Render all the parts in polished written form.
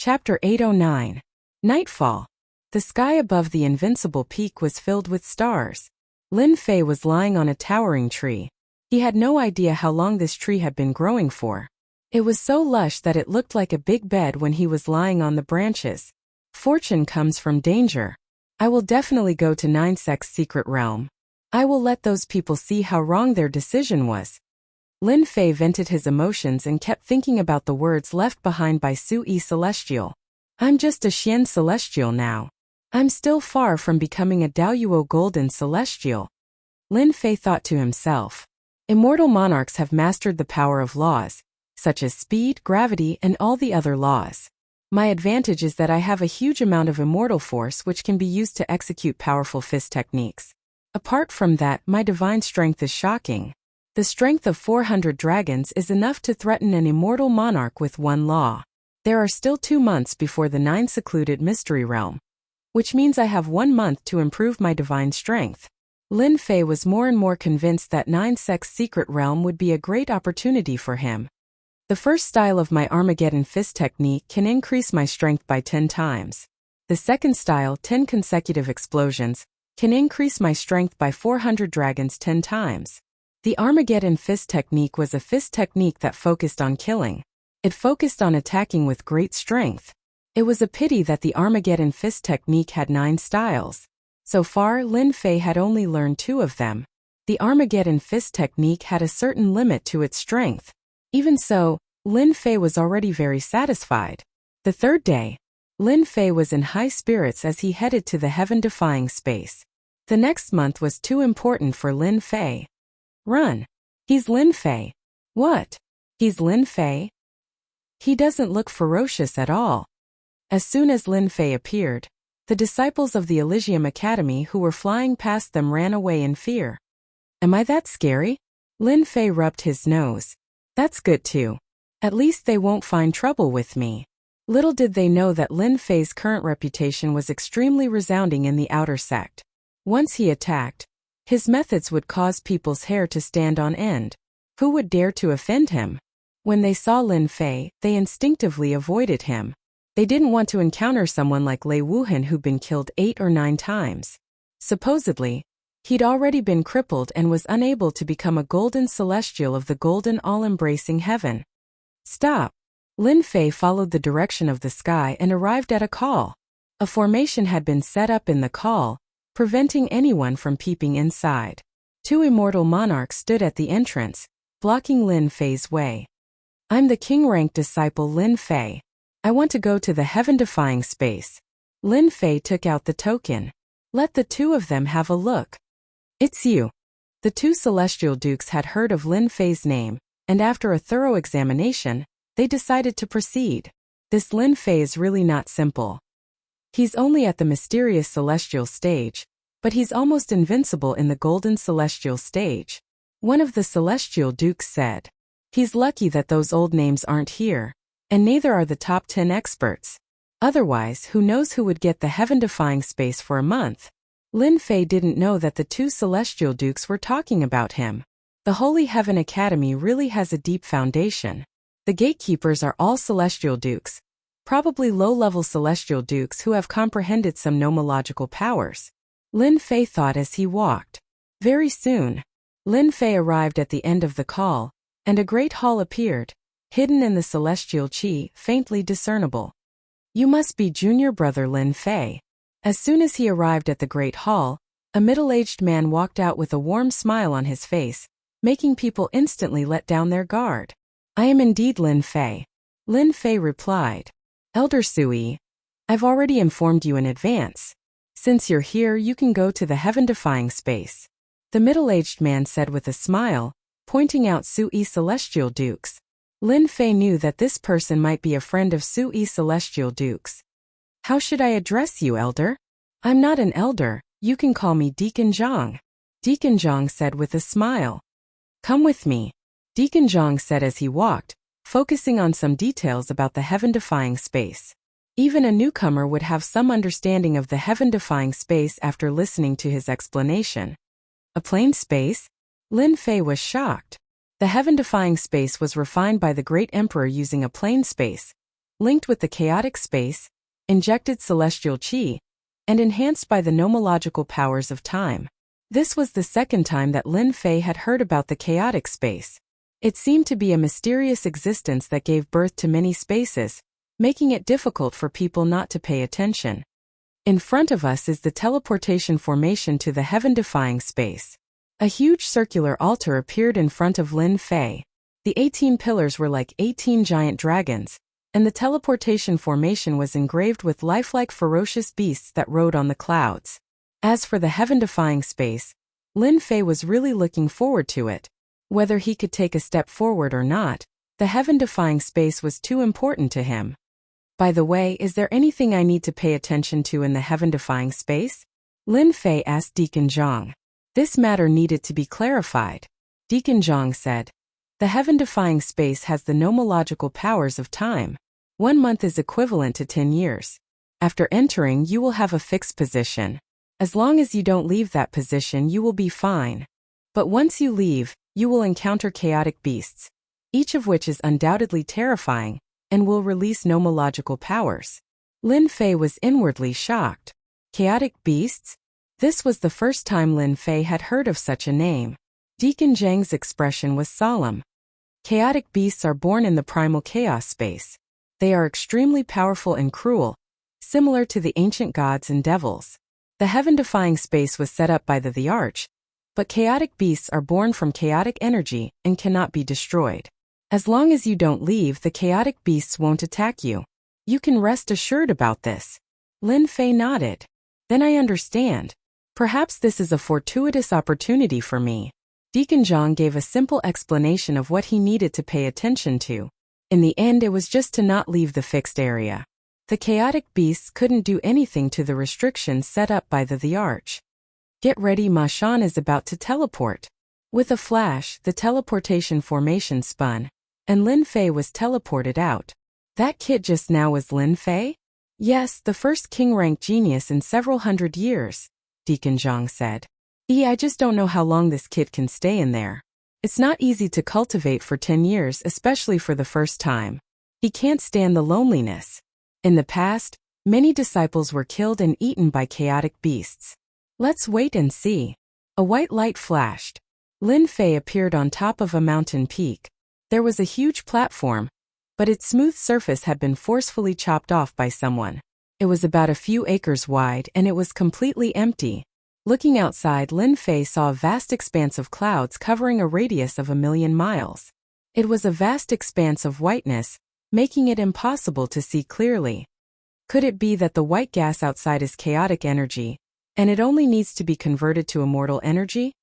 Chapter 809. Nightfall. The sky above the invincible peak was filled with stars. Lin Fei was lying on a towering tree. He had no idea how long this tree had been growing for. It was so lush that it looked like a big bed when he was lying on the branches. Fortune comes from danger. I will definitely go to Nine Sect's secret realm. I will let those people see how wrong their decision was. Lin Fei vented his emotions and kept thinking about the words left behind by Sui Celestial. I'm just a Xian Celestial now. I'm still far from becoming a Daoyuo Golden Celestial. Lin Fei thought to himself. Immortal monarchs have mastered the power of laws, such as speed, gravity, and all the other laws. My advantage is that I have a huge amount of immortal force which can be used to execute powerful fist techniques. Apart from that, my divine strength is shocking. The strength of 400 dragons is enough to threaten an immortal monarch with one law. There are still 2 months before the 9 secluded mystery realm, which means I have 1 month to improve my divine strength. Lin Fei was more and more convinced that 9 Sect's secret realm would be a great opportunity for him. The first style of my Armageddon fist technique can increase my strength by 10 times. The second style, 10 consecutive explosions, can increase my strength by 400 dragons 10 times. The Armageddon fist technique was a fist technique that focused on killing. It focused on attacking with great strength. It was a pity that the Armageddon fist technique had 9 styles. So far, Lin Fei had only learned 2 of them. The Armageddon fist technique had a certain limit to its strength. Even so, Lin Fei was already very satisfied. The third day, Lin Fei was in high spirits as he headed to the heaven-defying space. The next month was too important for Lin Fei. Run. He's Lin Fei. What? He's Lin Fei? He doesn't look ferocious at all. As soon as Lin Fei appeared, the disciples of the Elysium Academy who were flying past them ran away in fear. Am I that scary? Lin Fei rubbed his nose. That's good too. At least they won't find trouble with me. Little did they know that Lin Fei's current reputation was extremely resounding in the outer sect. Once he attacked, his methods would cause people's hair to stand on end. Who would dare to offend him? When they saw Lin Fei, they instinctively avoided him. They didn't want to encounter someone like Lei Wuhan who'd been killed 8 or 9 times. Supposedly, he'd already been crippled and was unable to become a golden celestial of the golden all-embracing heaven. Stop! Lin Fei followed the direction of the sky and arrived at a call. A formation had been set up in the call, preventing anyone from peeping inside. 2 immortal monarchs stood at the entrance, blocking Lin Fei's way. I'm the king-rank disciple Lin Fei. I want to go to the heaven-defying space. Lin Fei took out the token. Let the 2 of them have a look. It's you. The 2 celestial dukes had heard of Lin Fei's name, and after a thorough examination, they decided to proceed. This Lin Fei is really not simple. He's only at the mysterious celestial stage, but he's almost invincible in the golden celestial stage. One of the celestial dukes said. He's lucky that those old names aren't here, and neither are the top 10 experts. Otherwise, who knows who would get the heaven-defying space for a month? Lin Fei didn't know that the 2 celestial dukes were talking about him. The Holy Heaven Academy really has a deep foundation. The gatekeepers are all celestial dukes, probably low-level celestial dukes who have comprehended some nomological powers. Lin Fei thought as he walked. Very soon, Lin Fei arrived at the end of the call, and a great hall appeared, hidden in the celestial qi, faintly discernible. You must be junior brother Lin Fei. As soon as he arrived at the great hall, a middle-aged man walked out with a warm smile on his face, making people instantly let down their guard. I am indeed Lin Fei. Lin Fei replied. Elder Sui, I've already informed you in advance. Since you're here, you can go to the heaven-defying space. The middle-aged man said with a smile, pointing out Sui Celestial Dukes. Lin Fei knew that this person might be a friend of Sui Celestial Dukes. How should I address you, Elder? I'm not an elder, you can call me Deacon Zhang. Deacon Zhang said with a smile. Come with me, Deacon Zhang said as he walked, focusing on some details about the heaven-defying space. Even a newcomer would have some understanding of the heaven-defying space after listening to his explanation. A plane space? Lin Fei was shocked. The heaven-defying space was refined by the great emperor using a plane space, linked with the chaotic space, injected celestial qi, and enhanced by the nomological powers of time. This was the second time that Lin Fei had heard about the chaotic space. It seemed to be a mysterious existence that gave birth to many spaces, making it difficult for people not to pay attention. In front of us is the teleportation formation to the heaven-defying space. A huge circular altar appeared in front of Lin Fei. The 18 pillars were like 18 giant dragons, and the teleportation formation was engraved with lifelike ferocious beasts that rode on the clouds. As for the heaven-defying space, Lin Fei was really looking forward to it. Whether he could take a step forward or not, the heaven-defying space was too important to him. By the way, is there anything I need to pay attention to in the heaven-defying space? Lin Fei asked Deacon Zhang. This matter needed to be clarified. Deacon Zhang said, the heaven-defying space has the nomological powers of time. 1 month is equivalent to 10 years. After entering, you will have a fixed position. As long as you don't leave that position, you will be fine. But once you leave, you will encounter chaotic beasts, each of which is undoubtedly terrifying, and will release nomological powers. Lin Fei was inwardly shocked. Chaotic beasts? This was the first time Lin Fei had heard of such a name. Deacon Zhang's expression was solemn. Chaotic beasts are born in the primal chaos space. They are extremely powerful and cruel, similar to the ancient gods and devils. The heaven-defying space was set up by the Arch, but chaotic beasts are born from chaotic energy and cannot be destroyed. As long as you don't leave, the chaotic beasts won't attack you. You can rest assured about this. Lin Fei nodded. Then I understand. Perhaps this is a fortuitous opportunity for me. Deacon Zhang gave a simple explanation of what he needed to pay attention to. In the end, it was just to not leave the fixed area. The chaotic beasts couldn't do anything to the restrictions set up by the Arch. Get ready, Ma Shan is about to teleport. With a flash, the teleportation formation spun, and Lin Fei was teleported out. That kid just now was Lin Fei? Yes, the first king-rank genius in several hundred years, Deacon Zhang said. I just don't know how long this kid can stay in there. It's not easy to cultivate for 10 years, especially for the first time. He can't stand the loneliness. In the past, many disciples were killed and eaten by chaotic beasts. Let's wait and see. A white light flashed. Lin Fei appeared on top of a mountain peak. There was a huge platform, but its smooth surface had been forcefully chopped off by someone. It was about a few acres wide and it was completely empty. Looking outside, Lin Fei saw a vast expanse of clouds covering a radius of 1,000,000 miles. It was a vast expanse of whiteness, making it impossible to see clearly. Could it be that the white gas outside is chaotic energy, and it only needs to be converted to immortal energy?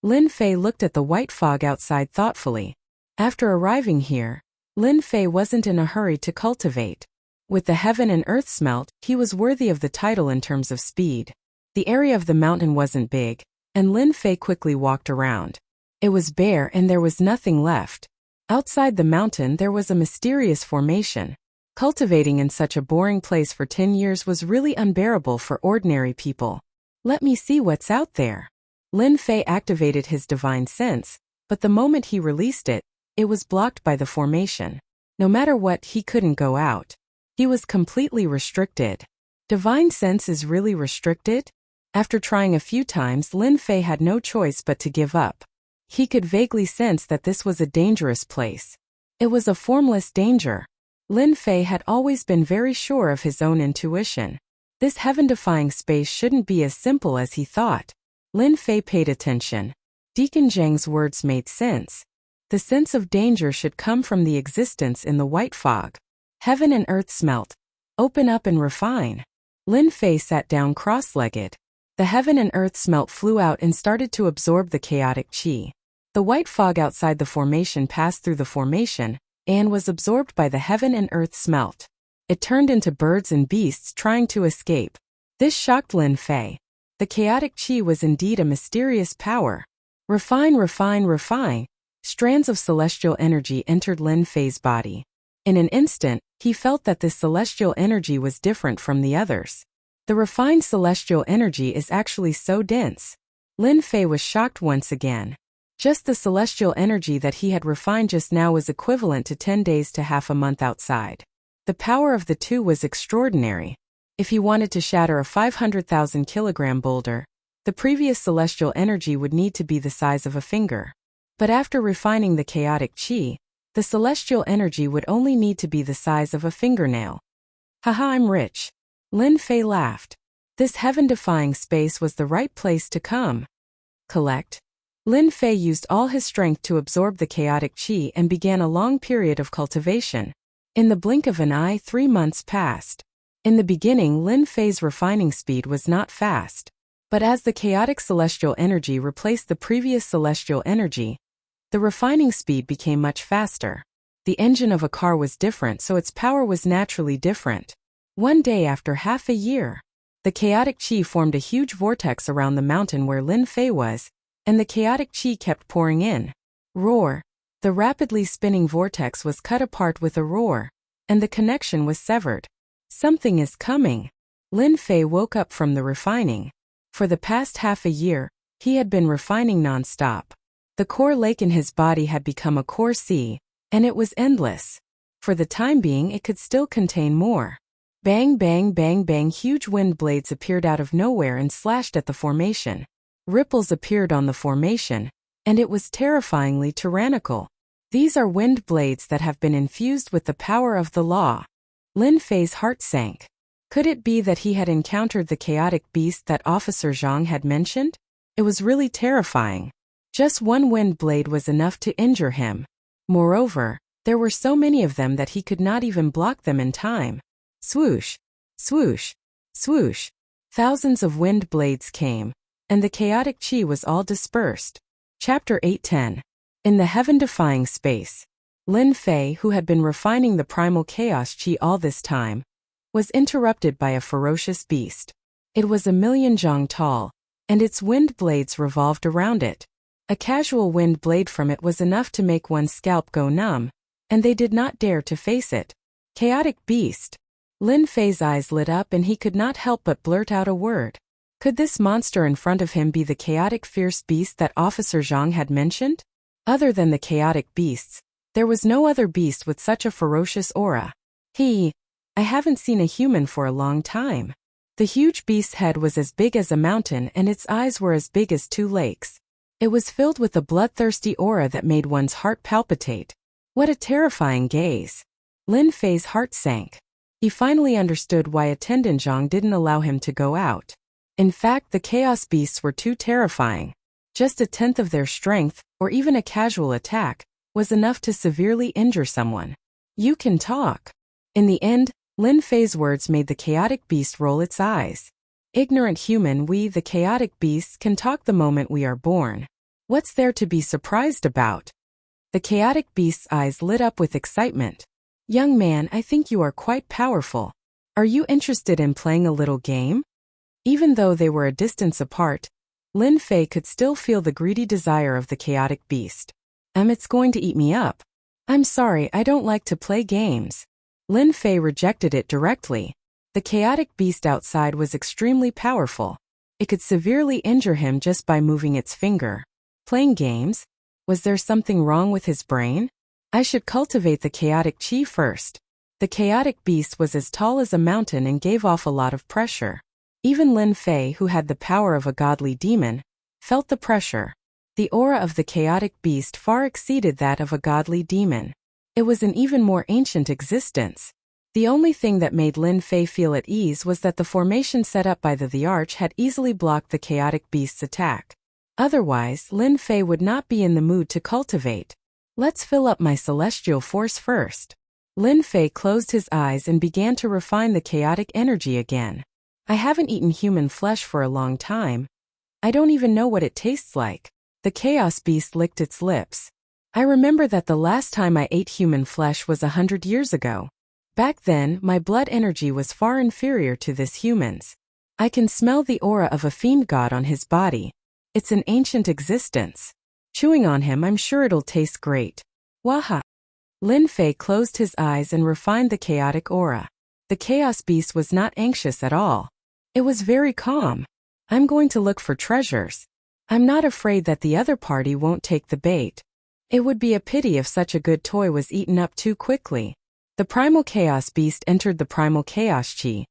Lin Fei looked at the white fog outside thoughtfully. After arriving here, Lin Fei wasn't in a hurry to cultivate. With the heaven and earth smelt, he was worthy of the title in terms of speed. The area of the mountain wasn't big, and Lin Fei quickly walked around. It was bare and there was nothing left. Outside the mountain there was a mysterious formation. Cultivating in such a boring place for 10 years was really unbearable for ordinary people. Let me see what's out there. Lin Fei activated his divine sense, but the moment he released it, it was blocked by the formation. No matter what, he couldn't go out. He was completely restricted. Divine sense is really restricted? After trying a few times, Lin Fei had no choice but to give up. He could vaguely sense that this was a dangerous place. It was a formless danger. Lin Fei had always been very sure of his own intuition. This heaven-defying space shouldn't be as simple as he thought. Lin Fei paid attention. Deacon Zhang's words made sense. The sense of danger should come from the existence in the white fog. Heaven and earth smelt. Open up and refine. Lin Fei sat down cross-legged. The heaven and earth smelt flew out and started to absorb the chaotic qi. The white fog outside the formation passed through the formation and was absorbed by the heaven and earth smelt. It turned into birds and beasts trying to escape. This shocked Lin Fei. The chaotic qi was indeed a mysterious power. Refine, refine, refine. Strands of celestial energy entered Lin Fei's body. In an instant, he felt that this celestial energy was different from the others. The refined celestial energy is actually so dense. Lin Fei was shocked once again. Just the celestial energy that he had refined just now was equivalent to 10 days to half a month outside. The power of the two was extraordinary. If he wanted to shatter a 500,000 kilogram boulder, the previous celestial energy would need to be the size of a finger. But after refining the chaotic chi, the celestial energy would only need to be the size of a fingernail. Haha, I'm rich. Lin Fei laughed. This heaven-defying space was the right place to come. Collect. Lin Fei used all his strength to absorb the chaotic chi and began a long period of cultivation. In the blink of an eye, 3 months passed. In the beginning, Lin Fei's refining speed was not fast. But as the chaotic celestial energy replaced the previous celestial energy, the refining speed became much faster. The engine of a car was different, so its power was naturally different. One day after half a year, the chaotic chi formed a huge vortex around the mountain where Lin Fei was, and the chaotic chi kept pouring in. Roar! The rapidly spinning vortex was cut apart with a roar, and the connection was severed. Something is coming. Lin Fei woke up from the refining. For the past half a year, he had been refining non-stop. The core lake in his body had become a core sea, and it was endless. For the time being, it could still contain more. Bang, bang, bang, bang, huge wind blades appeared out of nowhere and slashed at the formation. Ripples appeared on the formation, and it was terrifyingly tyrannical. These are wind blades that have been infused with the power of the law. Lin Fei's heart sank. Could it be that he had encountered the chaotic beast that Officer Zhang had mentioned? It was really terrifying. Just one wind blade was enough to injure him. Moreover, there were so many of them that he could not even block them in time. Swoosh, swoosh, swoosh. Thousands of wind blades came, and the chaotic chi was all dispersed. Chapter 8:10. In the heaven-defying space, Lin Fei, who had been refining the primal chaos chi all this time, was interrupted by a ferocious beast. It was 1,000,000 zhang tall, and its wind blades revolved around it. A casual wind blade from it was enough to make one's scalp go numb, and they did not dare to face it. Chaotic beast! Lin Fei's eyes lit up and he could not help but blurt out a word. Could this monster in front of him be the chaotic fierce beast that Officer Zhang had mentioned? Other than the chaotic beasts, there was no other beast with such a ferocious aura. I haven't seen a human for a long time. The huge beast's head was as big as a mountain and its eyes were as big as 2 lakes. It was filled with a bloodthirsty aura that made one's heart palpitate. What a terrifying gaze. Lin Fei's heart sank. He finally understood why Attendant Zhang didn't allow him to go out. In fact, the chaos beasts were too terrifying. Just 1/10 of their strength, or even a casual attack, was enough to severely injure someone. You can talk. In the end, Lin Fei's words made the chaotic beast roll its eyes. Ignorant human, we, the chaotic beasts, can talk the moment we are born. What's there to be surprised about? The chaotic beast's eyes lit up with excitement. Young man, I think you are quite powerful. Are you interested in playing a little game? Even though they were a distance apart, Lin Fei could still feel the greedy desire of the chaotic beast. It's going to eat me up. I'm sorry, I don't like to play games. Lin Fei rejected it directly. The chaotic beast outside was extremely powerful. It could severely injure him just by moving its finger. Playing games? Was there something wrong with his brain? I should cultivate the chaotic chi first. The chaotic beast was as tall as a mountain and gave off a lot of pressure. Even Lin Fei, who had the power of a godly demon, felt the pressure. The aura of the chaotic beast far exceeded that of a godly demon. It was an even more ancient existence. The only thing that made Lin Fei feel at ease was that the formation set up by the arch had easily blocked the chaotic beast's attack. Otherwise, Lin Fei would not be in the mood to cultivate. Let's fill up my celestial force first. Lin Fei closed his eyes and began to refine the chaotic energy again. I haven't eaten human flesh for a long time. I don't even know what it tastes like. The chaos beast licked its lips. I remember that the last time I ate human flesh was 100 years ago. Back then, my blood energy was far inferior to this human's. I can smell the aura of a fiend god on his body. It's an ancient existence. Chewing on him, I'm sure it'll taste great. Waha! Lin Fei closed his eyes and refined the chaotic aura. The chaos beast was not anxious at all. It was very calm. I'm going to look for treasures. I'm not afraid that the other party won't take the bait. It would be a pity if such a good toy was eaten up too quickly. The primal chaos beast entered the primal chaos chi,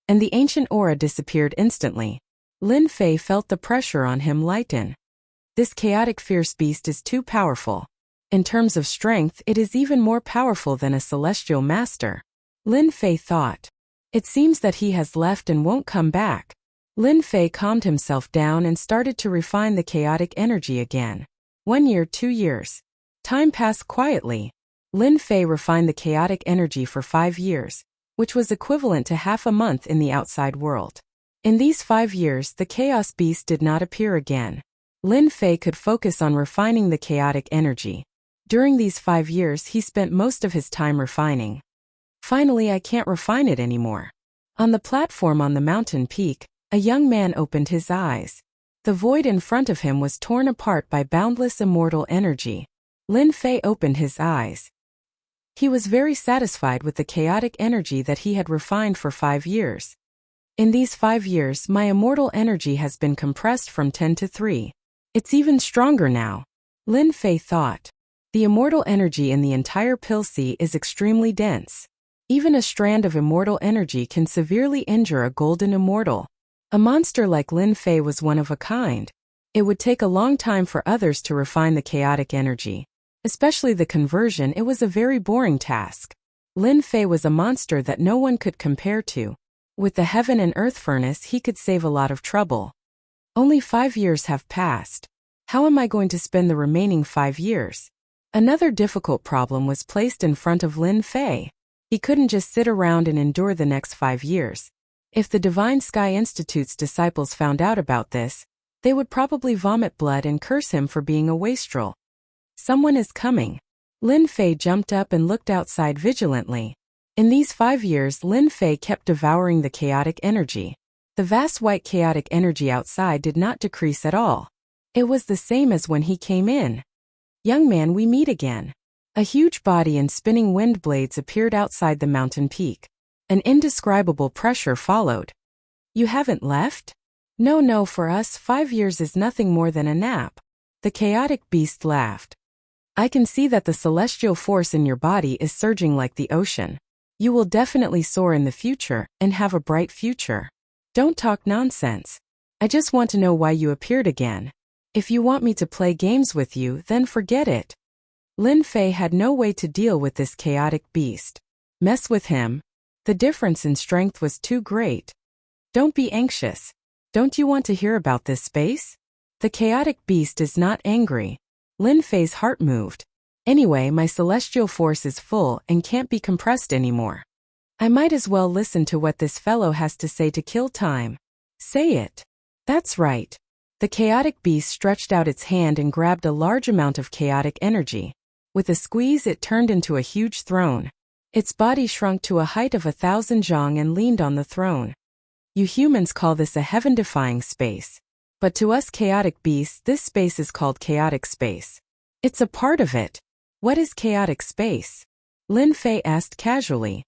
and the ancient aura disappeared instantly. Lin Fei felt the pressure on him lighten. This chaotic fierce beast is too powerful. In terms of strength, it is even more powerful than a celestial master. Lin Fei thought. It seems that he has left and won't come back. Lin Fei calmed himself down and started to refine the chaotic energy again. 1 year, 2 years. Time passed quietly. Lin Fei refined the chaotic energy for 5 years, which was equivalent to half a month in the outside world. In these 5 years, the chaos beast did not appear again. Lin Fei could focus on refining the chaotic energy. During these 5 years, he spent most of his time refining. Finally, I can't refine it anymore. On the platform on the mountain peak, a young man opened his eyes. The void in front of him was torn apart by boundless immortal energy. Lin Fei opened his eyes. He was very satisfied with the chaotic energy that he had refined for 5 years. In these 5 years, my immortal energy has been compressed from 10 to 3. It's even stronger now. Lin Fei thought. The immortal energy in the entire Pill Sea is extremely dense. Even a strand of immortal energy can severely injure a golden immortal. A monster like Lin Fei was one of a kind. It would take a long time for others to refine the chaotic energy. Especially the conversion, it was a very boring task. Lin Fei was a monster that no one could compare to. With the heaven and earth furnace, he could save a lot of trouble. Only 5 years have passed. How am I going to spend the remaining 5 years? Another difficult problem was placed in front of Lin Fei. He couldn't just sit around and endure the next 5 years. If the Divine Sky Institute's disciples found out about this, they would probably vomit blood and curse him for being a wastrel. Someone is coming. Lin Fei jumped up and looked outside vigilantly. In these 5 years, Lin Fei kept devouring the chaotic energy. The vast white chaotic energy outside did not decrease at all. It was the same as when he came in. Young man, we meet again. A huge body and spinning wind blades appeared outside the mountain peak. An indescribable pressure followed. You haven't left? No, for us 5 years is nothing more than a nap. The chaotic beast laughed. I can see that the celestial force in your body is surging like the ocean. You will definitely soar in the future and have a bright future. Don't talk nonsense. I just want to know why you appeared again. If you want me to play games with you, then forget it. Lin Fei had no way to deal with this chaotic beast. Mess with him? The difference in strength was too great. Don't be anxious. Don't you want to hear about this space? The chaotic beast is not angry. Lin Fei's heart moved. Anyway, my celestial force is full and can't be compressed anymore. I might as well listen to what this fellow has to say to kill time. Say it. That's right. The chaotic beast stretched out its hand and grabbed a large amount of chaotic energy. With a squeeze, it turned into a huge throne. Its body shrunk to a height of 1,000 zhang and leaned on the throne. You humans call this a heaven-defying space. But to us chaotic beasts, this space is called chaotic space. It's a part of it. What is chaotic space? Lin Fei asked casually.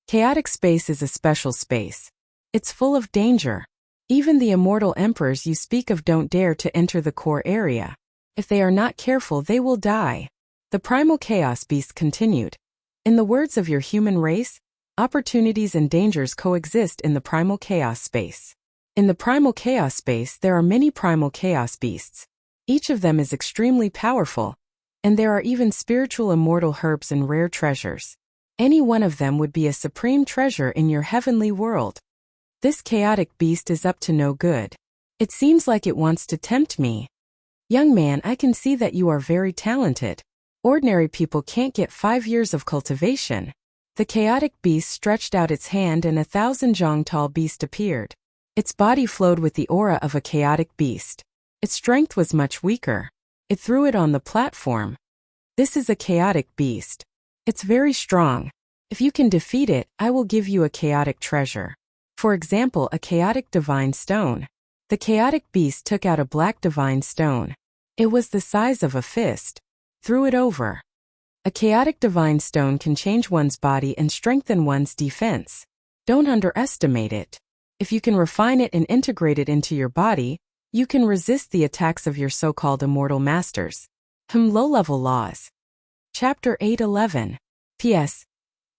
Chaotic space is a special space. It's full of danger. Even the immortal emperors you speak of don't dare to enter the core area. If they are not careful, they will die. The primal chaos beast continued. In the words of your human race, opportunities and dangers coexist in the primal chaos space. In the primal chaos space, there are many primal chaos beasts. Each of them is extremely powerful, and there are even spiritual immortal herbs and rare treasures. Any one of them would be a supreme treasure in your heavenly world. This chaotic beast is up to no good. It seems like it wants to tempt me. Young man, I can see that you are very talented. Ordinary people can't get 5 years of cultivation. The chaotic beast stretched out its hand and 1,000 zhang tall beast appeared. Its body flowed with the aura of a chaotic beast. Its strength was much weaker. It threw it on the platform. This is a chaotic beast. It's very strong. If you can defeat it, I will give you a chaotic treasure. For example, a chaotic divine stone. The chaotic beast took out a black divine stone. It was the size of a fist. Threw it over. A chaotic divine stone can change one's body and strengthen one's defense. Don't underestimate it. If you can refine it and integrate it into your body, you can resist the attacks of your so-called immortal masters. Low-level laws. Chapter 8:11. P.S.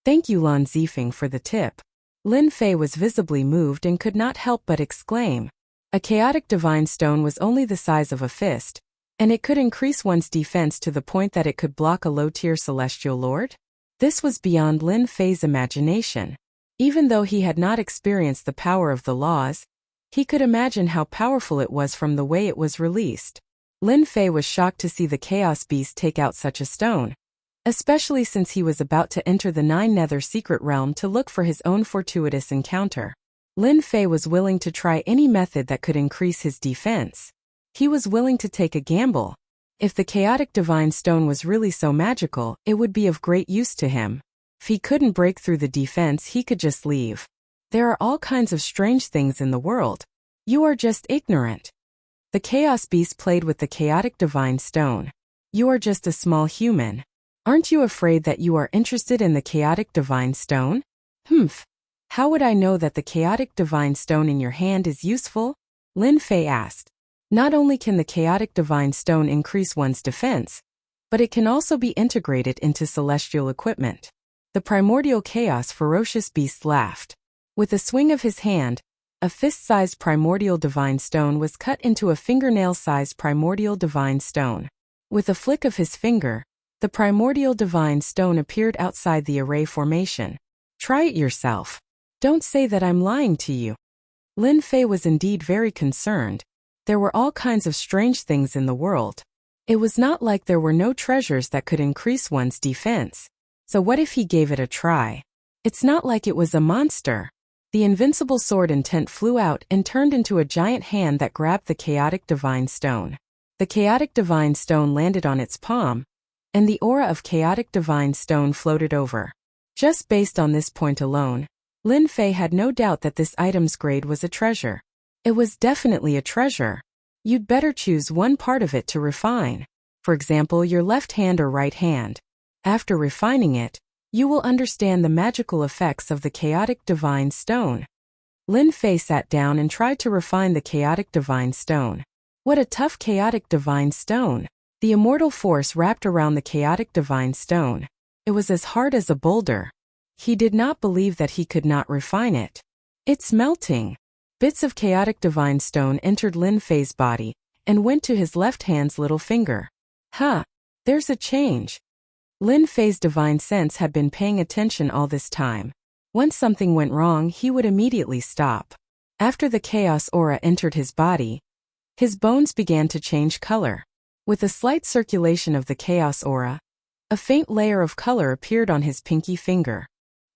Thank you Lan Zifeng for the tip. Lin Fei was visibly moved and could not help but exclaim. A chaotic divine stone was only the size of a fist, and it could increase one's defense to the point that it could block a low-tier celestial lord? This was beyond Lin Fei's imagination. Even though he had not experienced the power of the laws, he could imagine how powerful it was from the way it was released. Lin Fei was shocked to see the Chaos Beast take out such a stone, especially since he was about to enter the Nine Nether secret realm to look for his own fortuitous encounter. Lin Fei was willing to try any method that could increase his defense. He was willing to take a gamble. If the chaotic divine stone was really so magical, it would be of great use to him. If he couldn't break through the defense, he could just leave. There are all kinds of strange things in the world. You are just ignorant. The Chaos Beast played with the chaotic divine stone. You are just a small human. Aren't you afraid that you are interested in the chaotic divine stone? Humph. How would I know that the chaotic divine stone in your hand is useful? Lin Fei asked. Not only can the chaotic divine stone increase one's defense, but it can also be integrated into celestial equipment. The primordial chaos ferocious beast laughed. With a swing of his hand, a fist-sized primordial divine stone was cut into a fingernail-sized primordial divine stone. With a flick of his finger, the primordial divine stone appeared outside the array formation. Try it yourself. Don't say that I'm lying to you. Lin Fei was indeed very concerned. There were all kinds of strange things in the world. It was not like there were no treasures that could increase one's defense. So what if he gave it a try? It's not like it was a monster. The invincible sword intent flew out and turned into a giant hand that grabbed the chaotic divine stone. The chaotic divine stone landed on its palm, and the aura of chaotic divine stone floated over. Just based on this point alone, Lin Fei had no doubt that this item's grade was a treasure. It was definitely a treasure. You'd better choose one part of it to refine. For example, your left hand or right hand. After refining it, you will understand the magical effects of the chaotic divine stone. Lin Fei sat down and tried to refine the chaotic divine stone. What a tough chaotic divine stone! The immortal force wrapped around the chaotic divine stone. It was as hard as a boulder. He did not believe that he could not refine it. It's melting. Bits of chaotic divine stone entered Lin Fei's body and went to his left hand's little finger. There's a change. Lin Fei's divine sense had been paying attention all this time. Once something went wrong, he would immediately stop. After the chaos aura entered his body, his bones began to change color. With a slight circulation of the chaos aura, a faint layer of color appeared on his pinky finger.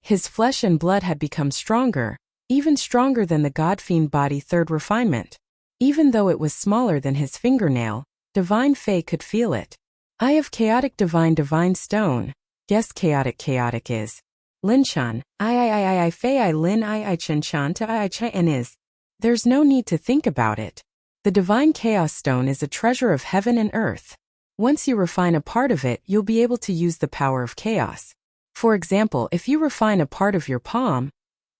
His flesh and blood had become stronger, even stronger than the God-fiend body third refinement. Even though it was smaller than his fingernail, Divine Fei could feel it. Eye of chaotic divine stone. Guess chaotic is. Lin Chan, I Fei I Lin I Chen Chan to I Chen is. There's no need to think about it. The divine chaos stone is a treasure of heaven and earth. Once you refine a part of it, you'll be able to use the power of chaos. For example, if you refine a part of your palm,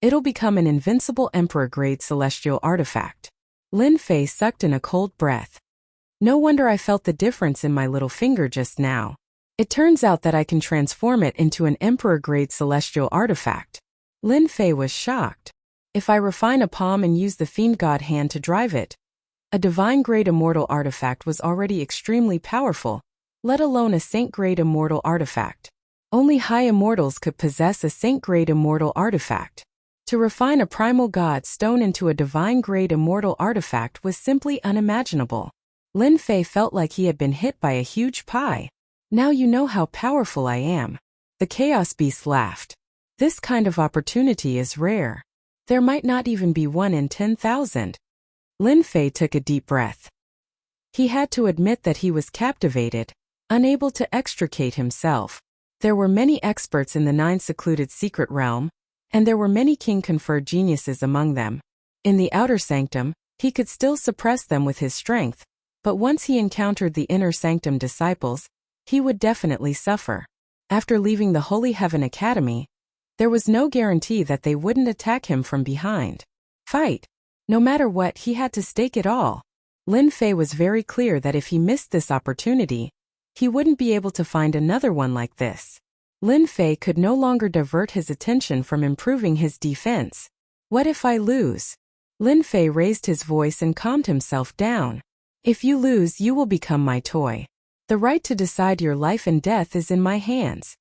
it'll become an invincible emperor-grade celestial artifact. Lin Fei sucked in a cold breath. No wonder I felt the difference in my little finger just now. It turns out that I can transform it into an emperor-grade celestial artifact. Lin Fei was shocked. If I refine a palm and use the fiend god hand to drive it, a divine-grade immortal artifact was already extremely powerful, let alone a saint-grade immortal artifact. Only high immortals could possess a saint-grade immortal artifact. To refine a primal god stone into a divine-grade immortal artifact was simply unimaginable. Lin Fei felt like he had been hit by a huge pie. Now you know how powerful I am. The Chaos Beast laughed. This kind of opportunity is rare. There might not even be one in 10,000. Lin Fei took a deep breath. He had to admit that he was captivated, unable to extricate himself. There were many experts in the Nine Secluded Secret Realm, and there were many king-conferred geniuses among them. In the outer sanctum, he could still suppress them with his strength, but once he encountered the inner sanctum disciples, he would definitely suffer. After leaving the Holy Heaven Academy, there was no guarantee that they wouldn't attack him from behind. Fight! No matter what, he had to stake it all. Lin Fei was very clear that if he missed this opportunity, he wouldn't be able to find another one like this. Lin Fei could no longer divert his attention from improving his defense. What if I lose? Lin Fei raised his voice and calmed himself down. If you lose, you will become my toy. The right to decide your life and death is in my hands.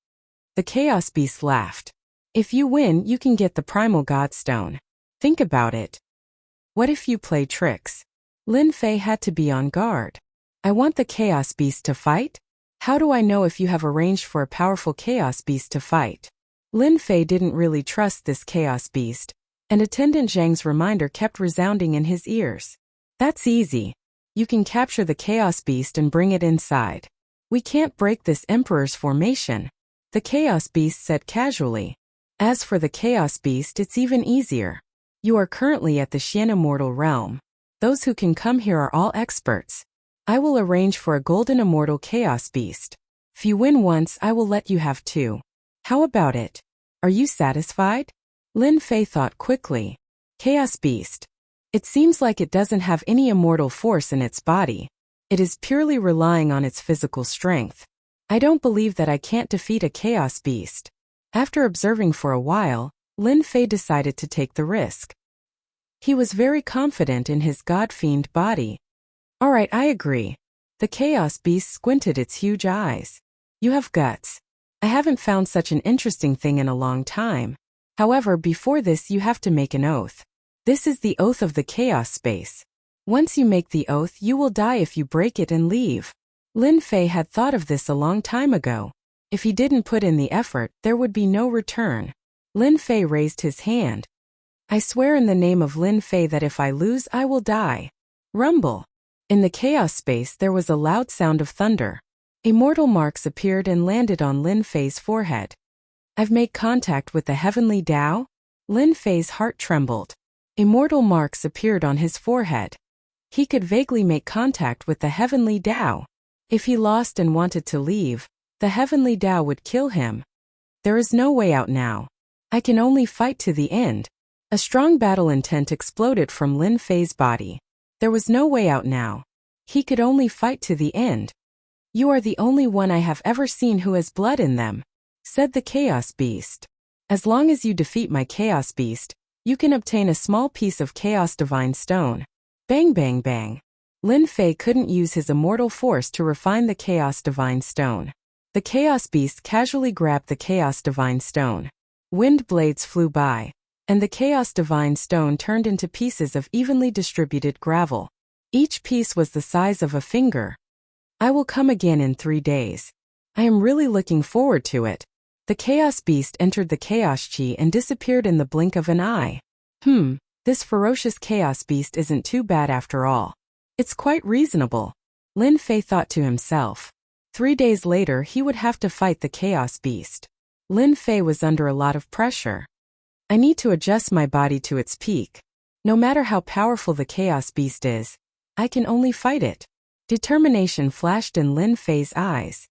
The Chaos Beast laughed. If you win, you can get the Primal Godstone. Think about it. What if you play tricks? Lin Fei had to be on guard. I want the Chaos Beast to fight? How do I know if you have arranged for a powerful Chaos Beast to fight? Lin Fei didn't really trust this Chaos Beast, and Attendant Zhang's reminder kept resounding in his ears. That's easy. You can capture the Chaos Beast and bring it inside. We can't break this Emperor's formation, the Chaos Beast said casually. As for the Chaos Beast, it's even easier. You are currently at the Xian Immortal Realm. Those who can come here are all experts. I will arrange for a golden immortal Chaos Beast. If you win once, I will let you have two. How about it? Are you satisfied? Lin Fei thought quickly. Chaos Beast. It seems like it doesn't have any immortal force in its body. It is purely relying on its physical strength. I don't believe that I can't defeat a Chaos Beast. After observing for a while, Lin Fei decided to take the risk. He was very confident in his god-fiend body. Alright, I agree. The Chaos Beast squinted its huge eyes. You have guts. I haven't found such an interesting thing in a long time. However, before this you have to make an oath. This is the oath of the Chaos Space. Once you make the oath, you will die if you break it and leave. Lin Fei had thought of this a long time ago. If he didn't put in the effort, there would be no return. Lin Fei raised his hand. I swear in the name of Lin Fei that if I lose, I will die. Rumble. In the Chaos Space there was a loud sound of thunder. Immortal marks appeared and landed on Lin Fei's forehead. I've made contact with the heavenly Tao? Lin Fei's heart trembled. Immortal marks appeared on his forehead. He could vaguely make contact with the heavenly Tao. If he lost and wanted to leave, the heavenly Tao would kill him. There is no way out now. I can only fight to the end. A strong battle intent exploded from Lin Fei's body. There was no way out now. He could only fight to the end. You are the only one I have ever seen who has blood in them, said the Chaos Beast. As long as you defeat my Chaos Beast, you can obtain a small piece of Chaos Divine Stone. Bang bang bang. Lin Fei couldn't use his immortal force to refine the Chaos Divine Stone. The Chaos Beast casually grabbed the Chaos Divine Stone. Wind blades flew by, and the Chaos Divine Stone turned into pieces of evenly distributed gravel. Each piece was the size of a finger. I will come again in 3 days. I am really looking forward to it. The Chaos Beast entered the Chaos Chi and disappeared in the blink of an eye. This ferocious Chaos Beast isn't too bad after all. It's quite reasonable. Lin Fei thought to himself. 3 days later he would have to fight the Chaos Beast. Lin Fei was under a lot of pressure. I need to adjust my body to its peak. No matter how powerful the Chaos Beast is, I can only fight it. Determination flashed in Lin Fei's eyes.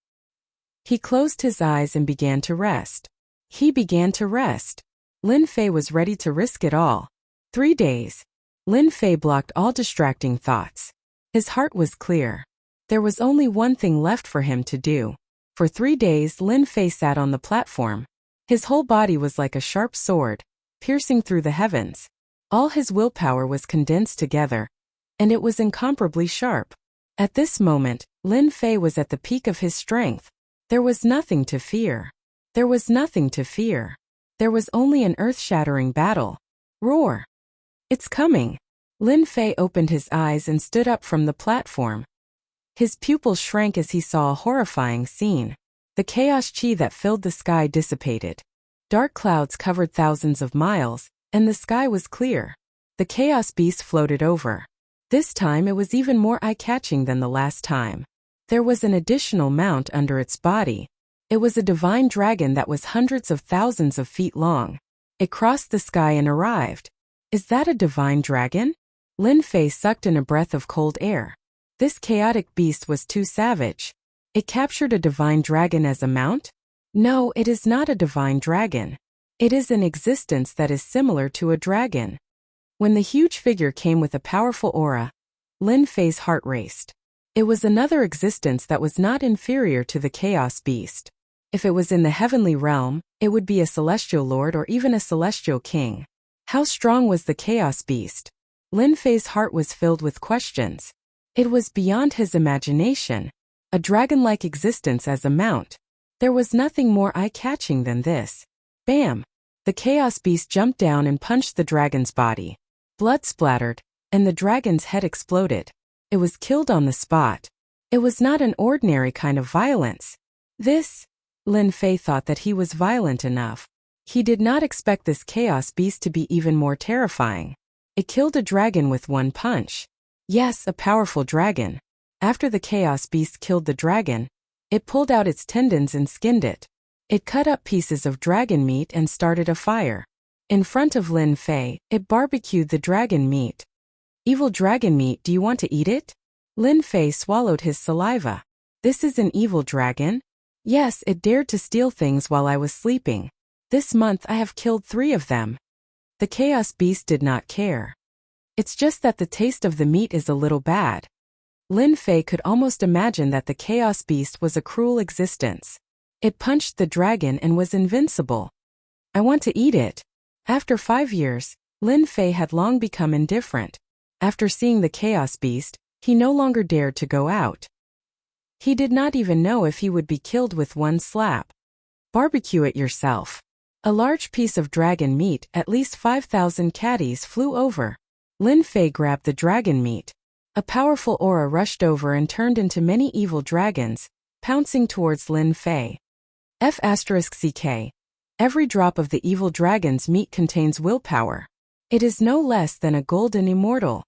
He closed his eyes and began to rest. He began to rest. Lin Fei was ready to risk it all. 3 days. Lin Fei blocked all distracting thoughts. His heart was clear. There was only one thing left for him to do. For 3 days Lin Fei sat on the platform. His whole body was like a sharp sword, piercing through the heavens. All his willpower was condensed together, and it was incomparably sharp. At this moment, Lin Fei was at the peak of his strength. There was nothing to fear. There was nothing to fear. There was only an earth-shattering battle. Roar! It's coming! Lin Fei opened his eyes and stood up from the platform. His pupils shrank as he saw a horrifying scene. The chaos chi that filled the sky dissipated. Dark clouds covered thousands of miles, and the sky was clear. The chaos beast floated over. This time it was even more eye-catching than the last time. There was an additional mount under its body. It was a divine dragon that was hundreds of thousands of feet long. It crossed the sky and arrived. Is that a divine dragon? Lin Fei sucked in a breath of cold air. This chaotic beast was too savage. It captured a divine dragon as a mount? No, it is not a divine dragon. It is an existence that is similar to a dragon. When the huge figure came with a powerful aura, Lin Fei's heart raced. It was another existence that was not inferior to the chaos beast. If it was in the heavenly realm, it would be a celestial lord or even a celestial king. How strong was the chaos beast? Lin Fei's heart was filled with questions. It was beyond his imagination. A dragon-like existence as a mount. There was nothing more eye-catching than this. Bam! The chaos beast jumped down and punched the dragon's body. Blood splattered, and the dragon's head exploded. It was killed on the spot. It was not an ordinary kind of violence. Lin Fei thought that he was violent enough. He did not expect this chaos beast to be even more terrifying. It killed a dragon with one punch. Yes, a powerful dragon. After the chaos beast killed the dragon, it pulled out its tendons and skinned it. It cut up pieces of dragon meat and started a fire. In front of Lin Fei, it barbecued the dragon meat. Evil dragon meat, do you want to eat it? Lin Fei swallowed his saliva. This is an evil dragon? Yes, it dared to steal things while I was sleeping. This month I have killed 3 of them. The chaos beast did not care. It's just that the taste of the meat is a little bad. Lin Fei could almost imagine that the chaos beast was a cruel existence. It punched the dragon and was invincible. I want to eat it. After 5 years, Lin Fei had long become indifferent. After seeing the chaos beast, he no longer dared to go out. He did not even know if he would be killed with one slap. Barbecue it yourself. A large piece of dragon meat, at least 5,000 caddies, flew over. Lin Fei grabbed the dragon meat. A powerful aura rushed over and turned into many evil dragons, pouncing towards Lin Fei. F***CK. Every drop of the evil dragon's meat contains willpower. It is no less than a golden immortal.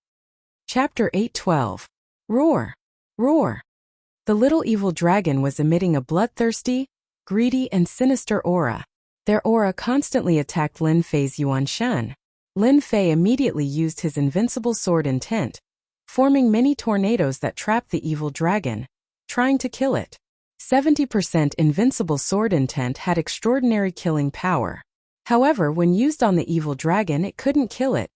Chapter 8:12. Roar! Roar! The little evil dragon was emitting a bloodthirsty, greedy and sinister aura. Their aura constantly attacked Lin Fei's Yuan Shan. Lin Fei immediately used his invincible sword intent, forming many tornadoes that trapped the evil dragon, trying to kill it. 70% invincible sword intent had extraordinary killing power. However, when used on the evil dragon, it couldn't kill it,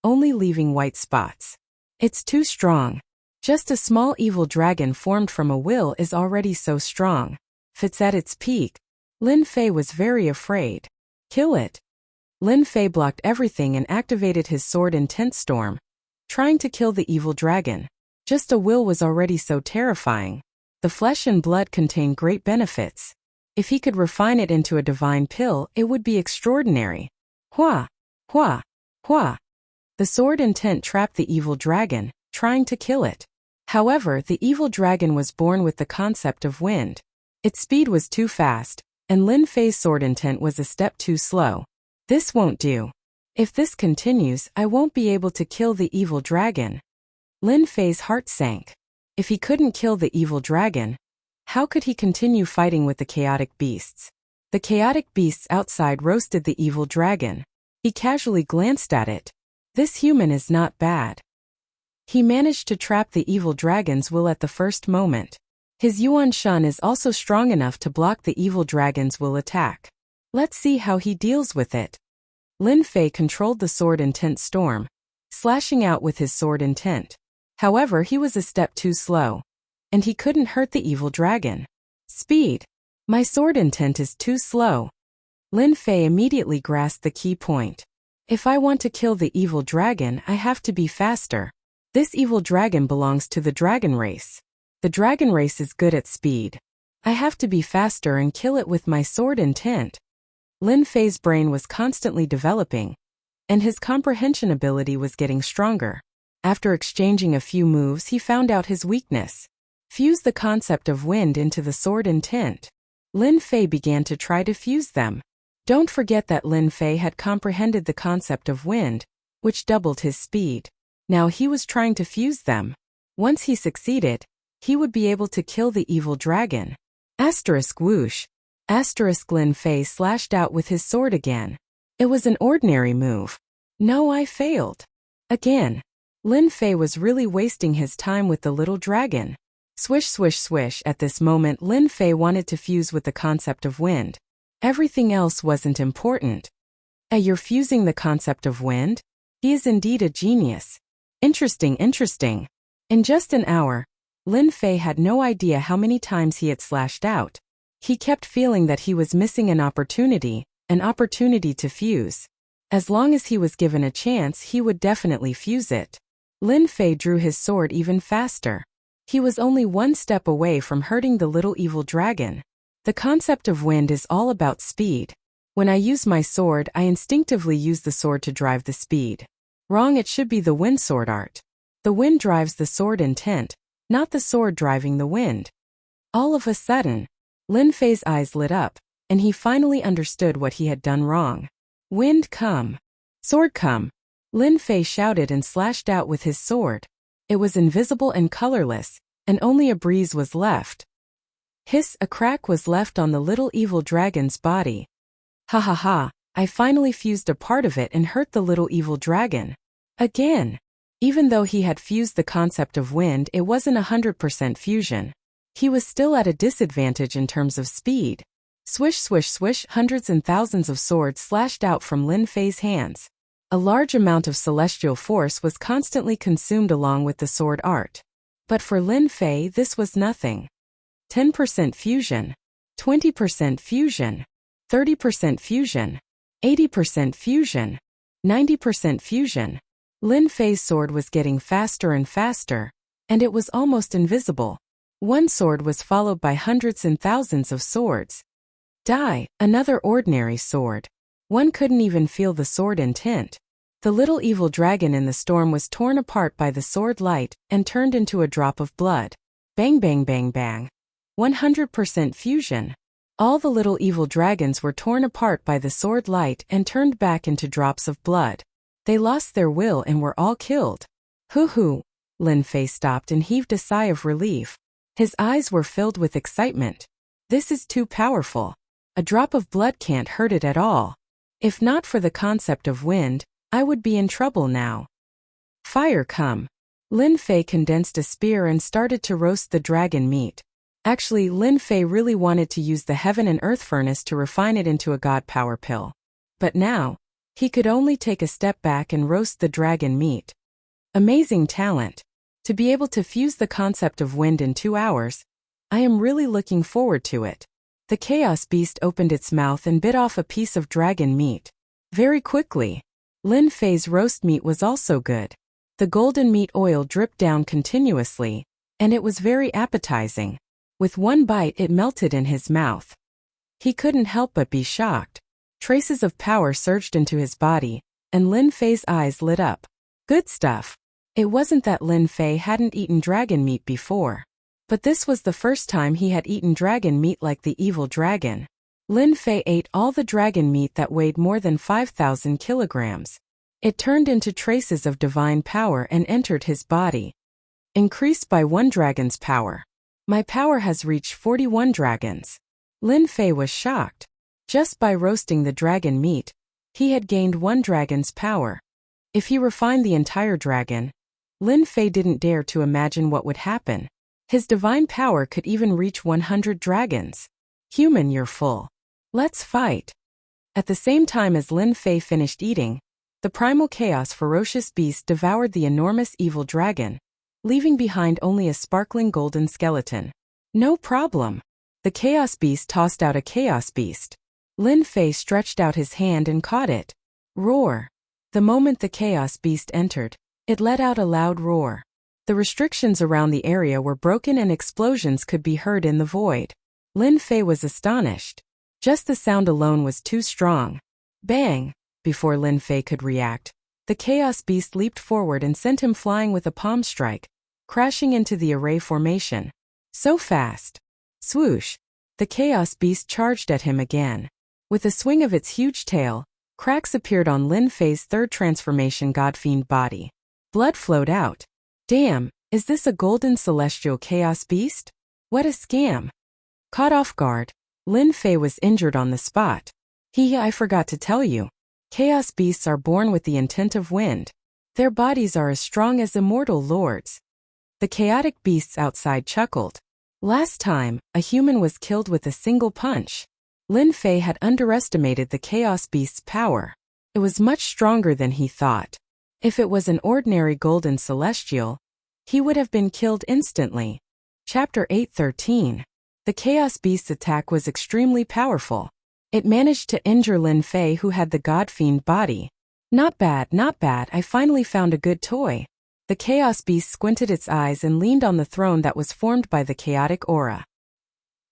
only leaving white spots. It's too strong. Just a small evil dragon formed from a will is already so strong. If it's at its peak, Lin Fei was very afraid. Kill it. Lin Fei blocked everything and activated his sword intent storm, trying to kill the evil dragon. Just a will was already so terrifying. The flesh and blood contain great benefits. If he could refine it into a divine pill, it would be extraordinary. Hua! Hua! Hua! The sword intent trapped the evil dragon, trying to kill it. However, the evil dragon was born with the concept of wind. Its speed was too fast, and Lin Fei's sword intent was a step too slow. This won't do. If this continues, I won't be able to kill the evil dragon. Lin Fei's heart sank. If he couldn't kill the evil dragon, how could he continue fighting with the chaotic beasts? The chaotic beasts outside roasted the evil dragon. He casually glanced at it. This human is not bad. He managed to trap the evil dragon's will at the first moment. His Yuan Shan is also strong enough to block the evil dragon's will attack. Let's see how he deals with it. Lin Fei controlled the sword intent storm, slashing out with his sword intent. However, he was a step too slow, and he couldn't hurt the evil dragon. Speed. My sword intent is too slow. Lin Fei immediately grasped the key point. If I want to kill the evil dragon, I have to be faster. This evil dragon belongs to the dragon race. The dragon race is good at speed. I have to be faster and kill it with my sword intent. Lin Fei's brain was constantly developing, and his comprehension ability was getting stronger. After exchanging a few moves, he found out his weakness. Fuse the concept of wind into the sword intent. Lin Fei began to try to fuse them. Don't forget that Lin Fei had comprehended the concept of wind, which doubled his speed. Now he was trying to fuse them. Once he succeeded, he would be able to kill the evil dragon. Asterisk whoosh. Asterisk Lin Fei slashed out with his sword again. It was an ordinary move. No, I failed. Again. Lin Fei was really wasting his time with the little dragon. Swish swish swish. At this moment Lin Fei wanted to fuse with the concept of wind. Everything else wasn't important. You're fusing the concept of wind? He is indeed a genius. Interesting, interesting. In just an hour, Lin Fei had no idea how many times he had slashed out. He kept feeling that he was missing an opportunity to fuse. As long as he was given a chance, he would definitely fuse it. Lin Fei drew his sword even faster. He was only one step away from hurting the little evil dragon. The concept of wind is all about speed. When I use my sword, I instinctively use the sword to drive the speed. Wrong, it should be the wind sword art. The wind drives the sword intent, not the sword driving the wind. All of a sudden, Lin Fei's eyes lit up, and he finally understood what he had done wrong. Wind come. Sword come. Lin Fei shouted and slashed out with his sword. It was invisible and colorless, and only a breeze was left. Hiss, a crack was left on the little evil dragon's body. Ha ha ha, I finally fused a part of it and hurt the little evil dragon. Again. Even though he had fused the concept of wind, it wasn't 100% fusion. He was still at a disadvantage in terms of speed. Swish swish swish, hundreds and thousands of swords slashed out from Lin Fei's hands. A large amount of celestial force was constantly consumed along with the sword art. But for Lin Fei, this was nothing. 10% fusion, 20% fusion, 30% fusion, 80% fusion, 90% fusion. Lin Fei's sword was getting faster and faster, and it was almost invisible. One sword was followed by hundreds and thousands of swords. Die, another ordinary sword. One couldn't even feel the sword intent. The little evil dragon in the storm was torn apart by the sword light and turned into a drop of blood. Bang bang bang bang. 100% fusion. All the little evil dragons were torn apart by the sword light and turned back into drops of blood. They lost their will and were all killed. Hoo-hoo. Lin Fei stopped and heaved a sigh of relief. His eyes were filled with excitement. This is too powerful. A drop of blood can't hurt it at all. If not for the concept of wind, I would be in trouble now. Fire come. Lin Fei condensed a spear and started to roast the dragon meat. Actually, Lin Fei really wanted to use the heaven and earth furnace to refine it into a god power pill. But now, he could only take a step back and roast the dragon meat. Amazing talent. To be able to fuse the concept of wind in 2 hours, I am really looking forward to it. The chaos beast opened its mouth and bit off a piece of dragon meat. Very quickly. Lin Fei's roast meat was also good. The golden meat oil dripped down continuously, and it was very appetizing. With one bite, it melted in his mouth. He couldn't help but be shocked. Traces of power surged into his body, and Lin Fei's eyes lit up. Good stuff. It wasn't that Lin Fei hadn't eaten dragon meat before. But this was the first time he had eaten dragon meat like the evil dragon. Lin Fei ate all the dragon meat that weighed more than 5,000 kilograms. It turned into traces of divine power and entered his body. Increased by 1 dragon's power. My power has reached 41 dragons. Lin Fei was shocked. Just by roasting the dragon meat, he had gained 1 dragon's power. If he refined the entire dragon, Lin Fei didn't dare to imagine what would happen. His divine power could even reach 100 dragons. Human, you're full. Let's fight. At the same time as Lin Fei finished eating, the primal chaos ferocious beast devoured the enormous evil dragon, leaving behind only a sparkling golden skeleton. No problem. The chaos beast tossed out a chaos beast. Lin Fei stretched out his hand and caught it. Roar. The moment the chaos beast entered, it let out a loud roar. The restrictions around the area were broken and explosions could be heard in the void. Lin Fei was astonished. Just the sound alone was too strong. Bang! Before Lin Fei could react, the chaos beast leaped forward and sent him flying with a palm strike, crashing into the array formation. So fast. Swoosh! The chaos beast charged at him again. With a swing of its huge tail, cracks appeared on Lin Fei's 3rd transformation God-fiend body. Blood flowed out. Damn, is this a golden celestial chaos beast? What a scam. Caught off guard, Lin Fei was injured on the spot. I forgot to tell you. Chaos beasts are born with the intent of wind. Their bodies are as strong as immortal lords. The chaotic beasts outside chuckled. Last time, a human was killed with a single punch. Lin Fei had underestimated the chaos beast's power. It was much stronger than he thought. If it was an ordinary golden celestial, he would have been killed instantly. Chapter 8:13. The Chaos Beast's attack was extremely powerful. It managed to injure Lin Fei, who had the God-fiend body. Not bad, I finally found a good toy. The Chaos Beast squinted its eyes and leaned on the throne that was formed by the chaotic aura.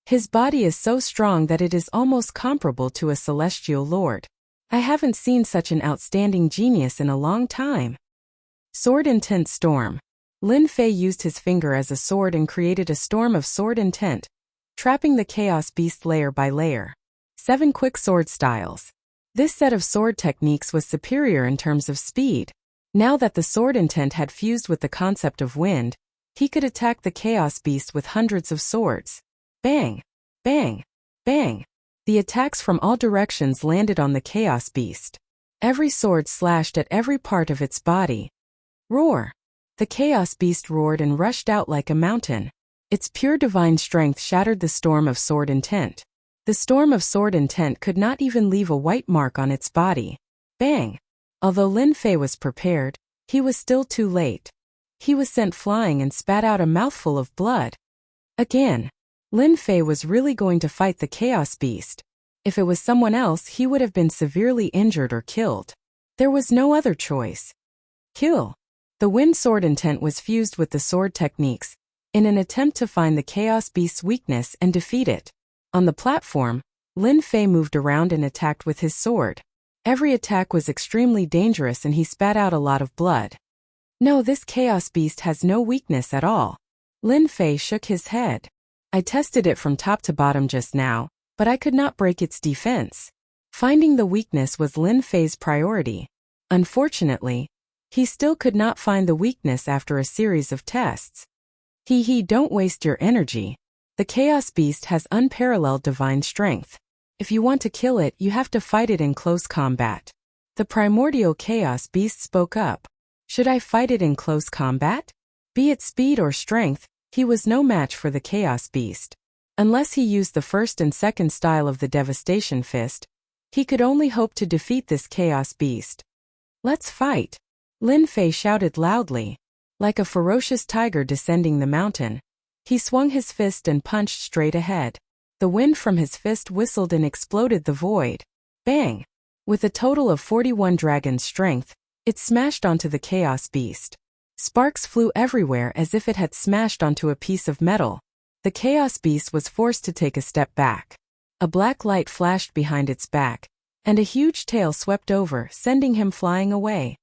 His body is so strong that it is almost comparable to a celestial lord. I haven't seen such an outstanding genius in a long time. Sword Intent Storm. Lin Fei used his finger as a sword and created a storm of sword intent, trapping the Chaos Beast layer by layer. 7 quick sword styles. This set of sword techniques was superior in terms of speed. Now that the sword intent had fused with the concept of wind, he could attack the Chaos Beast with hundreds of swords. Bang! Bang! Bang! The attacks from all directions landed on the Chaos Beast. Every sword slashed at every part of its body. Roar! The Chaos Beast roared and rushed out like a mountain. Its pure divine strength shattered the storm of sword intent. The storm of sword intent could not even leave a white mark on its body. Bang! Although Lin Fei was prepared, he was still too late. He was sent flying and spat out a mouthful of blood. Again. Lin Fei was really going to fight the Chaos Beast. If it was someone else, he would have been severely injured or killed. There was no other choice. Kill. The wind sword intent was fused with the sword techniques, in an attempt to find the Chaos Beast's weakness and defeat it. On the platform, Lin Fei moved around and attacked with his sword. Every attack was extremely dangerous and he spat out a lot of blood. No, this Chaos Beast has no weakness at all. Lin Fei shook his head. I tested it from top to bottom just now, but I could not break its defense. Finding the weakness was Lin Fei's priority. Unfortunately, he still could not find the weakness after a series of tests. Don't waste your energy. The Chaos Beast has unparalleled divine strength. If you want to kill it, you have to fight it in close combat. The primordial Chaos Beast spoke up. Should I fight it in close combat? Be it speed or strength, he was no match for the Chaos Beast. Unless he used the first and second style of the Devastation Fist, he could only hope to defeat this Chaos Beast. Let's fight! Lin Fei shouted loudly. Like a ferocious tiger descending the mountain, he swung his fist and punched straight ahead. The wind from his fist whistled and exploded the void. Bang! With a total of 41 dragon strength, it smashed onto the Chaos Beast. Sparks flew everywhere as if it had smashed onto a piece of metal. The Chaos Beast was forced to take a step back. A black light flashed behind its back, and a huge tail swept over, sending him flying away.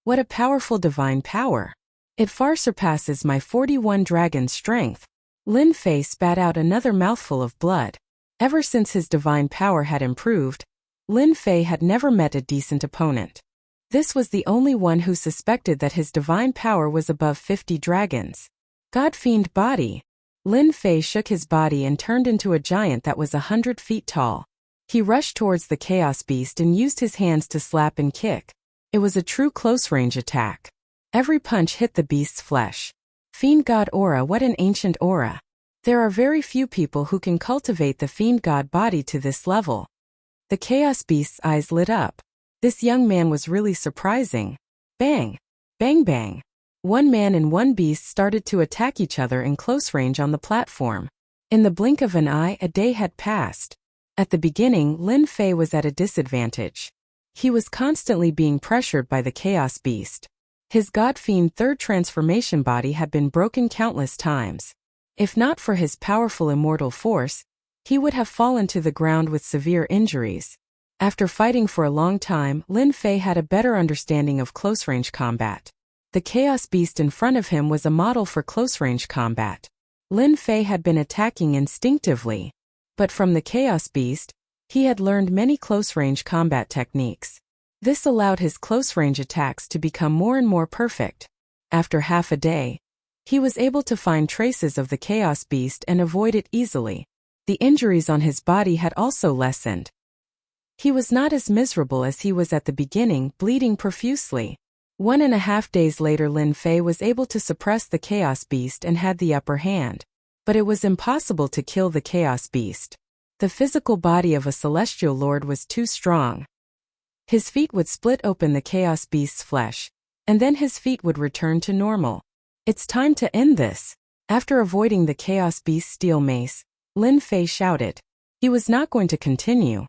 What a powerful divine power! It far surpasses my 41 dragon strength. Lin Fei spat out another mouthful of blood. Ever since his divine power had improved, Lin Fei had never met a decent opponent. This was the only one who suspected that his divine power was above 50 dragons. God-fiend body. Lin Fei shook his body and turned into a giant that was 100 feet tall. He rushed towards the Chaos Beast and used his hands to slap and kick. It was a true close-range attack. Every punch hit the beast's flesh. Fiend God aura. What an ancient aura. There are very few people who can cultivate the Fiend God body to this level. The Chaos Beast's eyes lit up. This young man was really surprising. Bang! Bang bang! One man and one beast started to attack each other in close range on the platform. In the blink of an eye, a day had passed. At the beginning, Lin Fei was at a disadvantage. He was constantly being pressured by the Chaos Beast. His God-fiend third transformation body had been broken countless times. If not for his powerful immortal force, he would have fallen to the ground with severe injuries. After fighting for a long time, Lin Fei had a better understanding of close-range combat. The Chaos Beast in front of him was a model for close-range combat. Lin Fei had been attacking instinctively. But from the Chaos Beast, he had learned many close-range combat techniques. This allowed his close-range attacks to become more and more perfect. After half a day, he was able to find traces of the Chaos Beast and avoid it easily. The injuries on his body had also lessened. He was not as miserable as he was at the beginning, bleeding profusely. 1.5 days later, Lin Fei was able to suppress the Chaos Beast and had the upper hand. But it was impossible to kill the Chaos Beast. The physical body of a celestial lord was too strong. His feet would split open the Chaos Beast's flesh, and then his feet would return to normal. It's time to end this. After avoiding the Chaos Beast's steel mace, Lin Fei shouted. He was not going to continue.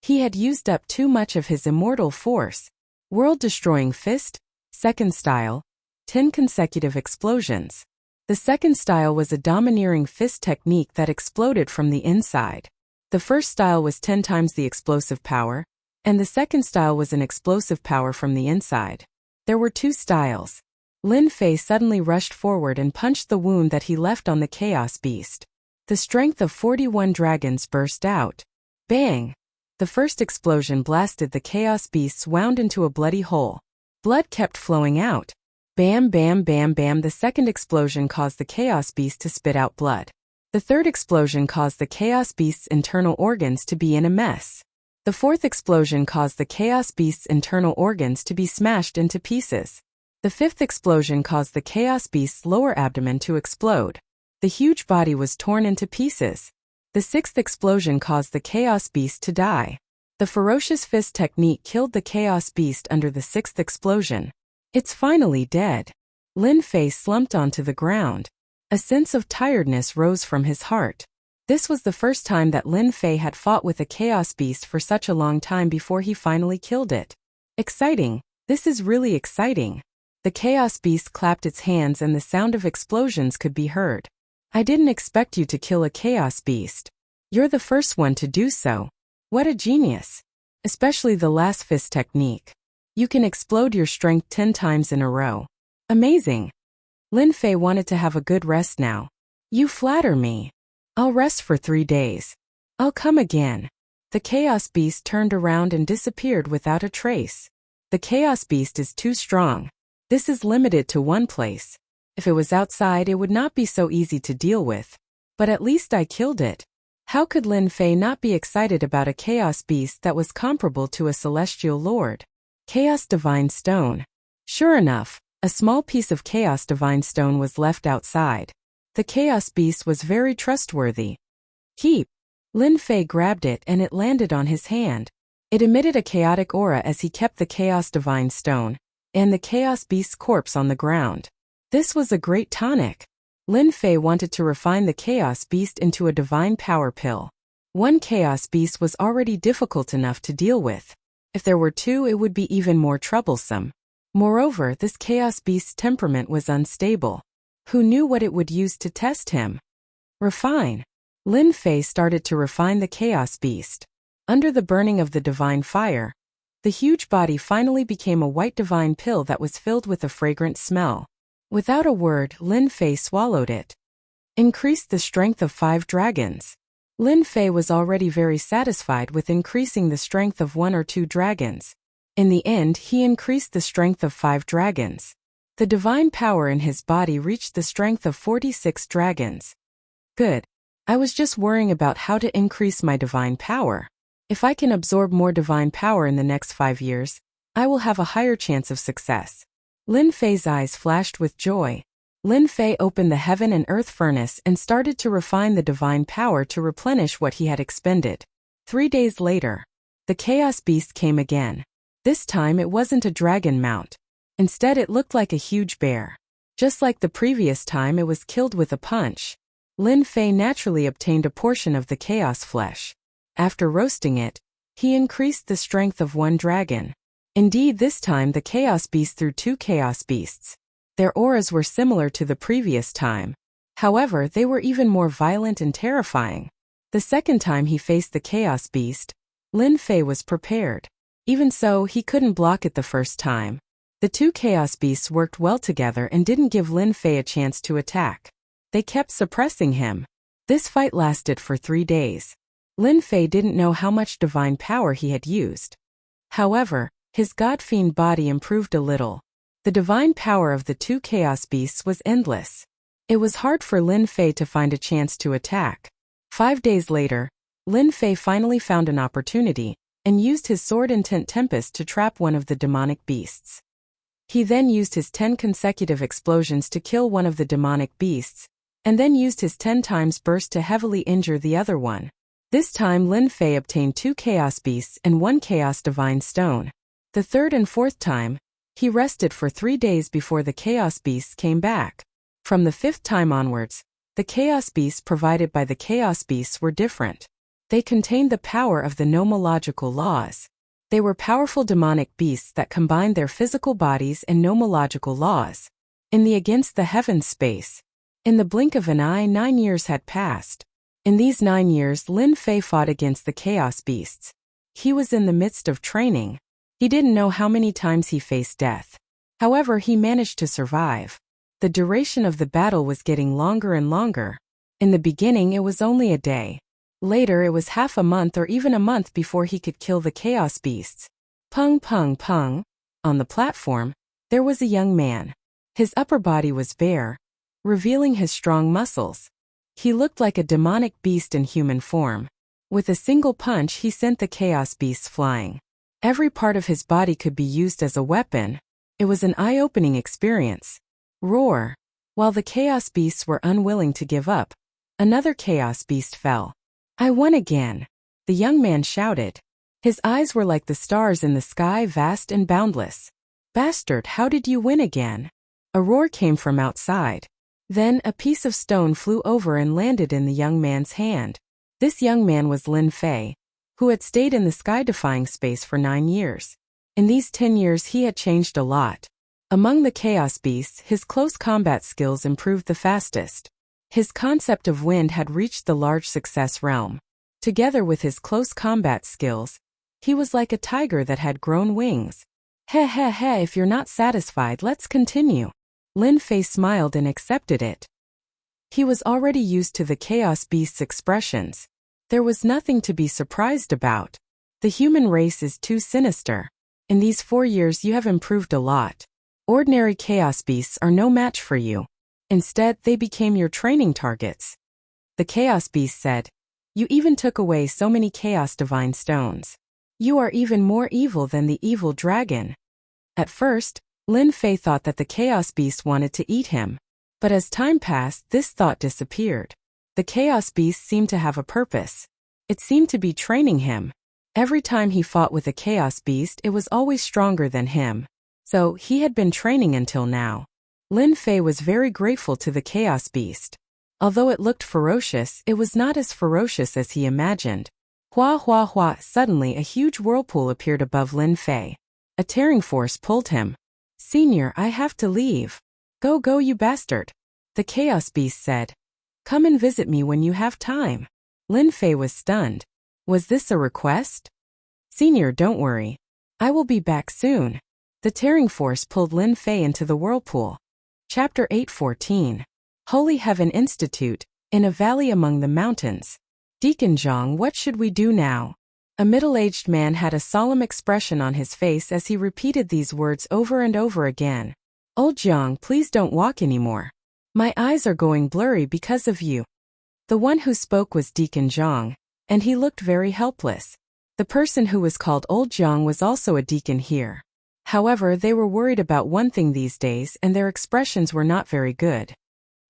He had used up too much of his immortal force. World-destroying fist, second style, 10 consecutive explosions. The second style was a domineering fist technique that exploded from the inside. The first style was 10 times the explosive power, and the second style was an explosive power from the inside. There were 2 styles. Lin Fei suddenly rushed forward and punched the wound that he left on the Chaos Beast. The strength of 41 dragons burst out. Bang! The first explosion blasted the Chaos Beast's wound into a bloody hole. Blood kept flowing out. Bam, bam, bam, bam. The second explosion caused the Chaos Beast to spit out blood. The third explosion caused the Chaos Beast's internal organs to be in a mess. The fourth explosion caused the Chaos Beast's internal organs to be smashed into pieces. The fifth explosion caused the Chaos Beast's lower abdomen to explode. The huge body was torn into pieces. The sixth explosion caused the Chaos Beast to die. The ferocious fist technique killed the Chaos Beast under the sixth explosion. It's finally dead. Lin Fei slumped onto the ground. A sense of tiredness rose from his heart. This was the first time that Lin Fei had fought with a Chaos Beast for such a long time before he finally killed it. Exciting. This is really exciting. The Chaos Beast clapped its hands and the sound of explosions could be heard. I didn't expect you to kill a Chaos Beast. You're the first one to do so. What a genius. Especially the last fist technique. You can explode your strength 10 times in a row. Amazing. Lin Fei wanted to have a good rest now. You flatter me. I'll rest for 3 days. I'll come again. The Chaos Beast turned around and disappeared without a trace. The Chaos Beast is too strong. This is limited to one place. If it was outside, it would not be so easy to deal with. But at least I killed it. How could Lin Fei not be excited about a Chaos Beast that was comparable to a Celestial Lord? Chaos Divine Stone. Sure enough, a small piece of Chaos Divine Stone was left outside. The Chaos Beast was very trustworthy. Keep. Lin Fei grabbed it and it landed on his hand. It emitted a chaotic aura as he kept the Chaos Divine Stone and the Chaos Beast's corpse on the ground. This was a great tonic. Lin Fei wanted to refine the Chaos Beast into a divine power pill. One Chaos Beast was already difficult enough to deal with. If there were 2, it would be even more troublesome. Moreover, this Chaos Beast's temperament was unstable. Who knew what it would use to test him? Refine. Lin Fei started to refine the Chaos Beast. Under the burning of the divine fire, the huge body finally became a white divine pill that was filled with a fragrant smell. Without a word, Lin Fei swallowed it. Increased the strength of 5 dragons. Lin Fei was already very satisfied with increasing the strength of 1 or 2 dragons. In the end, he increased the strength of 5 dragons. The divine power in his body reached the strength of 46 dragons. Good. I was just worrying about how to increase my divine power. If I can absorb more divine power in the next 5 years, I will have a higher chance of success. Lin Fei's eyes flashed with joy. Lin Fei opened the heaven and earth furnace and started to refine the divine power to replenish what he had expended. 3 days later, the Chaos Beast came again. This time it wasn't a dragon mount. Instead, it looked like a huge bear. Just like the previous time, it was killed with a punch. Lin Fei naturally obtained a portion of the chaos flesh. After roasting it, he increased the strength of 1 dragon. Indeed, this time the Chaos Beast threw 2 Chaos Beasts. Their auras were similar to the previous time. However, they were even more violent and terrifying. The second time he faced the Chaos Beast, Lin Fei was prepared. Even so, he couldn't block it the first time. The 2 Chaos Beasts worked well together and didn't give Lin Fei a chance to attack. They kept suppressing him. This fight lasted for 3 days. Lin Fei didn't know how much divine power he had used. However, his god-fiend body improved a little. The divine power of the 2 Chaos Beasts was endless. It was hard for Lin Fei to find a chance to attack. 5 days later, Lin Fei finally found an opportunity and used his sword Intent Tempest to trap one of the demonic beasts. He then used his 10 consecutive explosions to kill one of the demonic beasts, and then used his 10 times burst to heavily injure the other one. This time Lin Fei obtained 2 Chaos Beasts and 1 Chaos Divine Stone. The third and fourth time, he rested for 3 days before the Chaos Beasts came back. From the 5th time onwards, The Chaos Beasts provided by the Chaos Beasts were different. They contained the power of the nomological laws. They were powerful demonic beasts that combined their physical bodies and nomological laws. In the Against the Heavens space, in the blink of an eye, 9 years had passed. In these 9 years, Lin Fei fought against the Chaos Beasts. He was in the midst of training. He didn't know how many times he faced death. However, he managed to survive. The duration of the battle was getting longer and longer. In the beginning, it was only a day. Later, it was half a month or even a month before he could kill the Chaos Beasts. Pung pung pung. On the platform, there was a young man. His upper body was bare, revealing his strong muscles. He looked like a demonic beast in human form. With a single punch, he sent the Chaos Beasts flying. Every part of his body could be used as a weapon. It was an eye-opening experience. Roar! While the Chaos Beasts were unwilling to give up, another Chaos Beast fell. I won again, the young man shouted. His eyes were like the stars in the sky, vast and boundless. Bastard, how did you win again? A roar came from outside. Then a piece of stone flew over and landed in the young man's hand. This young man was Lin Fei, who had stayed in the sky-defying space for 9 years. In these 10 years he had changed a lot. Among the Chaos Beasts, his close combat skills improved the fastest. His concept of wind had reached the large success realm. Together with his close combat skills, he was like a tiger that had grown wings. Heh heh heh, if you're not satisfied, let's continue. Lin Fei smiled and accepted it. He was already used to the Chaos Beast's expressions. There was nothing to be surprised about. The human race is too sinister. In these 4 years you have improved a lot. Ordinary Chaos Beasts are no match for you. Instead, they became your training targets. The Chaos Beast said, you even took away so many Chaos Divine Stones. You are even more evil than the evil dragon. At first, Lin Fei thought that the Chaos Beast wanted to eat him. But as time passed, this thought disappeared. The Chaos Beast seemed to have a purpose. It seemed to be training him. Every time he fought with a Chaos Beast, it was always stronger than him. So, he had been training until now. Lin Fei was very grateful to the Chaos Beast. Although it looked ferocious, it was not as ferocious as he imagined. Hua hua hua, suddenly a huge whirlpool appeared above Lin Fei. A tearing force pulled him. Senior, I have to leave. Go go you bastard. The Chaos Beast said. Come and visit me when you have time. Lin Fei was stunned. Was this a request? Senior, don't worry. I will be back soon. The tearing force pulled Lin Fei into the whirlpool. Chapter 8:14. Holy Heaven Institute, in a valley among the mountains. Deacon Zhang, what should we do now? A middle-aged man had a solemn expression on his face as he repeated these words over and over again. Old Zhang, please don't walk anymore. My eyes are going blurry because of you. The one who spoke was Deacon Zhang, and he looked very helpless. The person who was called Old Zhang was also a deacon here. However, they were worried about one thing these days, and their expressions were not very good.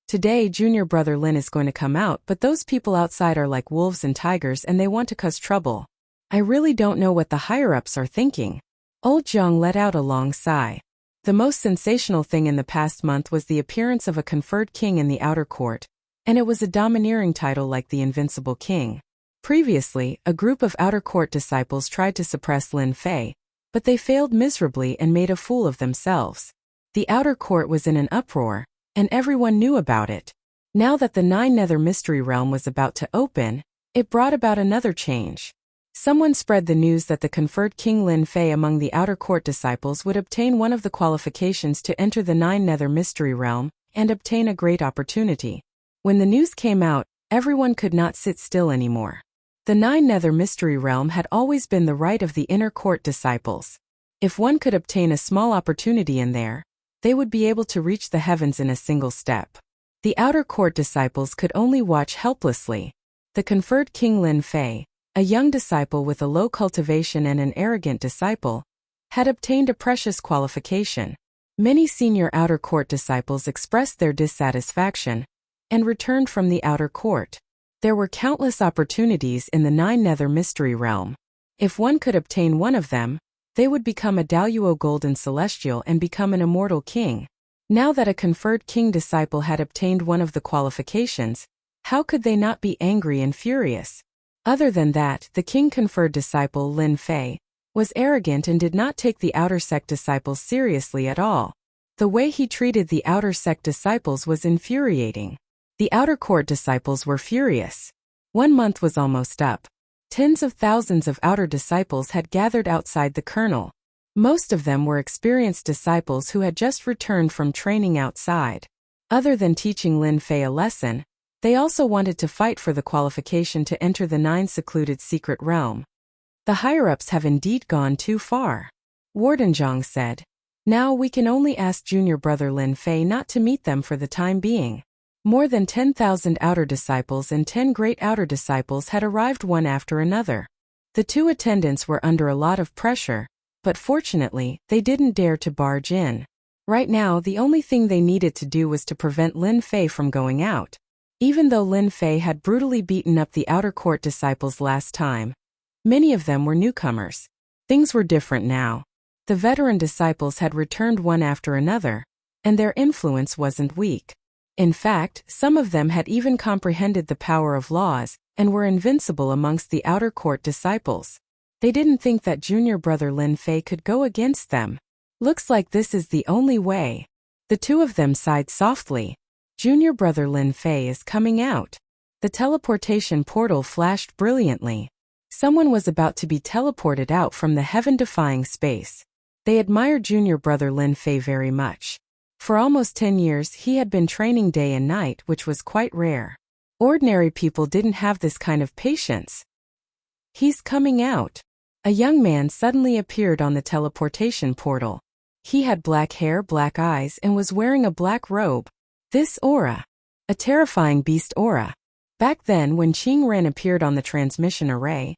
Today, junior brother Lin is going to come out, but those people outside are like wolves and tigers and they want to cause trouble. I really don't know what the higher-ups are thinking. Old Zhang let out a long sigh. The most sensational thing in the past month was the appearance of a conferred king in the outer court, and it was a domineering title like the Invincible King. Previously, a group of outer court disciples tried to suppress Lin Fei, but they failed miserably and made a fool of themselves. The outer court was in an uproar, and everyone knew about it. Now that the 9 Nether Mystery Realm was about to open, it brought about another change. Someone spread the news that the conferred King Lin Fei among the outer court disciples would obtain one of the qualifications to enter the 9 Nether Mystery Realm and obtain a great opportunity. When the news came out, everyone could not sit still anymore. The 9 Nether Mystery Realm had always been the right of the inner court disciples. If one could obtain a small opportunity in there, they would be able to reach the heavens in a single step. The outer court disciples could only watch helplessly. The conferred King Lin Fei, a young disciple with a low cultivation and an arrogant disciple, had obtained a precious qualification. Many senior outer court disciples expressed their dissatisfaction and returned from the outer court. There were countless opportunities in the 9 Nether Mystery Realm. If one could obtain one of them, they would become a Daluo Golden Celestial and become an immortal king. Now that a conferred king disciple had obtained one of the qualifications, how could they not be angry and furious? Other than that, the king-conferred disciple Lin Fei was arrogant and did not take the outer sect disciples seriously at all. The way he treated the outer sect disciples was infuriating. The outer court disciples were furious. 1 month was almost up. Tens of thousands of outer disciples had gathered outside the colonel. Most of them were experienced disciples who had just returned from training outside. Other than teaching Lin Fei a lesson, they also wanted to fight for the qualification to enter the 9 secluded secret realm. The higher-ups have indeed gone too far, Warden Zhang said. Now we can only ask junior brother Lin Fei not to meet them for the time being. More than 10,000 outer disciples and 10 great outer disciples had arrived one after another. The 2 attendants were under a lot of pressure, but fortunately, they didn't dare to barge in. Right now, the only thing they needed to do was to prevent Lin Fei from going out. Even though Lin Fei had brutally beaten up the outer court disciples last time, many of them were newcomers. Things were different now. The veteran disciples had returned one after another, and their influence wasn't weak. In fact, some of them had even comprehended the power of laws and were invincible amongst the outer court disciples. They didn't think that junior brother Lin Fei could go against them. Looks like this is the only way. The 2 of them sighed softly. Junior brother Lin Fei is coming out. The teleportation portal flashed brilliantly. Someone was about to be teleported out from the heaven-defying space. They admired junior brother Lin Fei very much. For almost 10 years he had been training day and night, which was quite rare. Ordinary people didn't have this kind of patience. He's coming out. A young man suddenly appeared on the teleportation portal. He had black hair, black eyes, and was wearing a black robe. This aura. A terrifying beast aura. Back then, when Qing Ren appeared on the transmission array,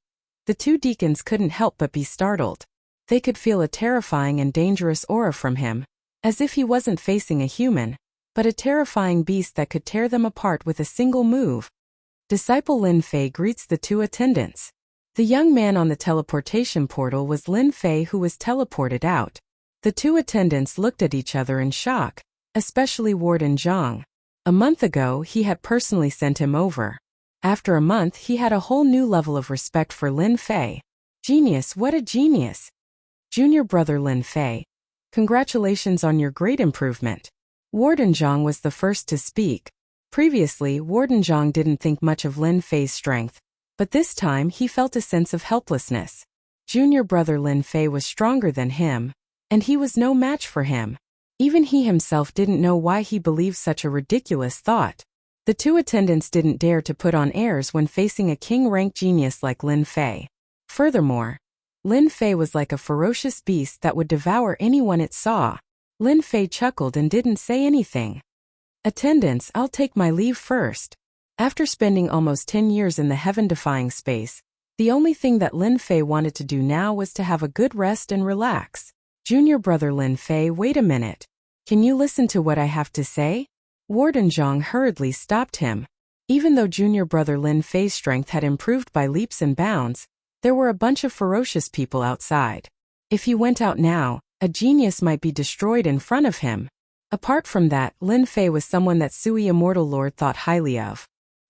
the 2 deacons couldn't help but be startled. They could feel a terrifying and dangerous aura from him, as if he wasn't facing a human, but a terrifying beast that could tear them apart with a single move. Disciple Lin Fei greets the 2 attendants. The young man on the teleportation portal was Lin Fei, who was teleported out. The 2 attendants looked at each other in shock, especially Warden Zhang. A month ago, he had personally sent him over. After a month, he had a whole new level of respect for Lin Fei. Genius, what a genius! Junior brother Lin Fei, congratulations on your great improvement. Warden Zhang was the first to speak. Previously, Warden Zhang didn't think much of Lin Fei's strength, but this time he felt a sense of helplessness. Junior brother Lin Fei was stronger than him, and he was no match for him. Even he himself didn't know why he believed such a ridiculous thought. The 2 attendants didn't dare to put on airs when facing a king-rank genius like Lin Fei. Furthermore, Lin Fei was like a ferocious beast that would devour anyone it saw. Lin Fei chuckled and didn't say anything. Attendants, I'll take my leave first. After spending almost 10 years in the heaven-defying space, the only thing that Lin Fei wanted to do now was to have a good rest and relax. Junior brother Lin Fei, wait a minute. Can you listen to what I have to say? Warden Zhang hurriedly stopped him. Even though junior brother Lin Fei's strength had improved by leaps and bounds, there were a bunch of ferocious people outside. If he went out now, a genius might be destroyed in front of him. Apart from that, Lin Fei was someone that Sui Immortal Lord thought highly of.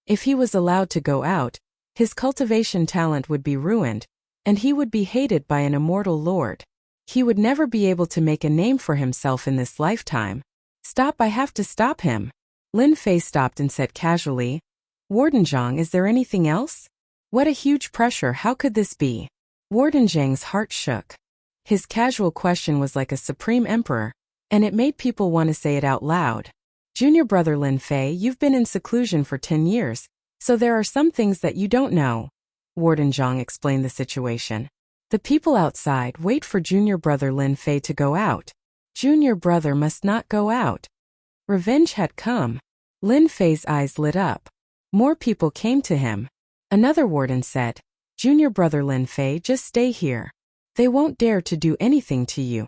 If he was allowed to go out, his cultivation talent would be ruined, and he would be hated by an immortal lord. He would never be able to make a name for himself in this lifetime. Stop, I have to stop him. Lin Fei stopped and said casually, Warden Zhang, is there anything else? What a huge pressure, how could this be? Warden Zhang's heart shook. His casual question was like a supreme emperor, and it made people want to say it out loud. Junior brother Lin Fei, you've been in seclusion for 10 years, so there are some things that you don't know. Warden Zhang explained the situation. The people outside wait for junior brother Lin Fei to go out. Junior brother must not go out. Revenge had come. Lin Fei's eyes lit up. More people came to him. Another warden said, Junior brother Lin Fei, just stay here. They won't dare to do anything to you.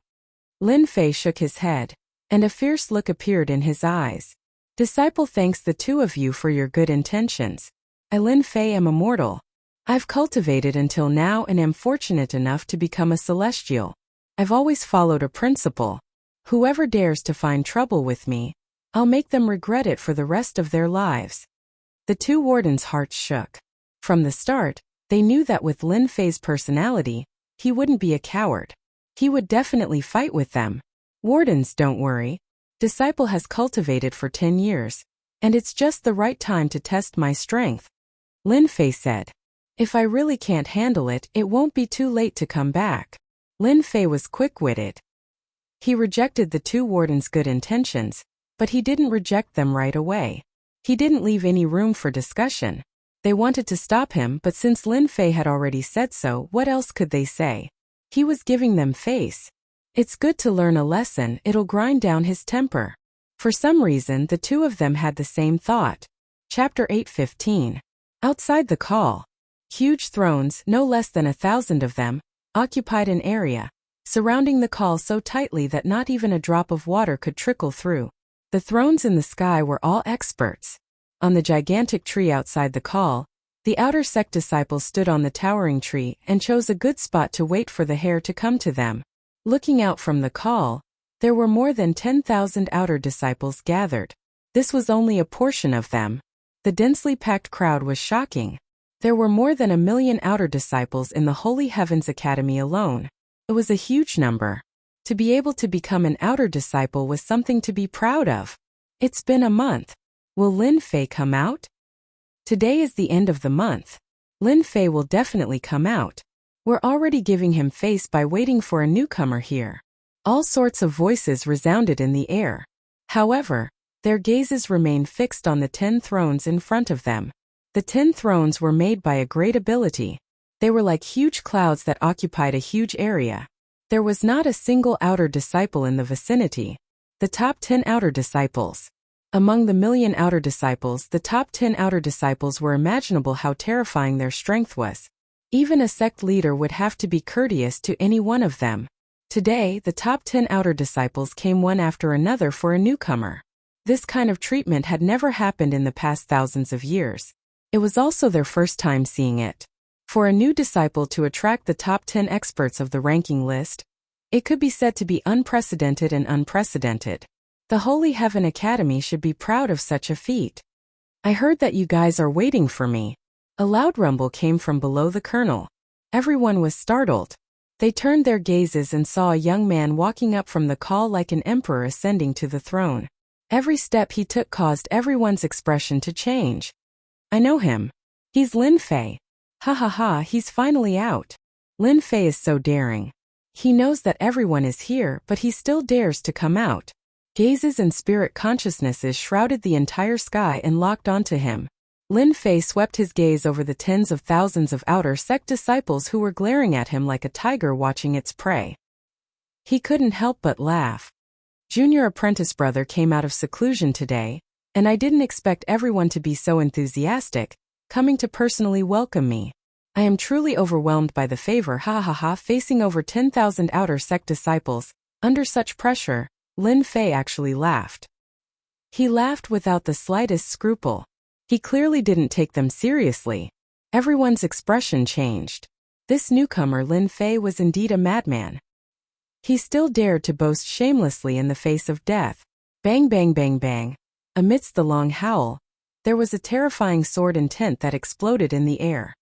Lin Fei shook his head, and a fierce look appeared in his eyes. Disciple, thanks the 2 of you for your good intentions. I, Lin Fei, am immortal. I've cultivated until now and am fortunate enough to become a celestial. I've always followed a principle. Whoever dares to find trouble with me, I'll make them regret it for the rest of their lives. The two wardens' hearts shook. From the start, they knew that with Lin Fei's personality, he wouldn't be a coward. He would definitely fight with them. Wardens, don't worry. Disciple has cultivated for 10 years, and it's just the right time to test my strength. Lin Fei said. If I really can't handle it, it won't be too late to come back. Lin Fei was quick-witted. He rejected the two wardens' good intentions, but he didn't reject them right away. He didn't leave any room for discussion. They wanted to stop him, but since Lin Fei had already said so, what else could they say? He was giving them face. It's good to learn a lesson, it'll grind down his temper. For some reason, the two of them had the same thought. Chapter 8:15. Outside the call. Huge thrones, no less than 1,000 of them, occupied an area, surrounding the call so tightly that not even a drop of water could trickle through. The thrones in the sky were all experts. On the gigantic tree outside the call, the outer sect disciples stood on the towering tree and chose a good spot to wait for the heir to come to them. Looking out from the call, there were more than 10,000 outer disciples gathered. This was only a portion of them. The densely packed crowd was shocking. There were more than 1 million outer disciples in the Holy Heavens Academy alone. It was a huge number. To be able to become an outer disciple was something to be proud of. It's been a month. Will Lin Fei come out? Today is the end of the month. Lin Fei will definitely come out. We're already giving him face by waiting for a newcomer here. All sorts of voices resounded in the air. However, their gazes remained fixed on the 10 thrones in front of them. The 10 thrones were made by a great ability. They were like huge clouds that occupied a huge area. There was not a single outer disciple in the vicinity. The top 10 outer disciples. Among the million outer disciples, the top 10 outer disciples were imaginable how terrifying their strength was. Even a sect leader would have to be courteous to any one of them. Today, the top 10 outer disciples came one after another for a newcomer. This kind of treatment had never happened in the past thousands of years. It was also their first time seeing it. For a new disciple to attract the top 10 experts of the ranking list, it could be said to be unprecedented and unprecedented. The Holy Heaven Academy should be proud of such a feat. I heard that you guys are waiting for me. A loud rumble came from below the colonel. Everyone was startled. They turned their gazes and saw a young man walking up from the call like an emperor ascending to the throne. Every step he took caused everyone's expression to change. I know him. He's Lin Fei. Ha ha ha, he's finally out. Lin Fei is so daring. He knows that everyone is here, but he still dares to come out. Gazes and spirit consciousnesses shrouded the entire sky and locked onto him. Lin Fei swept his gaze over the tens of thousands of outer sect disciples who were glaring at him like a tiger watching its prey. He couldn't help but laugh. Junior apprentice brother came out of seclusion today, and I didn't expect everyone to be so enthusiastic, coming to personally welcome me. I am truly overwhelmed by the favor, ha ha ha. Facing over 10,000 outer sect disciples, under such pressure, Lin Fei actually laughed. He laughed without the slightest scruple. He clearly didn't take them seriously. Everyone's expression changed. This newcomer Lin Fei was indeed a madman. He still dared to boast shamelessly in the face of death. Bang bang bang bang. Amidst the long howl, there was a terrifying sword intent that exploded in the air.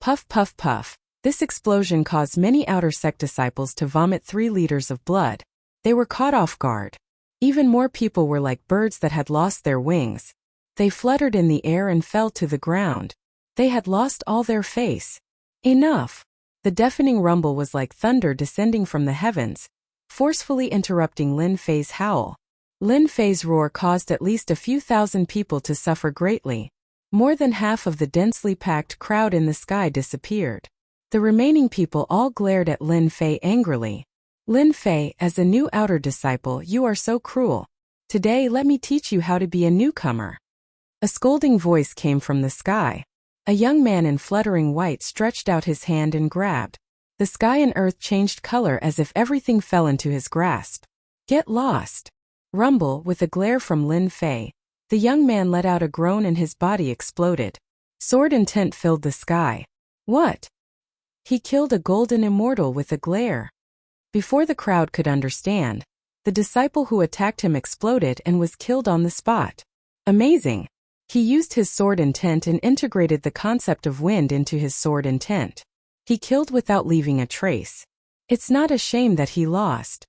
Puff puff puff. This explosion caused many outer sect disciples to vomit 3 liters of blood. They were caught off guard. Even more people were like birds that had lost their wings. They fluttered in the air and fell to the ground. They had lost all their face. Enough! The deafening rumble was like thunder descending from the heavens, forcefully interrupting Lin Fei's howl. Lin Fei's roar caused at least a few thousand people to suffer greatly. More than half of the densely packed crowd in the sky disappeared. The remaining people all glared at Lin Fei angrily. Lin Fei, as a new outer disciple, you are so cruel. Today let me teach you how to be a newcomer. A scolding voice came from the sky. A young man in fluttering white stretched out his hand and grabbed. The sky and earth changed color as if everything fell into his grasp. Get lost! Rumble, with a glare from Lin Fei. The young man let out a groan and his body exploded. Sword intent filled the sky. What? He killed a golden immortal with a glare. Before the crowd could understand, The disciple who attacked him exploded and was killed on the spot. Amazing! He used his sword intent and integrated the concept of wind into his sword intent. He killed without leaving a trace. It's not a shame that he lost.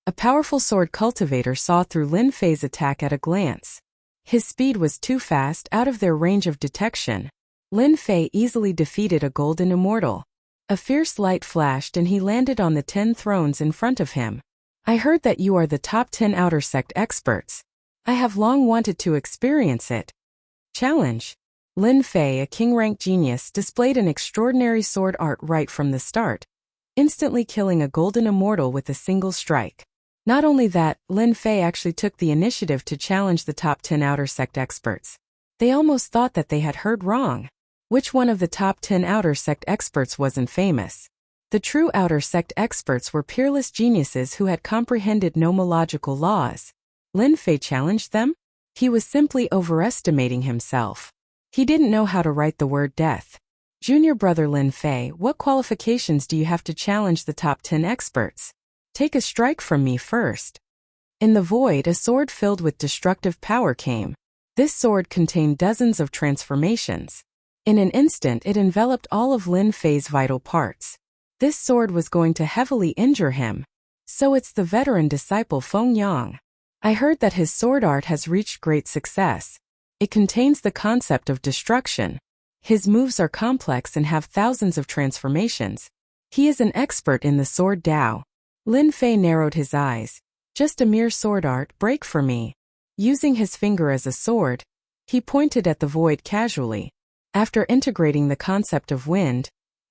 A powerful sword cultivator saw through Lin Fei's attack at a glance. His speed was too fast, out of their range of detection. Lin Fei easily defeated a golden immortal. A fierce light flashed and he landed on the 10 thrones in front of him. I heard that you are the top 10 outer sect experts. I have long wanted to experience it. Challenge. Lin Fei, a king-rank genius, displayed an extraordinary sword art right from the start, instantly killing a golden immortal with a single strike. Not only that, Lin Fei actually took the initiative to challenge the top 10 outer sect experts. They almost thought that they had heard wrong. Which one of the top 10 outer sect experts wasn't famous? The true outer sect experts were peerless geniuses who had comprehended nomological laws. Lin Fei challenged them? He was simply overestimating himself. He didn't know how to write the word death. Junior brother Lin Fei, what qualifications do you have to challenge the top 10 experts? Take a strike from me first. In the void, a sword filled with destructive power came. This sword contained dozens of transformations. In an instant, it enveloped all of Lin Fei's vital parts. This sword was going to heavily injure him. So it's the veteran disciple Feng Yang. I heard that his sword art has reached great success. It contains the concept of destruction. His moves are complex and have thousands of transformations. He is an expert in the sword Dao. Lin Fei narrowed his eyes. Just a mere sword art, break for me. Using his finger as a sword, he pointed at the void casually. After integrating the concept of wind,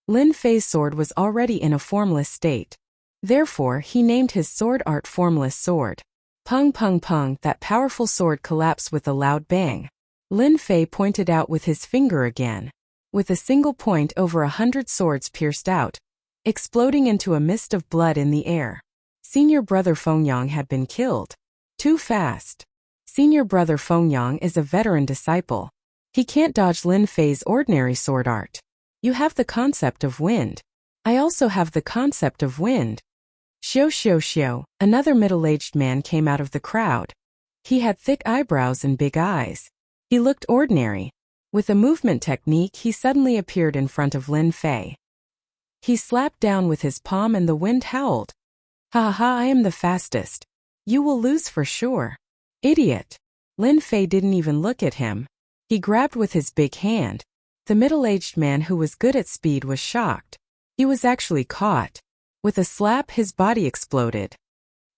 Lin Fei's sword was already in a formless state. Therefore, he named his sword art Formless Sword. Pung pung pung, that powerful sword collapsed with a loud bang. Lin Fei pointed out with his finger again. With a single point, over 100 swords pierced out, exploding into a mist of blood in the air. Senior brother Feng Yang had been killed. Too fast. Senior brother Feng Yang is a veteran disciple. He can't dodge Lin Fei's ordinary sword art. You have the concept of wind. I also have the concept of wind. Xiao xiao xiao, another middle-aged man came out of the crowd. He had thick eyebrows and big eyes. He looked ordinary. With a movement technique, he suddenly appeared in front of Lin Fei. He slapped down with his palm and the wind howled. Ha ha, I am the fastest. You will lose for sure. Idiot. Lin Fei didn't even look at him. He grabbed with his big hand. The middle-aged man who was good at speed was shocked. He was actually caught. With a slap, his body exploded.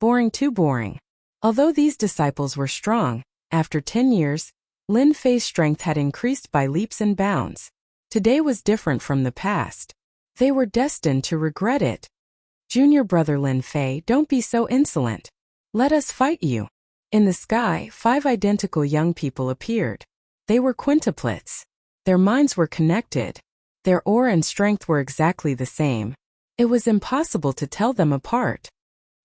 Boring, too boring. Although these disciples were strong, after 10 years, Lin Fei's strength had increased by leaps and bounds. Today was different from the past. They were destined to regret it. Junior brother Lin Fei, don't be so insolent. Let us fight you. In the sky, 5 identical young people appeared. They were quintuplets. Their minds were connected. Their aura and strength were exactly the same. It was impossible to tell them apart.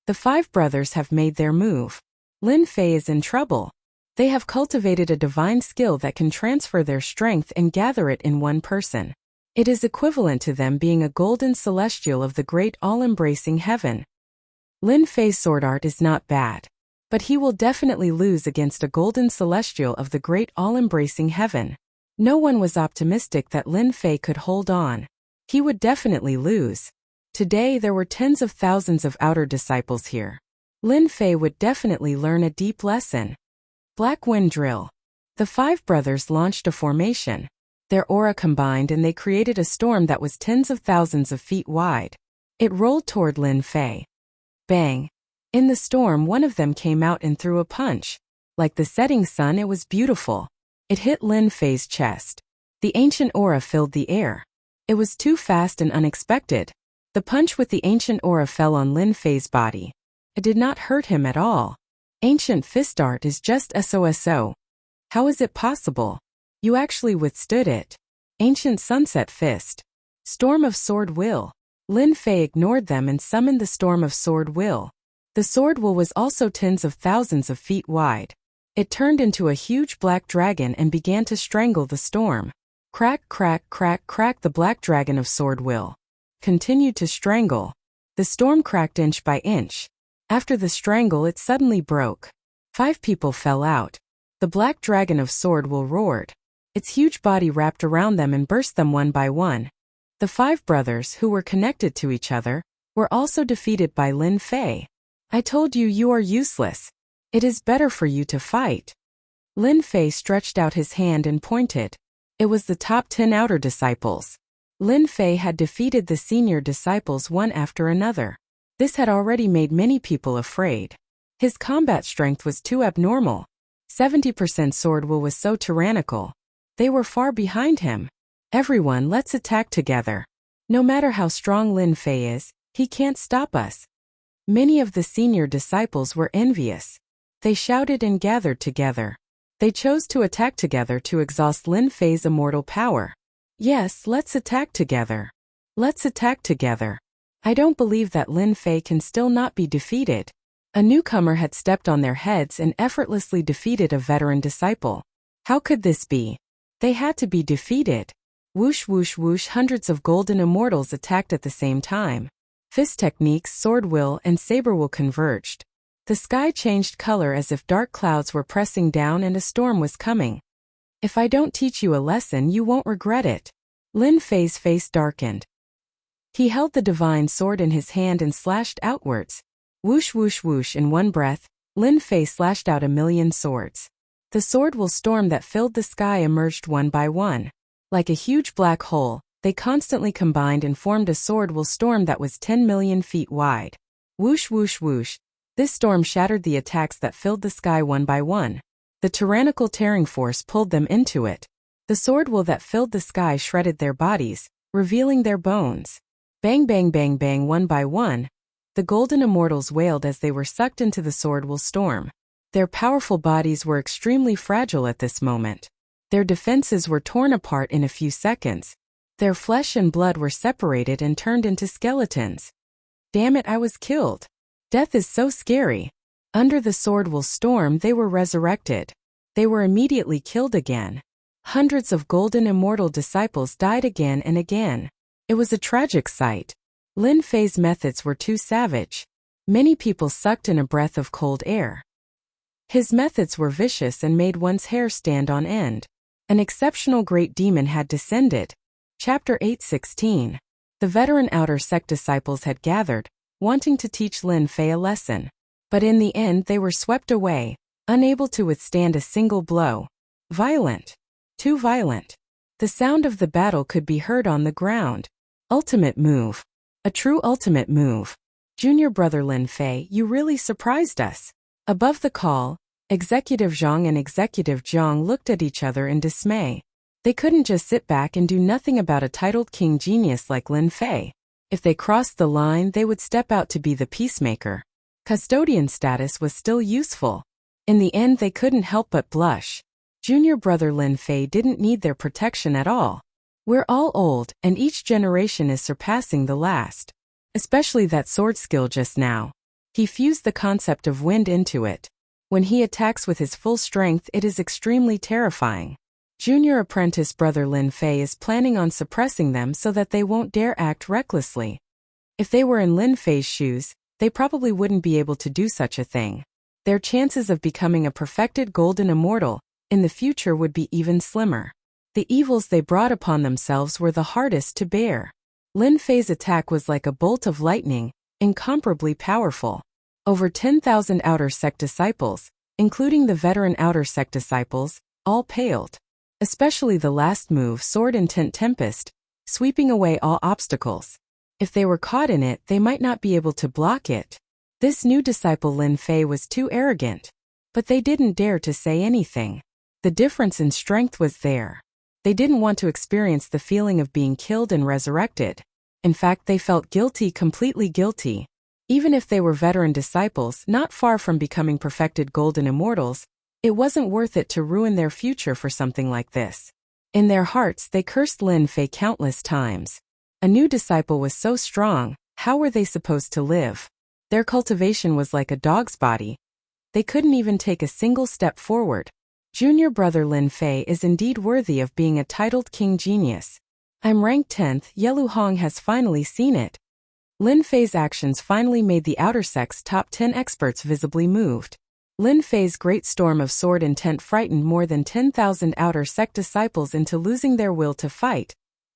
The 5 brothers have made their move. Lin Fei is in trouble. They have cultivated a divine skill that can transfer their strength and gather it in one person. It is equivalent to them being a golden celestial of the great all-embracing heaven. Lin Fei's sword art is not bad, but he will definitely lose against a golden celestial of the great all-embracing heaven. No one was optimistic that Lin Fei could hold on. He would definitely lose. Today there were tens of thousands of outer disciples here. Lin Fei would definitely learn a deep lesson. Black Wind Drill. The 5 brothers launched a formation. Their aura combined and they created a storm that was tens of thousands of feet wide. It rolled toward Lin Fei. Bang. In the storm, one of them came out and threw a punch. Like the setting sun, it was beautiful. It hit Lin Fei's chest. The ancient aura filled the air. It was too fast and unexpected. The punch with the ancient aura fell on Lin Fei's body. It did not hurt him at all. Ancient fist art is just SOSO. How is it possible? You actually withstood it. Ancient sunset fist. Storm of sword will. Lin Fei ignored them and summoned the storm of sword will. The sword will was also tens of thousands of feet wide. It turned into a huge black dragon and began to strangle the storm. Crack, crack, crack, crack. The black dragon of sword will continued to strangle. The storm cracked inch by inch. After the strangle, it suddenly broke. 5 people fell out. The black dragon of Sword roared. Its huge body wrapped around them and burst them one by one. The 5 brothers, who were connected to each other, were also defeated by Lin Fei. I told you, you are useless. It is better for you to fight. Lin Fei stretched out his hand and pointed. It was the top 10 outer disciples. Lin Fei had defeated the senior disciples one after another. This had already made many people afraid. His combat strength was too abnormal. 70% sword will was so tyrannical. They were far behind him. Everyone, let's attack together. No matter how strong Lin Fei is, he can't stop us. Many of the senior disciples were envious. They shouted and gathered together. They chose to attack together to exhaust Lin Fei's immortal power. Yes, let's attack together. Let's attack together. I don't believe that Lin Fei can still not be defeated. A newcomer had stepped on their heads and effortlessly defeated a veteran disciple. How could this be? They had to be defeated. Whoosh whoosh whoosh, hundreds of golden immortals attacked at the same time. Fist techniques, sword will, and saber will converged. The sky changed color as if dark clouds were pressing down and a storm was coming. If I don't teach you a lesson, you won't regret it. Lin Fei's face darkened. He held the divine sword in his hand and slashed outwards. Whoosh whoosh whoosh, in one breath, Lin Fei slashed out 1,000,000 swords. The sword will storm that filled the sky emerged one by one. Like a huge black hole, they constantly combined and formed a sword will storm that was 10 million feet wide. Whoosh whoosh whoosh. This storm shattered the attacks that filled the sky one by one. The tyrannical tearing force pulled them into it. The sword will that filled the sky shredded their bodies, revealing their bones. Bang bang bang bang, one by one. The golden immortals wailed as they were sucked into the sword will storm. Their powerful bodies were extremely fragile at this moment. Their defenses were torn apart in a few seconds. Their flesh and blood were separated and turned into skeletons. Damn it, I was killed. Death is so scary. Under the sword will storm, they were resurrected. They were immediately killed again. Hundreds of golden immortal disciples died again and again. It was a tragic sight. Lin Fei's methods were too savage. Many people sucked in a breath of cold air. His methods were vicious and made one's hair stand on end. An exceptional great demon had descended. Chapter 8:16. The veteran outer sect disciples had gathered, wanting to teach Lin Fei a lesson. But in the end they were swept away, unable to withstand a single blow. Violent. Too violent. The sound of the battle could be heard on the ground. Ultimate move. A true ultimate move. Junior brother Lin Fei, you really surprised us. Above the call, Executive Zhang and Executive Zhang looked at each other in dismay. They couldn't just sit back and do nothing about a titled king genius like Lin Fei. If they crossed the line, they would step out to be the peacemaker. Custodian status was still useful. In the end, they couldn't help but blush. Junior brother Lin Fei didn't need their protection at all. We're all old, and each generation is surpassing the last. Especially that sword skill just now. He fused the concept of wind into it. When he attacks with his full strength, it is extremely terrifying. Junior apprentice brother Lin Fei is planning on suppressing them so that they won't dare act recklessly. If they were in Lin Fei's shoes, they probably wouldn't be able to do such a thing. Their chances of becoming a perfected golden immortal in the future would be even slimmer. The evils they brought upon themselves were the hardest to bear. Lin Fei's attack was like a bolt of lightning, incomparably powerful. Over 10,000 outer sect disciples, including the veteran outer sect disciples, all paled. Especially the last move, Sword Intent Tempest, sweeping away all obstacles. If they were caught in it, they might not be able to block it. This new disciple Lin Fei was too arrogant. But they didn't dare to say anything. The difference in strength was there. They didn't want to experience the feeling of being killed and resurrected. In fact, they felt guilty, completely guilty. Even if they were veteran disciples, not far from becoming perfected golden immortals, it wasn't worth it to ruin their future for something like this. In their hearts, they cursed Lin Fei countless times. A new disciple was so strong, how were they supposed to live? Their cultivation was like a dog's body. They couldn't even take a single step forward. Junior brother Lin Fei is indeed worthy of being a titled king genius. I'm ranked 10th, Yelu Hong has finally seen it. Lin Fei's actions finally made the Outer Sect's top 10 experts visibly moved. Lin Fei's great storm of sword intent frightened more than 10,000 Outer Sect disciples into losing their will to fight,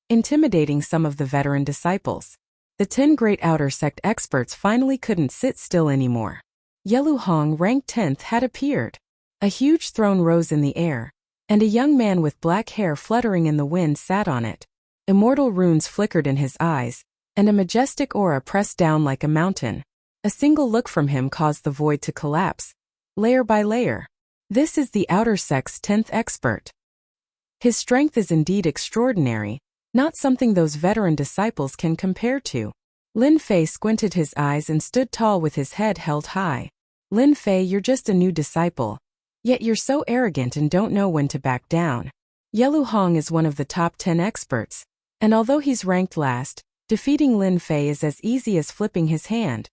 intimidating some of the veteran disciples. The 10 great Outer Sect experts finally couldn't sit still anymore. Yelu Hong, ranked 10th, had appeared. A huge throne rose in the air, and a young man with black hair fluttering in the wind sat on it. Immortal runes flickered in his eyes, and a majestic aura pressed down like a mountain. A single look from him caused the void to collapse, layer by layer. This is the Outer Sect's 10th expert. His strength is indeed extraordinary, not something those veteran disciples can compare to. Lin Fei squinted his eyes and stood tall with his head held high. Lin Fei, you're just a new disciple. Yet you're so arrogant and don't know when to back down. Yelu Hong is one of the top 10 experts, and although he's ranked last, defeating Lin Fei is as easy as flipping his hand.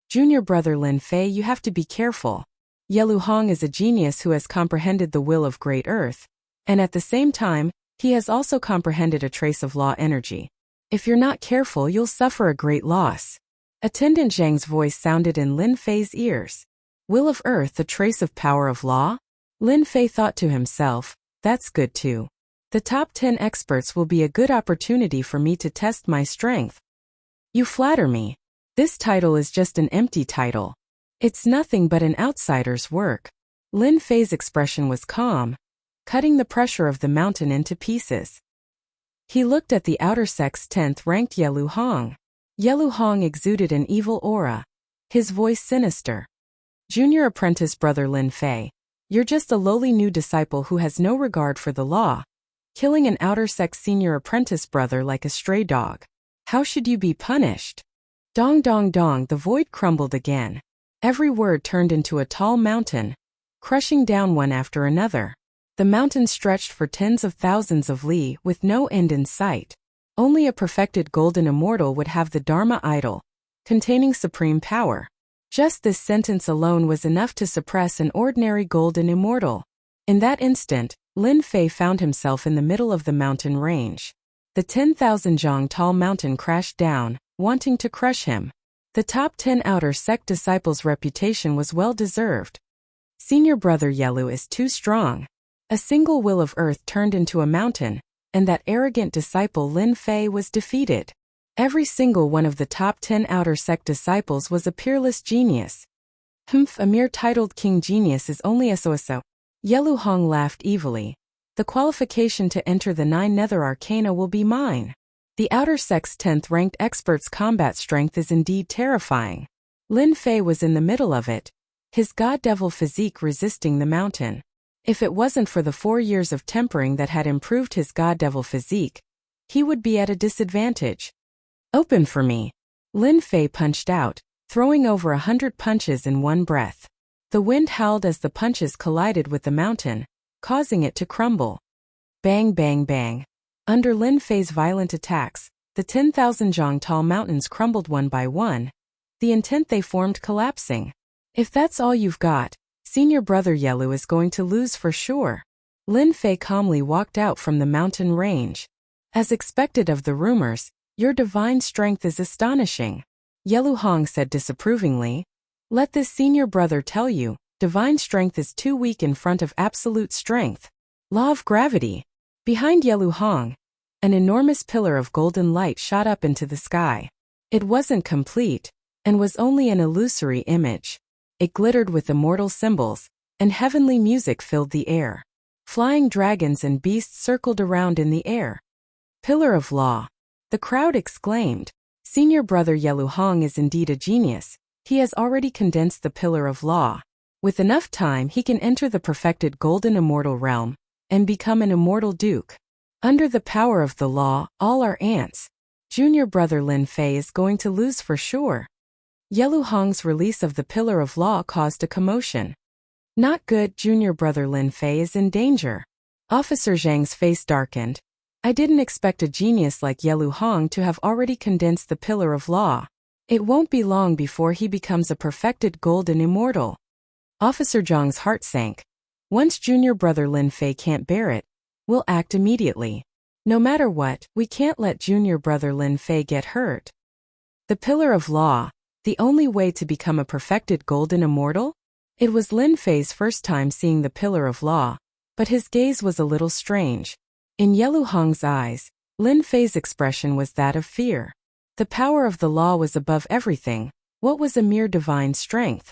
Junior brother Lin Fei, you have to be careful. Yelu Hong is a genius who has comprehended the will of Great Earth, and at the same time, he has also comprehended a trace of law energy. If you're not careful, you'll suffer a great loss. Attendant Zhang's voice sounded in Lin Fei's ears. Will of Earth, a trace of power of law? Lin Fei thought to himself, that's good too. The top 10 experts will be a good opportunity for me to test my strength. You flatter me. This title is just an empty title. It's nothing but an outsider's work. Lin Fei's expression was calm, cutting the pressure of the mountain into pieces. He looked at the Outer Sect's 10th-ranked Yelu Hong. Yelu Hong exuded an evil aura, his voice sinister. Junior apprentice brother Lin Fei, you're just a lowly new disciple who has no regard for the law, killing an Outer Sect senior apprentice brother like a stray dog. How should you be punished? Dong dong dong, the void crumbled again. Every word turned into a tall mountain, crushing down one after another. The mountain stretched for tens of thousands of li with no end in sight. Only a perfected golden immortal would have the Dharma idol, containing supreme power. Just this sentence alone was enough to suppress an ordinary golden immortal. In that instant, Lin Fei found himself in the middle of the mountain range. The 10,000 zhang tall mountain crashed down, wanting to crush him. The top 10 Outer Sect disciples' reputation was well deserved. Senior brother Yelu is too strong. A single will of earth turned into a mountain, and that arrogant disciple Lin Fei was defeated. Every single one of the top 10 Outer Sect disciples was a peerless genius. A mere titled king genius is only a so-so. Yelu Hong laughed evilly. The qualification to enter the 9 Nether Arcana will be mine. The Outer Sect's 10th-ranked expert's combat strength is indeed terrifying. Lin Fei was in the middle of it, his god-devil physique resisting the mountain. If it wasn't for the 4 years of tempering that had improved his god-devil physique, he would be at a disadvantage. Open for me. Lin Fei punched out, throwing over 100 punches in one breath. The wind howled as the punches collided with the mountain, causing it to crumble. Bang bang bang. Under Lin Fei's violent attacks, the 10,000 zhang tall mountains crumbled one by one, the intent they formed collapsing. If that's all you've got, senior brother Yelu is going to lose for sure. Lin Fei calmly walked out from the mountain range. As expected of the rumors, your divine strength is astonishing. Yelu Hong said disapprovingly. Let this senior brother tell you, divine strength is too weak in front of absolute strength. Law of gravity. Behind Yelu Hong, an enormous pillar of golden light shot up into the sky. It wasn't complete, and was only an illusory image. It glittered with immortal symbols, and heavenly music filled the air. Flying dragons and beasts circled around in the air. Pillar of Law. The crowd exclaimed. Senior brother Yelu Hong is indeed a genius. He has already condensed the Pillar of Law. With enough time he can enter the perfected golden immortal realm, and become an immortal duke. Under the power of the law, all are ants. Junior brother Lin Fei is going to lose for sure. Yelu Hong's release of the Pillar of Law caused a commotion. Not good, junior brother Lin Fei is in danger. Officer Zhang's face darkened. I didn't expect a genius like Yelu Hong to have already condensed the Pillar of Law. It won't be long before he becomes a perfected golden immortal. Officer Zhang's heart sank. Once junior brother Lin Fei can't bear it, we'll act immediately. No matter what, we can't let junior brother Lin Fei get hurt. The pillar of law, the only way to become a perfected golden immortal? It was Lin Fei's first time seeing the pillar of law, but his gaze was a little strange. In Yelu Hong's eyes, Lin Fei's expression was that of fear. The power of the law was above everything. What was a mere divine strength?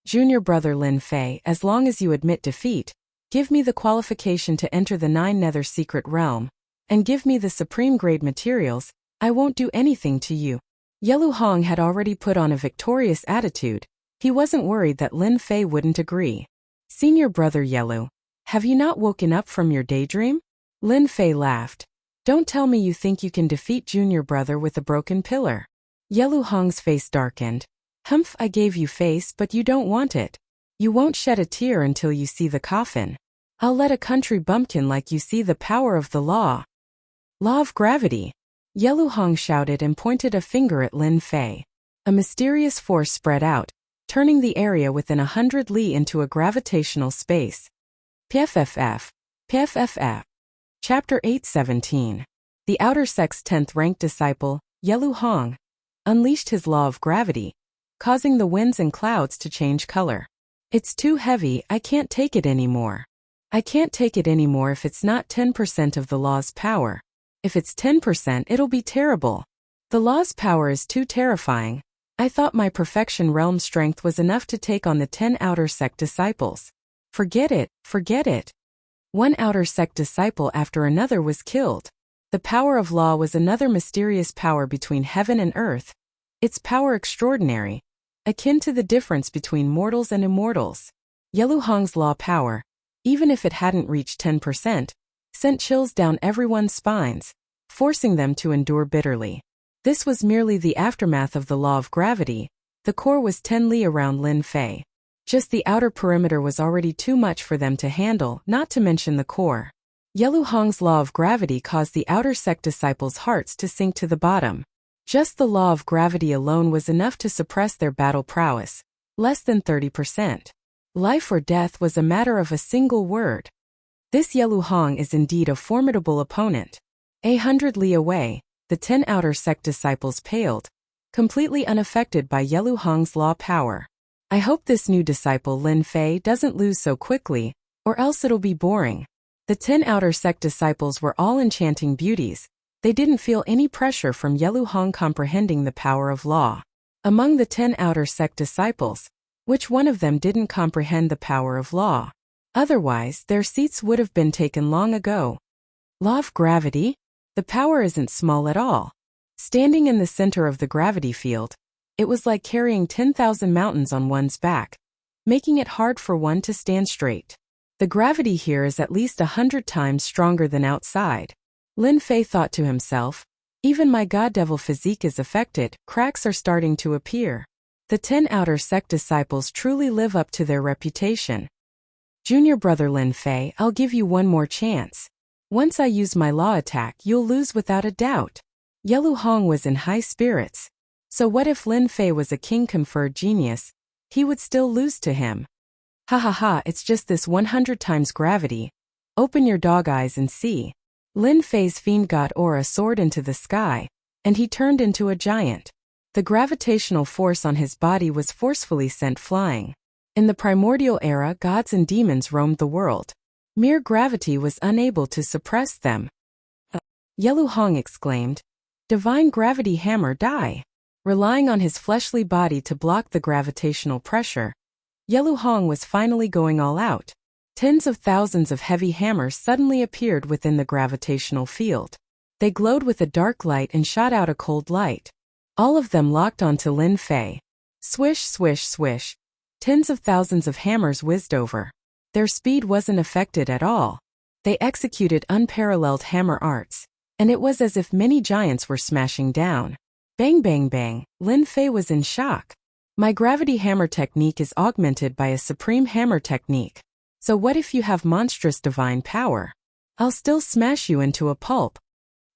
Junior brother Lin Fei, as long as you admit defeat, give me the qualification to enter the 9 Nether secret realm, and give me the supreme grade materials, I won't do anything to you. Yelu Hong had already put on a victorious attitude. He wasn't worried that Lin Fei wouldn't agree. Senior brother Yelu, have you not woken up from your daydream? Lin Fei laughed. Don't tell me you think you can defeat junior brother with a broken pillar. Yelu Hong's face darkened. Humph, I gave you face but you don't want it. You won't shed a tear until you see the coffin. I'll let a country bumpkin like you see the power of the law. Law of gravity. Yelu Hong shouted and pointed a finger at Lin Fei. A mysterious force spread out, turning the area within 100 li into a gravitational space. PFFF. PFFF. Chapter 8:17. The Outer Sect's 10th ranked disciple, Yelu Hong, unleashed his law of gravity, causing the winds and clouds to change color. It's too heavy, I can't take it anymore. I can't take it anymore if it's not 10% of the law's power. If it's 10%, it'll be terrible. The law's power is too terrifying. I thought my perfection realm strength was enough to take on the 10 Outer Sect disciples. Forget it, forget it. One Outer Sect disciple after another was killed. The power of law was another mysterious power between heaven and earth. Its power extraordinary, akin to the difference between mortals and immortals. Yelu Hong's law power, even if it hadn't reached 10%, sent chills down everyone's spines, forcing them to endure bitterly. This was merely the aftermath of the law of gravity. The core was 10 li around Lin Fei. Just the outer perimeter was already too much for them to handle, not to mention the core. Yelu Hong's law of gravity caused the Outer Sect disciples' hearts to sink to the bottom. Just the law of gravity alone was enough to suppress their battle prowess, less than 30%. Life or death was a matter of a single word. This Yelu Hong is indeed a formidable opponent. 100 li away, the 10 Outer Sect disciples paled, completely unaffected by Yelu Hong's law power. I hope this new disciple Lin Fei doesn't lose so quickly, or else it'll be boring. The 10 Outer Sect disciples were all enchanting beauties. They didn't feel any pressure from Yelu Hong comprehending the power of law. Among the 10 Outer Sect disciples, which one of them didn't comprehend the power of law? Otherwise, their seats would have been taken long ago. Law of gravity? The power isn't small at all. Standing in the center of the gravity field, it was like carrying 10,000 mountains on one's back, making it hard for one to stand straight. The gravity here is at least 100 times stronger than outside. Lin Fei thought to himself, even my god devil physique is affected, cracks are starting to appear. The 10 Outer Sect disciples truly live up to their reputation. Junior brother Lin Fei, I'll give you one more chance. Once I use my law attack, you'll lose without a doubt. Yelu Hong was in high spirits. So what if Lin Fei was a king-conferred genius? He would still lose to him. Ha ha ha, it's just this 100 times gravity. Open your dog eyes and see. Lin Fei's fiend god aura soared into the sky, and he turned into a giant. The gravitational force on his body was forcefully sent flying. In the primordial era, gods and demons roamed the world. Mere gravity was unable to suppress them. Yelu Hong exclaimed, "Divine gravity hammer die!" Relying on his fleshly body to block the gravitational pressure, Yelu Hong was finally going all out. Tens of thousands of heavy hammers suddenly appeared within the gravitational field. They glowed with a dark light and shot out a cold light. All of them locked onto Lin Fei. Swish, swish, swish. Tens of thousands of hammers whizzed over. Their speed wasn't affected at all. They executed unparalleled hammer arts, and it was as if many giants were smashing down. Bang bang bang, Lin Fei was in shock. My gravity hammer technique is augmented by a supreme hammer technique. So what if you have monstrous divine power? I'll still smash you into a pulp.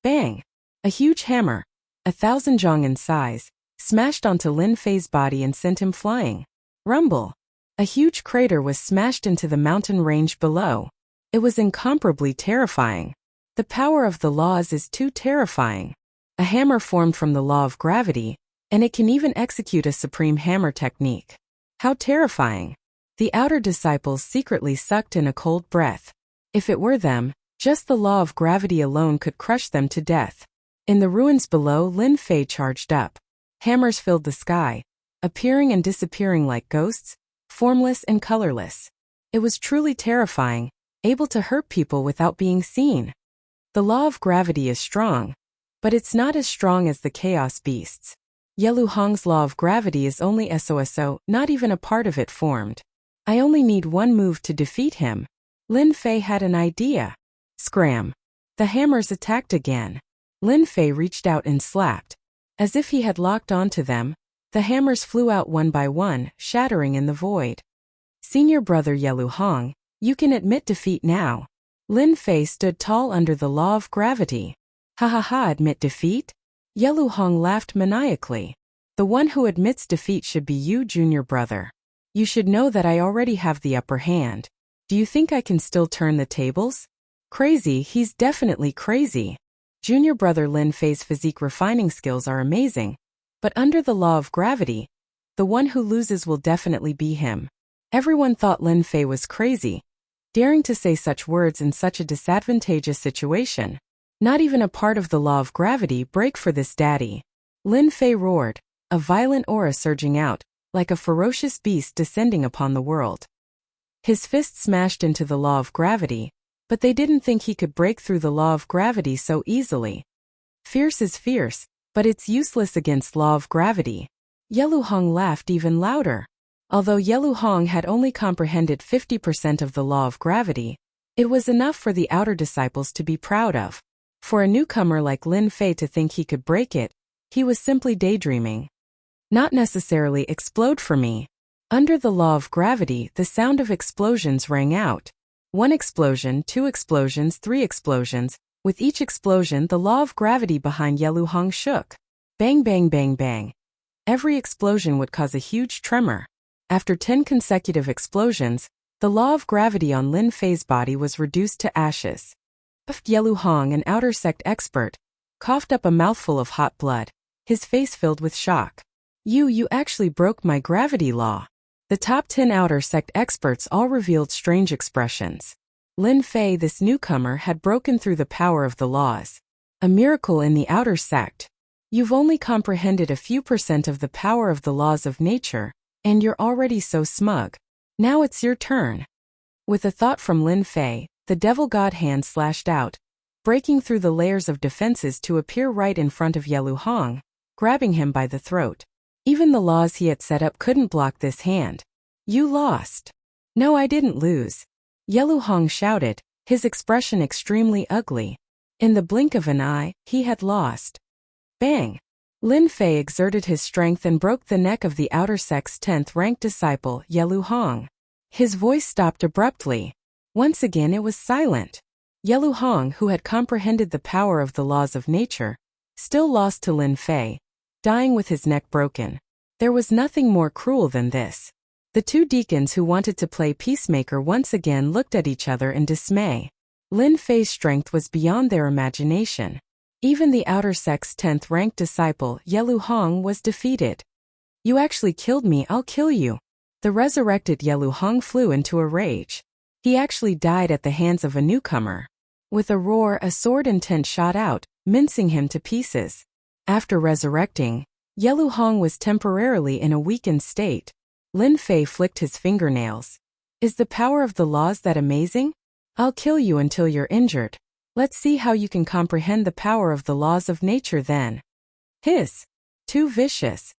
Bang! A huge hammer, 1,000 zhong in size, smashed onto Lin Fei's body and sent him flying. Rumble! A huge crater was smashed into the mountain range below. It was incomparably terrifying. The power of the laws is too terrifying. A hammer formed from the law of gravity, and it can even execute a supreme hammer technique. How terrifying. The outer disciples secretly sucked in a cold breath. If it were them, just the law of gravity alone could crush them to death. In the ruins below, Lin Fei charged up. Hammers filled the sky, appearing and disappearing like ghosts, formless and colorless. It was truly terrifying, able to hurt people without being seen. The law of gravity is strong, but it's not as strong as the chaos beasts. Yelu Hong's law of gravity is only SOSO, not even a part of it formed. I only need one move to defeat him. Lin Fei had an idea. Scram. The hammers attacked again. Lin Fei reached out and slapped. As if he had locked onto them, the hammers flew out one by one, shattering in the void. Senior brother Yelu Hong, you can admit defeat now. Lin Fei stood tall under the law of gravity. Ha ha ha, admit defeat? Yelu Hong laughed maniacally. The one who admits defeat should be you, junior brother. You should know that I already have the upper hand. Do you think I can still turn the tables? Crazy, he's definitely crazy. Junior brother Lin Fei's physique refining skills are amazing, but under the law of gravity, the one who loses will definitely be him. Everyone thought Lin Fei was crazy, daring to say such words in such a disadvantageous situation. Not even a part of the law of gravity break for this daddy. Lin Fei roared, a violent aura surging out, like a ferocious beast descending upon the world. His fist smashed into the law of gravity, but they didn't think he could break through the law of gravity so easily. Fierce is fierce, but it's useless against law of gravity. Yelu Hong laughed even louder. Although Yelu Hong had only comprehended 50% of the law of gravity, it was enough for the outer disciples to be proud of. For a newcomer like Lin Fei to think he could break it, he was simply daydreaming. Not necessarily explode for me. Under the law of gravity, the sound of explosions rang out. 1 explosion, 2 explosions, 3 explosions. With each explosion, the law of gravity behind Yelu Hong shook. Bang bang bang bang. Every explosion would cause a huge tremor. After 10 consecutive explosions, the law of gravity on Lin Fei's body was reduced to ashes. Yelu Hong, an outer sect expert, coughed up a mouthful of hot blood, his face filled with shock. You actually broke my gravity law. The top 10 outer sect experts all revealed strange expressions. Lin Fei, this newcomer, had broken through the power of the laws. A miracle in the outer sect. You've only comprehended a few % of the power of the laws of nature, and you're already so smug. Now it's your turn. With a thought from Lin Fei, the devil god hand slashed out, breaking through the layers of defenses to appear right in front of Yelu Hong, grabbing him by the throat. Even the laws he had set up couldn't block this hand. You lost. No, I didn't lose. Yelu Hong shouted, his expression extremely ugly. In the blink of an eye, he had lost. Bang! Lin Fei exerted his strength and broke the neck of the outer sect's 10th-ranked disciple, Yelu Hong. His voice stopped abruptly. Once again it was silent. Yelu Hong, who had comprehended the power of the laws of nature, still lost to Lin Fei, dying with his neck broken. There was nothing more cruel than this. The two deacons who wanted to play peacemaker once again looked at each other in dismay. Lin Fei's strength was beyond their imagination. Even the outer sect's 10th-ranked disciple, Yelu Hong, was defeated. You actually killed me, I'll kill you. The resurrected Yelu Hong flew into a rage. He actually died at the hands of a newcomer. With a roar, a sword and tent shot out, mincing him to pieces. After resurrecting, Yelu Hong was temporarily in a weakened state. Lin Fei flicked his fingernails. Is the power of the laws that amazing? I'll kill you until you're injured. Let's see how you can comprehend the power of the laws of nature then. Hiss. Too vicious.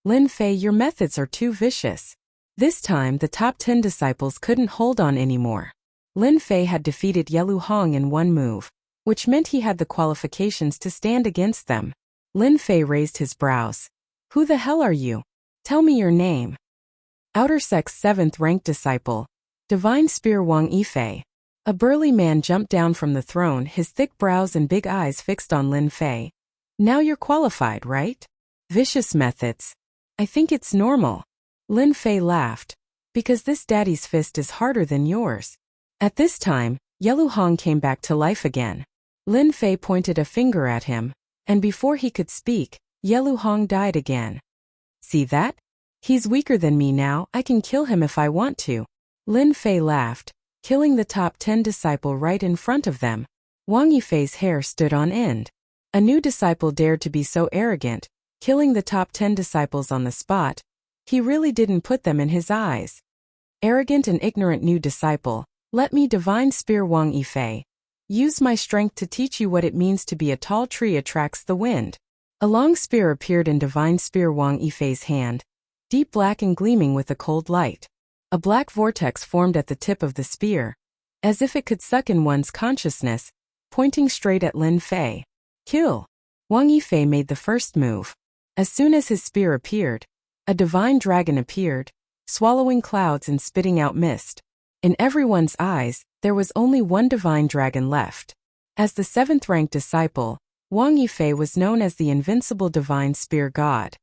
Lin Fei, your methods are too vicious. This time the top 10 disciples couldn't hold on anymore. Lin Fei had defeated Yelu Hong in one move, which meant he had the qualifications to stand against them. Lin Fei raised his brows. Who the hell are you? Tell me your name. Outer Sect's 7th-ranked disciple, Divine Spear Wang Yifei. A burly man jumped down from the throne, his thick brows and big eyes fixed on Lin Fei. Now you're qualified, right? Vicious methods. I think it's normal. Lin Fei laughed. Because this daddy's fist is harder than yours. At this time, Yelu Hong came back to life again. Lin Fei pointed a finger at him, and before he could speak, Yelu Hong died again. See that? He's weaker than me now, I can kill him if I want to. Lin Fei laughed, killing the top 10 disciple right in front of them. Wang Yifei's hair stood on end. A new disciple dared to be so arrogant, killing the top 10 disciples on the spot. He really didn't put them in his eyes. Arrogant and ignorant new disciple, let me divine spear Wang Yifei. Use my strength to teach you what it means to be a tall tree attracts the wind. A long spear appeared in divine spear Wang Yifei's hand, deep black and gleaming with a cold light. A black vortex formed at the tip of the spear, as if it could suck in one's consciousness, pointing straight at Lin Fei. Kill! Wang Yifei made the first move. As soon as his spear appeared, a divine dragon appeared, swallowing clouds and spitting out mist. In everyone's eyes, there was only one divine dragon left. As the 7th-ranked disciple, Wang Yifei was known as the invincible divine spear god.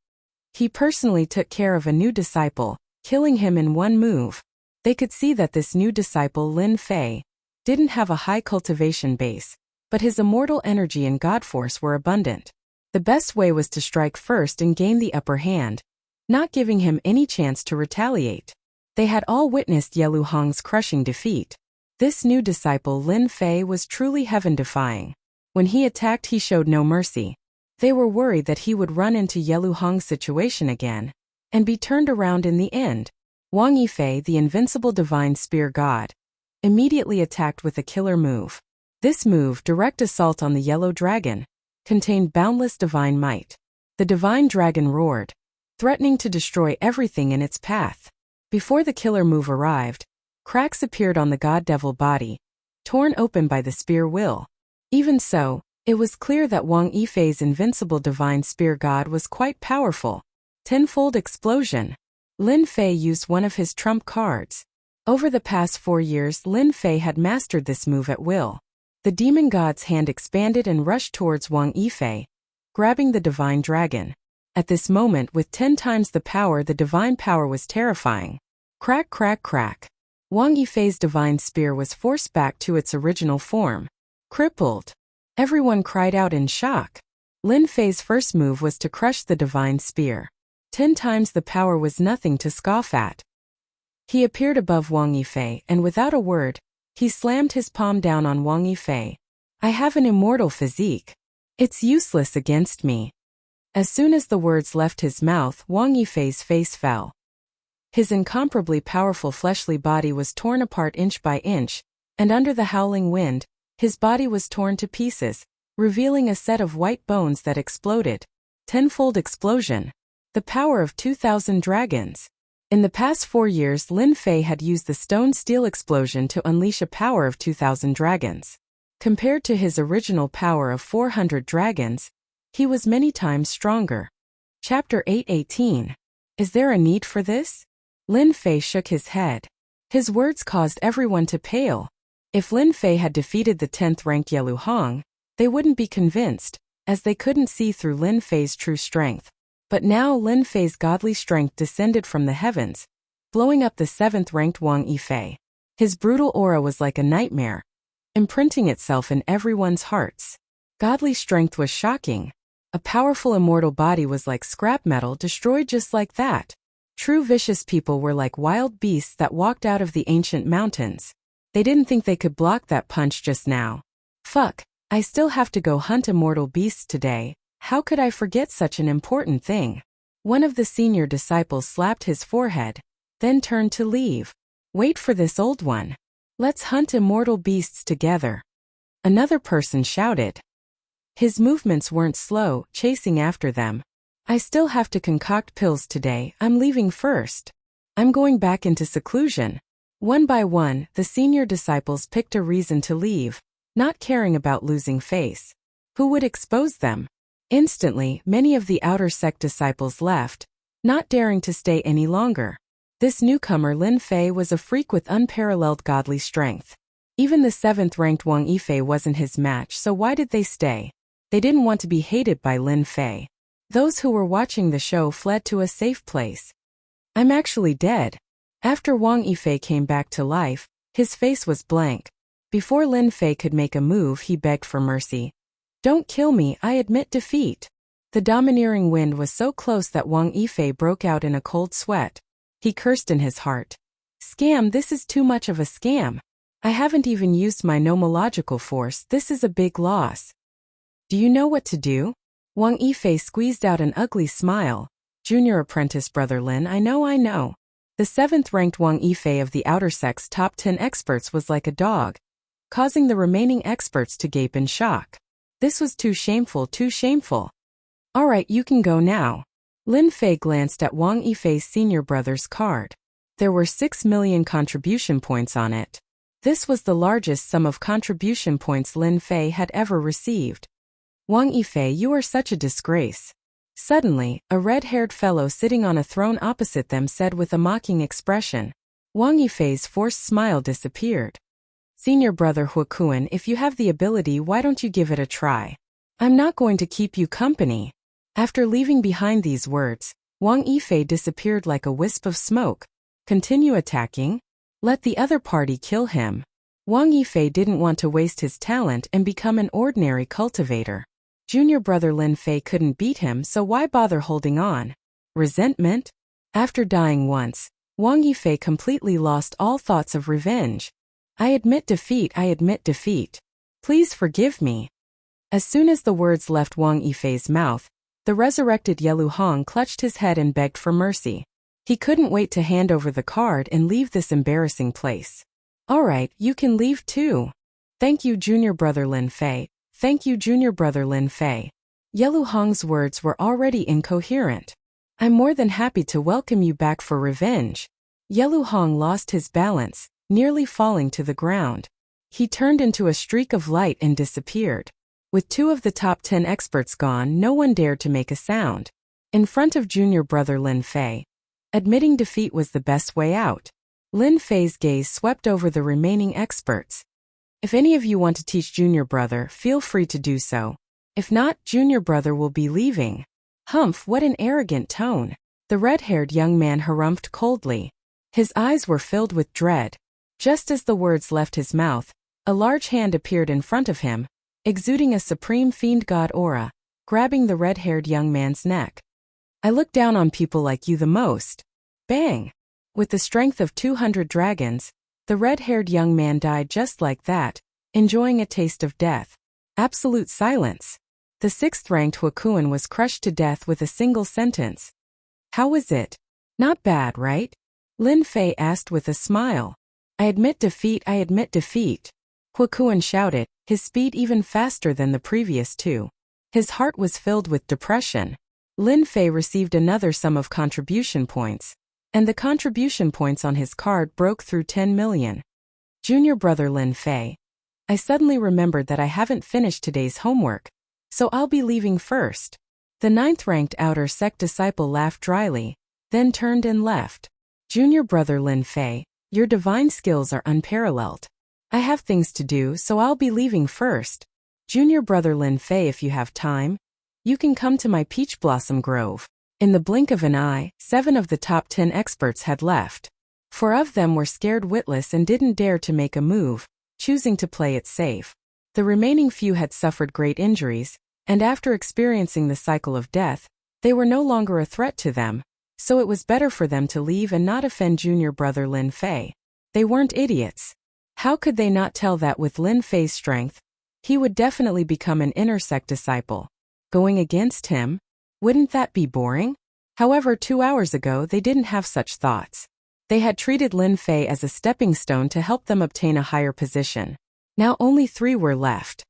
He personally took care of a new disciple, killing him in one move. They could see that this new disciple Lin Fei didn't have a high cultivation base, but his immortal energy and god force were abundant. The best way was to strike first and gain the upper hand, not giving him any chance to retaliate. They had all witnessed Yelu Hong's crushing defeat. This new disciple Lin Fei was truly heaven-defying. When he attacked, he showed no mercy. They were worried that he would run into Yelu Hong's situation again and be turned around in the end. Wang Yifei, the invincible divine spear god, immediately attacked with a killer move. This move, direct assault on the yellow dragon, contained boundless divine might. The divine dragon roared, threatening to destroy everything in its path. Before the killer move arrived, cracks appeared on the god-devil body, torn open by the spear will. Even so, it was clear that Wang Yifei's invincible divine spear god was quite powerful. Tenfold explosion. Lin Fei used one of his trump cards. Over the past 4 years, Lin Fei had mastered this move at will. The demon god's hand expanded and rushed towards Wang Yifei, grabbing the divine dragon. At this moment, with 10 times the power, the divine power was terrifying. Crack, crack, crack. Wang Yifei's divine spear was forced back to its original form. Crippled. Everyone cried out in shock. Lin Fei's first move was to crush the divine spear. 10 times the power was nothing to scoff at. He appeared above Wang Yifei and without a word, he slammed his palm down on Wang Yifei. I have an immortal physique. It's useless against me. As soon as the words left his mouth, Wang Yifei's face fell. His incomparably powerful fleshly body was torn apart inch by inch, and under the howling wind, his body was torn to pieces, revealing a set of white bones that exploded. Tenfold explosion. The power of 2,000 dragons. In the past 4 years, Lin Fei had used the stone-steel explosion to unleash a power of 2,000 dragons. Compared to his original power of 400 dragons, he was many times stronger. Chapter 8:18. Is there a need for this? Lin Fei shook his head. His words caused everyone to pale. If Lin Fei had defeated the 10th-ranked Yelu Hong, they wouldn't be convinced, as they couldn't see through Lin Fei's true strength. But now Lin Fei's godly strength descended from the heavens, blowing up the 7th-ranked Wang Yifei. His brutal aura was like a nightmare, imprinting itself in everyone's hearts. Godly strength was shocking. A powerful immortal body was like scrap metal destroyed just like that. True vicious people were like wild beasts that walked out of the ancient mountains. They didn't think they could block that punch just now. Fuck, I still have to go hunt immortal beasts today. How could I forget such an important thing? One of the senior disciples slapped his forehead, then turned to leave. Wait for this old one. Let's hunt immortal beasts together. Another person shouted. His movements weren't slow, chasing after them. I still have to concoct pills today, I'm leaving first. I'm going back into seclusion. One by one, the senior disciples picked a reason to leave, not caring about losing face. Who would expose them? Instantly, many of the outer sect disciples left, not daring to stay any longer. This newcomer Lin Fei was a freak with unparalleled godly strength. Even the 7th-ranked Wang Yifei wasn't his match, so why did they stay? They didn't want to be hated by Lin Fei. Those who were watching the show fled to a safe place. I'm actually dead. After Wang Yifei came back to life, his face was blank. Before Lin Fei could make a move, he begged for mercy. Don't kill me, I admit defeat. The domineering wind was so close that Wang Yifei broke out in a cold sweat. He cursed in his heart. Scam, this is too much of a scam. I haven't even used my nomological force, this is a big loss. Do you know what to do? Wang Yifei squeezed out an ugly smile. Junior apprentice brother Lin, I know. The 7th-ranked Wang Yifei of the outer sex top 10 experts was like a dog, causing the remaining experts to gape in shock. This was too shameful, too shameful. Alright, you can go now. Lin Fei glanced at Wang Yifei's senior brother's card. There were 6 million contribution points on it. This was the largest sum of contribution points Lin Fei had ever received. Wang Yifei, you are such a disgrace. Suddenly, a red-haired fellow sitting on a throne opposite them said with a mocking expression. Wang Yifei's forced smile disappeared. Senior brother Huikuan, if you have the ability, why don't you give it a try? I'm not going to keep you company. After leaving behind these words, Wang Yifei disappeared like a wisp of smoke. Continue attacking? Let the other party kill him. Wang Yifei didn't want to waste his talent and become an ordinary cultivator. Junior brother Lin Fei couldn't beat him, so why bother holding on? Resentment? After dying once, Wang Yifei completely lost all thoughts of revenge. I admit defeat. Please forgive me. As soon as the words left Wang Yifei's mouth, the resurrected Yelu Hong clutched his head and begged for mercy. He couldn't wait to hand over the card and leave this embarrassing place. Alright, you can leave too. Thank you, junior brother Lin Fei. Thank you, junior brother Lin Fei. Yelu Hong's words were already incoherent. I'm more than happy to welcome you back for revenge. Yelu Hong lost his balance, nearly falling to the ground. He turned into a streak of light and disappeared. With 2 of the top 10 experts gone, no one dared to make a sound. In front of junior brother Lin Fei, admitting defeat was the best way out. Lin Fei's gaze swept over the remaining experts. If any of you want to teach junior brother, feel free to do so. If not, junior brother will be leaving. Humph, what an arrogant tone. The red-haired young man harumphed coldly. His eyes were filled with dread. Just as the words left his mouth, a large hand appeared in front of him, exuding a supreme fiend god aura, grabbing the red-haired young man's neck. I look down on people like you the most. Bang! With the strength of 200 dragons, the red-haired young man died just like that, enjoying a taste of death. Absolute silence. The 6th-ranked Huikuan was crushed to death with a single sentence. How was it? Not bad, right? Lin Fei asked with a smile. I admit defeat. Huikuan shouted, his speed even faster than the previous 2. His heart was filled with depression. Lin Fei received another sum of contribution points, and the contribution points on his card broke through 10 million. Junior brother Lin Fei. I suddenly remembered that I haven't finished today's homework, so I'll be leaving first. The 9th-ranked outer sect disciple laughed dryly, then turned and left. Junior brother Lin Fei, your divine skills are unparalleled. I have things to do, so I'll be leaving first. Junior brother Lin Fei, if you have time, you can come to my peach blossom grove. In the blink of an eye, 7 of the top 10 experts had left. 4 of them were scared witless and didn't dare to make a move, choosing to play it safe. The remaining few had suffered great injuries, and after experiencing the cycle of death, they were no longer a threat to them, so it was better for them to leave and not offend junior brother Lin Fei. They weren't idiots. How could they not tell that with Lin Fei's strength, he would definitely become an inner sect disciple? Going against him? Wouldn't that be boring? However, 2 hours ago they didn't have such thoughts. They had treated Lin Fei as a stepping stone to help them obtain a higher position. Now only 3 were left.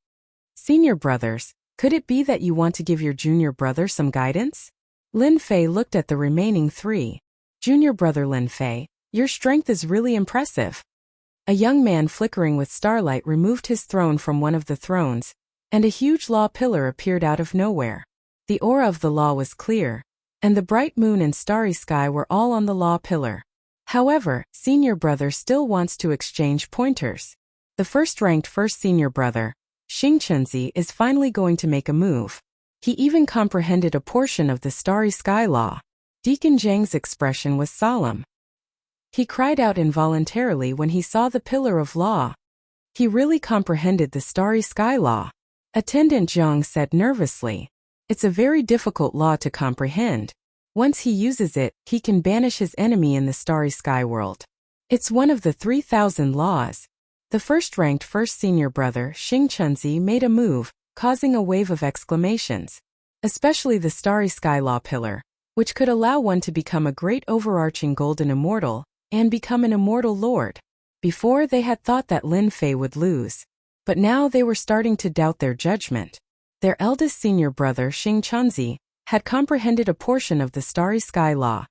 Senior brothers, could it be that you want to give your junior brother some guidance? Lin Fei looked at the remaining 3. Junior brother Lin Fei, your strength is really impressive. A young man flickering with starlight removed his throne from one of the thrones, and a huge law pillar appeared out of nowhere. The aura of the law was clear, and the bright moon and starry sky were all on the law pillar. However, senior brother still wants to exchange pointers. The first-ranked first senior brother, Xing Chunzi, is finally going to make a move. He even comprehended a portion of the starry sky law. Deacon Zhang's expression was solemn. He cried out involuntarily when he saw the pillar of law. He really comprehended the starry sky law. Attendant Zhang said nervously. It's a very difficult law to comprehend. Once he uses it, he can banish his enemy in the starry sky world. It's one of the 3,000 laws. The first-ranked first senior brother, Xing Chunzi, made a move, causing a wave of exclamations. Especially the starry sky law pillar, which could allow one to become a great overarching golden immortal, and become an immortal lord. Before, they had thought that Lin Fei would lose. But now they were starting to doubt their judgment. Their eldest senior brother, Xing Chunzi, had comprehended a portion of the starry sky law,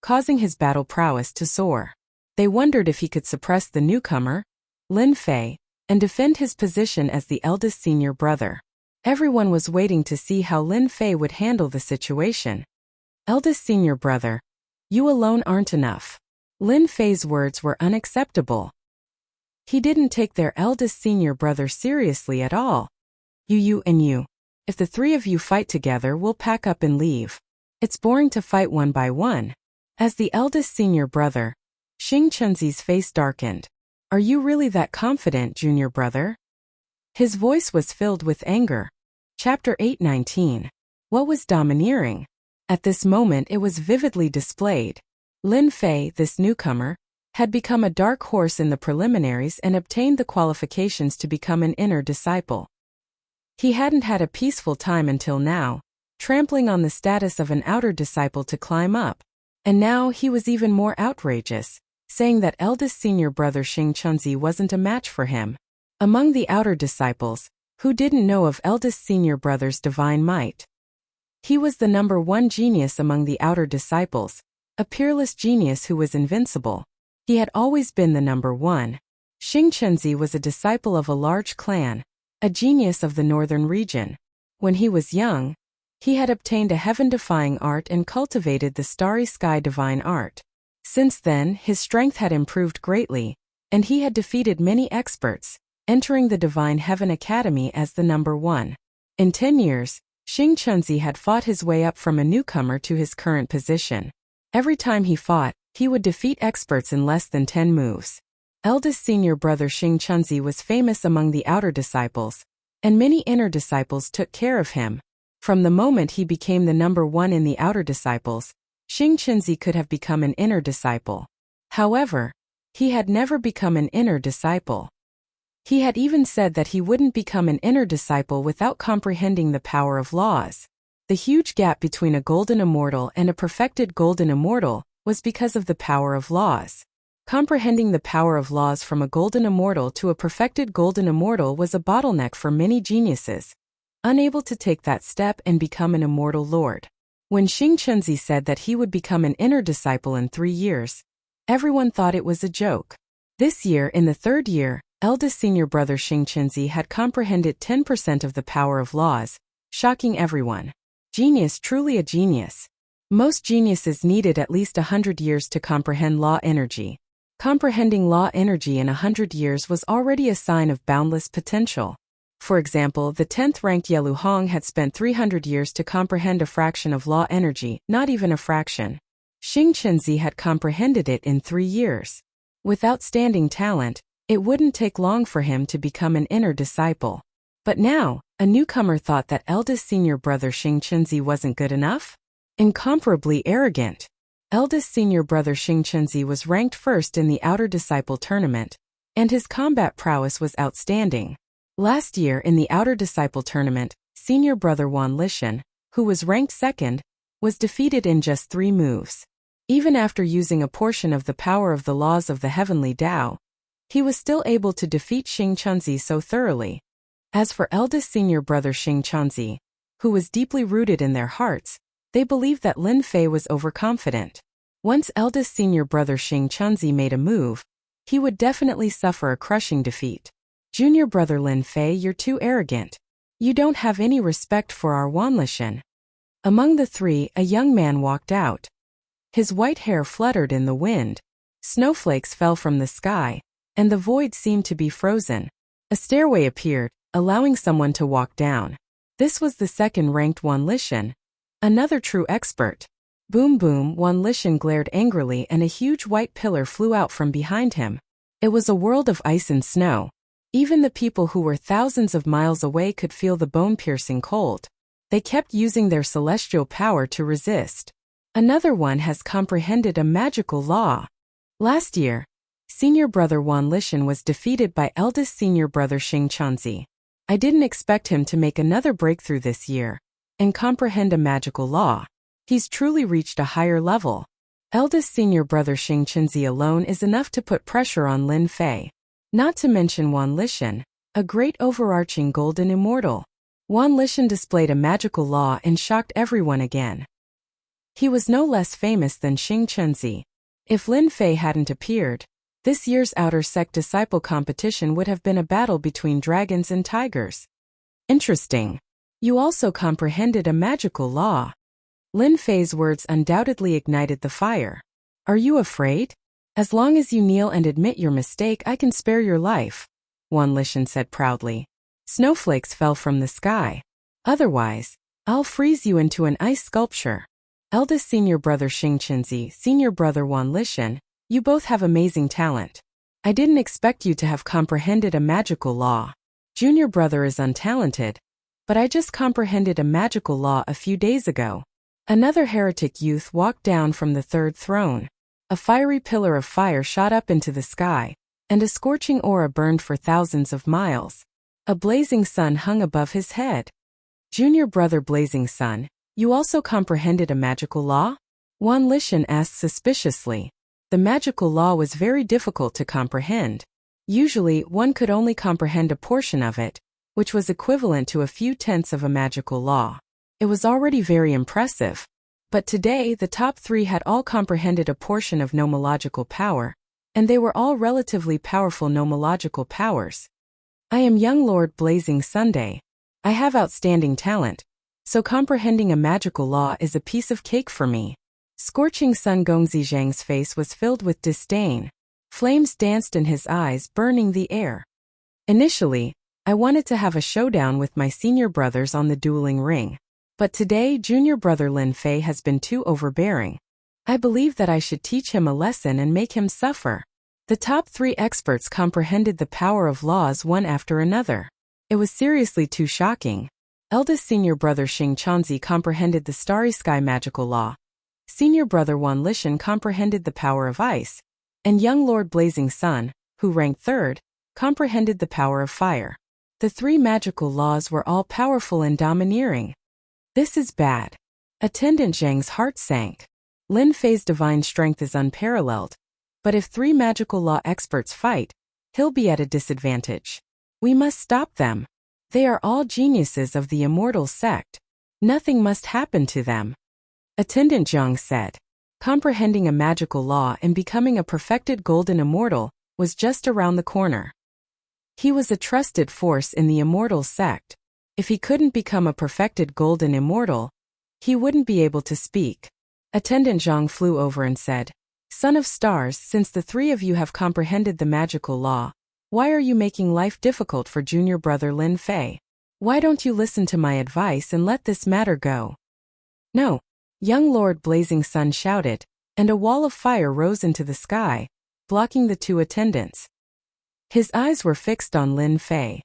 causing his battle prowess to soar. They wondered if he could suppress the newcomer, Lin Fei, and defend his position as the eldest senior brother. Everyone was waiting to see how Lin Fei would handle the situation. Eldest senior brother, you alone aren't enough. Lin Fei's words were unacceptable. He didn't take their eldest senior brother seriously at all. You and you. If the three of you fight together, we'll pack up and leave. It's boring to fight one by one. As the eldest senior brother, Xing Chunzi's face darkened. Are you really that confident, junior brother? His voice was filled with anger. Chapter 8:19. What was domineering? At this moment it was vividly displayed. Lin Fei, this newcomer, had become a dark horse in the preliminaries and obtained the qualifications to become an inner disciple. He hadn't had a peaceful time until now, trampling on the status of an outer disciple to climb up. And now he was even more outrageous, saying that eldest senior brother Xing Chunzi wasn't a match for him. Among the outer disciples, who didn't know of eldest senior brother's divine might? He was the number one genius among the outer disciples, a peerless genius who was invincible. He had always been the number one. Xing Chunzi was a disciple of a large clan, a genius of the northern region. When he was young, he had obtained a heaven-defying art and cultivated the starry sky divine art. Since then, his strength had improved greatly, and he had defeated many experts, entering the Divine Heaven Academy as the number one. In 10 years, Xing Chunzi had fought his way up from a newcomer to his current position. Every time he fought, he would defeat experts in less than 10 moves. Eldest senior brother Xing Chunzi was famous among the outer disciples, and many inner disciples took care of him. From the moment he became the number one in the outer disciples, Xing Chunzi could have become an inner disciple. However, he had never become an inner disciple. He had even said that he wouldn't become an inner disciple without comprehending the power of laws. The huge gap between a golden immortal and a perfected golden immortal was because of the power of laws. Comprehending the power of laws from a golden immortal to a perfected golden immortal was a bottleneck for many geniuses, unable to take that step and become an immortal lord. When Xing Chunzi said that he would become an inner disciple in 3 years, everyone thought it was a joke. This year, in the 3rd year, eldest senior brother Xing Chunzi had comprehended 10% of the power of laws, shocking everyone. Genius, truly a genius. Most geniuses needed at least 100 years to comprehend law energy. Comprehending law energy in 100 years was already a sign of boundless potential. For example, the 10th-ranked Ye Luhong had spent 300 years to comprehend a fraction of law energy, not even a fraction. Xing Chunzi had comprehended it in 3 years. With outstanding talent, it wouldn't take long for him to become an inner disciple. But now, a newcomer thought that eldest senior brother Xing Chunzi wasn't good enough? Incomparably arrogant. Eldest senior brother Xing Chunzi was ranked first in the outer disciple tournament, and his combat prowess was outstanding. Last year in the outer disciple tournament, senior brother Wan Lishan, who was ranked second, was defeated in just 3 moves. Even after using a portion of the power of the laws of the heavenly Tao, he was still able to defeat Xing Chunzi so thoroughly. As for eldest senior brother Xing Chunzi, who was deeply rooted in their hearts, they believed that Lin Fei was overconfident. Once eldest senior brother Xing Chunzi made a move, he would definitely suffer a crushing defeat. Junior brother Lin Fei, you're too arrogant. You don't have any respect for our Wan Lishan. Among the 3, a young man walked out. His white hair fluttered in the wind. Snowflakes fell from the sky, and the void seemed to be frozen. A stairway appeared, allowing someone to walk down. This was the 2nd-ranked Wan Lishan, another true expert. Boom boom, Wan Lishan glared angrily and a huge white pillar flew out from behind him. It was a world of ice and snow. Even the people who were thousands of miles away could feel the bone-piercing cold. They kept using their celestial power to resist. Another one has comprehended a magical law. Last year, senior brother Wan Lishan was defeated by eldest senior brother Xing Chanzi. I didn't expect him to make another breakthrough this year and comprehend a magical law. He's truly reached a higher level. Eldest senior brother Xing Chanzi alone is enough to put pressure on Lin Fei. Not to mention Wan Lishan, a great overarching golden immortal. Wan Lishan displayed a magical law and shocked everyone again. He was no less famous than Xing Chanzi. If Lin Fei hadn't appeared, this year's Outer Sect Disciple competition would have been a battle between dragons and tigers. Interesting. You also comprehended a magical law. Lin Fei's words undoubtedly ignited the fire. Are you afraid? As long as you kneel and admit your mistake, I can spare your life, Wan Lishan said proudly. Snowflakes fell from the sky. Otherwise, I'll freeze you into an ice sculpture. Eldest senior brother Xing Chenzi, senior brother Wan Lishan, you both have amazing talent. I didn't expect you to have comprehended a magical law. Junior brother is untalented, but I just comprehended a magical law a few days ago. Another heretic youth walked down from the third throne. A fiery pillar of fire shot up into the sky, and a scorching aura burned for thousands of miles. A blazing sun hung above his head. Junior brother Blazing Sun, you also comprehended a magical law? Wan Lishan asked suspiciously. The magical law was very difficult to comprehend. Usually, one could only comprehend a portion of it, which was equivalent to a few tenths of a magical law. It was already very impressive. But today, the top three had all comprehended a portion of nomological power, and they were all relatively powerful nomological powers. I am young Lord Blazing Sunday. I have outstanding talent, so comprehending a magical law is a piece of cake for me. Scorching Sun Gongzi Zhang's face was filled with disdain. Flames danced in his eyes, burning the air. Initially, I wanted to have a showdown with my senior brothers on the dueling ring. But today, junior brother Lin Fei has been too overbearing. I believe that I should teach him a lesson and make him suffer. The top three experts comprehended the power of laws one after another. It was seriously too shocking. Eldest senior brother Xing Chanzi comprehended the starry sky magical law. Senior brother Wan Lishan comprehended the power of ice, and young Lord Blazing Sun, who ranked third, comprehended the power of fire. The three magical laws were all powerful and domineering. This is bad. Attendant Zhang's heart sank. Lin Fei's divine strength is unparalleled, but if three magical law experts fight, he'll be at a disadvantage. We must stop them. They are all geniuses of the immortal sect. Nothing must happen to them. Attendant Zhang said. Comprehending a magical law and becoming a perfected golden immortal was just around the corner. He was a trusted force in the immortal sect. If he couldn't become a perfected golden immortal, he wouldn't be able to speak. Attendant Zhang flew over and said, Son of Stars, since the three of you have comprehended the magical law, why are you making life difficult for junior brother Lin Fei? Why don't you listen to my advice and let this matter go? No. Young Lord Blazing Sun shouted, and a wall of fire rose into the sky, blocking the two attendants. His eyes were fixed on Lin Fei.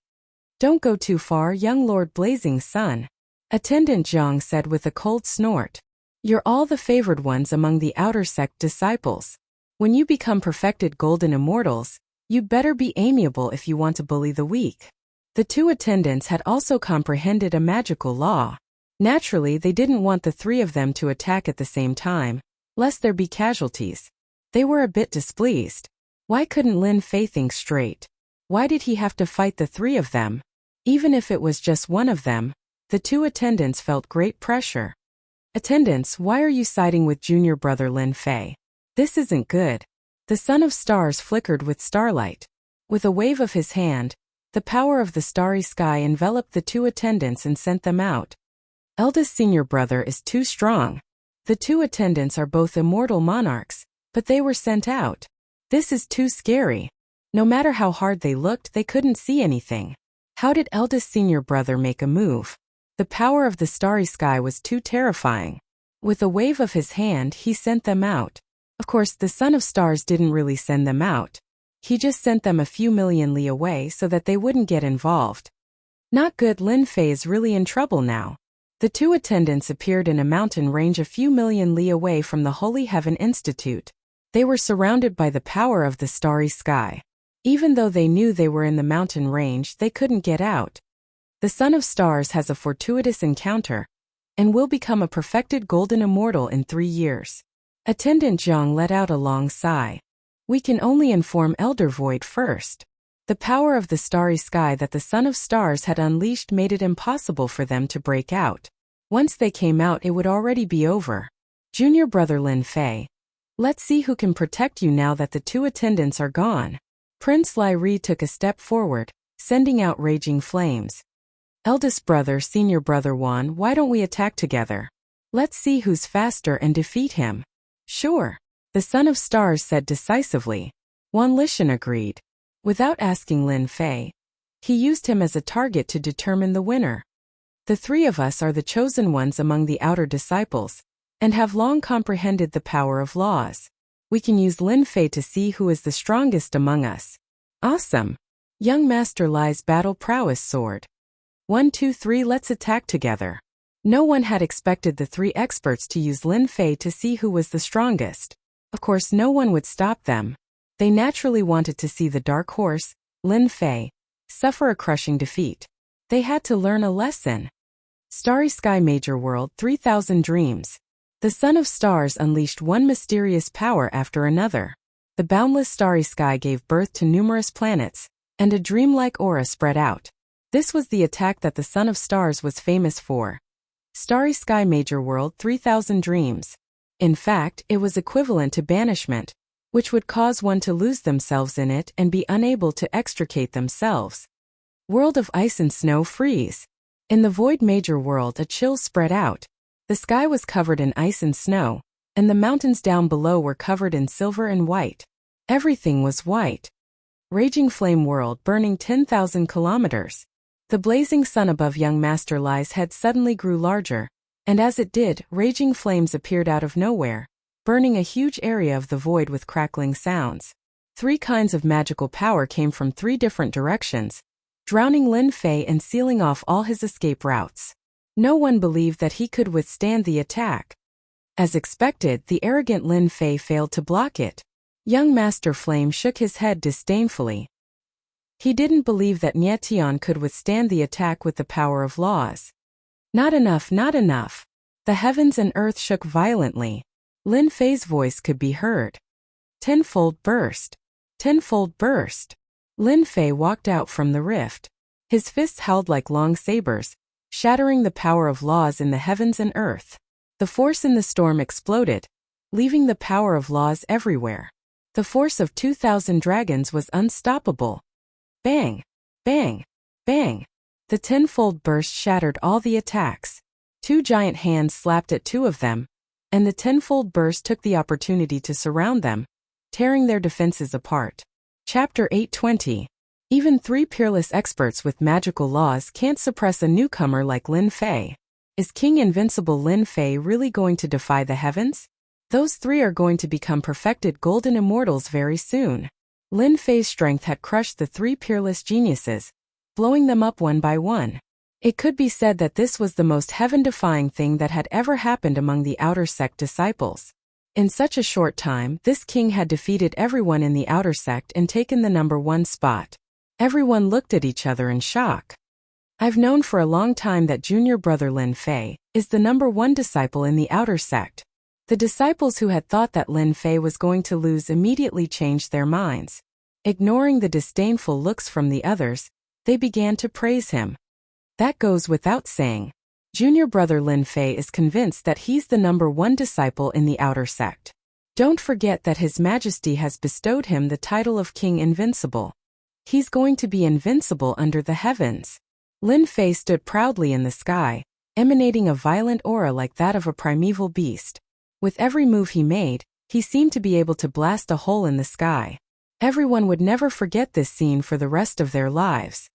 Don't go too far, young Lord Blazing Sun. Attendant Zhang said with a cold snort. You're all the favored ones among the outer sect disciples. When you become perfected golden immortals, you'd better be amiable if you want to bully the weak. The two attendants had also comprehended a magical law. Naturally, they didn't want the three of them to attack at the same time, lest there be casualties. They were a bit displeased. Why couldn't Lin Fei think straight? Why did he have to fight the three of them? Even if it was just one of them, the two attendants felt great pressure. Attendants, why are you siding with junior brother Lin Fei? This isn't good. The Son of Stars flickered with starlight. With a wave of his hand, the power of the starry sky enveloped the two attendants and sent them out. Eldest senior brother is too strong. The two attendants are both immortal monarchs, but they were sent out. This is too scary. No matter how hard they looked, they couldn't see anything. How did eldest senior brother make a move? The power of the starry sky was too terrifying. With a wave of his hand, he sent them out. Of course, the Son of Stars didn't really send them out. He just sent them a few million li away so that they wouldn't get involved. Not good. Lin Fei is really in trouble now. The two attendants appeared in a mountain range a few million li away from the Holy Heaven Institute. They were surrounded by the power of the starry sky. Even though they knew they were in the mountain range, they couldn't get out. The Son of Stars has a fortuitous encounter and will become a perfected golden immortal in 3 years. Attendant Zhang let out a long sigh. We can only inform Elder Void first. The power of the starry sky that the Son of Stars had unleashed made it impossible for them to break out. Once they came out, it would already be over. Junior brother Lin Fei. Let's see who can protect you now that the two attendants are gone. Prince Lai Ri took a step forward, sending out raging flames. Eldest brother, senior brother Wan, why don't we attack together? Let's see who's faster and defeat him. Sure. The Son of Stars said decisively. Wan Lishan agreed. Without asking Lin Fei, he used him as a target to determine the winner. The three of us are the chosen ones among the outer disciples, and have long comprehended the power of laws. We can use Lin Fei to see who is the strongest among us. Awesome. Young Master Lai's battle prowess soared. 1, 2, 3, let's attack together. No one had expected the three experts to use Lin Fei to see who was the strongest. Of course, no one would stop them. They naturally wanted to see the dark horse, Lin Fei, suffer a crushing defeat. They had to learn a lesson. Starry Sky Major World 3000 Dreams. The Son of Stars unleashed one mysterious power after another. The boundless starry sky gave birth to numerous planets, and a dreamlike aura spread out. This was the attack that the Son of Stars was famous for. Starry Sky Major World 3000 Dreams. In fact, it was equivalent to banishment, which would cause one to lose themselves in it and be unable to extricate themselves. World of Ice and Snow Freeze. In the Void Major World, a chill spread out. The sky was covered in ice and snow, and the mountains down below were covered in silver and white. Everything was white. Raging Flame World burning 10,000 kilometers. The blazing sun above young Master Lai's head suddenly grew larger, and as it did, raging flames appeared out of nowhere, burning a huge area of the void with crackling sounds. 3 kinds of magical power came from 3 different directions, drowning Lin Fei and sealing off all his escape routes. No one believed that he could withstand the attack. As expected, the arrogant Lin Fei failed to block it. Young Master Flame shook his head disdainfully. He didn't believe that Nie Tian could withstand the attack with the power of laws. Not enough, not enough. The heavens and earth shook violently. Lin Fei's voice could be heard. Tenfold burst. Tenfold burst. Lin Fei walked out from the rift. His fists held like long sabers, shattering the power of laws in the heavens and earth. The force in the storm exploded, leaving the power of laws everywhere. The force of 2,000 dragons was unstoppable. Bang! Bang! Bang! The tenfold burst shattered all the attacks. 2 giant hands slapped at 2 of them, and the tenfold burst took the opportunity to surround them, tearing their defenses apart. Chapter 820. Even 3 peerless experts with magical laws can't suppress a newcomer like Lin Fei. Is King Invincible Lin Fei really going to defy the heavens? Those 3 are going to become perfected golden immortals very soon. Lin Fei's strength had crushed the 3 peerless geniuses, blowing them up one by one. It could be said that this was the most heaven-defying thing that had ever happened among the outer sect disciples. In such a short time, this king had defeated everyone in the outer sect and taken the #1 spot. Everyone looked at each other in shock. I've known for a long time that junior brother Lin Fei is the #1 disciple in the outer sect. The disciples who had thought that Lin Fei was going to lose immediately changed their minds. Ignoring the disdainful looks from the others, they began to praise him. That goes without saying. Junior brother Lin Fei is convinced that he's the #1 disciple in the outer sect. Don't forget that His Majesty has bestowed him the title of King Invincible. He's going to be invincible under the heavens. Lin Fei stood proudly in the sky, emanating a violent aura like that of a primeval beast. With every move he made, he seemed to be able to blast a hole in the sky. Everyone would never forget this scene for the rest of their lives.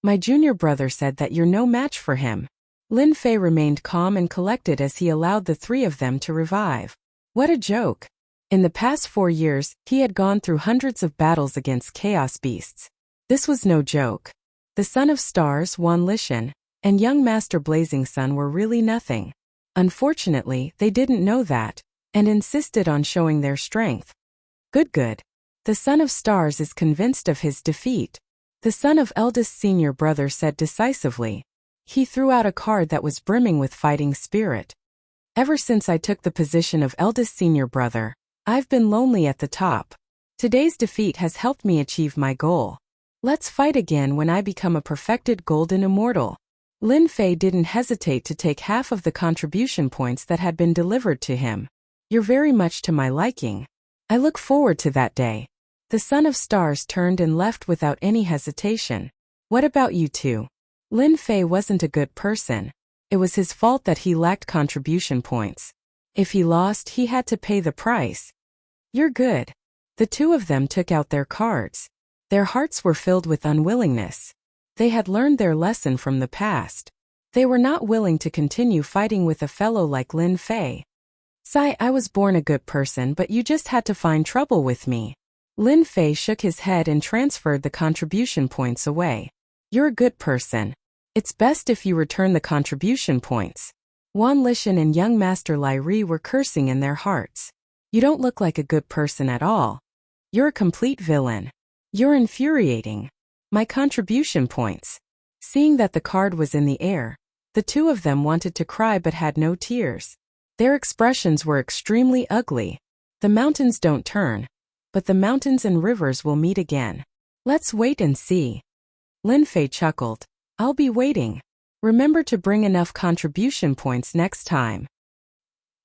My junior brother said that you're no match for him. Lin Fei remained calm and collected as he allowed the 3 of them to revive. What a joke. In the past 4 years, he had gone through hundreds of battles against chaos beasts. This was no joke. The Son of Stars, Wan Lishan, and young Master Blazing Sun were really nothing. Unfortunately, they didn't know that, and insisted on showing their strength. Good. The Son of Stars is convinced of his defeat. The son of eldest senior brother said decisively. He threw out a card that was brimming with fighting spirit. Ever since I took the position of eldest senior brother, I've been lonely at the top. Today's defeat has helped me achieve my goal. Let's fight again when I become a perfected golden immortal. Lin Fei didn't hesitate to take half of the contribution points that had been delivered to him. You're very much to my liking. I look forward to that day. The Son of Stars turned and left without any hesitation. What about you two? Lin Fei wasn't a good person. It was his fault that he lacked contribution points. If he lost, he had to pay the price. You're good. The two of them took out their cards. Their hearts were filled with unwillingness. They had learned their lesson from the past. They were not willing to continue fighting with a fellow like Lin Fei. Sai, I was born a good person, but you just had to find trouble with me. Lin Fei shook his head and transferred the contribution points away. You're a good person. It's best if you return the contribution points. Wan Lishan and young Master Lai Ri were cursing in their hearts. You don't look like a good person at all. You're a complete villain. You're infuriating. My contribution points. Seeing that the card was in the air, the two of them wanted to cry but had no tears. Their expressions were extremely ugly. The mountains don't turn, but the mountains and rivers will meet again. Let's wait and see. Lin Fei chuckled. I'll be waiting. Remember to bring enough contribution points next time.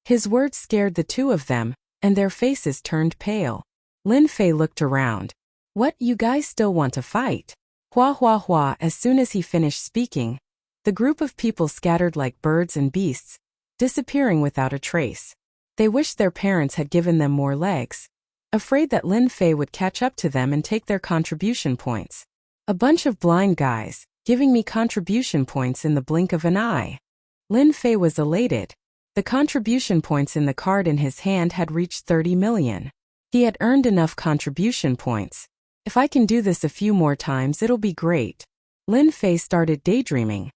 His words scared the two of them, and their faces turned pale. Lin Fei looked around. What, you guys still want to fight? Hua. As soon as he finished speaking, the group of people scattered like birds and beasts, disappearing without a trace. They wished their parents had given them more legs, afraid that Lin Fei would catch up to them and take their contribution points. A bunch of blind guys, giving me contribution points in the blink of an eye. Lin Fei was elated. The contribution points in the card in his hand had reached 30 million. He had earned enough contribution points. If I can do this a few more times, it'll be great. Lin Fei started daydreaming.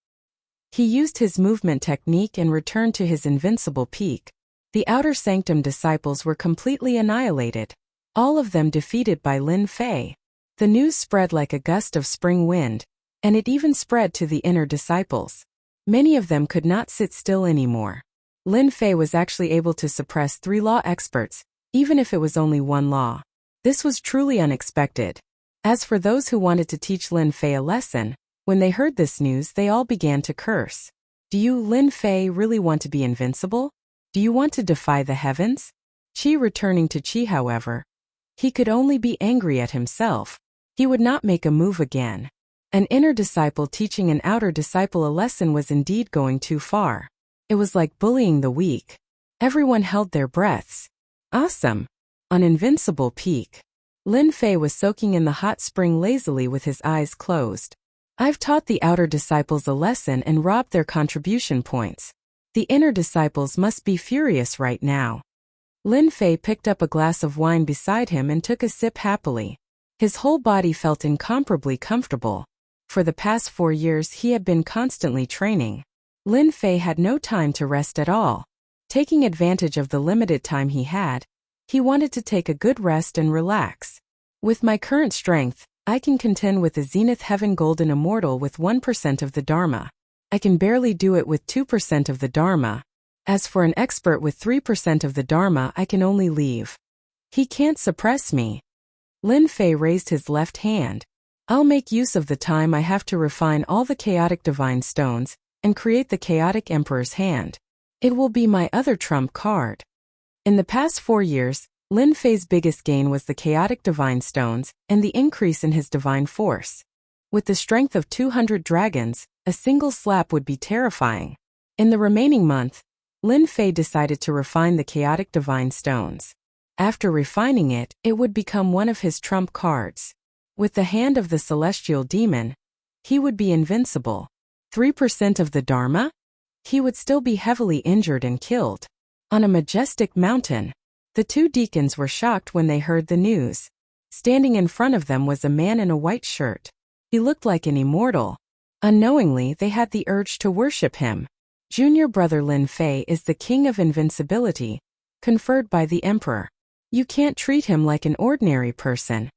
He used his movement technique and returned to his invincible peak. The Outer Sanctum disciples were completely annihilated, all of them defeated by Lin Fei. The news spread like a gust of spring wind, and it even spread to the inner disciples. Many of them could not sit still anymore. Lin Fei was actually able to suppress 3 law experts, even if it was only 1 law. This was truly unexpected. As for those who wanted to teach Lin Fei a lesson, when they heard this news they all began to curse. Do you, Lin Fei, really want to be invincible? Do you want to defy the heavens? Qi returning to Qi, however. He could only be angry at himself. He would not make a move again. An inner disciple teaching an outer disciple a lesson was indeed going too far. It was like bullying the weak. Everyone held their breaths. Awesome. On Invincible Peak, Lin Fei was soaking in the hot spring lazily with his eyes closed. I've taught the outer disciples a lesson and robbed their contribution points. The inner disciples must be furious right now. Lin Fei picked up a glass of wine beside him and took a sip happily. His whole body felt incomparably comfortable. For the past 4 years he had been constantly training. Lin Fei had no time to rest at all. Taking advantage of the limited time he had, he wanted to take a good rest and relax. With my current strength, I can contend with a Zenith Heaven Golden Immortal with 1% of the Dharma. I can barely do it with 2% of the Dharma. As for an expert with 3% of the Dharma, I can only leave. He can't suppress me. Lin Fei raised his left hand. I'll make use of the time I have to refine all the chaotic divine stones and create the chaotic emperor's hand. It will be my other trump card. In the past 4 years, Lin Fei's biggest gain was the chaotic divine stones and the increase in his divine force. With the strength of 200 dragons, a single slap would be terrifying. In the remaining month, Lin Fei decided to refine the chaotic divine stones. After refining it, it would become one of his trump cards. With the hand of the celestial demon, he would be invincible. 3% of the Dharma? He would still be heavily injured and killed. On a majestic mountain, the 2 deacons were shocked when they heard the news. Standing in front of them was a man in a white shirt. He looked like an immortal. Unknowingly, they had the urge to worship him. Junior brother Lin Fei is the king of invincibility, conferred by the emperor. You can't treat him like an ordinary person.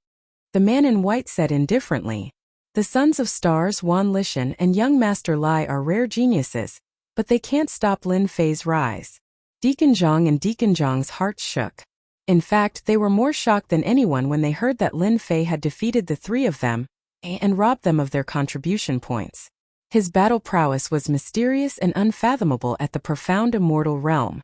The man in white said indifferently. The sons of stars Wan Lishan and young Master Lai are rare geniuses, but they can't stop Lin Fei's rise. Deacon Zhang and Deacon Zhang's hearts shook. In fact, they were more shocked than anyone when they heard that Lin Fei had defeated the three of them and robbed them of their contribution points. His battle prowess was mysterious and unfathomable at the profound immortal realm.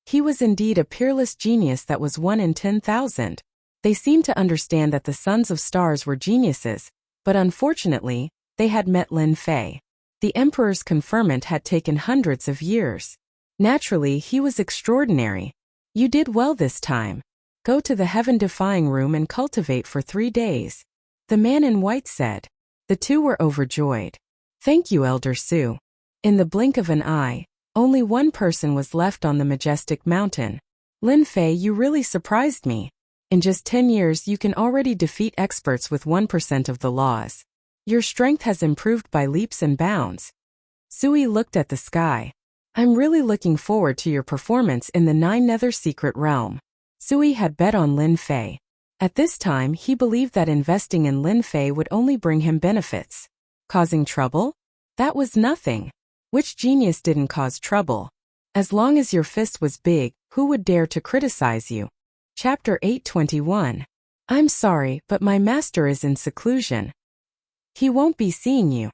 He was indeed a peerless genius that was 1 in 10,000. They seemed to understand that the sons of stars were geniuses, but unfortunately, they had met Lin Fei. The emperor's conferment had taken hundreds of years. Naturally, he was extraordinary. You did well this time. Go to the heaven-defying room and cultivate for 3 days. The man in white said. The two were overjoyed. Thank you, Elder Su. In the blink of an eye, only one person was left on the majestic mountain. Lin Fei, you really surprised me. In just 10 years you can already defeat experts with 1% of the laws. Your strength has improved by leaps and bounds. Sui looked at the sky. I'm really looking forward to your performance in the 9 Nether Secret Realm. Sui had bet on Lin Fei. At this time he believed that investing in Lin Fei would only bring him benefits. Causing trouble? That was nothing. Which genius didn't cause trouble? As long as your fist was big, who would dare to criticize you? Chapter 821. I'm sorry, but my master is in seclusion. He won't be seeing you.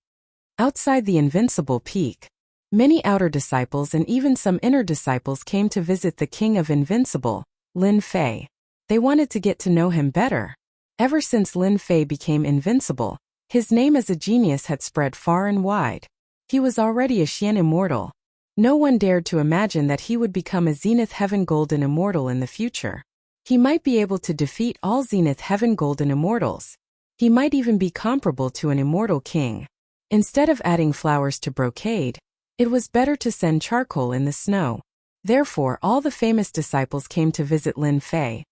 Outside the invincible peak, many outer disciples and even some inner disciples came to visit the king of invincible, Lin Fei. They wanted to get to know him better. Ever since Lin Fei became invincible, his name as a genius had spread far and wide. He was already a Xian immortal. No one dared to imagine that he would become a Zenith Heaven Golden Immortal in the future. He might be able to defeat all Zenith Heaven Golden Immortals. He might even be comparable to an immortal king. Instead of adding flowers to brocade, it was better to send charcoal in the snow. Therefore, all the famous disciples came to visit Lin Fei,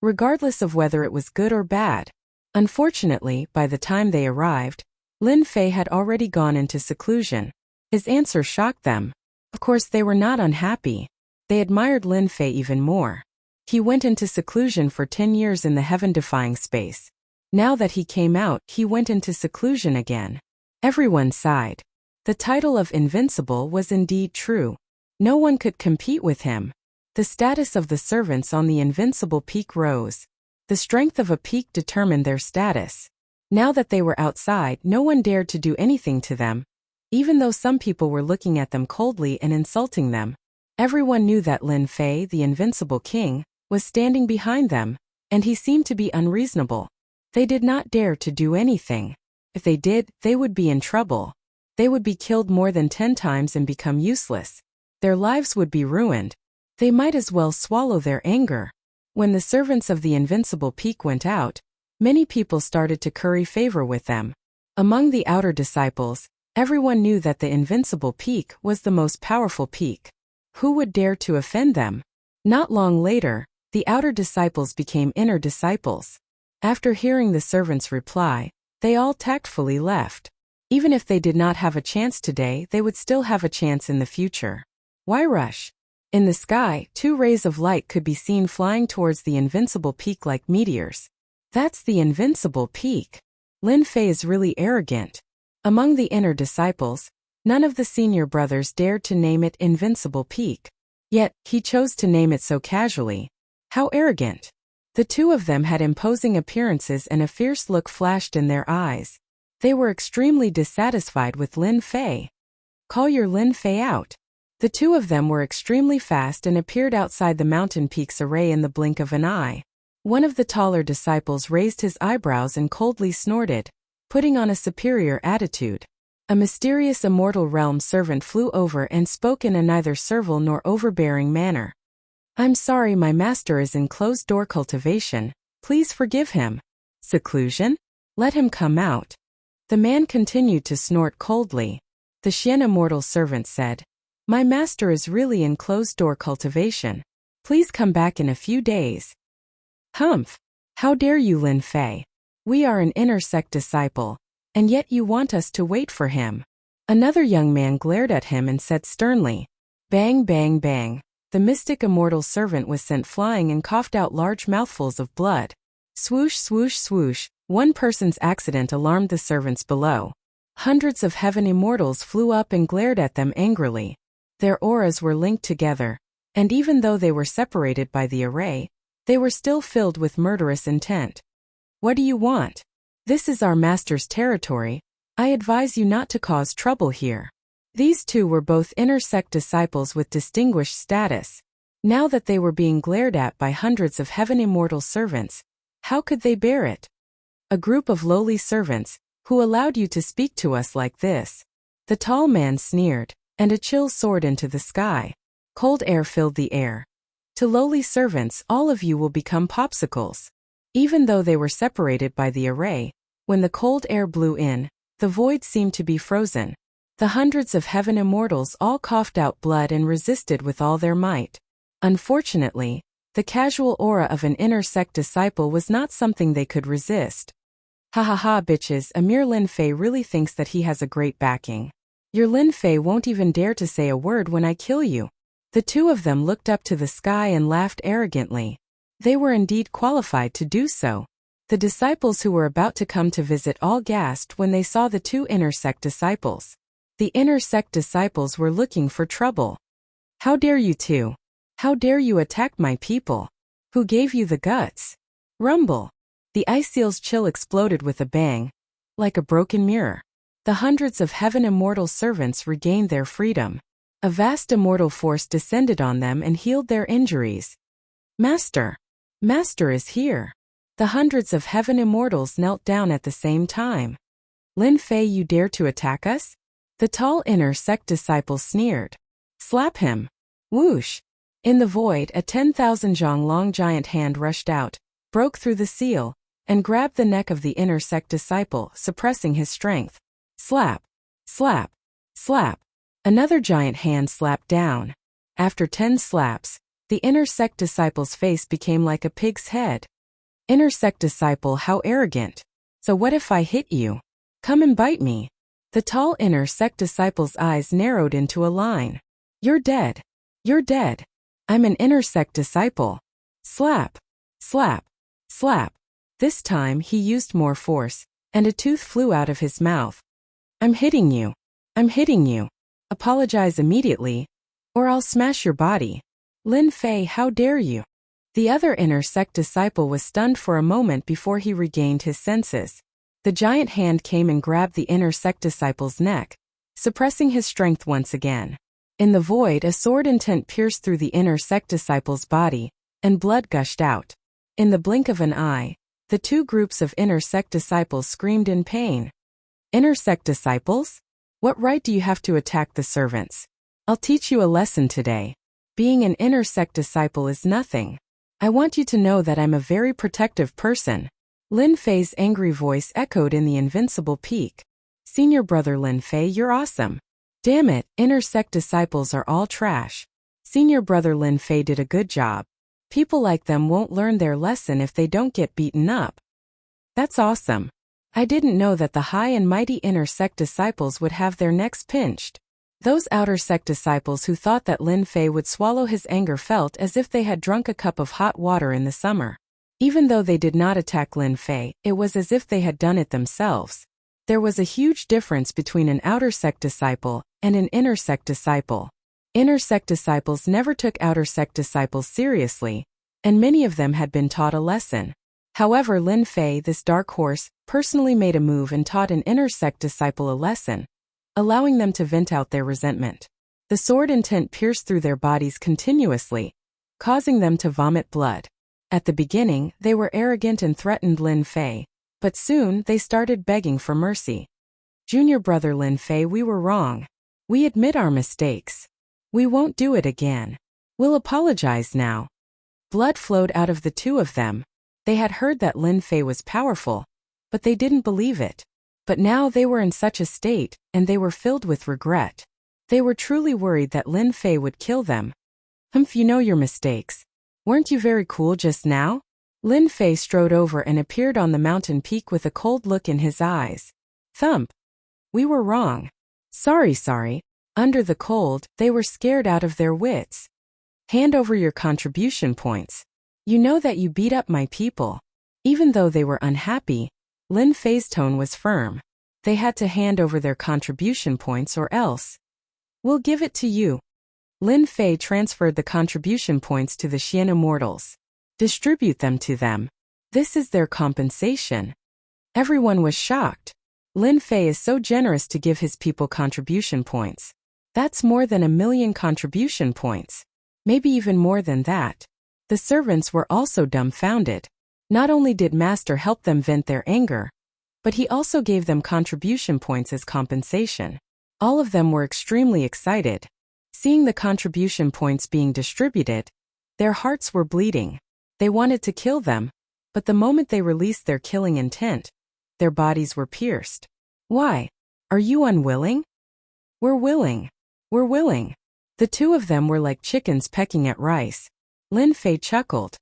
regardless of whether it was good or bad. Unfortunately, by the time they arrived, Lin Fei had already gone into seclusion. His answer shocked them. Of course, they were not unhappy. They admired Lin Fei even more. He went into seclusion for 10 years in the heaven-defying space. Now that he came out, he went into seclusion again. Everyone sighed. The title of invincible was indeed true. No one could compete with him. The status of the servants on the invincible peak rose. The strength of a peak determined their status. Now that they were outside, no one dared to do anything to them. Even though some people were looking at them coldly and insulting them, everyone knew that Lin Fei, the invincible king, was standing behind them, and he seemed to be unreasonable. They did not dare to do anything. If they did, they would be in trouble. They would be killed more than 10 times and become useless. Their lives would be ruined. They might as well swallow their anger. When the servants of the invincible peak went out, many people started to curry favor with them. Among the outer disciples, everyone knew that the invincible peak was the most powerful peak. Who would dare to offend them? Not long later, the outer disciples became inner disciples. After hearing the servant's reply, they all tactfully left. Even if they did not have a chance today, they would still have a chance in the future. Why rush? In the sky, 2 rays of light could be seen flying towards the invincible peak like meteors. That's the invincible peak. Lin Fei is really arrogant. Among the inner disciples, none of the senior brothers dared to name it Invincible Peak. Yet, he chose to name it so casually. How arrogant. The 2 of them had imposing appearances and a fierce look flashed in their eyes. They were extremely dissatisfied with Lin Fei. Call your Lin Fei out. The 2 of them were extremely fast and appeared outside the mountain peak's array in the blink of an eye. One of the taller disciples raised his eyebrows and coldly snorted, putting on a superior attitude. A mysterious immortal realm servant flew over and spoke in a neither servile nor overbearing manner. I'm sorry, my master is in closed-door cultivation. Please forgive him. Seclusion? Let him come out. The man continued to snort coldly. The Xian immortal servant said, My master is really in closed-door cultivation. Please come back in a few days. Humph! How dare you, Lin Fei? We are an inner sect disciple. And yet you want us to wait for him." Another young man glared at him and said sternly. Bang, bang, bang. The mystic immortal servant was sent flying and coughed out large mouthfuls of blood. Swoosh, swoosh, swoosh. One person's accident alarmed the servants below. Hundreds of heaven immortals flew up and glared at them angrily. Their auras were linked together, and even though they were separated by the array, they were still filled with murderous intent. "What do you want? This is our master's territory. I advise you not to cause trouble here." These two were both inner sect disciples with distinguished status. Now that they were being glared at by hundreds of heaven immortal servants, how could they bear it? "A group of lowly servants, who allowed you to speak to us like this?" The tall man sneered, and a chill soared into the sky. Cold air filled the air. "To lowly servants, all of you will become popsicles." Even though they were separated by the array, when the cold air blew in, the void seemed to be frozen. The hundreds of heaven immortals all coughed out blood and resisted with all their might. Unfortunately, the casual aura of an inner sect disciple was not something they could resist. "Ha ha ha, bitches, Amir Lin Fei really thinks that he has a great backing. Your Lin Fei won't even dare to say a word when I kill you." The two of them looked up to the sky and laughed arrogantly. They were indeed qualified to do so. The disciples who were about to come to visit all gasped when they saw the two inner sect disciples. The inner sect disciples were looking for trouble. "How dare you two? How dare you attack my people? Who gave you the guts?" Rumble. The ice seal's chill exploded with a bang, like a broken mirror. The hundreds of heaven immortal servants regained their freedom. A vast immortal force descended on them and healed their injuries. "Master! Master is here!" The hundreds of heaven immortals knelt down at the same time. "Lin Fei, you dare to attack us?" The tall inner sect disciple sneered. "Slap him!" Whoosh! In the void, a 10,000 zhang long giant hand rushed out, broke through the seal, and grabbed the neck of the inner sect disciple, suppressing his strength. Slap! Slap! Slap! Another giant hand slapped down. After 10 slaps, the inner sect disciple's face became like a pig's head. "Inner sect disciple, how arrogant. So what if I hit you? Come and bite me." The tall inner sect disciple's eyes narrowed into a line. "You're dead. You're dead. I'm an inner sect disciple." Slap! Slap! Slap! This time he used more force, and a tooth flew out of his mouth. "I'm hitting you. I'm hitting you. Apologize immediately, or I'll smash your body. Lin Fei, how dare you?" The other inner sect disciple was stunned for a moment before he regained his senses. The giant hand came and grabbed the inner sect disciple's neck, suppressing his strength once again. In the void, a sword intent pierced through the inner sect disciple's body, and blood gushed out. In the blink of an eye, the two groups of inner sect disciples screamed in pain. "Inner sect disciples? What right do you have to attack the servants? I'll teach you a lesson today. Being an inner sect disciple is nothing. I want you to know that I'm a very protective person." Lin Fei's angry voice echoed in the invincible peak. "Senior brother Lin Fei, you're awesome. Damn it, inner sect disciples are all trash. Senior brother Lin Fei did a good job. People like them won't learn their lesson if they don't get beaten up." "That's awesome. I didn't know that the high and mighty inner sect disciples would have their necks pinched." Those outer sect disciples who thought that Lin Fei would swallow his anger felt as if they had drunk a cup of hot water in the summer. Even though they did not attack Lin Fei, it was as if they had done it themselves. There was a huge difference between an outer sect disciple and an inner sect disciple. Inner sect disciples never took outer sect disciples seriously, and many of them had been taught a lesson. However, Lin Fei, this dark horse, personally made a move and taught an inner sect disciple a lesson, allowing them to vent out their resentment. The sword intent pierced through their bodies continuously, causing them to vomit blood. At the beginning, they were arrogant and threatened Lin Fei, but soon they started begging for mercy. "Junior brother Lin Fei, we were wrong. We admit our mistakes. We won't do it again. We'll apologize now." Blood flowed out of the two of them. They had heard that Lin Fei was powerful, but they didn't believe it. But now they were in such a state, and they were filled with regret. They were truly worried that Lin Fei would kill them. You know your mistakes. Weren't you very cool just now?" Lin Fei strode over and appeared on the mountain peak with a cold look in his eyes. Thump. We were wrong. Sorry. Under the cold, they were scared out of their wits. Hand over your contribution points. You know that you beat up my people. Even though they were unhappy, Lin Fei's tone was firm. They had to hand over their contribution points or else. We'll give it to you. Lin Fei transferred the contribution points to the Xian immortals. Distribute them to them. This is their compensation. Everyone was shocked. Lin Fei is so generous to give his people contribution points. That's more than 1,000,000 contribution points. Maybe even more than that. The servants were also dumbfounded. Not only did Master help them vent their anger, but he also gave them contribution points as compensation. All of them were extremely excited. Seeing the contribution points being distributed, their hearts were bleeding. They wanted to kill them, but the moment they released their killing intent, their bodies were pierced. Why? Are you unwilling? We're willing. We're willing. The two of them were like chickens pecking at rice. Lin Fei chuckled.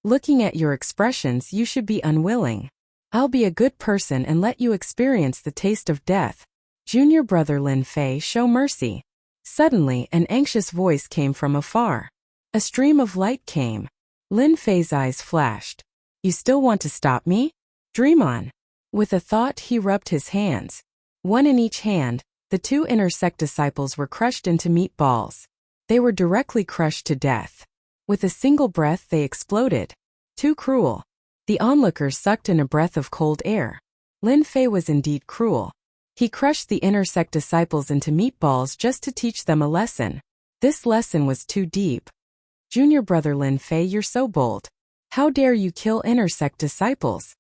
Looking at your expressions, you should be unwilling. I'll be a good person and let you experience the taste of death. Junior brother Lin Fei, show mercy. Suddenly, an anxious voice came from afar. A stream of light came. Lin Fei's eyes flashed. You still want to stop me? Dream on. With a thought, he rubbed his hands. One in each hand, the two inner sect disciples were crushed into meatballs. They were directly crushed to death. With a single breath, they exploded. Too cruel. The onlookers sucked in a breath of cold air. Lin Fei was indeed cruel. He crushed the inner sect disciples into meatballs just to teach them a lesson. This lesson was too deep. Junior brother Lin Fei, you're so bold. How dare you kill inner sect disciples?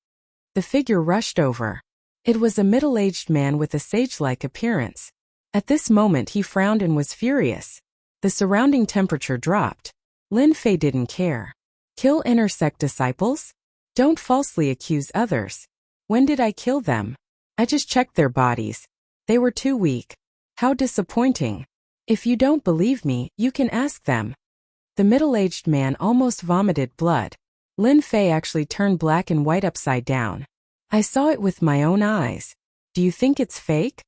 The figure rushed over. It was a middle-aged man with a sage-like appearance. At this moment he frowned and was furious. The surrounding temperature dropped. Lin Fei didn't care. Kill inner sect disciples? Don't falsely accuse others. When did I kill them? I just checked their bodies. They were too weak. How disappointing. If you don't believe me, you can ask them. The middle-aged man almost vomited blood. Lin Fei actually turned black and white upside down. I saw it with my own eyes. Do you think it's fake?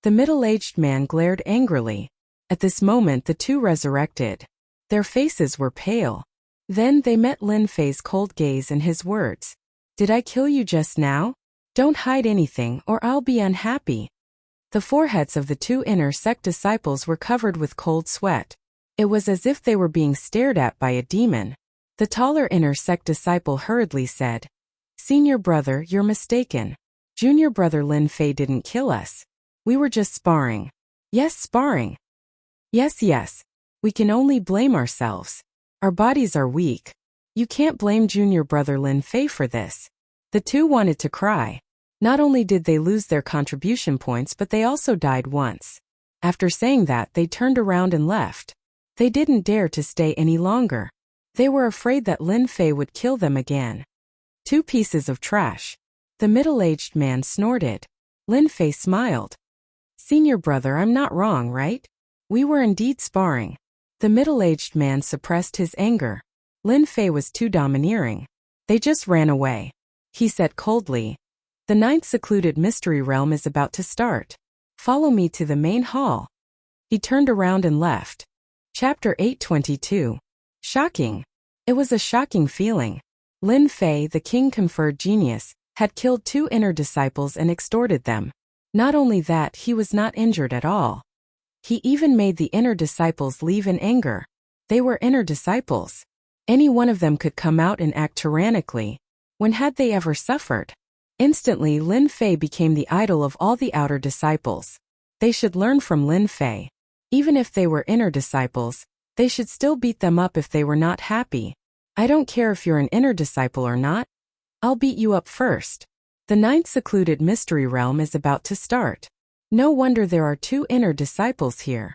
The middle-aged man glared angrily. At this moment the two resurrected. Their faces were pale. Then they met Lin Fei's cold gaze and his words. Did I kill you just now? Don't hide anything or I'll be unhappy. The foreheads of the two inner sect disciples were covered with cold sweat. It was as if they were being stared at by a demon. The taller inner sect disciple hurriedly said, Senior brother, you're mistaken. Junior brother Lin Fei didn't kill us. We were just sparring. Yes, sparring. Yes. We can only blame ourselves. Our bodies are weak. You can't blame junior brother Lin Fei for this. The two wanted to cry. Not only did they lose their contribution points, but they also died once. After saying that, they turned around and left. They didn't dare to stay any longer. They were afraid that Lin Fei would kill them again. 2 pieces of trash. The middle-aged man snorted. Lin Fei smiled. Senior brother, I'm not wrong, right? We were indeed sparring. The middle-aged man suppressed his anger. Lin Fei was too domineering. They just ran away. He said coldly, The 9th secluded mystery realm is about to start. Follow me to the main hall. He turned around and left. Chapter 822. Shocking. It was a shocking feeling. Lin Fei, the king-conferred genius, had killed 2 inner disciples and extorted them. Not only that, he was not injured at all. He even made the inner disciples leave in anger. They were inner disciples. Any one of them could come out and act tyrannically. When had they ever suffered? Instantly, Lin Fei became the idol of all the outer disciples. They should learn from Lin Fei. Even if they were inner disciples, they should still beat them up if they were not happy. I don't care if you're an inner disciple or not. I'll beat you up first. The 9th secluded mystery realm is about to start. No wonder there are 2 inner disciples here.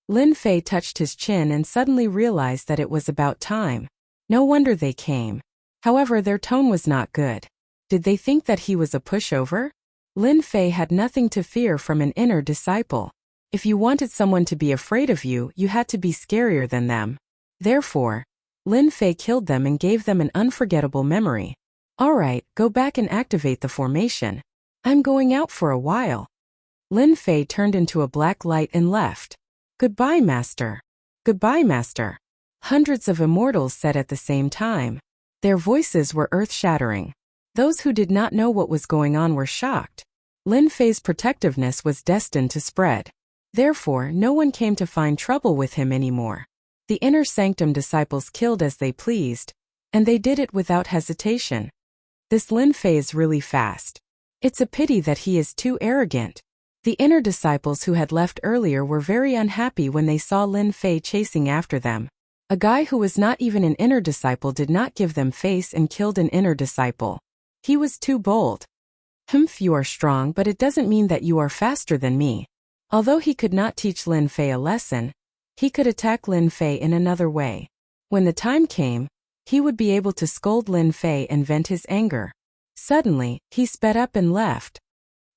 Lin Fei touched his chin and suddenly realized that it was about time. No wonder they came. However, their tone was not good. Did they think that he was a pushover? Lin Fei had nothing to fear from an inner disciple. If you wanted someone to be afraid of you, you had to be scarier than them. Therefore, Lin Fei killed them and gave them an unforgettable memory. Alright, go back and activate the formation. I'm going out for a while. Lin Fei turned into a black light and left. Goodbye, Master. Goodbye, Master. Hundreds of immortals said at the same time. Their voices were earth-shattering. Those who did not know what was going on were shocked. Lin Fei's protectiveness was destined to spread. Therefore, no one came to find trouble with him anymore. The inner sanctum disciples killed as they pleased, and they did it without hesitation. This Lin Fei is really fast. It's a pity that he is too arrogant. The inner disciples who had left earlier were very unhappy when they saw Lin Fei chasing after them. A guy who was not even an inner disciple did not give them face and killed an inner disciple. He was too bold. Humph, you are strong, but it doesn't mean that you are faster than me. Although he could not teach Lin Fei a lesson, he could attack Lin Fei in another way. When the time came, he would be able to scold Lin Fei and vent his anger. Suddenly, he sped up and left.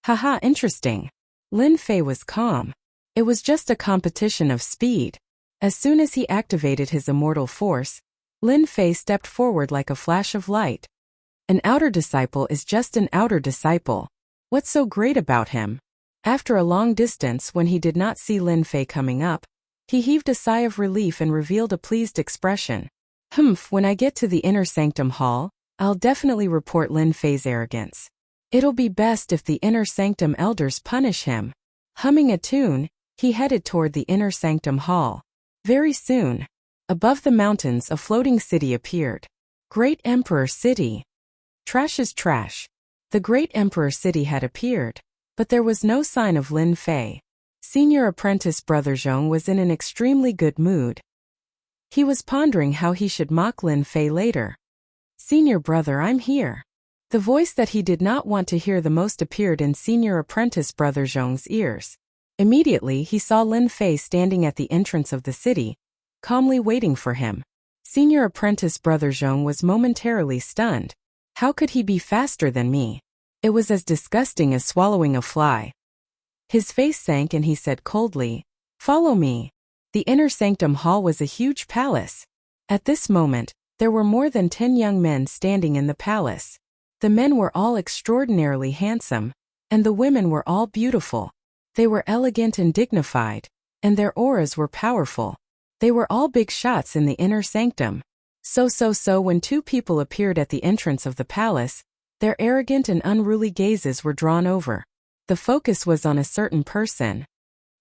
Haha, interesting. Lin Fei was calm. It was just a competition of speed. As soon as he activated his immortal force, Lin Fei stepped forward like a flash of light. An outer disciple is just an outer disciple. What's so great about him? After a long distance, when he did not see Lin Fei coming up, he heaved a sigh of relief and revealed a pleased expression. Humph, when I get to the inner sanctum hall, I'll definitely report Lin Fei's arrogance. It'll be best if the inner sanctum elders punish him. Humming a tune, he headed toward the inner sanctum hall. Very soon, above the mountains, a floating city appeared. Great Emperor City. Trash is trash. The Great Emperor City had appeared, but there was no sign of Lin Fei. Senior apprentice Brother Zhong was in an extremely good mood. He was pondering how he should mock Lin Fei later. Senior brother, I'm here. The voice that he did not want to hear the most appeared in Senior apprentice Brother Zhong's ears. Immediately he saw Lin Fei standing at the entrance of the city, calmly waiting for him. Senior apprentice Brother Zhong was momentarily stunned. How could he be faster than me? It was as disgusting as swallowing a fly. His face sank and he said coldly, "Follow me." The inner sanctum hall was a huge palace. At this moment, there were more than 10 young men standing in the palace. The men were all extraordinarily handsome, and the women were all beautiful. They were elegant and dignified, and their auras were powerful. They were all big shots in the inner sanctum. So when two people appeared at the entrance of the palace, their arrogant and unruly gazes were drawn over. The focus was on a certain person.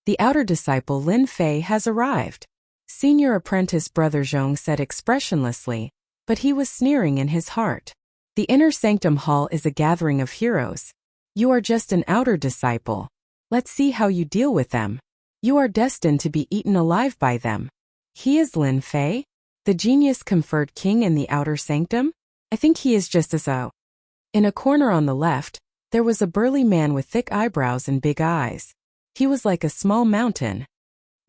The outer disciple Lin Fei has arrived. Senior apprentice Brother Zhong said expressionlessly, but he was sneering in his heart. The inner sanctum hall is a gathering of heroes. You are just an outer disciple. Let's see how you deal with them. You are destined to be eaten alive by them. He is Lin Fei? The genius conferred king in the outer sanctum? I think he is just as a... In a corner on the left, there was a burly man with thick eyebrows and big eyes. He was like a small mountain.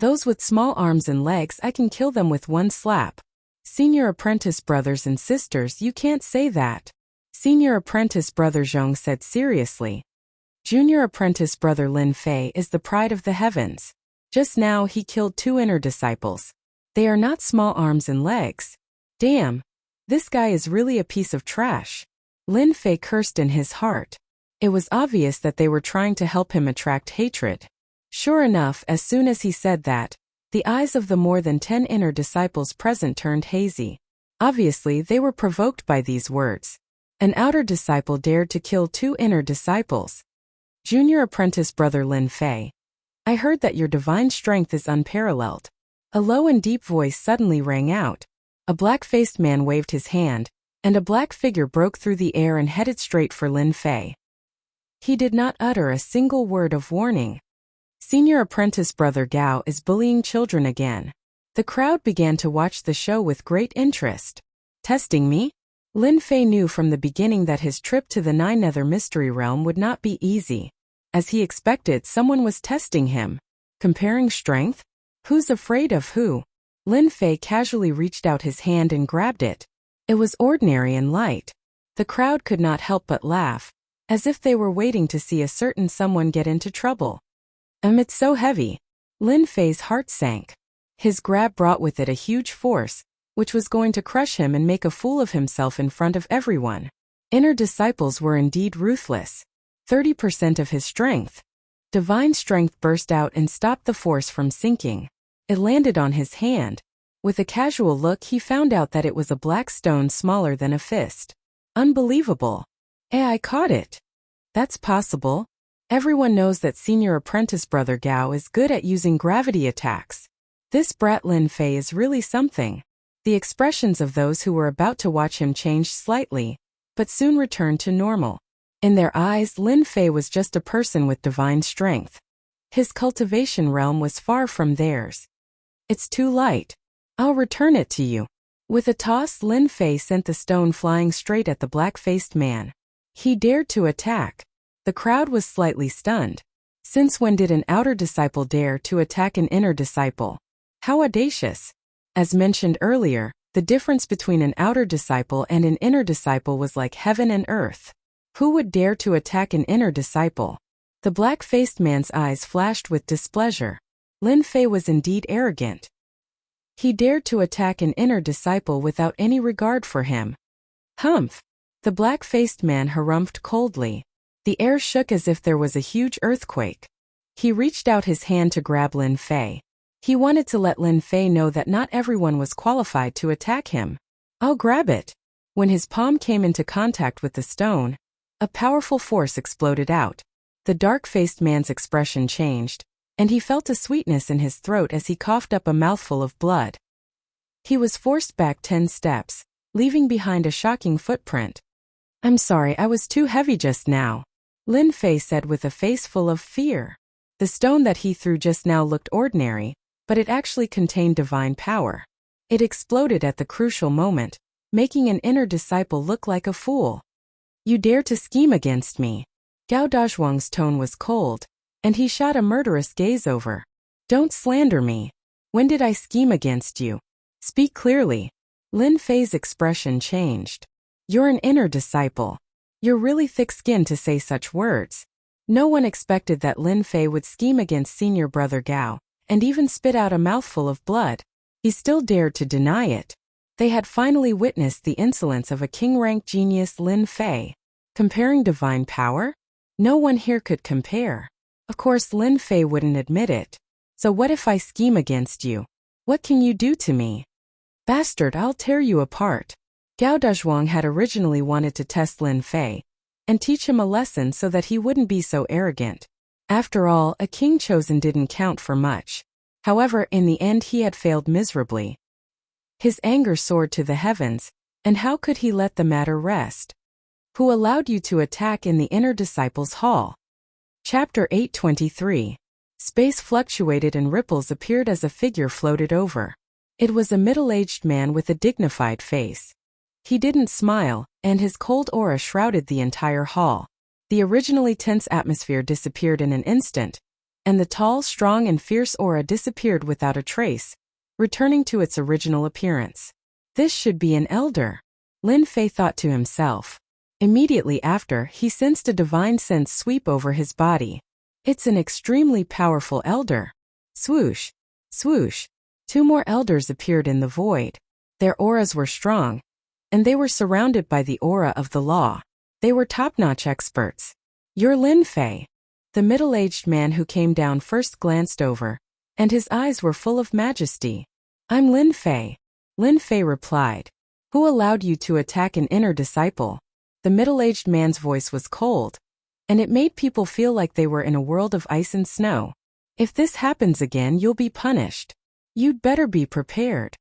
Those with small arms and legs, I can kill them with one slap. Senior apprentice brothers and sisters, you can't say that. Senior apprentice Brother Zhong said seriously. Junior apprentice Brother Lin Fei is the pride of the heavens. Just now he killed 2 inner disciples. They are not small arms and legs. Damn. This guy is really a piece of trash. Lin Fei cursed in his heart. It was obvious that they were trying to help him attract hatred. Sure enough, as soon as he said that, the eyes of the more than 10 inner disciples present turned hazy. Obviously, they were provoked by these words. An outer disciple dared to kill 2 inner disciples. Junior apprentice Brother Lin Fei. I heard that your divine strength is unparalleled. A low and deep voice suddenly rang out. A black-faced man waved his hand, and a black figure broke through the air and headed straight for Lin Fei. He did not utter a single word of warning. Senior apprentice Brother Gao is bullying children again. The crowd began to watch the show with great interest. Testing me? Lin Fei knew from the beginning that his trip to the Nine Nether Mystery Realm would not be easy. As he expected, someone was testing him. Comparing strength? Who's afraid of who? Lin Fei casually reached out his hand and grabbed it. It was ordinary and light. The crowd could not help but laugh, as if they were waiting to see a certain someone get into trouble. It's so heavy. Lin Fei's heart sank. His grab brought with it a huge force, which was going to crush him and make a fool of himself in front of everyone. Inner disciples were indeed ruthless. 30% of his strength. Divine strength burst out and stopped the force from sinking. It landed on his hand. With a casual look, he found out that it was a black stone smaller than a fist. Unbelievable. I caught it. That's possible. Everyone knows that senior apprentice brother Gao is good at using gravity attacks. This brat Lin Fei is really something. The expressions of those who were about to watch him changed slightly, but soon returned to normal. In their eyes, Lin Fei was just a person with divine strength. His cultivation realm was far from theirs. It's too light. I'll return it to you. With a toss, Lin Fei sent the stone flying straight at the black-faced man. He dared to attack. The crowd was slightly stunned. Since when did an outer disciple dare to attack an inner disciple? How audacious! As mentioned earlier, the difference between an outer disciple and an inner disciple was like heaven and earth. Who would dare to attack an inner disciple? The black-faced man's eyes flashed with displeasure. Lin Fei was indeed arrogant. He dared to attack an inner disciple without any regard for him. Humph! The black-faced man harumphed coldly. The air shook as if there was a huge earthquake. He reached out his hand to grab Lin Fei. He wanted to let Lin Fei know that not everyone was qualified to attack him. I'll grab it. When his palm came into contact with the stone, a powerful force exploded out. The dark-faced man's expression changed, and he felt a sweetness in his throat as he coughed up a mouthful of blood. He was forced back 10 steps, leaving behind a shocking footprint. I'm sorry, I was too heavy just now, Lin Fei said with a face full of fear. The stone that he threw just now looked ordinary, but it actually contained divine power. It exploded at the crucial moment, making an inner disciple look like a fool. You dare to scheme against me? Gao Dazhuang's tone was cold, and he shot a murderous gaze over. Don't slander me. When did I scheme against you? Speak clearly. Lin Fei's expression changed. You're an inner disciple. You're really thick-skinned to say such words. No one expected that Lin Fei would scheme against senior brother Gao, and even spit out a mouthful of blood. He still dared to deny it. They had finally witnessed the insolence of a king-rank genius Lin Fei. Comparing divine power? No one here could compare. Of course Lin Fei wouldn't admit it. So what if I scheme against you? What can you do to me? Bastard, I'll tear you apart. Gao Dazhuang had originally wanted to test Lin Fei and teach him a lesson so that he wouldn't be so arrogant. After all, a king chosen didn't count for much. However, in the end he had failed miserably. His anger soared to the heavens, and how could he let the matter rest? Who allowed you to attack in the inner disciples' hall? Chapter 823. Space fluctuated and ripples appeared as a figure floated over. It was a middle-aged man with a dignified face. He didn't smile, and his cold aura shrouded the entire hall. The originally tense atmosphere disappeared in an instant, and the tall, strong and fierce aura disappeared without a trace, returning to its original appearance. This should be an elder, Lin Fei thought to himself. Immediately after, he sensed a divine sense sweep over his body. It's an extremely powerful elder. Swoosh! Swoosh! 2 more elders appeared in the void. Their auras were strong, and they were surrounded by the aura of the law. They were top-notch experts. You're Lin Fei. The middle-aged man who came down first glanced over, and his eyes were full of majesty. I'm Lin Fei. Lin Fei replied. Who allowed you to attack an inner disciple? The middle-aged man's voice was cold, and it made people feel like they were in a world of ice and snow. If this happens again, you'll be punished. You'd better be prepared.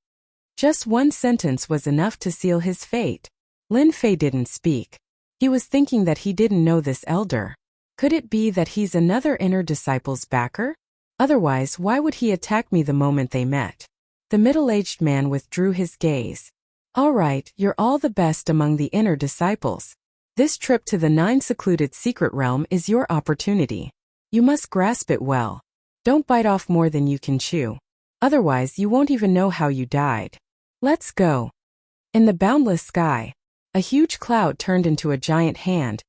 Just one sentence was enough to seal his fate. Lin Fei didn't speak. He was thinking that he didn't know this elder. Could it be that he's another inner disciple's backer? Otherwise, why would he attack me the moment they met? The middle-aged man withdrew his gaze. All right, you're all the best among the inner disciples. This trip to the 9 secluded secret realm is your opportunity. You must grasp it well. Don't bite off more than you can chew. Otherwise, you won't even know how you died. Let's go. In the boundless sky, a huge cloud turned into a giant hand,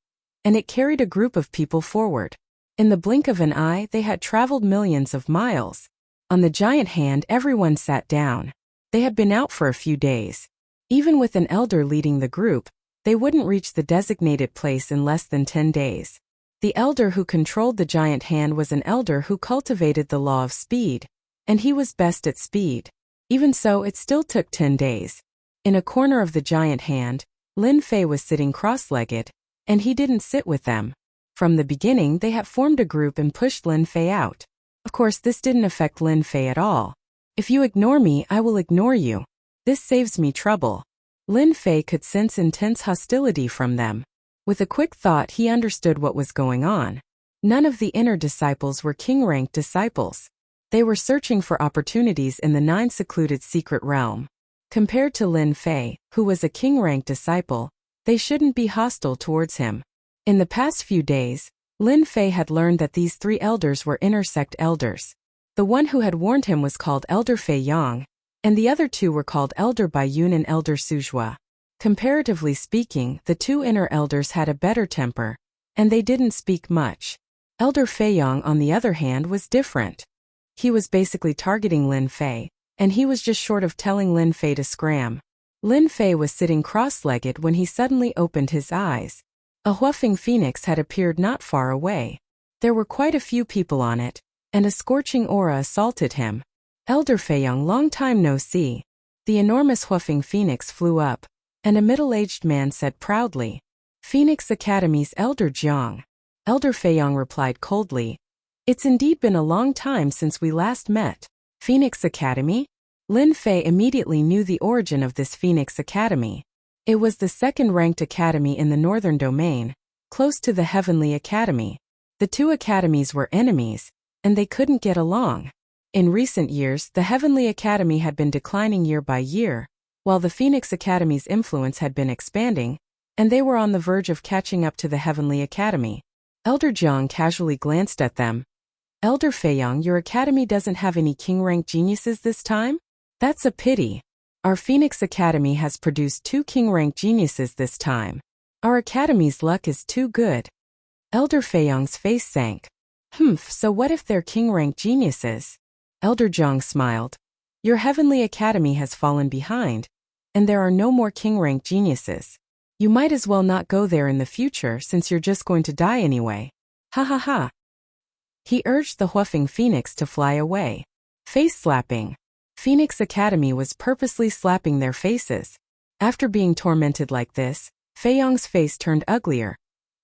and it carried a group of people forward. In the blink of an eye, they had traveled millions of miles. On the giant hand, everyone sat down. They had been out for a few days. Even with an elder leading the group, they wouldn't reach the designated place in less than 10 days. The elder who controlled the giant hand was an elder who cultivated the law of speed, and he was best at speed. Even so, it still took 10 days. In a corner of the giant hand, Lin Fei was sitting cross-legged, and he didn't sit with them. From the beginning, they had formed a group and pushed Lin Fei out. Of course, this didn't affect Lin Fei at all. If you ignore me, I will ignore you. This saves me trouble. Lin Fei could sense intense hostility from them. With a quick thought, he understood what was going on. None of the inner disciples were king-ranked disciples. They were searching for opportunities in the 9 secluded secret realm. Compared to Lin Fei, who was a king-ranked disciple, they shouldn't be hostile towards him. In the past few days, Lin Fei had learned that these 3 elders were intersect elders. The one who had warned him was called Elder Fei Yang, and the other 2 were called Elder Bai Yun and Elder Suzhua. Comparatively speaking, the 2 inner elders had a better temper, and they didn't speak much. Elder Fei Yang, on the other hand, was different. He was basically targeting Lin Fei, and he was just short of telling Lin Fei to scram. Lin Fei was sitting cross-legged when he suddenly opened his eyes. A huafeng phoenix had appeared not far away. There were quite a few people on it, and a scorching aura assaulted him. Elder Fei Yang, long time no see. The enormous huafeng phoenix flew up, and a middle-aged man said proudly, "Phoenix Academy's Elder Jiang." Elder Fei Yang replied coldly, "It's indeed been a long time since we last met." Phoenix Academy? Lin Fei immediately knew the origin of this Phoenix Academy. It was the 2nd-ranked academy in the Northern Domain, close to the Heavenly Academy. The 2 academies were enemies, and they couldn't get along. In recent years, the Heavenly Academy had been declining year by year, while the Phoenix Academy's influence had been expanding, and they were on the verge of catching up to the Heavenly Academy. Elder Jiang casually glanced at them. "Elder Fei Yang, your academy doesn't have any king-ranked geniuses this time? That's a pity. Our Phoenix Academy has produced 2 king-ranked geniuses this time. Our academy's luck is too good." Elder Fei Yang's face sank. So what if they're king-ranked geniuses? Elder Jiang smiled. "Your Heavenly Academy has fallen behind, and there are no more king-ranked geniuses. You might as well not go there in the future since you're just going to die anyway. Ha ha ha." He urged the huafeng phoenix to fly away. Face slapping. Phoenix Academy was purposely slapping their faces. After being tormented like this, Fei Yang's face turned uglier,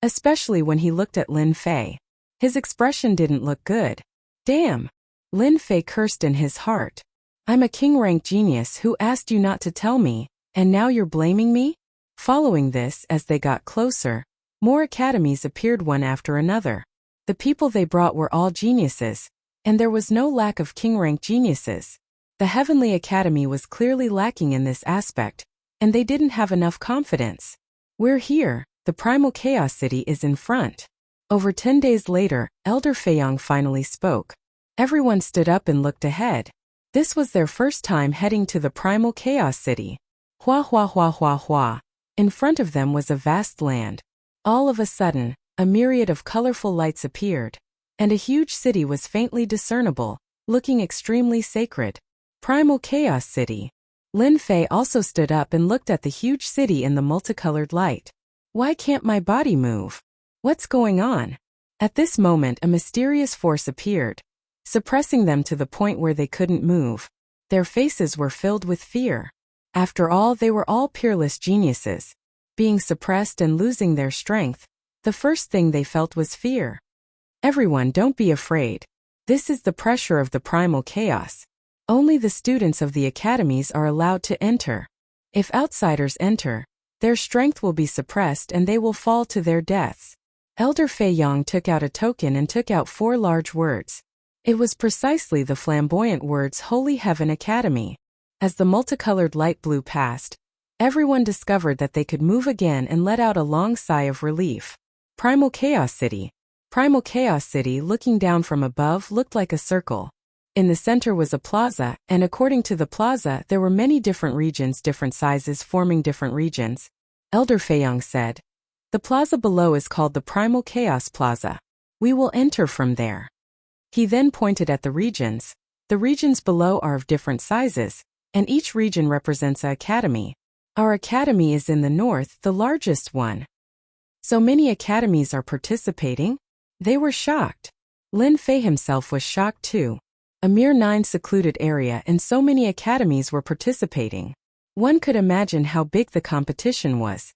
especially when he looked at Lin Fei. His expression didn't look good. Damn! Lin Fei cursed in his heart. "I'm a king-ranked genius who asked you not to tell me, and now you're blaming me?" Following this, as they got closer, more academies appeared one after another. The people they brought were all geniuses, and there was no lack of king-ranked geniuses. The Heavenly Academy was clearly lacking in this aspect, and they didn't have enough confidence. "We're here, the Primal Chaos City is in front." Over 10 days later, Elder Fei Yang finally spoke. Everyone stood up and looked ahead. This was their first time heading to the Primal Chaos City. Hua hua hua hua hua. In front of them was a vast land. All of a sudden, a myriad of colorful lights appeared, and a huge city was faintly discernible, looking extremely sacred. Primal Chaos City. Lin Fei also stood up and looked at the huge city in the multicolored light. "Why can't my body move? What's going on?" At this moment, a mysterious force appeared, suppressing them to the point where they couldn't move. Their faces were filled with fear. After all, they were all peerless geniuses. Being suppressed and losing their strength, the first thing they felt was fear. "Everyone, don't be afraid. This is the pressure of the primal chaos. Only the students of the academies are allowed to enter. If outsiders enter, their strength will be suppressed and they will fall to their deaths." Elder Fei Yang took out a token and took out 4 large words. It was precisely the flamboyant words Holy Heaven Academy. As the multicolored light blew past, everyone discovered that they could move again and let out a long sigh of relief. Primal Chaos City. Primal Chaos City, looking down from above, looked like a circle. In the center was a plaza, and according to the plaza, there were many different regions, different sizes, forming different regions. Elder Fei Yang said, "The plaza below is called the Primal Chaos Plaza. We will enter from there." He then pointed at the regions. The regions below are of different sizes, and each region represents an academy. Our academy is in the north, the largest one. "So many academies are participating?" They were shocked. Lin Fei himself was shocked too. A mere 9 secluded area and so many academies were participating. One could imagine how big the competition was.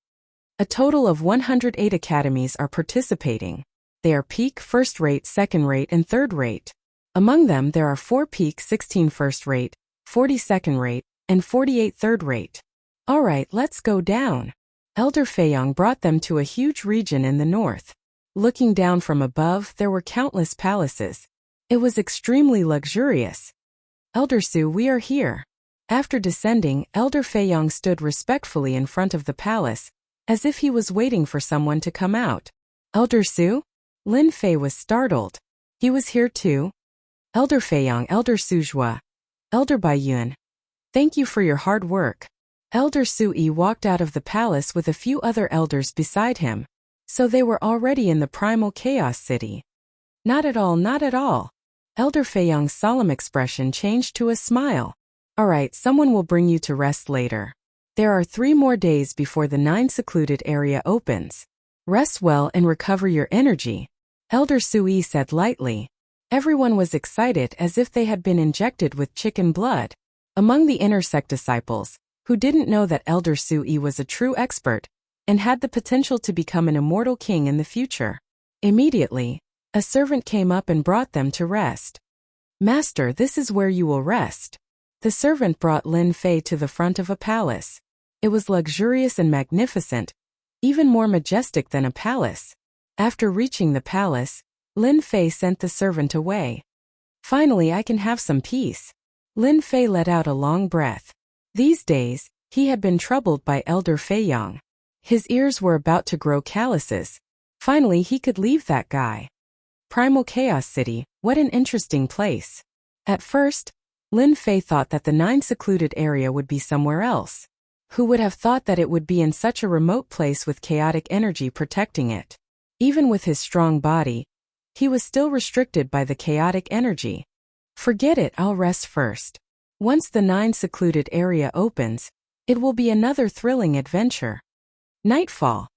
A total of 108 academies are participating. They are peak, first rate, second rate, and third rate. Among them there are 4 peak, 16 first rate, 40 second rate, and 48 third rate. Alright, let's go down. Elder Feiyong brought them to a huge region in the north. Looking down from above, there were countless palaces. It was extremely luxurious. Elder Su, we are here. After descending, Elder Feiyong stood respectfully in front of the palace, as if he was waiting for someone to come out. Elder Su? Lin Fei was startled. He was here too? Elder Feiyong, Elder Suzhua. Elder Baiyun. Thank you for your hard work. Elder Sui walked out of the palace with a few other elders beside him. So they were already in the primal chaos city. Not at all, not at all. Elder Feiyong's solemn expression changed to a smile. Alright, someone will bring you to rest later. There are 3 more days before the 9 secluded area opens. Rest well and recover your energy. Elder Sui said lightly. Everyone was excited as if they had been injected with chicken blood. Among the inner sect disciples, who didn't know that Elder Sui was a true expert, and had the potential to become an immortal king in the future. Immediately, a servant came up and brought them to rest. Master, this is where you will rest. The servant brought Lin Fei to the front of a palace. It was luxurious and magnificent, even more majestic than a palace. After reaching the palace, Lin Fei sent the servant away. Finally, I can have some peace. Lin Fei let out a long breath. These days, he had been troubled by Elder Feiyong. His ears were about to grow calluses. Finally, he could leave that guy. Primal Chaos City, what an interesting place. At first, Lin Fei thought that the 9 secluded area would be somewhere else. Who would have thought that it would be in such a remote place with chaotic energy protecting it? Even with his strong body, he was still restricted by the chaotic energy. Forget it, I'll rest first. Once the 9 secluded area opens, it will be another thrilling adventure. Nightfall.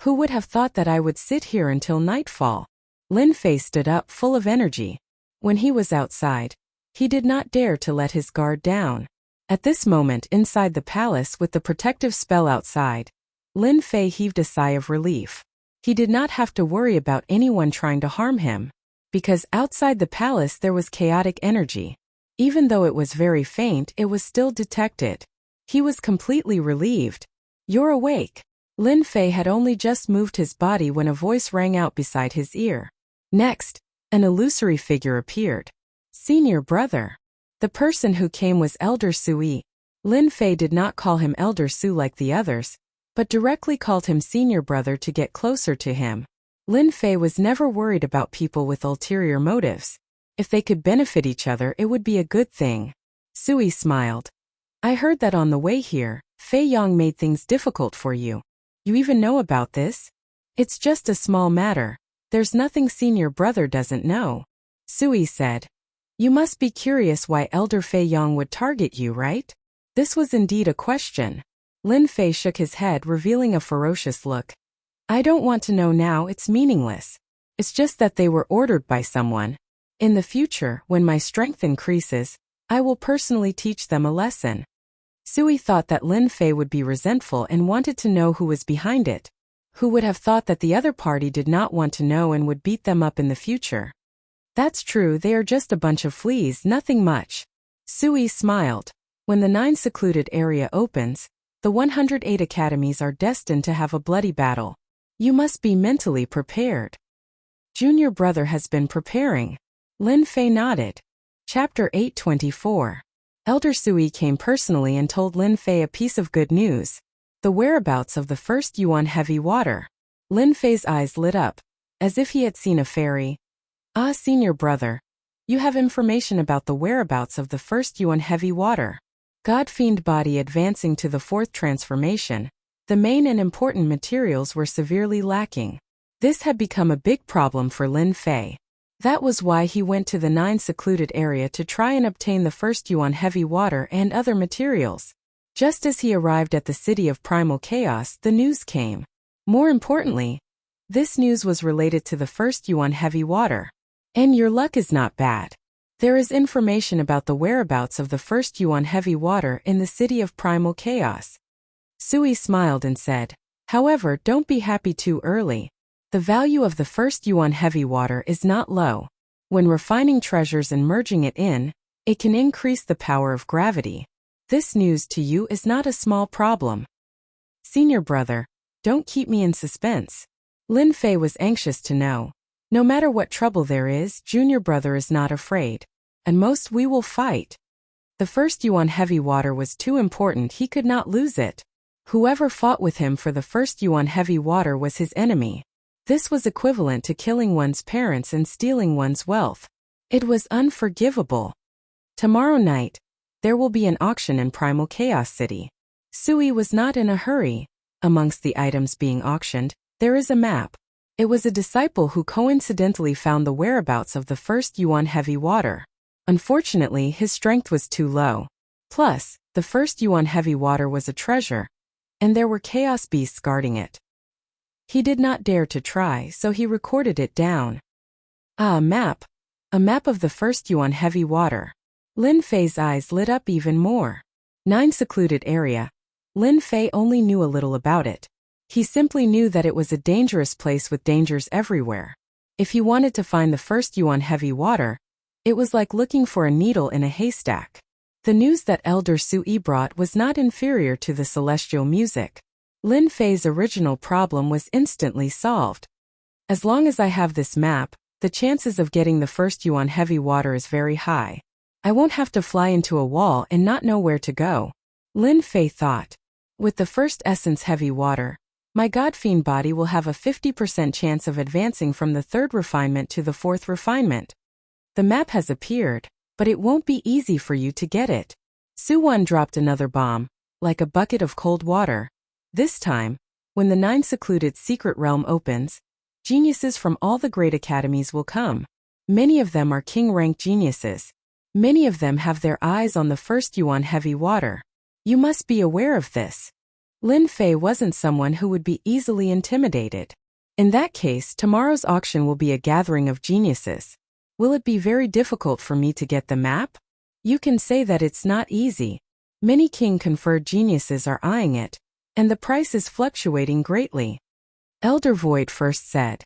Who would have thought that I would sit here until nightfall? Lin Fei stood up full of energy. When he was outside, he did not dare to let his guard down. At this moment inside the palace with the protective spell outside, Lin Fei heaved a sigh of relief. He did not have to worry about anyone trying to harm him, because outside the palace there was chaotic energy. Even though it was very faint, it was still detected. He was completely relieved. You're awake. Lin Fei had only just moved his body when a voice rang out beside his ear. Next, an illusory figure appeared. Senior brother. The person who came was Elder Sui. Lin Fei did not call him Elder Su like the others, but directly called him senior brother to get closer to him. Lin Fei was never worried about people with ulterior motives. If they could benefit each other, it would be a good thing. Sui smiled. I heard that on the way here, Feiyong made things difficult for you. You even know about this? It's just a small matter. There's nothing senior brother doesn't know. Sui said. You must be curious why Elder Feiyong would target you, right? This was indeed a question. Lin Fei shook his head, revealing a ferocious look. I don't want to know now, it's meaningless. It's just that they were ordered by someone. In the future, when my strength increases, I will personally teach them a lesson. Sui thought that Lin Fei would be resentful and wanted to know who was behind it. Who would have thought that the other party did not want to know and would beat them up in the future? That's true, they are just a bunch of fleas, nothing much. Sui smiled. When the 9 secluded area opens, the 108 academies are destined to have a bloody battle. You must be mentally prepared. Junior brother has been preparing. Lin Fei nodded. Chapter 824. Elder Sui came personally and told Lin Fei a piece of good news. The whereabouts of the first Yuan heavy water. Lin Fei's eyes lit up, as if he had seen a fairy. Ah, senior brother. You have information about the whereabouts of the first Yuan heavy water. God-fiend body advancing to the 4th transformation. The main and important materials were severely lacking. This had become a big problem for Lin Fei. That was why he went to the 9 secluded area to try and obtain the first Yuan heavy water and other materials. Just as he arrived at the city of Primal Chaos, the news came. More importantly, This news was related to the first Yuan heavy water. And your luck is not bad. There is information about the whereabouts of the first Yuan heavy water in the city of primal chaos. Sui smiled and said, however, don't be happy too early. The value of the first Yuan heavy water is not low. When refining treasures and merging it in, it can increase the power of gravity. This news to you is not a small problem. Senior brother, don't keep me in suspense. Lin Fei was anxious to know. No matter what trouble there is, junior brother is not afraid. And most we will fight. The first Yuan heavy water was too important, he could not lose it. Whoever fought with him for the first Yuan heavy water was his enemy. This was equivalent to killing one's parents and stealing one's wealth. It was unforgivable. Tomorrow night, there will be an auction in Primal Chaos City. Sui was not in a hurry. Amongst the items being auctioned, there is a map. It was a disciple who coincidentally found the whereabouts of the first Yuan heavy water. Unfortunately, his strength was too low. Plus, the first Yuan heavy water was a treasure, and there were chaos beasts guarding it. He did not dare to try, so he recorded it down. Ah, a map. A map of the first Yuan heavy water. Lin Fei's eyes lit up even more. 9 secluded area. Lin Fei only knew a little about it. He simply knew that it was a dangerous place with dangers everywhere. If he wanted to find the first Yuan heavy water, it was like looking for a needle in a haystack. The news that Elder Sui brought was not inferior to the celestial music. Lin Fei's original problem was instantly solved. As long as I have this map, the chances of getting the first Yuan heavy water is very high. I won't have to fly into a wall and not know where to go. Lin Fei thought. With the first essence heavy water, my God-fiend body will have a 50% chance of advancing from the 3rd refinement to the 4th refinement. The map has appeared, but it won't be easy for you to get it. Suwon dropped another bomb, like a bucket of cold water. This time, when the 9 secluded secret realm opens, geniuses from all the great academies will come. Many of them are king-rank geniuses. Many of them have their eyes on the first Yuan heavy water. You must be aware of this. Lin Fei wasn't someone who would be easily intimidated. In that case, tomorrow's auction will be a gathering of geniuses. Will it be very difficult for me to get the map? You can say that it's not easy. Many king-conferred geniuses are eyeing it, and the price is fluctuating greatly. Elder Void first said.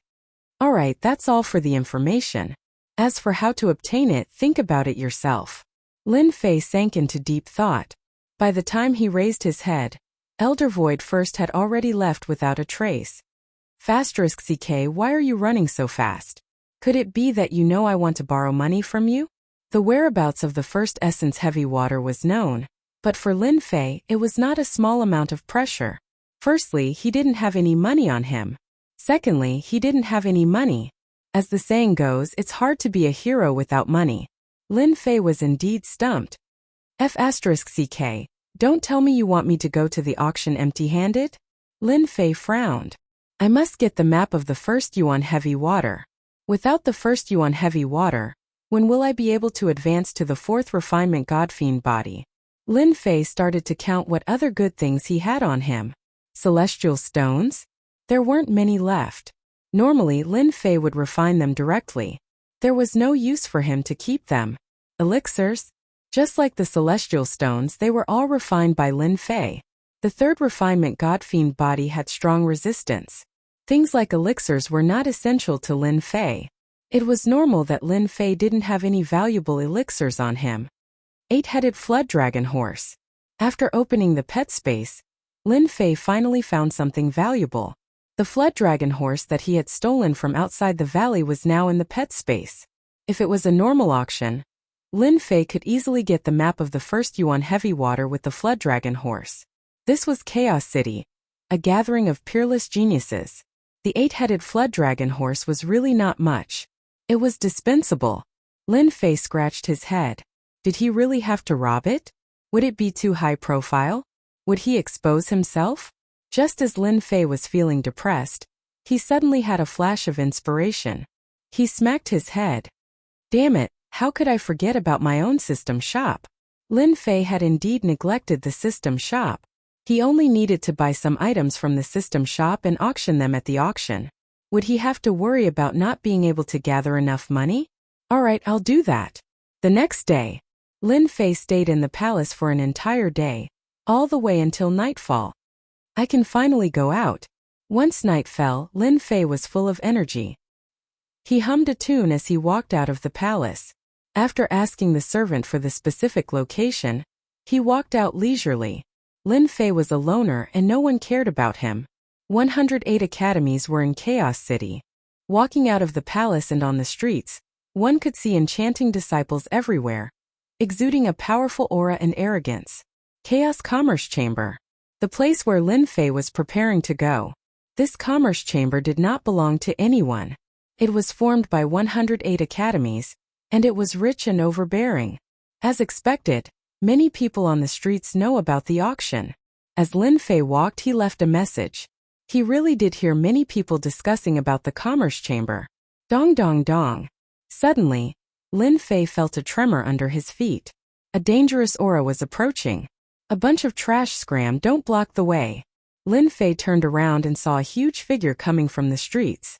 Alright, that's all for the information. As for how to obtain it, think about it yourself. Lin Fei sank into deep thought. By the time he raised his head, Elder Void first had already left without a trace. *CK, why are you running so fast? Could it be that you know I want to borrow money from you? The whereabouts of the first essence heavy water was known, but for Lin Fei, it was not a small amount of pressure. Firstly, he didn't have any money on him. Secondly, he didn't have any money. As the saying goes, it's hard to be a hero without money. Lin Fei was indeed stumped. *CK, don't tell me you want me to go to the auction empty-handed? Lin Fei frowned. I must get the map of the first Yuan heavy water. Without the first Yuan heavy water, when will I be able to advance to the 4th refinement God-fiend body? Lin Fei started to count what other good things he had on him. Celestial stones? There weren't many left. Normally, Lin Fei would refine them directly. There was no use for him to keep them. Elixirs? Just like the celestial stones, they were all refined by Lin Fei. The 3rd refinement God-fiend body had strong resistance. Things like elixirs were not essential to Lin Fei. It was normal that Lin Fei didn't have any valuable elixirs on him. 8-headed flood dragon horse. After opening the pet space, Lin Fei finally found something valuable. The flood dragon horse that he had stolen from outside the valley was now in the pet space. If it was a normal auction, Lin Fei could easily get the map of the first Yuan heavy water with the flood dragon horse. This was Chaos City, a gathering of peerless geniuses. The 8-headed flood dragon horse was really not much. It was dispensable. Lin Fei scratched his head. Did he really have to rob it? Would it be too high profile? Would he expose himself? Just as Lin Fei was feeling depressed, he suddenly had a flash of inspiration. He smacked his head. Damn it, how could I forget about my own system shop? Lin Fei had indeed neglected the system shop. He only needed to buy some items from the system shop and auction them at the auction. Would he have to worry about not being able to gather enough money? All right, I'll do that. The next day, Lin Fei stayed in the palace for an entire day, all the way until nightfall. I can finally go out. Once night fell, Lin Fei was full of energy. He hummed a tune as he walked out of the palace. After asking the servant for the specific location, he walked out leisurely. Lin Fei was a loner and no one cared about him. 108 academies were in Chaos City. Walking out of the palace and on the streets, one could see enchanting disciples everywhere, exuding a powerful aura and arrogance. Chaos Commerce Chamber. The place where Lin Fei was preparing to go. This commerce chamber did not belong to anyone. It was formed by 108 academies, and it was rich and overbearing. As expected, many people on the streets know about the auction. As Lin Fei walked, he left a message. He really did hear many people discussing about the commerce chamber. Dong dong dong. Suddenly, Lin Fei felt a tremor under his feet. A dangerous aura was approaching. A bunch of trash scram, don't block the way. Lin Fei turned around and saw a huge figure coming from the streets.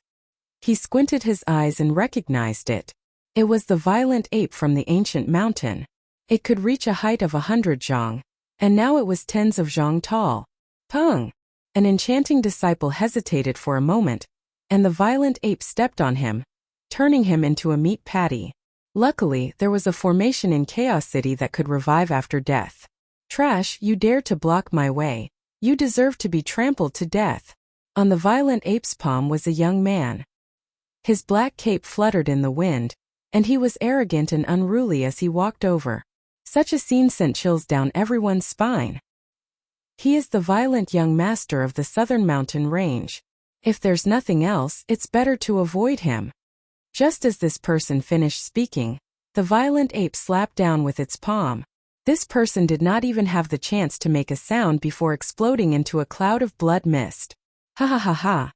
He squinted his eyes and recognized it. It was the violent ape from the ancient mountain. It could reach a height of 100 zhang, and now it was tens of zhang tall. Peng! An enchanting disciple hesitated for a moment, and the violent ape stepped on him, turning him into a meat patty. Luckily, there was a formation in Chaos City that could revive after death. Trash, you dare to block my way. You deserve to be trampled to death. On the violent ape's palm was a young man. His black cape fluttered in the wind, and he was arrogant and unruly as he walked over. Such a scene sent chills down everyone's spine. He is the violent young master of the southern mountain range. If there's nothing else, it's better to avoid him. Just as this person finished speaking, the violent ape slapped down with its palm. This person did not even have the chance to make a sound before exploding into a cloud of blood mist. Ha ha ha ha.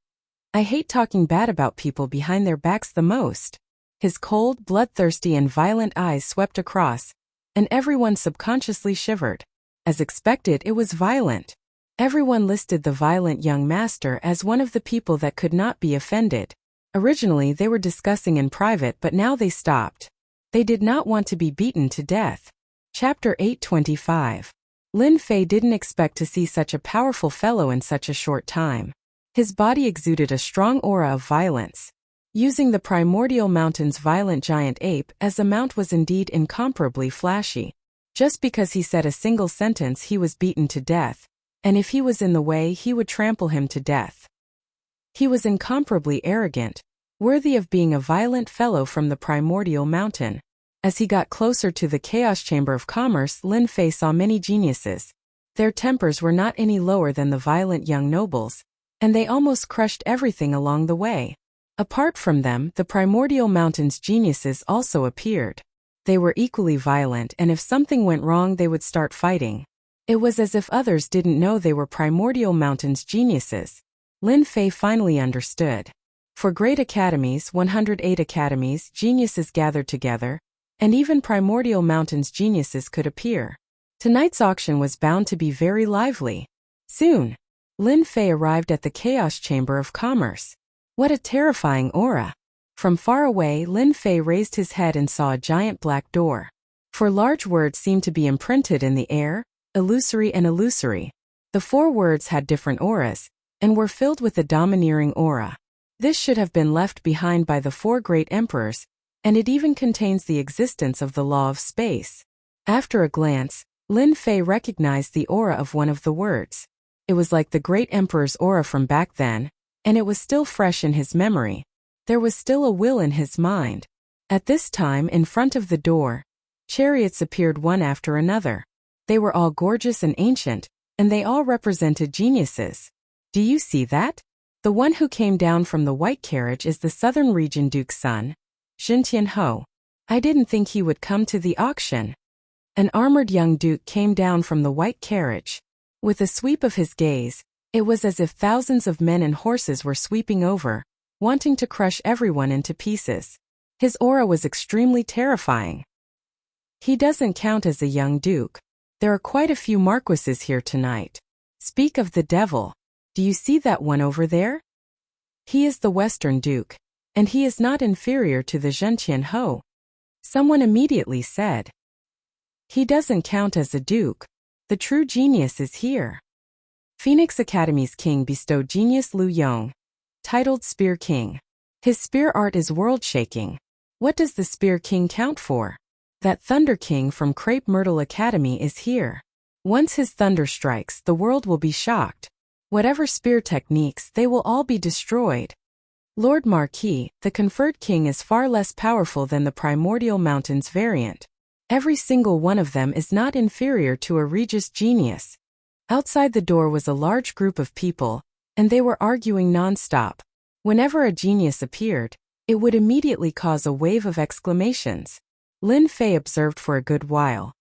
I hate talking bad about people behind their backs the most. His cold, bloodthirsty and violent eyes swept across, and everyone subconsciously shivered. As expected, it was violent. Everyone listed the violent young master as one of the people that could not be offended. Originally they were discussing in private, but now they stopped. They did not want to be beaten to death. Chapter 825. Lin Fei didn't expect to see such a powerful fellow in such a short time. His body exuded a strong aura of violence. Using the primordial mountain's violent giant ape as a mount was indeed incomparably flashy. Just because he said a single sentence, he was beaten to death, and if he was in the way, he would trample him to death. He was incomparably arrogant, worthy of being a violent fellow from the primordial mountain. As he got closer to the Chaos Chamber of Commerce, Lin Fei saw many geniuses. Their tempers were not any lower than the violent young nobles, and they almost crushed everything along the way. Apart from them, the primordial mountain's geniuses also appeared. They were equally violent, and if something went wrong, they would start fighting. It was as if others didn't know they were primordial mountain's geniuses. Lin Fei finally understood. For great academies, 108 academies, geniuses gathered together, and even primordial mountain's geniuses could appear. Tonight's auction was bound to be very lively. Soon, Lin Fei arrived at the Chaos Chamber of Commerce. What a terrifying aura! From far away, Lin Fei raised his head and saw a giant black door. For large words seemed to be imprinted in the air, illusory and illusory. The 4 words had different auras, and were filled with a domineering aura. This should have been left behind by the 4 great emperors, and it even contains the existence of the law of space. After a glance, Lin Fei recognized the aura of one of the words. It was like the great emperor's aura from back then, and it was still fresh in his memory. There was still a will in his mind. At this time, in front of the door, chariots appeared one after another. They were all gorgeous and ancient, and they all represented geniuses. Do you see that? The one who came down from the white carriage is the southern region duke's son, Xintian Ho. I didn't think he would come to the auction. An armored young duke came down from the white carriage. With a sweep of his gaze, it was as if thousands of men and horses were sweeping over, wanting to crush everyone into pieces. His aura was extremely terrifying. He doesn't count as a young duke. There are quite a few marquises here tonight. Speak of the devil. Do you see that one over there? He is the Western Duke, and he is not inferior to the Zhenqian Ho. Someone immediately said. He doesn't count as a duke. The true genius is here. Phoenix Academy's king bestowed genius Liu Yong, titled Spear King. His spear art is world-shaking. What does the Spear King count for? That Thunder King from Crepe Myrtle Academy is here. Once his thunder strikes, the world will be shocked. Whatever spear techniques, they will all be destroyed. Lord Marquis, the conferred king, is far less powerful than the Primordial Mountains variant. Every single one of them is not inferior to a Regis genius. Outside the door was a large group of people, and they were arguing non-stop. Whenever a genius appeared, it would immediately cause a wave of exclamations. Lin Fei observed for a good while.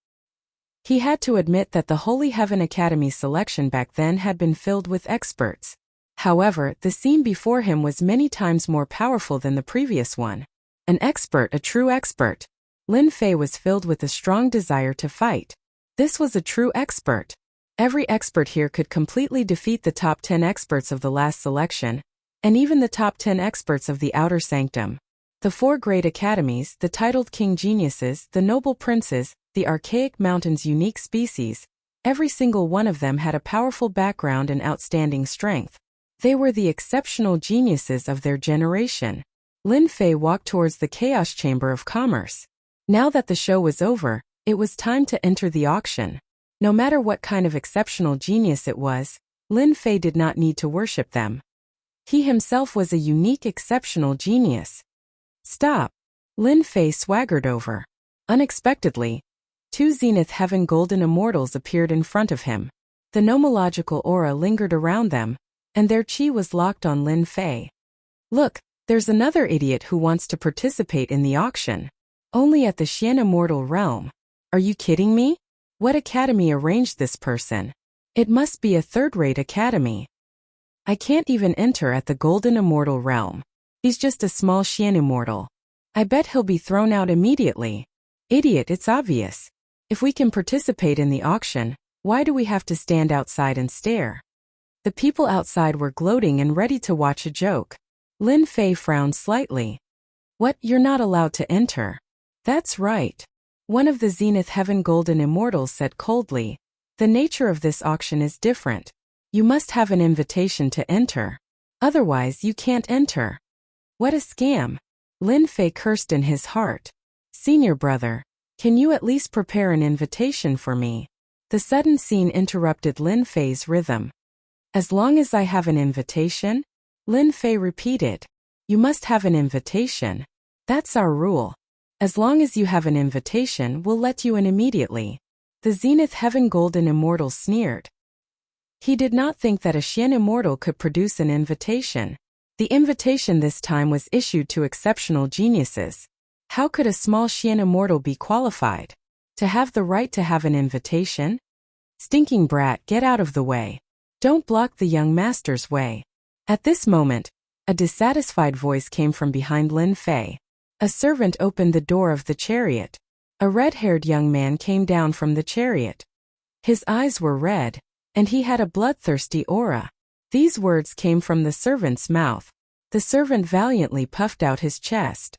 He had to admit that the Holy Heaven Academy selection back then had been filled with experts. However, the scene before him was many times more powerful than the previous one. An expert, a true expert. Lin Fei was filled with a strong desire to fight. This was a true expert. Every expert here could completely defeat the top 10 experts of the last selection, and even the top 10 experts of the Outer Sanctum. The 4 great academies, the titled king geniuses, the noble princes, the archaic mountains unique species, every single one of them had a powerful background and outstanding strength. They were the exceptional geniuses of their generation. Lin Fei walked towards the Chaos Chamber of Commerce. Now that the show was over, it was time to enter the auction. No matter what kind of exceptional genius it was, Lin Fei did not need to worship them. He himself was a unique exceptional genius. Stop! Lin Fei swaggered over. Unexpectedly, 2 Zenith Heaven Golden Immortals appeared in front of him. The nomological aura lingered around them, and their chi was locked on Lin Fei. Look, there's another idiot who wants to participate in the auction. Only at the Xian Immortal Realm. Are you kidding me? What academy arranged this person? It must be a third-rate academy. I can't even enter at the Golden Immortal Realm. He's just a small Xian Immortal. I bet he'll be thrown out immediately. Idiot, it's obvious. If we can participate in the auction, why do we have to stand outside and stare? The people outside were gloating and ready to watch a joke. Lin Fei frowned slightly. What, you're not allowed to enter? That's right. One of the Zenith Heaven Golden Immortals said coldly. The nature of this auction is different. You must have an invitation to enter. Otherwise, you can't enter. What a scam. Lin Fei cursed in his heart. Senior brother, can you at least prepare an invitation for me? The sudden scene interrupted Lin Fei's rhythm. As long as I have an invitation? Lin Fei repeated. You must have an invitation. That's our rule. As long as you have an invitation, we'll let you in immediately. The Zenith Heaven Golden Immortal sneered. He did not think that a Xian Immortal could produce an invitation. The invitation this time was issued to exceptional geniuses. How could a small Xian Immortal be qualified to have the right to have an invitation? Stinking brat, get out of the way. Don't block the young master's way. At this moment, a dissatisfied voice came from behind Lin Fei. A servant opened the door of the chariot. A red-haired young man came down from the chariot. His eyes were red, and he had a bloodthirsty aura. These words came from the servant's mouth. The servant valiantly puffed out his chest.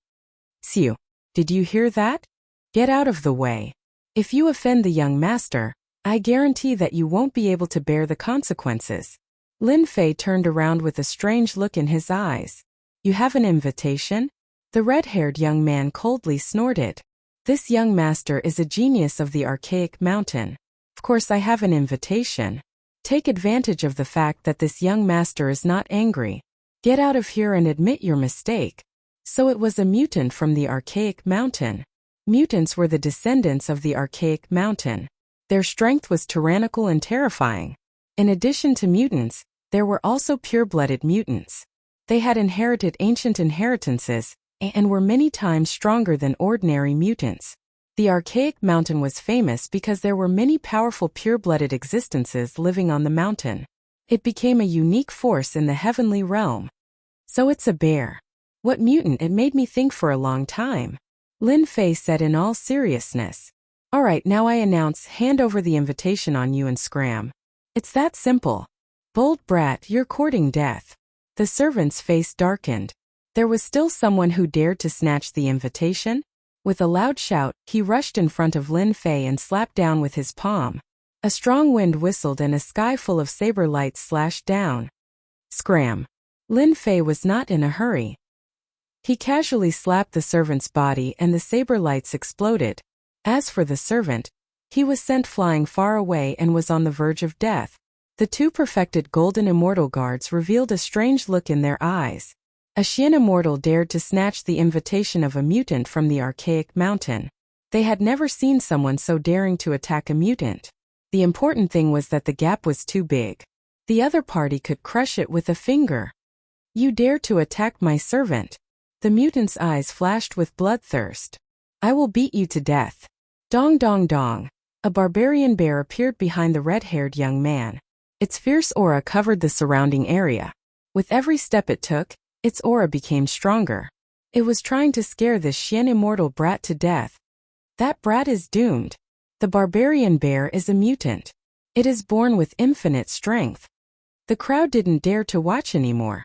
Xiu, did you hear that? Get out of the way. If you offend the young master, I guarantee that you won't be able to bear the consequences. Lin Fei turned around with a strange look in his eyes. You have an invitation? The red-haired young man coldly snorted. This young master is a genius of the archaic mountain. Of course I have an invitation. Take advantage of the fact that this young master is not angry. Get out of here and admit your mistake. So it was a mutant from the archaic mountain. Mutants were the descendants of the archaic mountain. Their strength was tyrannical and terrifying. In addition to mutants, there were also pure-blooded mutants. They had inherited ancient inheritances, and were many times stronger than ordinary mutants. The archaic mountain was famous because there were many powerful pure-blooded existences living on the mountain. It became a unique force in the heavenly realm. So it's a bear. What mutant? It made me think for a long time. Lin Fei said in all seriousness. Alright, now I announce, hand over the invitation on you and scram. It's that simple. Bold brat, you're courting death. The servant's face darkened. There was still someone who dared to snatch the invitation? With a loud shout, he rushed in front of Lin Fei and slapped down with his palm. A strong wind whistled and a sky full of saber lights slashed down. Scram! Lin Fei was not in a hurry. He casually slapped the servant's body and the saber lights exploded. As for the servant, he was sent flying far away and was on the verge of death. The two perfected golden immortal guards revealed a strange look in their eyes. A Xian immortal dared to snatch the invitation of a mutant from the archaic mountain. They had never seen someone so daring to attack a mutant. The important thing was that the gap was too big. The other party could crush it with a finger. You dare to attack my servant? The mutant's eyes flashed with bloodthirst. I will beat you to death. Dong dong dong. A barbarian bear appeared behind the red-haired young man. Its fierce aura covered the surrounding area. With every step it took, its aura became stronger. It was trying to scare this Xian immortal brat to death. That brat is doomed. The barbarian bear is a mutant. It is born with infinite strength. The crowd didn't dare to watch anymore.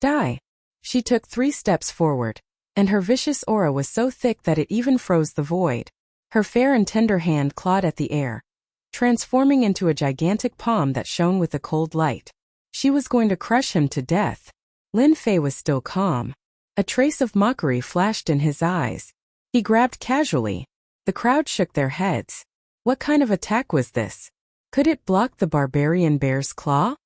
Die. She took 3 steps forward, and her vicious aura was so thick that it even froze the void. Her fair and tender hand clawed at the air, transforming into a gigantic palm that shone with a cold light. She was going to crush him to death. Lin Fei was still calm. A trace of mockery flashed in his eyes. He grabbed casually. The crowd shook their heads. What kind of attack was this? Could it block the barbarian bear's claw?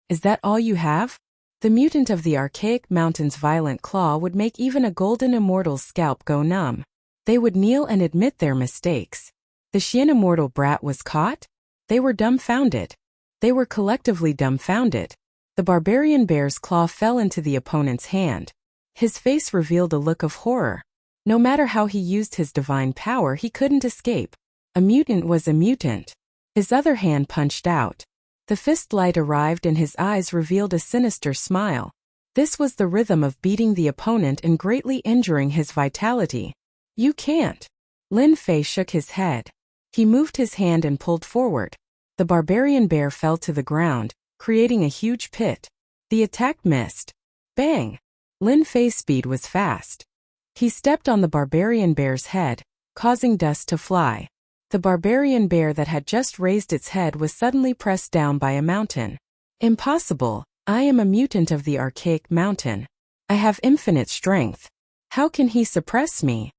Is that all you have? The mutant of the archaic mountain's violent claw would make even a golden immortal's scalp go numb. They would kneel and admit their mistakes. The Xian immortal brat was caught? They were dumbfounded. They were collectively dumbfounded. The barbarian bear's claw fell into the opponent's hand. His face revealed a look of horror. No matter how he used his divine power, he couldn't escape. A mutant was a mutant. His other hand punched out. The fist light arrived and his eyes revealed a sinister smile. This was the rhythm of beating the opponent and greatly injuring his vitality. You can't. Lin Fei shook his head. He moved his hand and pulled forward. The barbarian bear fell to the ground, creating a huge pit. The attack missed. Bang! Lin Fei's speed was fast. He stepped on the barbarian bear's head, causing dust to fly. The barbarian bear that had just raised its head was suddenly pressed down by a mountain. Impossible! I am a mutant of the archaic mountain. I have infinite strength. How can he suppress me?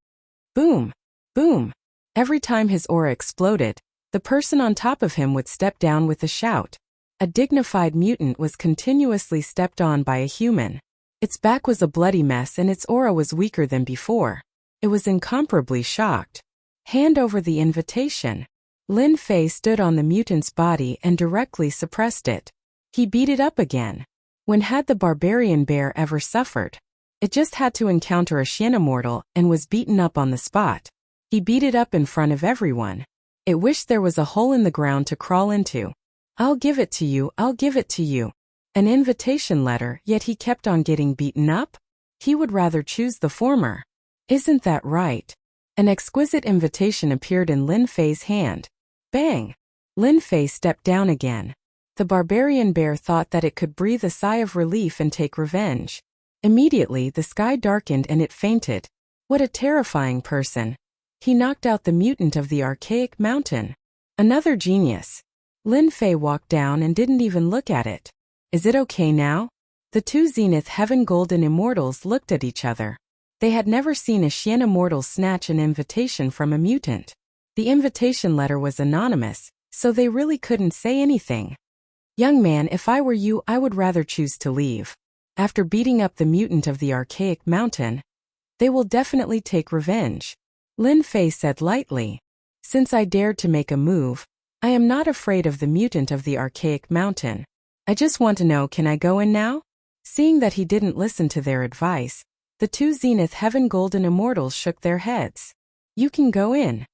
Boom! Boom! Every time his aura exploded, the person on top of him would step down with a shout. A dignified mutant was continuously stepped on by a human. Its back was a bloody mess and its aura was weaker than before. It was incomparably shocked. Hand over the invitation. Lin Fei stood on the mutant's body and directly suppressed it. He beat it up again. When had the barbarian bear ever suffered? It just had to encounter a Xian immortal and was beaten up on the spot. He beat it up in front of everyone. It wished there was a hole in the ground to crawl into. I'll give it to you, I'll give it to you. An invitation letter, yet he kept on getting beaten up? He would rather choose the former. Isn't that right? An exquisite invitation appeared in Lin Fei's hand. Bang! Lin Fei stepped down again. The barbarian bear thought that it could breathe a sigh of relief and take revenge. Immediately, the sky darkened and it fainted. What a terrifying person. He knocked out the mutant of the archaic mountain. Another genius. Lin Fei walked down and didn't even look at it. Is it okay now? The two Zenith Heaven Golden Immortals looked at each other. They had never seen a Xian immortal snatch an invitation from a mutant. The invitation letter was anonymous, so they really couldn't say anything. Young man, if I were you, I would rather choose to leave. After beating up the mutant of the archaic mountain, they will definitely take revenge. Lin Fei said lightly. Since I dared to make a move, I am not afraid of the mutant of the archaic mountain. I just want to know, can I go in now? Seeing that he didn't listen to their advice, the two Zenith Heaven Golden Immortals shook their heads. You can go in.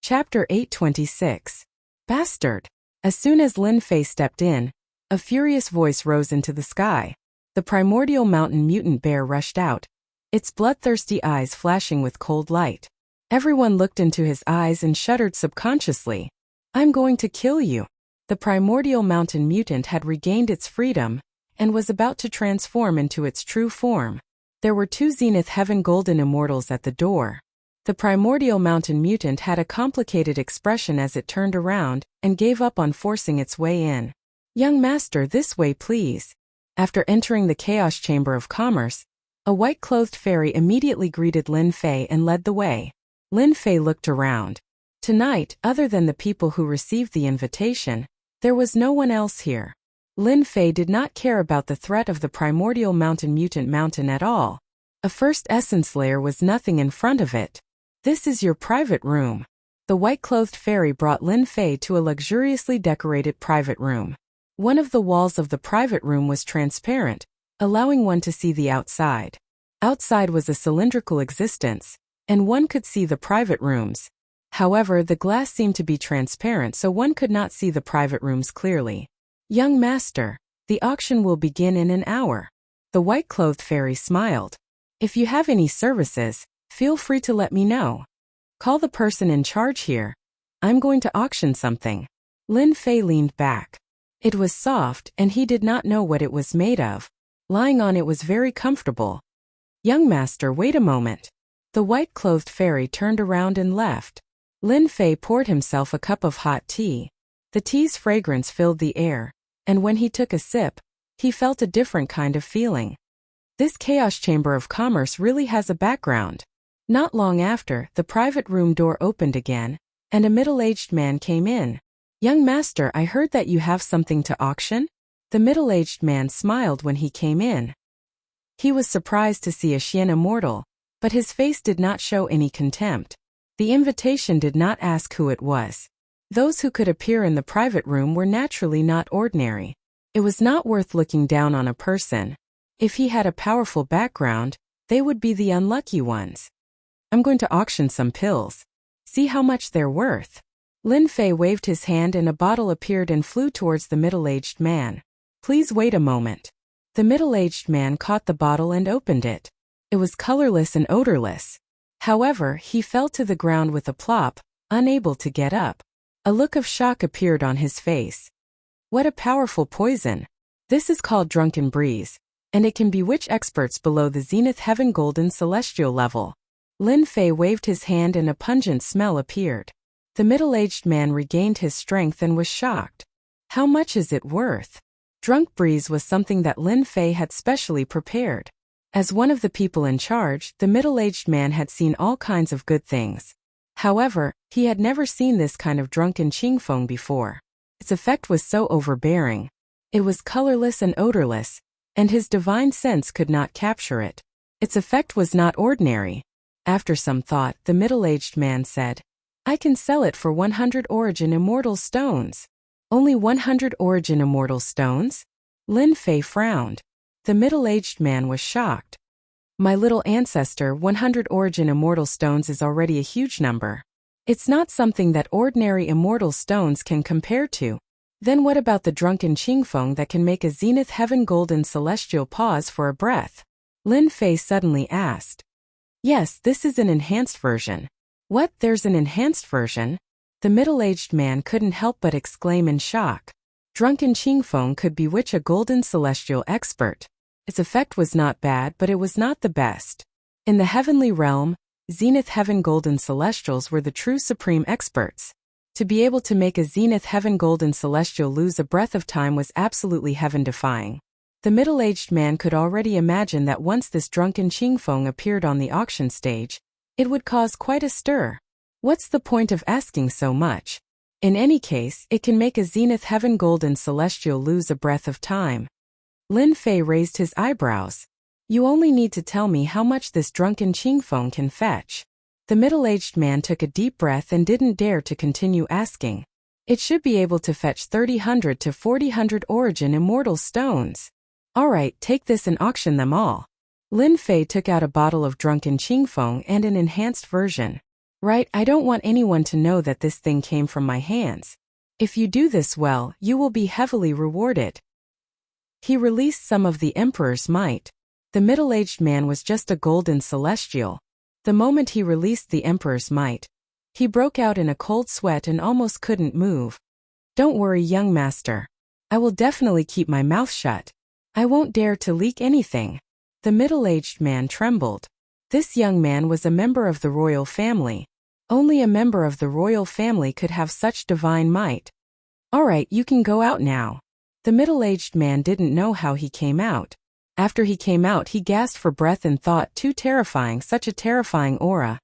Chapter 826. Bastard! As soon as Lin Fei stepped in, a furious voice rose into the sky. The primordial mountain mutant bear rushed out, its bloodthirsty eyes flashing with cold light. Everyone looked into his eyes and shuddered subconsciously. I'm going to kill you. The primordial mountain mutant had regained its freedom, and was about to transform into its true form. There were 2 Zenith Heaven Golden Immortals at the door. The primordial mountain mutant had a complicated expression as it turned around and gave up on forcing its way in. "Young master, this way please." After entering the Chaos Chamber of Commerce, a white-clothed fairy immediately greeted Lin Fei and led the way. Lin Fei looked around. Tonight, other than the people who received the invitation, there was no one else here. Lin Fei did not care about the threat of the primordial mountain mutant mountain at all. A first essence layer was nothing in front of it. "This is your private room." The white-clothed fairy brought Lin Fei to a luxuriously decorated private room. One of the walls of the private room was transparent, allowing one to see the outside. Outside was a cylindrical existence, and one could see the private rooms. However, the glass seemed to be transparent, so one could not see the private rooms clearly. "Young master, the auction will begin in an hour." The white-clothed fairy smiled. "If you have any services, feel free to let me know. Call the person in charge here. I'm going to auction something." Lin Fei leaned back. It was soft, and he did not know what it was made of. Lying on it was very comfortable. "Young master, wait a moment." The white-clothed fairy turned around and left. Lin Fei poured himself a cup of hot tea. The tea's fragrance filled the air, and when he took a sip, he felt a different kind of feeling. This Chaos Chamber of Commerce really has a background. Not long after, the private room door opened again, and a middle-aged man came in. "Young master, I heard that you have something to auction?" The middle-aged man smiled when he came in. He was surprised to see a Xian immortal, but his face did not show any contempt. The invitation did not ask who it was. Those who could appear in the private room were naturally not ordinary. It was not worth looking down on a person. If he had a powerful background, they would be the unlucky ones. "I'm going to auction some pills. See how much they're worth." Lin Fei waved his hand and a bottle appeared and flew towards the middle-aged man. "Please wait a moment." The middle-aged man caught the bottle and opened it. It was colorless and odorless. However, he fell to the ground with a plop, unable to get up. A look of shock appeared on his face. "What a powerful poison. This is called Drunken Breeze, and it can bewitch experts below the Zenith Heaven Golden Celestial level." Lin Fei waved his hand and a pungent smell appeared. The middle-aged man regained his strength and was shocked. "How much is it worth?" Drunk Breeze was something that Lin Fei had specially prepared. As one of the people in charge, the middle-aged man had seen all kinds of good things. However, he had never seen this kind of drunken qingfeng before. Its effect was so overbearing. It was colorless and odorless, and his divine sense could not capture it. Its effect was not ordinary. After some thought, the middle-aged man said, "I can sell it for 100 Origin Immortal Stones." "Only 100 Origin Immortal Stones?" Lin Fei frowned. The middle-aged man was shocked. "My little ancestor, 100 Origin Immortal Stones is already a huge number. It's not something that ordinary Immortal Stones can compare to. Then what about the drunken qingfeng that can make a Zenith Heaven Golden Celestial pause for a breath?" Lin Fei suddenly asked. "Yes, this is an enhanced version." "What, there's an enhanced version?" The middle-aged man couldn't help but exclaim in shock. Drunken qingfeng could bewitch a golden celestial expert. Its effect was not bad, but it was not the best. In the heavenly realm, Zenith Heaven Golden Celestials were the true supreme experts. To be able to make a Zenith Heaven Golden Celestial lose a breath of time was absolutely heaven-defying. The middle-aged man could already imagine that once this drunken qingfeng appeared on the auction stage, it would cause quite a stir. What's the point of asking so much? In any case, it can make a Zenith Heaven Golden Celestial lose a breath of time. Lin Fei raised his eyebrows. "You only need to tell me how much this drunken qingfeng can fetch." The middle-aged man took a deep breath and didn't dare to continue asking. "It should be able to fetch 300 to 400 Origin Immortal Stones." "Alright, take this and auction them all." Lin Fei took out a bottle of drunken qingfeng and an enhanced version. "Right, I don't want anyone to know that this thing came from my hands. If you do this well, you will be heavily rewarded." He released some of the Emperor's might. The middle-aged man was just a golden celestial. The moment he released the Emperor's might, he broke out in a cold sweat and almost couldn't move. "Don't worry, young master. I will definitely keep my mouth shut. I won't dare to leak anything. The middle-aged man trembled. This young man was a member of the royal family. Only a member of the royal family could have such divine might. All right, you can go out now. The middle-aged man didn't know how he came out. After he came out, he gasped for breath and thought, too terrifying, such a terrifying aura.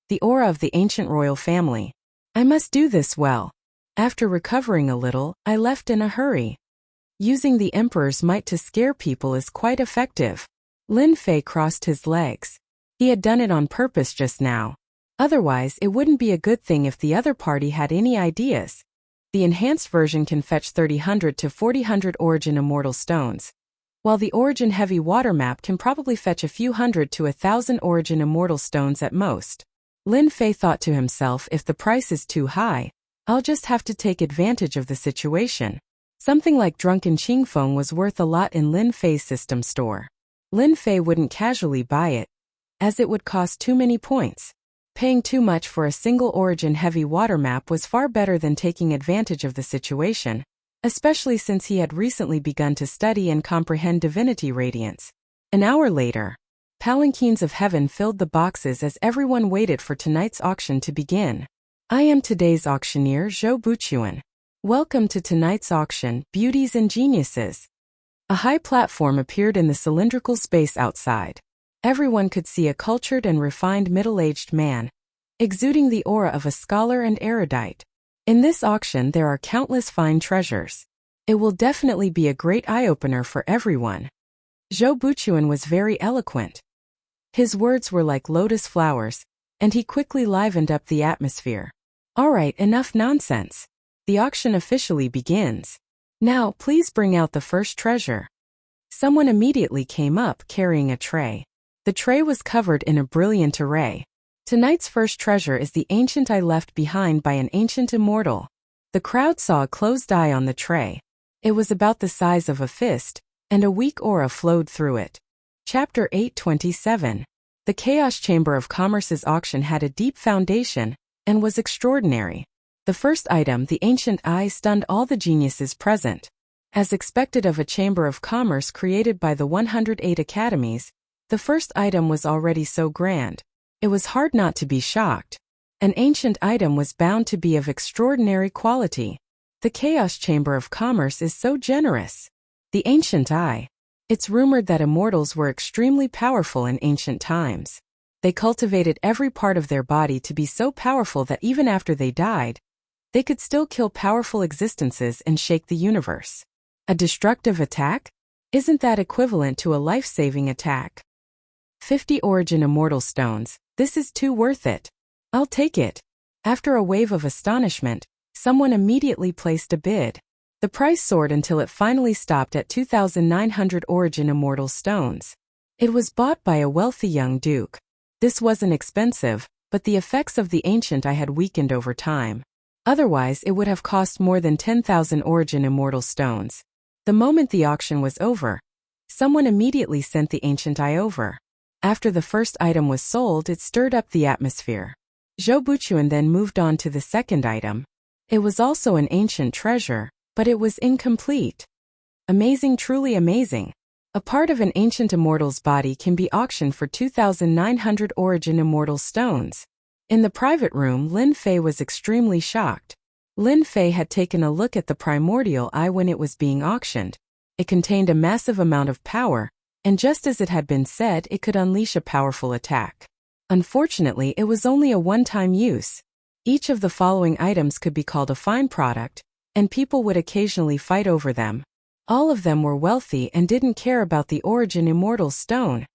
The aura of the ancient royal family. I must do this well. After recovering a little, I left in a hurry. Using the emperor's might to scare people is quite effective. Lin Fei crossed his legs. He had done it on purpose just now. Otherwise, it wouldn't be a good thing if the other party had any ideas. The enhanced version can fetch 3000 to 4000 Origin Immortal Stones, while the Origin Heavy Water Map can probably fetch a few hundred to 1,000 Origin Immortal Stones at most. Lin Fei thought to himself, if the price is too high, I'll just have to take advantage of the situation. Something like Drunken Qingfeng was worth a lot in Lin Fei's system store. Lin Fei wouldn't casually buy it, as it would cost too many points. Paying too much for a single Origin Heavy Water Map was far better than taking advantage of the situation, especially since he had recently begun to study and comprehend Divinity Radiance. An hour later, palanquins of heaven filled the boxes as everyone waited for tonight's auction to begin. I am today's auctioneer, Zhou Buchuan. Welcome to tonight's auction, beauties and geniuses. A high platform appeared in the cylindrical space outside. Everyone could see a cultured and refined middle-aged man, exuding the aura of a scholar and erudite. In this auction there are countless fine treasures. It will definitely be a great eye-opener for everyone. Zhou Buchuan was very eloquent. His words were like lotus flowers, and he quickly livened up the atmosphere. All right, enough nonsense. The auction officially begins. Now, please bring out the first treasure. Someone immediately came up carrying a tray. The tray was covered in a brilliant array. Tonight's first treasure is the ancient eye left behind by an ancient immortal. The crowd saw a closed eye on the tray. It was about the size of a fist, and a weak aura flowed through it. Chapter 827. The Chaos Chamber of Commerce's auction had a deep foundation, and was extraordinary. The first item, the ancient eye, stunned all the geniuses present. As expected of a chamber of commerce created by the 108 academies, the first item was already so grand. It was hard not to be shocked. An ancient item was bound to be of extraordinary quality. The Chaos Chamber of Commerce is so generous. The ancient eye. It's rumored that immortals were extremely powerful in ancient times. They cultivated every part of their body to be so powerful that even after they died, they could still kill powerful existences and shake the universe. A destructive attack? Isn't that equivalent to a life-saving attack? 50 Origin Immortal Stones. This is too worth it. I'll take it. After a wave of astonishment, someone immediately placed a bid. The price soared until it finally stopped at 2,900 Origin Immortal Stones. It was bought by a wealthy young duke. This wasn't expensive, but the effects of the ancient eye had weakened over time. Otherwise, it would have cost more than 10,000 Origin Immortal Stones. The moment the auction was over, someone immediately sent the ancient eye over. After the first item was sold, it stirred up the atmosphere. Zhou Buchuan then moved on to the second item. It was also an ancient treasure, but it was incomplete. Amazing, truly amazing. A part of an ancient immortal's body can be auctioned for 2,900 Origin Immortal Stones. In the private room, Lin Fei was extremely shocked. Lin Fei had taken a look at the primordial eye when it was being auctioned. It contained a massive amount of power, and just as it had been said, it could unleash a powerful attack. Unfortunately, it was only a one-time use. Each of the following items could be called a fine product, and people would occasionally fight over them. All of them were wealthy and didn't care about the Origin Immortal Stone.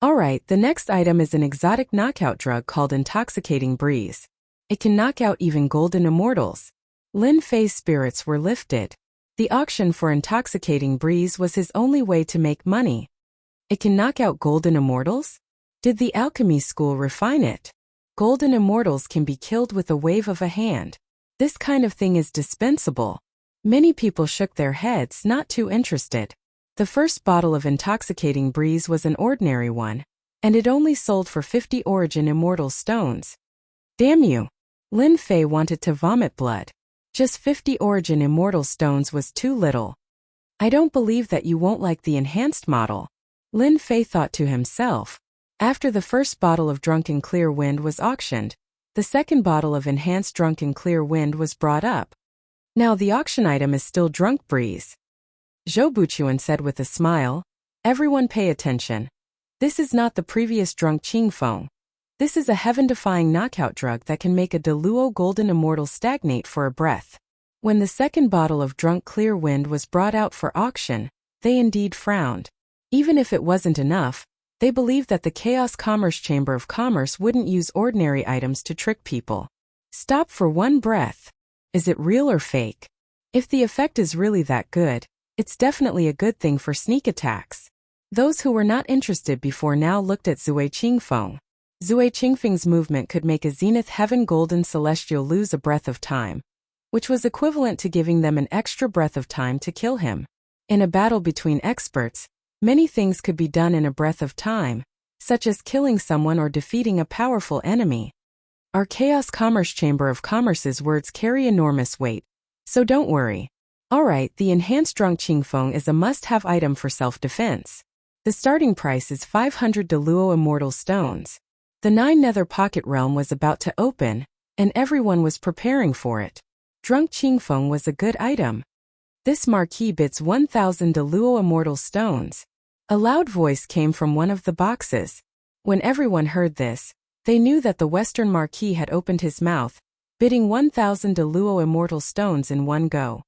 Alright, the next item is an exotic knockout drug called Intoxicating Breeze. It can knock out even golden immortals. Lin Fei's spirits were lifted. The auction for Intoxicating Breeze was his only way to make money. It can knock out golden immortals? Did the alchemy school refine it? Golden immortals can be killed with a wave of a hand. This kind of thing is dispensable. Many people shook their heads, not too interested. The first bottle of Intoxicating Breeze was an ordinary one, and it only sold for 50 Origin Immortal Stones. Damn you! Lin Fei wanted to vomit blood. Just 50 Origin Immortal Stones was too little. I don't believe that you won't like the enhanced model. Lin Fei thought to himself. After the first bottle of Drunken Clear Wind was auctioned, the second bottle of Enhanced Drunken Clear Wind was brought up. Now the auction item is still Drunk Breeze. Zhou Buchuan said with a smile. Everyone pay attention. This is not the previous Drunk Qingfeng. This is a heaven-defying knockout drug that can make a Deluo Golden Immortal stagnate for a breath. When the second bottle of Drunk Clear Wind was brought out for auction, they indeed frowned. Even if it wasn't enough, they believed that the Chaos Commerce Chamber of Commerce wouldn't use ordinary items to trick people. Stop for one breath. Is it real or fake? If the effect is really that good, it's definitely a good thing for sneak attacks. Those who were not interested before now looked at Zui Qingfeng. Zui Qingfeng's movement could make a Zenith Heaven Golden Celestial lose a breath of time, which was equivalent to giving them an extra breath of time to kill him. In a battle between experts, many things could be done in a breath of time, such as killing someone or defeating a powerful enemy. Our Chaos Commerce Chamber of Commerce's words carry enormous weight, so don't worry. Alright, the Enhanced Drunk Qingfeng is a must-have item for self-defense. The starting price is 500 Deluo Immortal Stones. The 9 Nether Pocket Realm was about to open, and everyone was preparing for it. Drunk Qingfeng was a good item. This marquee bids 1,000 Deluo Immortal Stones. A loud voice came from one of the boxes. When everyone heard this, they knew that the Western Marquis had opened his mouth, bidding 1,000 Deluo Immortal Stones in one go.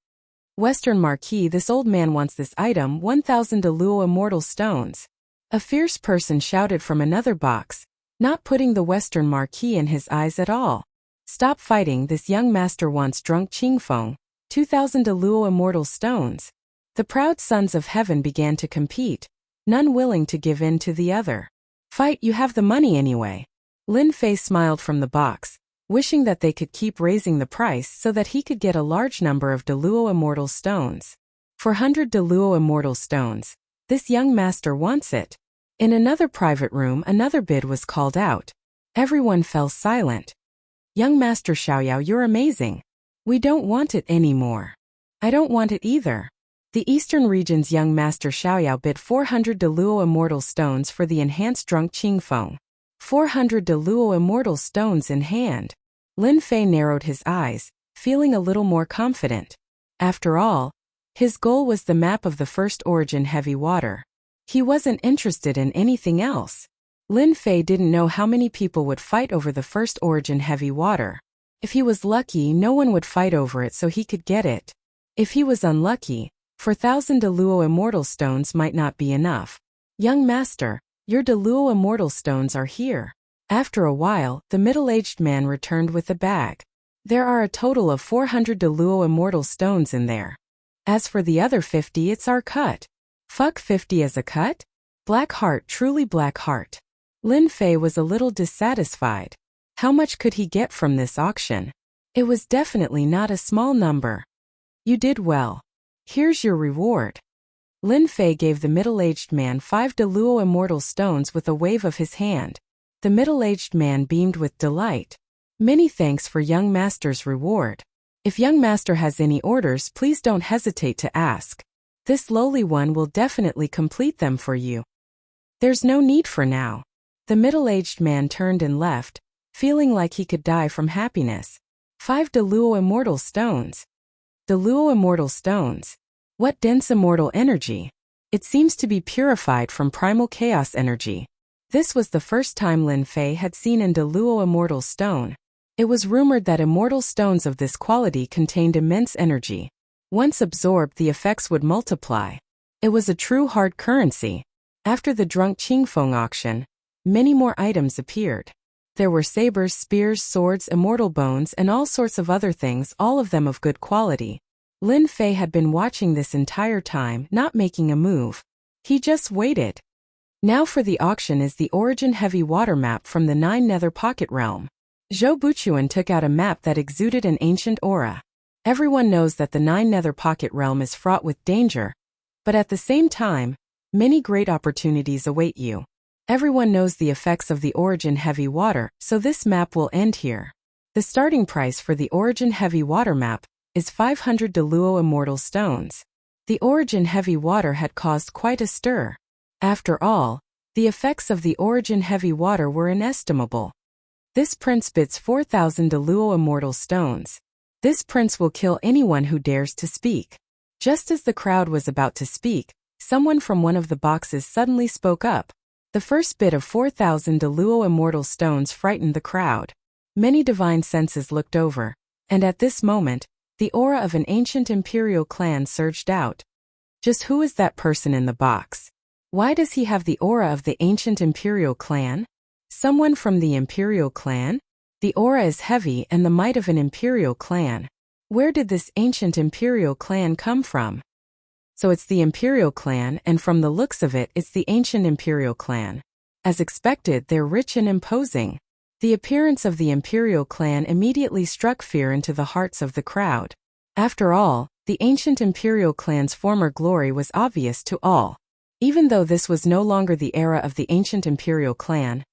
Western Marquis, this old man wants this item, 1,000 Deluo Immortal Stones. A fierce person shouted from another box, not putting the Western Marquis in his eyes at all. Stop fighting, this young master wants Drunk Qingfeng, 2,000 Deluo Immortal Stones. The proud sons of heaven began to compete, none willing to give in to the other. Fight, you have the money anyway. Lin Fei smiled from the box, wishing that they could keep raising the price so that he could get a large number of Deluo Immortal Stones. 400 Deluo Immortal Stones. This young master wants it. In another private room, another bid was called out. Everyone fell silent. Young Master Xiaoyao, you're amazing. We don't want it anymore. I don't want it either. The Eastern region's young Master Xiaoyao bid 400 Deluo Immortal Stones for the Enhanced Drunk Qingfeng. 400 Deluo Immortal Stones in hand. Lin Fei narrowed his eyes, feeling a little more confident. After all, his goal was the map of the First Origin Heavy Water. He wasn't interested in anything else. Lin Fei didn't know how many people would fight over the First Origin Heavy Water. If he was lucky, no one would fight over it so he could get it. If he was unlucky, 4,000 Deluo Immortal Stones might not be enough. Young Master, your Deluo Immortal Stones are here. After a while, the middle-aged man returned with a bag. There are a total of 400 Deluo Immortal Stones in there. As for the other 50, it's our cut. Fuck 50 as a cut? Black heart, truly black heart. Lin Fei was a little dissatisfied. How much could he get from this auction? It was definitely not a small number. You did well. Here's your reward. Lin Fei gave the middle-aged man 5 Deluo Immortal Stones with a wave of his hand. The middle-aged man beamed with delight. Many thanks for young master's reward. If young master has any orders, please don't hesitate to ask. This lowly one will definitely complete them for you. There's no need for now. The middle-aged man turned and left, feeling like he could die from happiness. 5 Deluo Immortal Stones. Deluo Immortal Stones. What dense immortal energy. It seems to be purified from primal chaos energy. This was the first time Lin Fei had seen an Deluo Immortal Stone. It was rumored that immortal stones of this quality contained immense energy. Once absorbed, the effects would multiply. It was a true hard currency. After the Drunk Qingfeng auction, many more items appeared. There were sabers, spears, swords, immortal bones, and all sorts of other things, all of them of good quality. Lin Fei had been watching this entire time, not making a move. He just waited. Now for the auction is the Origin Heavy Water map from the 9 Nether Pocket Realm. Zhou Buchuan took out a map that exuded an ancient aura. Everyone knows that the 9 Nether Pocket Realm is fraught with danger, but at the same time, many great opportunities await you. Everyone knows the effects of the Origin Heavy Water, so this map will end here. The starting price for the Origin Heavy Water map is 500 Deluo Immortal Stones. The origin heavy water had caused quite a stir. After all, the effects of the origin heavy water were inestimable. This prince bids 4,000 Deluo immortal stones. This prince will kill anyone who dares to speak. Just as the crowd was about to speak, someone from one of the boxes suddenly spoke up. The first bid of 4,000 Deluo immortal stones frightened the crowd. Many divine senses looked over, and at this moment, the aura of an ancient imperial clan surged out. Just who is that person in the box? Why does he have the aura of the ancient imperial clan? Someone from the imperial clan? The aura is heavy and the might of an imperial clan. Where did this ancient imperial clan come from? So it's the imperial clan, and from the looks of it, it's the ancient imperial clan. As expected, they're rich and imposing. The appearance of the imperial clan immediately struck fear into the hearts of the crowd. After all, the ancient imperial clan's former glory was obvious to all. Even though this was no longer the era of the ancient imperial clan,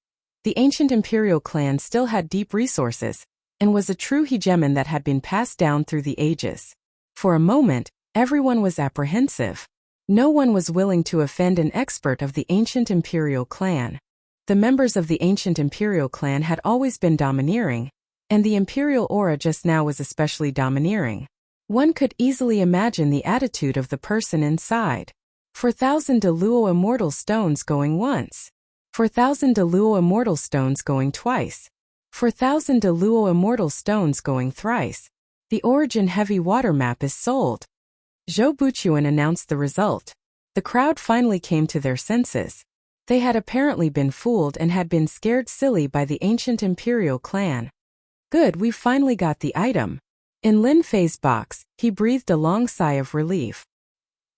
the ancient imperial clan still had deep resources, and was a true hegemon that had been passed down through the ages. For a moment, everyone was apprehensive. No one was willing to offend an expert of the ancient imperial clan. The members of the ancient imperial clan had always been domineering, and the imperial aura just now was especially domineering. One could easily imagine the attitude of the person inside. 4,000 Deluo immortal stones going once. 4,000 Deluo immortal stones going twice. 4,000 Deluo immortal stones going thrice. The origin heavy water map is sold. Zhou Buchuan announced the result. The crowd finally came to their senses. They had apparently been fooled and had been scared silly by the ancient imperial clan. Good, we've finally got the item. In Lin Fei's box, he breathed a long sigh of relief.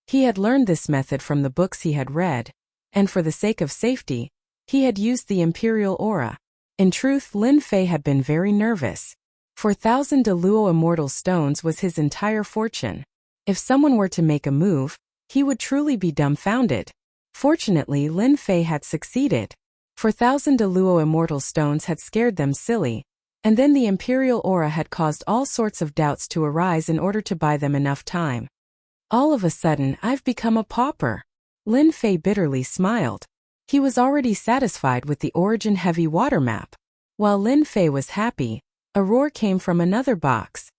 He had learned this method from the books he had read, and for the sake of safety, he had used the imperial aura. In truth, Lin Fei had been very nervous. 4,000 Deluo immortal stones was his entire fortune. If someone were to make a move, he would truly be dumbfounded. Fortunately, Lin Fei had succeeded. 4,000 Deluo immortal stones had scared them silly, and then the imperial aura had caused all sorts of doubts to arise in order to buy them enough time. All of a sudden, I've become a pauper. Lin Fei bitterly smiled. He was already satisfied with the origin heavy water map. While Lin Fei was happy, a roar came from another box.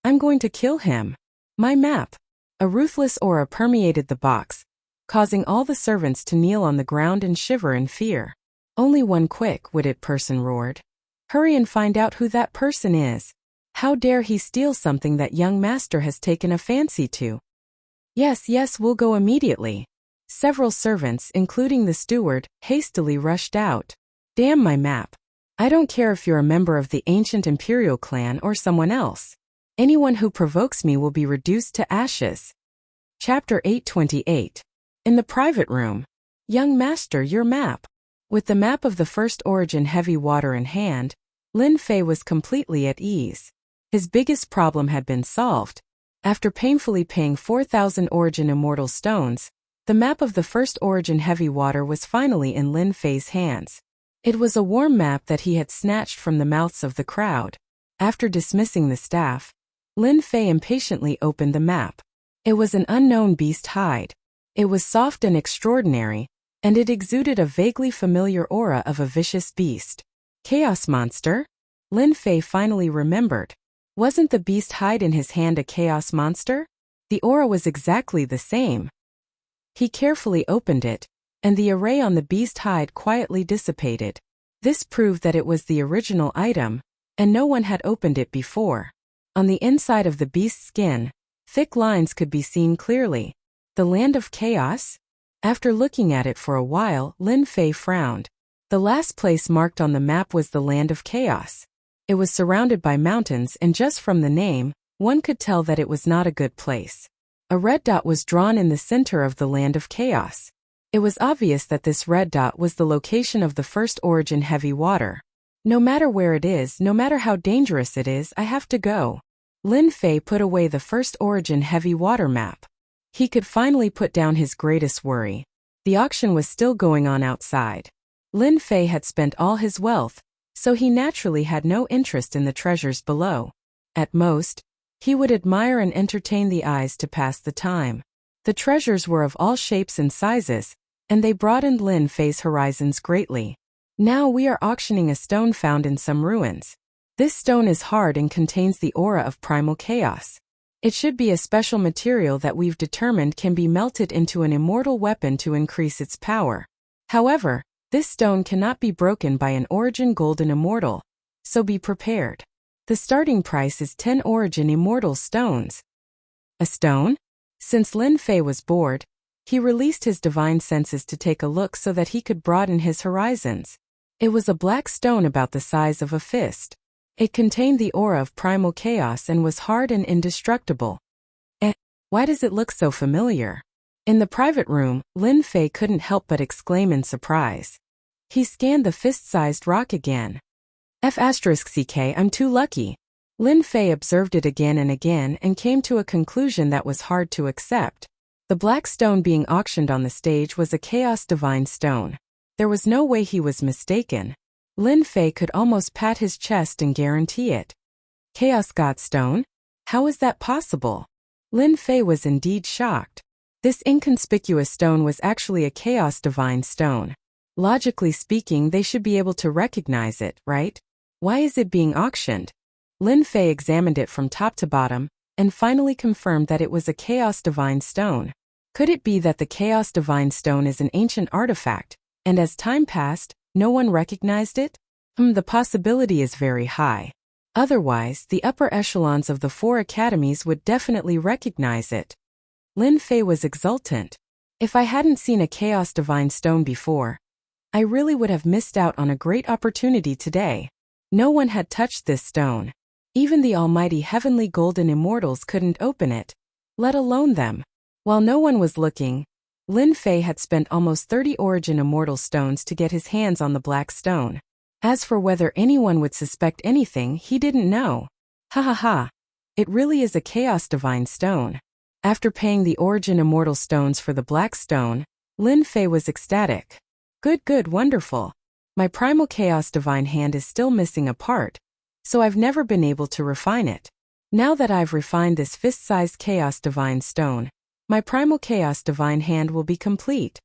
I'm going to kill him. My map. A ruthless aura permeated the box, causing all the servants to kneel on the ground and shiver in fear. Only one quick-witted person roared. Hurry and find out who that person is. How dare he steal something that young master has taken a fancy to? Yes, we'll go immediately. Several servants, including the steward, hastily rushed out. Damn my map. I don't care if you're a member of the ancient imperial clan or someone else. Anyone who provokes me will be reduced to ashes. Chapter 828. In the private room. Young master, your map. With the map of the first origin heavy water in hand, Lin Fei was completely at ease. His biggest problem had been solved. After painfully paying 4,000 origin immortal stones, the map of the first origin heavy water was finally in Lin Fei's hands. It was a warm map that he had snatched from the mouths of the crowd. After dismissing the staff, Lin Fei impatiently opened the map. It was an unknown beast hide. It was soft and extraordinary, and it exuded a vaguely familiar aura of a vicious beast. Chaos monster? Lin Fei finally remembered. Wasn't the beast hide in his hand a chaos monster? The aura was exactly the same. He carefully opened it, and the array on the beast hide quietly dissipated. This proved that it was the original item, and no one had opened it before. On the inside of the beast's skin, thick lines could be seen clearly. The land of chaos? After looking at it for a while, Lin Fei frowned. The last place marked on the map was the land of chaos. It was surrounded by mountains, and just from the name, one could tell that it was not a good place. A red dot was drawn in the center of the land of chaos. It was obvious that this red dot was the location of the first origin heavy water. No matter where it is, no matter how dangerous it is, I have to go. Lin Fei put away the first origin heavy water map. He could finally put down his greatest worry. The auction was still going on outside. Lin Fei had spent all his wealth, so he naturally had no interest in the treasures below. At most, he would admire and entertain the eyes to pass the time. The treasures were of all shapes and sizes, and they broadened Lin Fei's horizons greatly. Now we are auctioning a stone found in some ruins. This stone is hard and contains the aura of primal chaos. It should be a special material that we've determined can be melted into an immortal weapon to increase its power. However, this stone cannot be broken by an origin golden immortal, so be prepared. The starting price is 10 origin immortal stones. A stone? Since Lin Fei was bored, he released his divine senses to take a look so that he could broaden his horizons. It was a black stone about the size of a fist. It contained the aura of primal chaos and was hard and indestructible. Why does it look so familiar? In the private room, Lin Fei couldn't help but exclaim in surprise. He scanned the fist-sized rock again. F***ck, I'm too lucky. Lin Fei observed it again and again and came to a conclusion that was hard to accept. The black stone being auctioned on the stage was a Chaos Divine Stone. There was no way he was mistaken. Lin Fei could almost pat his chest and guarantee it. Chaos God Stone? How is that possible? Lin Fei was indeed shocked. This inconspicuous stone was actually a Chaos Divine Stone. Logically speaking, they should be able to recognize it, right? Why is it being auctioned? Lin Fei examined it from top to bottom, and finally confirmed that it was a Chaos Divine Stone. Could it be that the Chaos Divine Stone is an ancient artifact, and as time passed, no one recognized it? The possibility is very high. Otherwise, the upper echelons of the 4 academies would definitely recognize it. Lin Fei was exultant. If I hadn't seen a Chaos Divine Stone before, I really would have missed out on a great opportunity today. No one had touched this stone. Even the almighty heavenly golden immortals couldn't open it, let alone them. While no one was looking, Lin Fei had spent almost 30 origin immortal stones to get his hands on the black stone. As for whether anyone would suspect anything, he didn't know. Ha ha ha. It really is a Chaos Divine Stone. After paying the origin immortal stones for the black stone, Lin Fei was ecstatic. Good, wonderful. My primal Chaos Divine hand is still missing a part, so I've never been able to refine it. Now that I've refined this fist-sized Chaos Divine Stone, my primal Chaos Divine hand will be complete.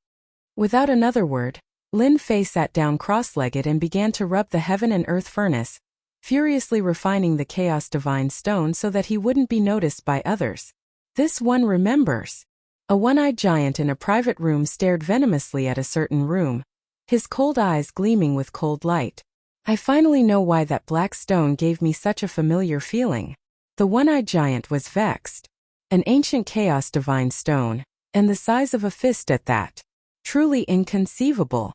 Without another word, Lin Fei sat down cross-legged and began to rub the heaven and earth furnace, furiously refining the Chaos Divine Stone so that he wouldn't be noticed by others. This one remembers. A one-eyed giant in a private room stared venomously at a certain room, his cold eyes gleaming with cold light. I finally know why that black stone gave me such a familiar feeling. The one-eyed giant was vexed. An ancient Chaos Divine Stone, and the size of a fist at that. Truly inconceivable.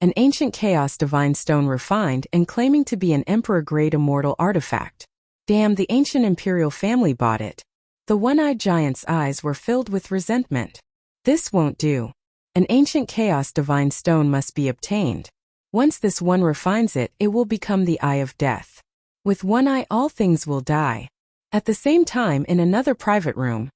An ancient Chaos Divine Stone refined and claiming to be an Emperor-grade immortal artifact. Damn, the ancient imperial family bought it. The one-eyed giant's eyes were filled with resentment. This won't do. An ancient Chaos Divine Stone must be obtained. Once this one refines it, it will become the Eye of Death. With one eye all things will die. At the same time, in another private room,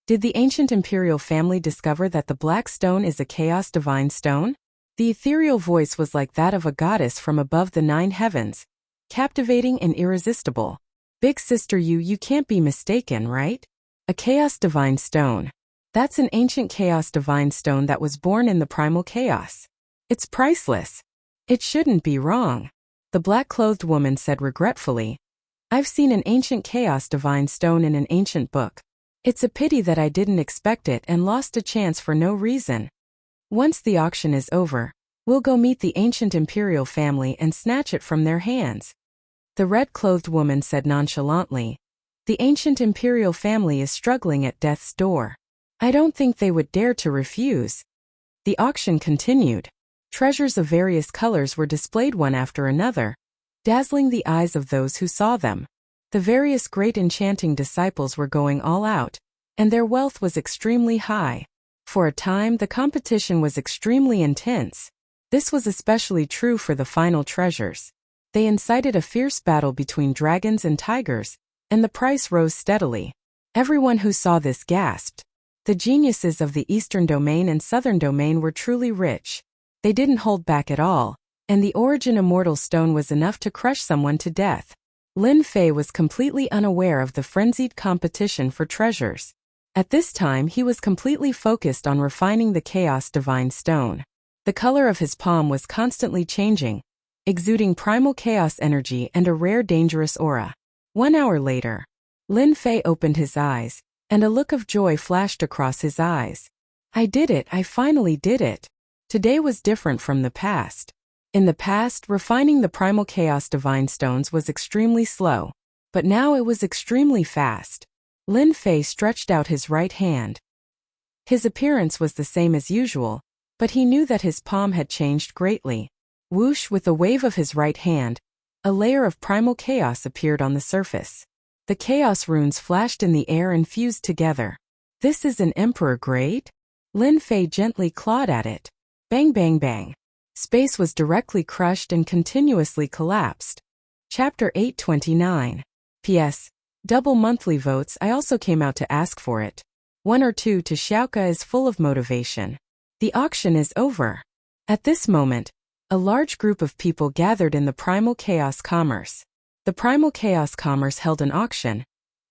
did the ancient imperial family discover that the black stone is a Chaos Divine Stone? The ethereal voice was like that of a goddess from above the 9 heavens, captivating and irresistible. Big sister, you can't be mistaken, right? A Chaos Divine Stone. That's an ancient Chaos Divine Stone that was born in the primal chaos. It's priceless. It shouldn't be wrong. The black-clothed woman said regretfully. I've seen an ancient Chaos Divine Stone in an ancient book. It's a pity that I didn't expect it and lost a chance for no reason. Once the auction is over, we'll go meet the ancient imperial family and snatch it from their hands. The red-clothed woman said nonchalantly. The ancient imperial family is struggling at death's door. I don't think they would dare to refuse. The auction continued. Treasures of various colors were displayed one after another, dazzling the eyes of those who saw them. The various great enchanting disciples were going all out, and their wealth was extremely high. For a time, the competition was extremely intense. This was especially true for the final treasures. They incited a fierce battle between dragons and tigers, and the price rose steadily. Everyone who saw this gasped. The geniuses of the Eastern Domain and Southern Domain were truly rich. They didn't hold back at all, and the origin immortal stone was enough to crush someone to death. Lin Fei was completely unaware of the frenzied competition for treasures. At this time he was completely focused on refining the Chaos Divine Stone. The color of his palm was constantly changing, exuding primal chaos energy and a rare dangerous aura. 1 hour later, Lin Fei opened his eyes, and a look of joy flashed across his eyes. I did it, I finally did it. Today was different from the past. In the past, refining the primal chaos divine stones was extremely slow, but now it was extremely fast. Lin Fei stretched out his right hand. His appearance was the same as usual, but he knew that his palm had changed greatly. Whoosh, with a wave of his right hand, a layer of primal chaos appeared on the surface. The chaos runes flashed in the air and fused together. This is an emperor grade? Lin Fei gently clawed at it. Bang bang bang. Space was directly crushed and continuously collapsed. Chapter 829. P.S. Double monthly votes. I also came out to ask for it. 1 or 2 to Xiaoka is full of motivation. The auction is over. At this moment, a large group of people gathered in the Primal Chaos Commerce. The Primal Chaos Commerce held an auction,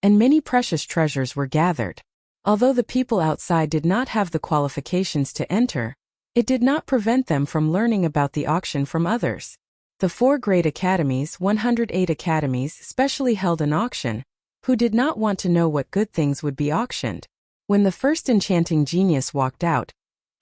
and many precious treasures were gathered. Although the people outside did not have the qualifications to enter, it did not prevent them from learning about the auction from others. The 4 great academies, 108 academies, specially held an auction, who did not want to know what good things would be auctioned. When the first enchanting genius walked out,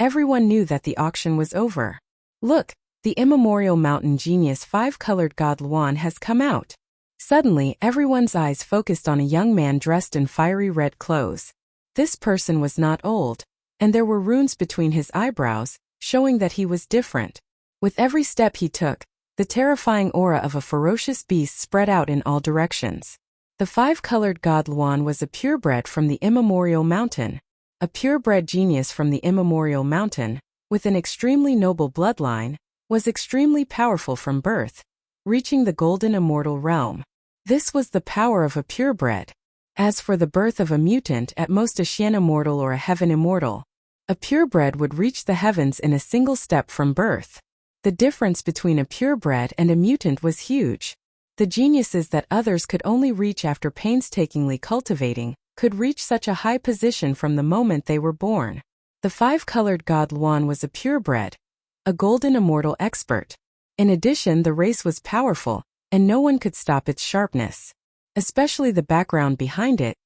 everyone knew that the auction was over. Look, the immemorial mountain genius 5-colored god Luan has come out. Suddenly, everyone's eyes focused on a young man dressed in fiery red clothes. This person was not old, and there were runes between his eyebrows, showing that he was different. With every step he took, the terrifying aura of a ferocious beast spread out in all directions. The 5-colored god Luan was a purebred from the immemorial mountain. A purebred genius from the immemorial mountain, with an extremely noble bloodline, was extremely powerful from birth, reaching the golden immortal realm. This was the power of a purebred. As for the birth of a mutant, at most a Xian immortal or a heaven immortal, a purebred would reach the heavens in a single step from birth. The difference between a purebred and a mutant was huge. The geniuses that others could only reach after painstakingly cultivating could reach such a high position from the moment they were born. The 5-colored god Luan was a purebred, a golden immortal expert. In addition, the race was powerful, and no one could stop its sharpness. Especially the background behind it.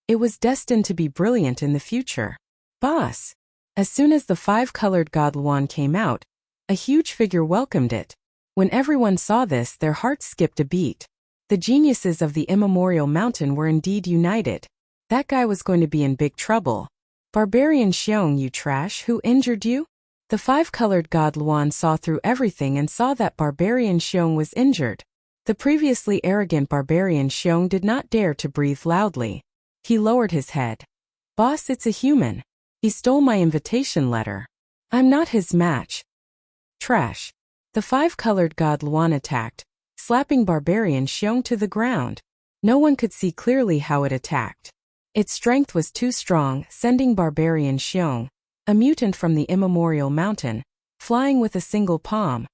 It was destined to be brilliant in the future. Boss! As soon as the 5-colored god Luan came out, a huge figure welcomed it. When everyone saw this, their hearts skipped a beat. The geniuses of the immemorial mountain were indeed united. That guy was going to be in big trouble. Barbarian Xiong, you trash, who injured you? The 5-colored god Luan saw through everything and saw that Barbarian Xiong was injured. The previously arrogant Barbarian Xiong did not dare to breathe loudly. He lowered his head. Boss, it's a human. He stole my invitation letter. I'm not his match. Trash. The 5-colored god Luan attacked, slapping Barbarian Xiong to the ground. No one could see clearly how it attacked. Its strength was too strong, sending Barbarian Xiong, a mutant from the immemorial mountain, flying with a single palm.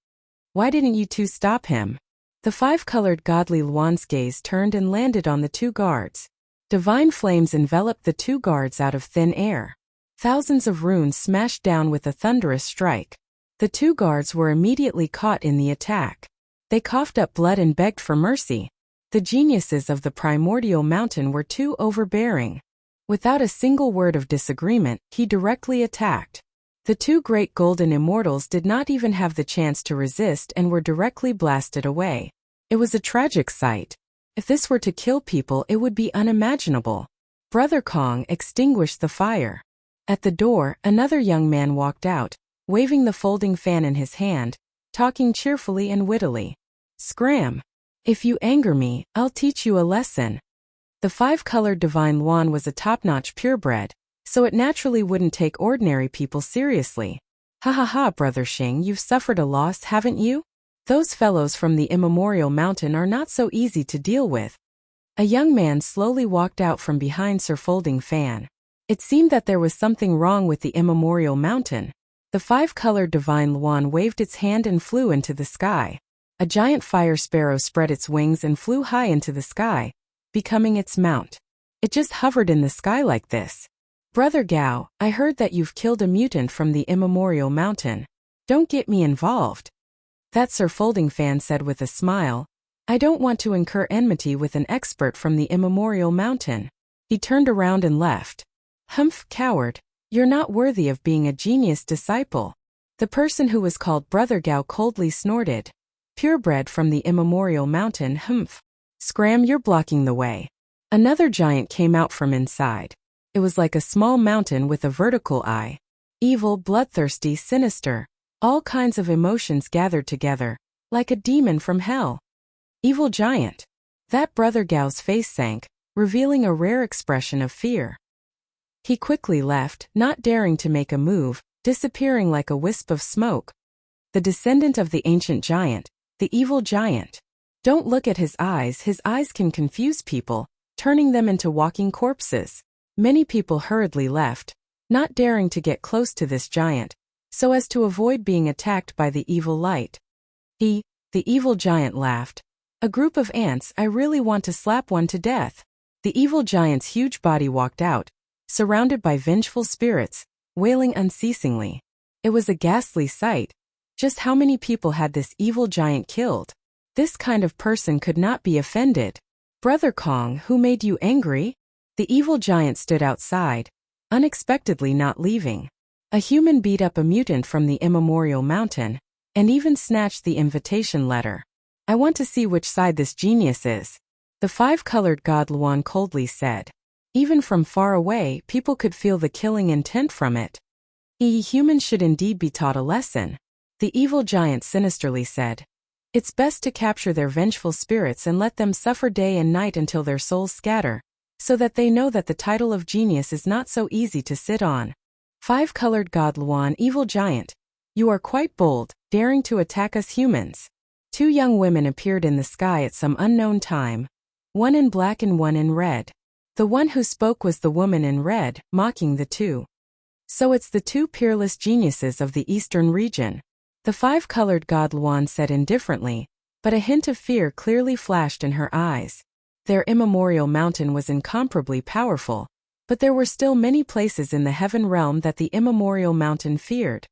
Why didn't you two stop him? The 5-colored godly Luan's gaze turned and landed on the 2 guards. Divine flames enveloped the 2 guards out of thin air. Thousands of runes smashed down with a thunderous strike. The 2 guards were immediately caught in the attack. They coughed up blood and begged for mercy. The geniuses of the primordial mountain were too overbearing. Without a single word of disagreement, he directly attacked. The 2 great golden immortals did not even have the chance to resist and were directly blasted away. It was a tragic sight. If this were to kill people, it would be unimaginable. Brother Kong extinguished the fire. At the door, another young man walked out, waving the folding fan in his hand, talking cheerfully and wittily. Scram! If you anger me, I'll teach you a lesson. The 5-colored divine Luan was a top-notch purebred, so it naturally wouldn't take ordinary people seriously. Ha ha ha, Brother Xing, you've suffered a loss, haven't you? Those fellows from the immemorial mountain are not so easy to deal with. A young man slowly walked out from behind Sir Folding Fan. It seemed that there was something wrong with the immemorial mountain. The 5-colored divine Luan waved its hand and flew into the sky. A giant fire sparrow spread its wings and flew high into the sky, becoming its mount. It just hovered in the sky like this. Brother Gao, I heard that you've killed a mutant from the immemorial mountain. Don't get me involved. That Sir Folding Fan said with a smile. I don't want to incur enmity with an expert from the immemorial mountain. He turned around and left. Humph, coward. You're not worthy of being a genius disciple. The person who was called Brother Gao coldly snorted. Purebred from the immemorial mountain, humph. Scram, you're blocking the way. Another giant came out from inside. It was like a small mountain with a vertical eye. Evil, bloodthirsty, sinister. All kinds of emotions gathered together, like a demon from hell. Evil giant. That Brother Gao's face sank, revealing a rare expression of fear. He quickly left, not daring to make a move, disappearing like a wisp of smoke. The descendant of the ancient giant, the evil giant. Don't look at his eyes can confuse people, turning them into walking corpses. Many people hurriedly left, not daring to get close to this giant, so as to avoid being attacked by the evil light. The evil giant laughed. A group of ants, I really want to slap one to death. The evil giant's huge body walked out, surrounded by vengeful spirits, wailing unceasingly. It was a ghastly sight. Just how many people had this evil giant killed? This kind of person could not be offended. Brother Kong, who made you angry? The evil giant stood outside, unexpectedly not leaving. A human beat up a mutant from the immemorial mountain, and even snatched the invitation letter. I want to see which side this genius is. The five-colored god Luan coldly said. Even from far away, people could feel the killing intent from it. Humans should indeed be taught a lesson. The evil giant sinisterly said. It's best to capture their vengeful spirits and let them suffer day and night until their souls scatter, so that they know that the title of genius is not so easy to sit on. Five-colored god Luan, evil giant. You are quite bold, daring to attack us humans. Two young women appeared in the sky at some unknown time. One in black and one in red. The one who spoke was the woman in red, mocking the two. So it's the two peerless geniuses of the eastern region. The five-colored god Luan said indifferently, but a hint of fear clearly flashed in her eyes. Their immemorial mountain was incomparably powerful, but there were still many places in the heaven realm that the immemorial mountain feared.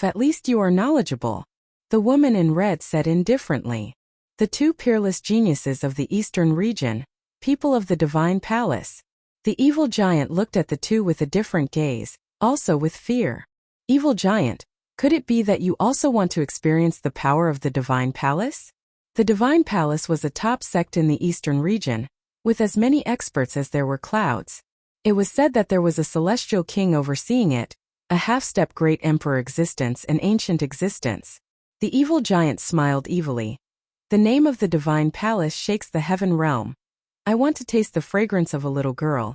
At least you are knowledgeable. The woman in red said indifferently. The two peerless geniuses of the eastern region, people of the divine palace. The evil giant looked at the two with a different gaze, also with fear. Evil giant, could it be that you also want to experience the power of the divine palace? The divine palace was a top sect in the eastern region, with as many experts as there were clouds. It was said that there was a celestial king overseeing it, a half-step great emperor existence and ancient existence. The evil giant smiled evilly. The name of the divine palace shakes the heaven realm. I want to taste the fragrance of a little girl.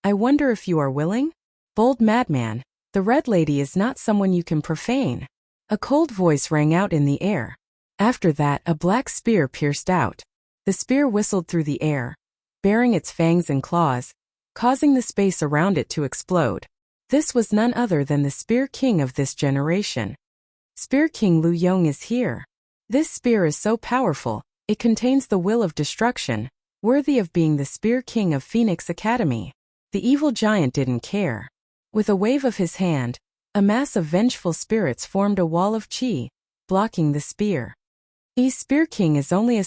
I wonder if you are willing? Bold madman, the red lady is not someone you can profane. A cold voice rang out in the air. After that, a black spear pierced out. The spear whistled through the air, bearing its fangs and claws, causing the space around it to explode. This was none other than the Spear King of this generation. Spear King Lu Yong is here. This spear is so powerful, it contains the will of destruction, worthy of being the Spear King of Phoenix Academy. The evil giant didn't care. With a wave of his hand, a mass of vengeful spirits formed a wall of chi, blocking the spear. The Spear King is only a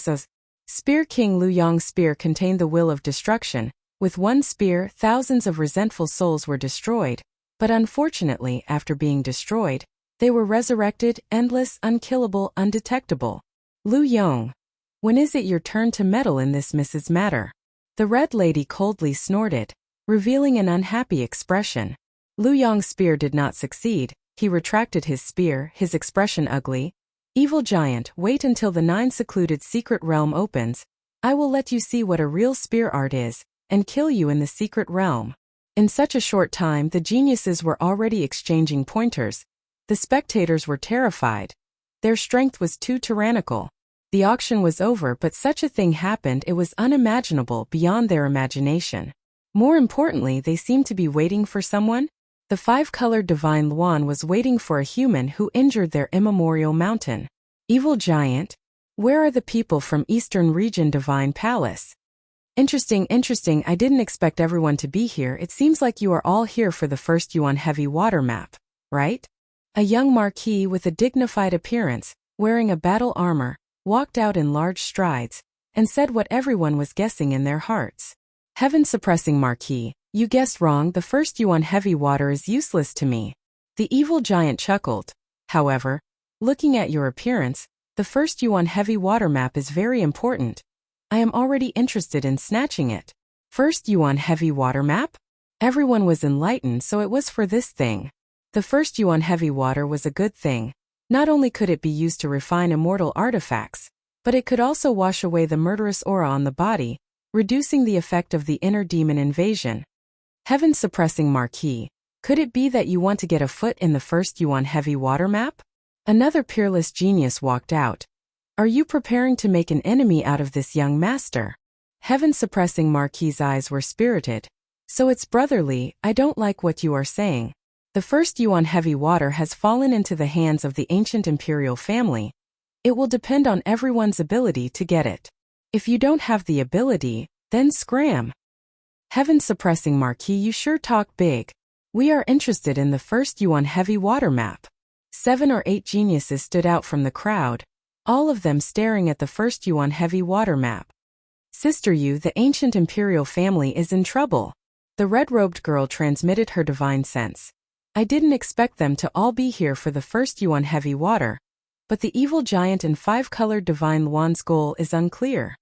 Spear King Lu Yong's spear contained the will of destruction. With one spear, thousands of resentful souls were destroyed, but unfortunately, after being destroyed, they were resurrected, endless, unkillable, undetectable. Lu Yong, when is it your turn to meddle in this Mrs. Matter? The red lady coldly snorted, revealing an unhappy expression. Lu Yong's spear did not succeed. He retracted his spear, his expression ugly. Evil giant, wait until the 9 secluded secret realm opens. I will let you see what a real spear art is, and kill you in the secret realm. In such a short time, the geniuses were already exchanging pointers. The spectators were terrified. Their strength was too tyrannical. The auction was over, but such a thing happened, it was unimaginable, beyond their imagination. More importantly, they seemed to be waiting for someone. The five-colored divine Luan was waiting for a human who injured their immemorial mountain. Evil giant, where are the people from Eastern Region Divine Palace? Interesting. I didn't expect everyone to be here. It seems like you are all here for the first Yuan heavy water map, right? A young marquis with a dignified appearance, wearing a battle armor, walked out in large strides, and said what everyone was guessing in their hearts. Heaven-suppressing marquis, you guessed wrong. The first Yuan heavy water is useless to me. The evil giant chuckled. However, looking at your appearance, the first Yuan heavy water map is very important. I am already interested in snatching it. First Yuan heavy water map? Everyone was enlightened, so it was for this thing. The first Yuan heavy water was a good thing. Not only could it be used to refine immortal artifacts, but it could also wash away the murderous aura on the body, reducing the effect of the inner demon invasion. Heaven-suppressing marquis, could it be that you want to get a foot in the first Yuan heavy water map? Another peerless genius walked out. Are you preparing to make an enemy out of this young master? Heaven-suppressing marquis's eyes were spirited. So it's brotherly. I don't like what you are saying. The first Yuan heavy water has fallen into the hands of the ancient imperial family. It will depend on everyone's ability to get it. If you don't have the ability, then scram. Heaven-suppressing marquis, you sure talk big. We are interested in the first Yuan heavy water map. 7 or 8 geniuses stood out from the crowd, all of them staring at the first Yuan heavy water map. Sister Yu, the ancient imperial family is in trouble. The red-robed girl transmitted her divine sense. I didn't expect them to all be here for the first Yuan heavy water, but the evil giant and 5-colored divine Luan's goal is unclear.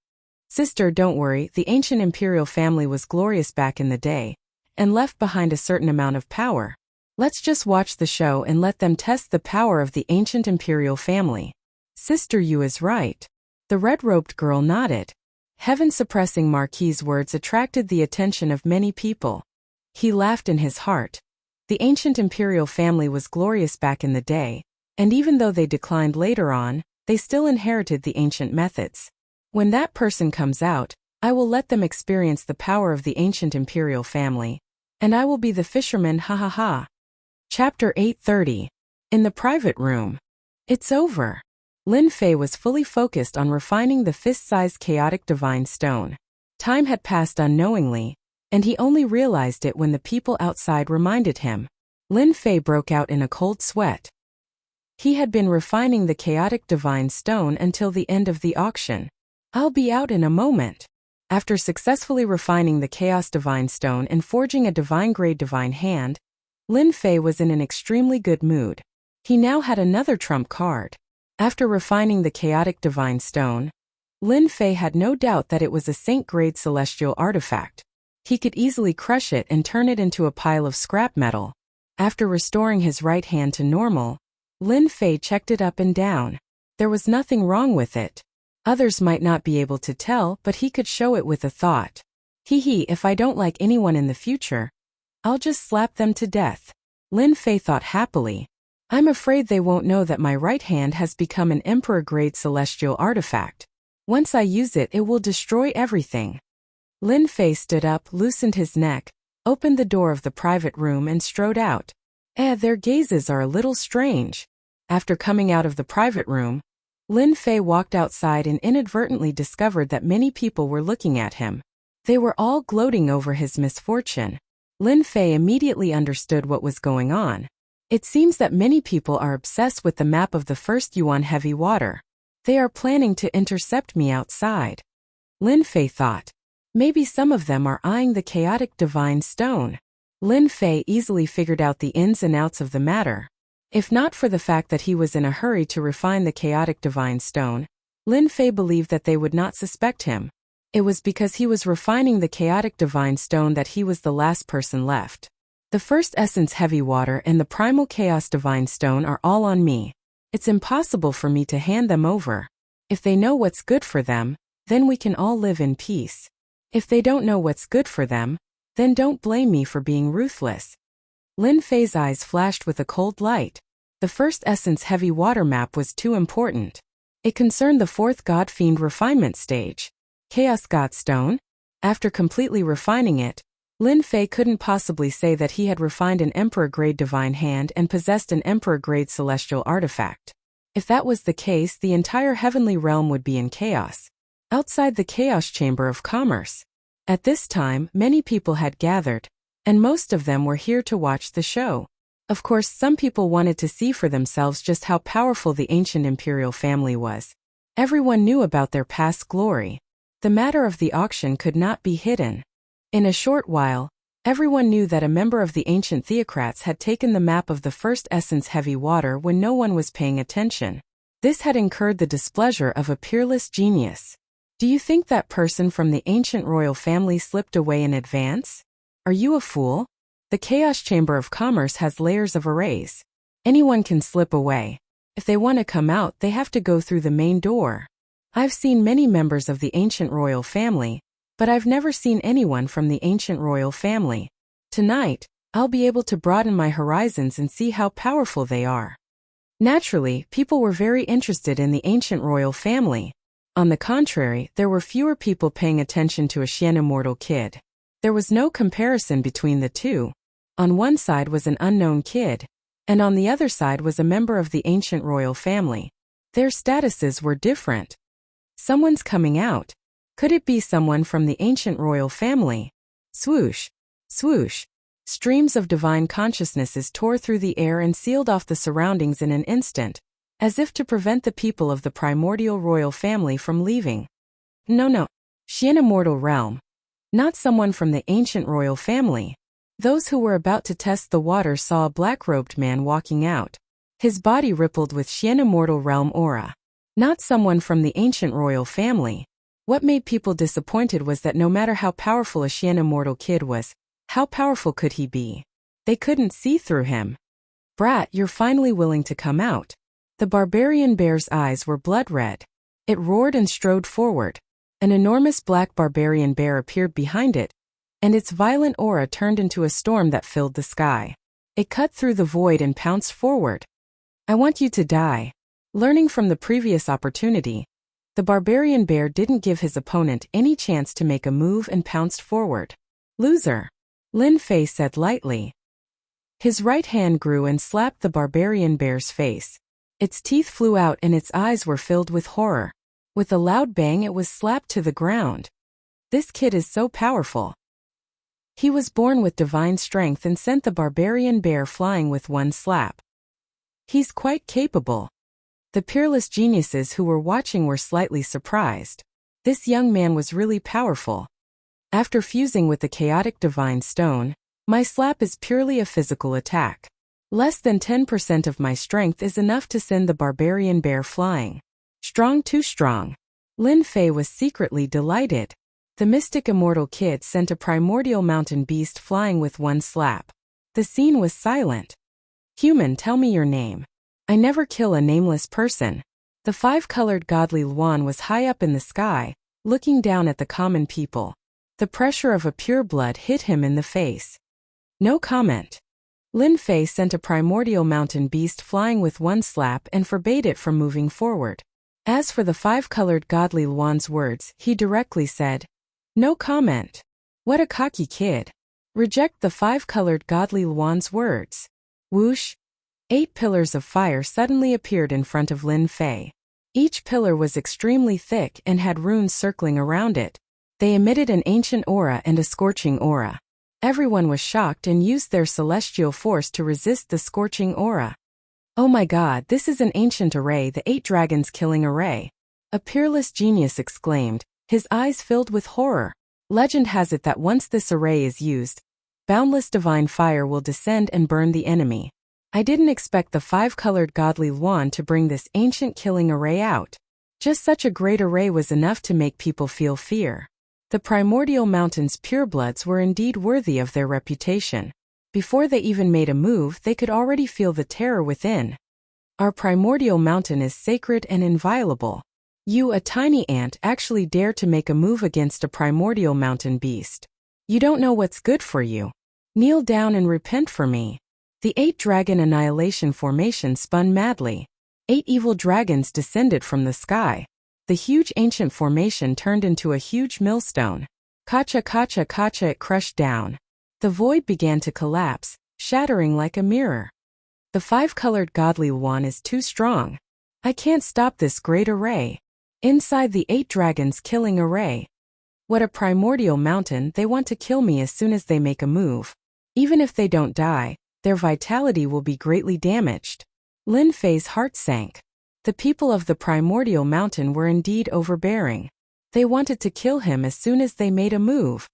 Sister, don't worry, the ancient imperial family was glorious back in the day, and left behind a certain amount of power. Let's just watch the show and let them test the power of the ancient imperial family. Sister Yu is right. The red-robed girl nodded. Heaven-suppressing marquis's words attracted the attention of many people. He laughed in his heart. The ancient imperial family was glorious back in the day, and even though they declined later on, they still inherited the ancient methods. When that person comes out, I will let them experience the power of the ancient imperial family, and I will be the fisherman, ha ha ha. Chapter 830. In the private room. It's over. Lin Fei was fully focused on refining the fist-sized chaotic divine stone. Time had passed unknowingly, and he only realized it when the people outside reminded him. Lin Fei broke out in a cold sweat. He had been refining the chaotic divine stone until the end of the auction. I'll be out in a moment. After successfully refining the chaos divine stone and forging a divine-grade divine hand, Lin Fei was in an extremely good mood. He now had another trump card. After refining the chaotic divine stone, Lin Fei had no doubt that it was a saint-grade celestial artifact. He could easily crush it and turn it into a pile of scrap metal. After restoring his right hand to normal, Lin Fei checked it up and down. There was nothing wrong with it. Others might not be able to tell, but he could show it with a thought. If I don't like anyone in the future, I'll just slap them to death. Lin Fei thought happily. I'm afraid they won't know that my right hand has become an emperor-grade celestial artifact. Once I use it, it will destroy everything. Lin Fei stood up, loosened his neck, opened the door of the private room and strode out. Their gazes are a little strange. After coming out of the private room, Lin Fei walked outside and inadvertently discovered that many people were looking at him. They were all gloating over his misfortune. Lin Fei immediately understood what was going on. It seems that many people are obsessed with the map of the first Yuan heavy water. They are planning to intercept me outside. Lin Fei thought. Maybe some of them are eyeing the chaotic divine stone. Lin Fei easily figured out the ins and outs of the matter. If not for the fact that he was in a hurry to refine the chaotic divine stone, Lin Fei believed that they would not suspect him. It was because he was refining the chaotic divine stone that he was the last person left. The first essence heavy water and the primal chaos divine stone are all on me. It's impossible for me to hand them over. If they know what's good for them, then we can all live in peace. If they don't know what's good for them, then don't blame me for being ruthless. Lin Fei's eyes flashed with a cold light. The first essence heavy water map was too important. It concerned the 4th God Fiend refinement stage. Chaos God Stone? After completely refining it, Lin Fei couldn't possibly say that he had refined an emperor-grade divine hand and possessed an emperor-grade celestial artifact. If that was the case, the entire heavenly realm would be in chaos. Outside the chaos chamber of commerce, At this time, many people had gathered, and most of them were here to watch the show. Of course, some people wanted to see for themselves just how powerful the ancient imperial family was. Everyone knew about their past glory. The matter of the auction could not be hidden. In a short while, everyone knew that a member of the ancient theocrats had taken the map of the first essence heavy water when no one was paying attention. This had incurred the displeasure of a peerless genius. Do you think that person from the ancient royal family slipped away in advance? Are you a fool? The Chaos Chamber of Commerce has layers of arrays. Anyone can slip away. If they want to come out, they have to go through the main door. I've seen many members of the ancient royal family, but I've never seen anyone from the ancient royal family. Tonight, I'll be able to broaden my horizons and see how powerful they are. Naturally, people were very interested in the ancient royal family. On the contrary, there were fewer people paying attention to a Xian immortal kid. There was no comparison between the two. On one side was an unknown kid, and on the other side was a member of the ancient royal family. Their statuses were different. Someone's coming out. Could it be someone from the ancient royal family? Swoosh, swoosh. Streams of divine consciousnesses tore through the air and sealed off the surroundings in an instant, as if to prevent the people of the primordial royal family from leaving. No. Xian immortal realm. Not someone from the ancient royal family. Those who were about to test the water saw a black-robed man walking out. His body rippled with Xian immortal realm aura. Not someone from the ancient royal family. What made people disappointed was that no matter how powerful a Xian immortal kid was, how powerful could he be? They couldn't see through him. Brat, you're finally willing to come out. The barbarian bear's eyes were blood red. It roared and strode forward. An enormous black barbarian bear appeared behind it, and its violent aura turned into a storm that filled the sky. It cut through the void and pounced forward. I want you to die. Learning from the previous opportunity, the barbarian bear didn't give his opponent any chance to make a move and pounced forward. Loser, Lin Fei said lightly. His right hand grew and slapped the barbarian bear's face. Its teeth flew out and its eyes were filled with horror. With a loud bang, it was slapped to the ground. This kid is so powerful. He was born with divine strength and sent the barbarian bear flying with one slap. He's quite capable. The peerless geniuses who were watching were slightly surprised. This young man was really powerful. After fusing with the chaotic divine stone, my slap is purely a physical attack. Less than 10% of my strength is enough to send the barbarian bear flying. Strong, too strong. Lin Fei was secretly delighted. The mystic immortal kid sent a primordial mountain beast flying with one slap. The scene was silent. Human, tell me your name. I never kill a nameless person. The five-colored godly Luan was high up in the sky, looking down at the common people. The pressure of a pure blood hit him in the face. No comment. Lin Fei sent a primordial mountain beast flying with one slap and forbade it from moving forward. As for the five-colored godly Luan's words, he directly said, no comment. What a cocky kid. Reject the five-colored godly Luan's words. Whoosh. 8 pillars of fire suddenly appeared in front of Lin Fei. Each pillar was extremely thick and had runes circling around it. They emitted an ancient aura and a scorching aura. Everyone was shocked and used their celestial force to resist the scorching aura. Oh my god, this is an ancient array, the 8 dragons killing array. A peerless genius exclaimed, his eyes filled with horror. Legend has it that once this array is used, boundless divine fire will descend and burn the enemy. I didn't expect the five-colored godly Luan to bring this ancient killing array out. Just such a great array was enough to make people feel fear. The primordial mountain's purebloods were indeed worthy of their reputation. Before they even made a move, they could already feel the terror within. Our primordial mountain is sacred and inviolable. You, a tiny ant, actually dare to make a move against a primordial mountain beast. You don't know what's good for you. Kneel down and repent for me. The 8 dragon annihilation formation spun madly. 8 evil dragons descended from the sky. The huge ancient formation turned into a huge millstone. Kacha kacha kacha, it crushed down. The void began to collapse, shattering like a mirror. The five-colored godly Luan is too strong. I can't stop this great array. Inside the 8 dragons killing array. What a primordial mountain, they want to kill me as soon as they make a move. Even if they don't die, their vitality will be greatly damaged. Lin Fei's heart sank. The people of the primordial mountain were indeed overbearing. They wanted to kill him as soon as they made a move.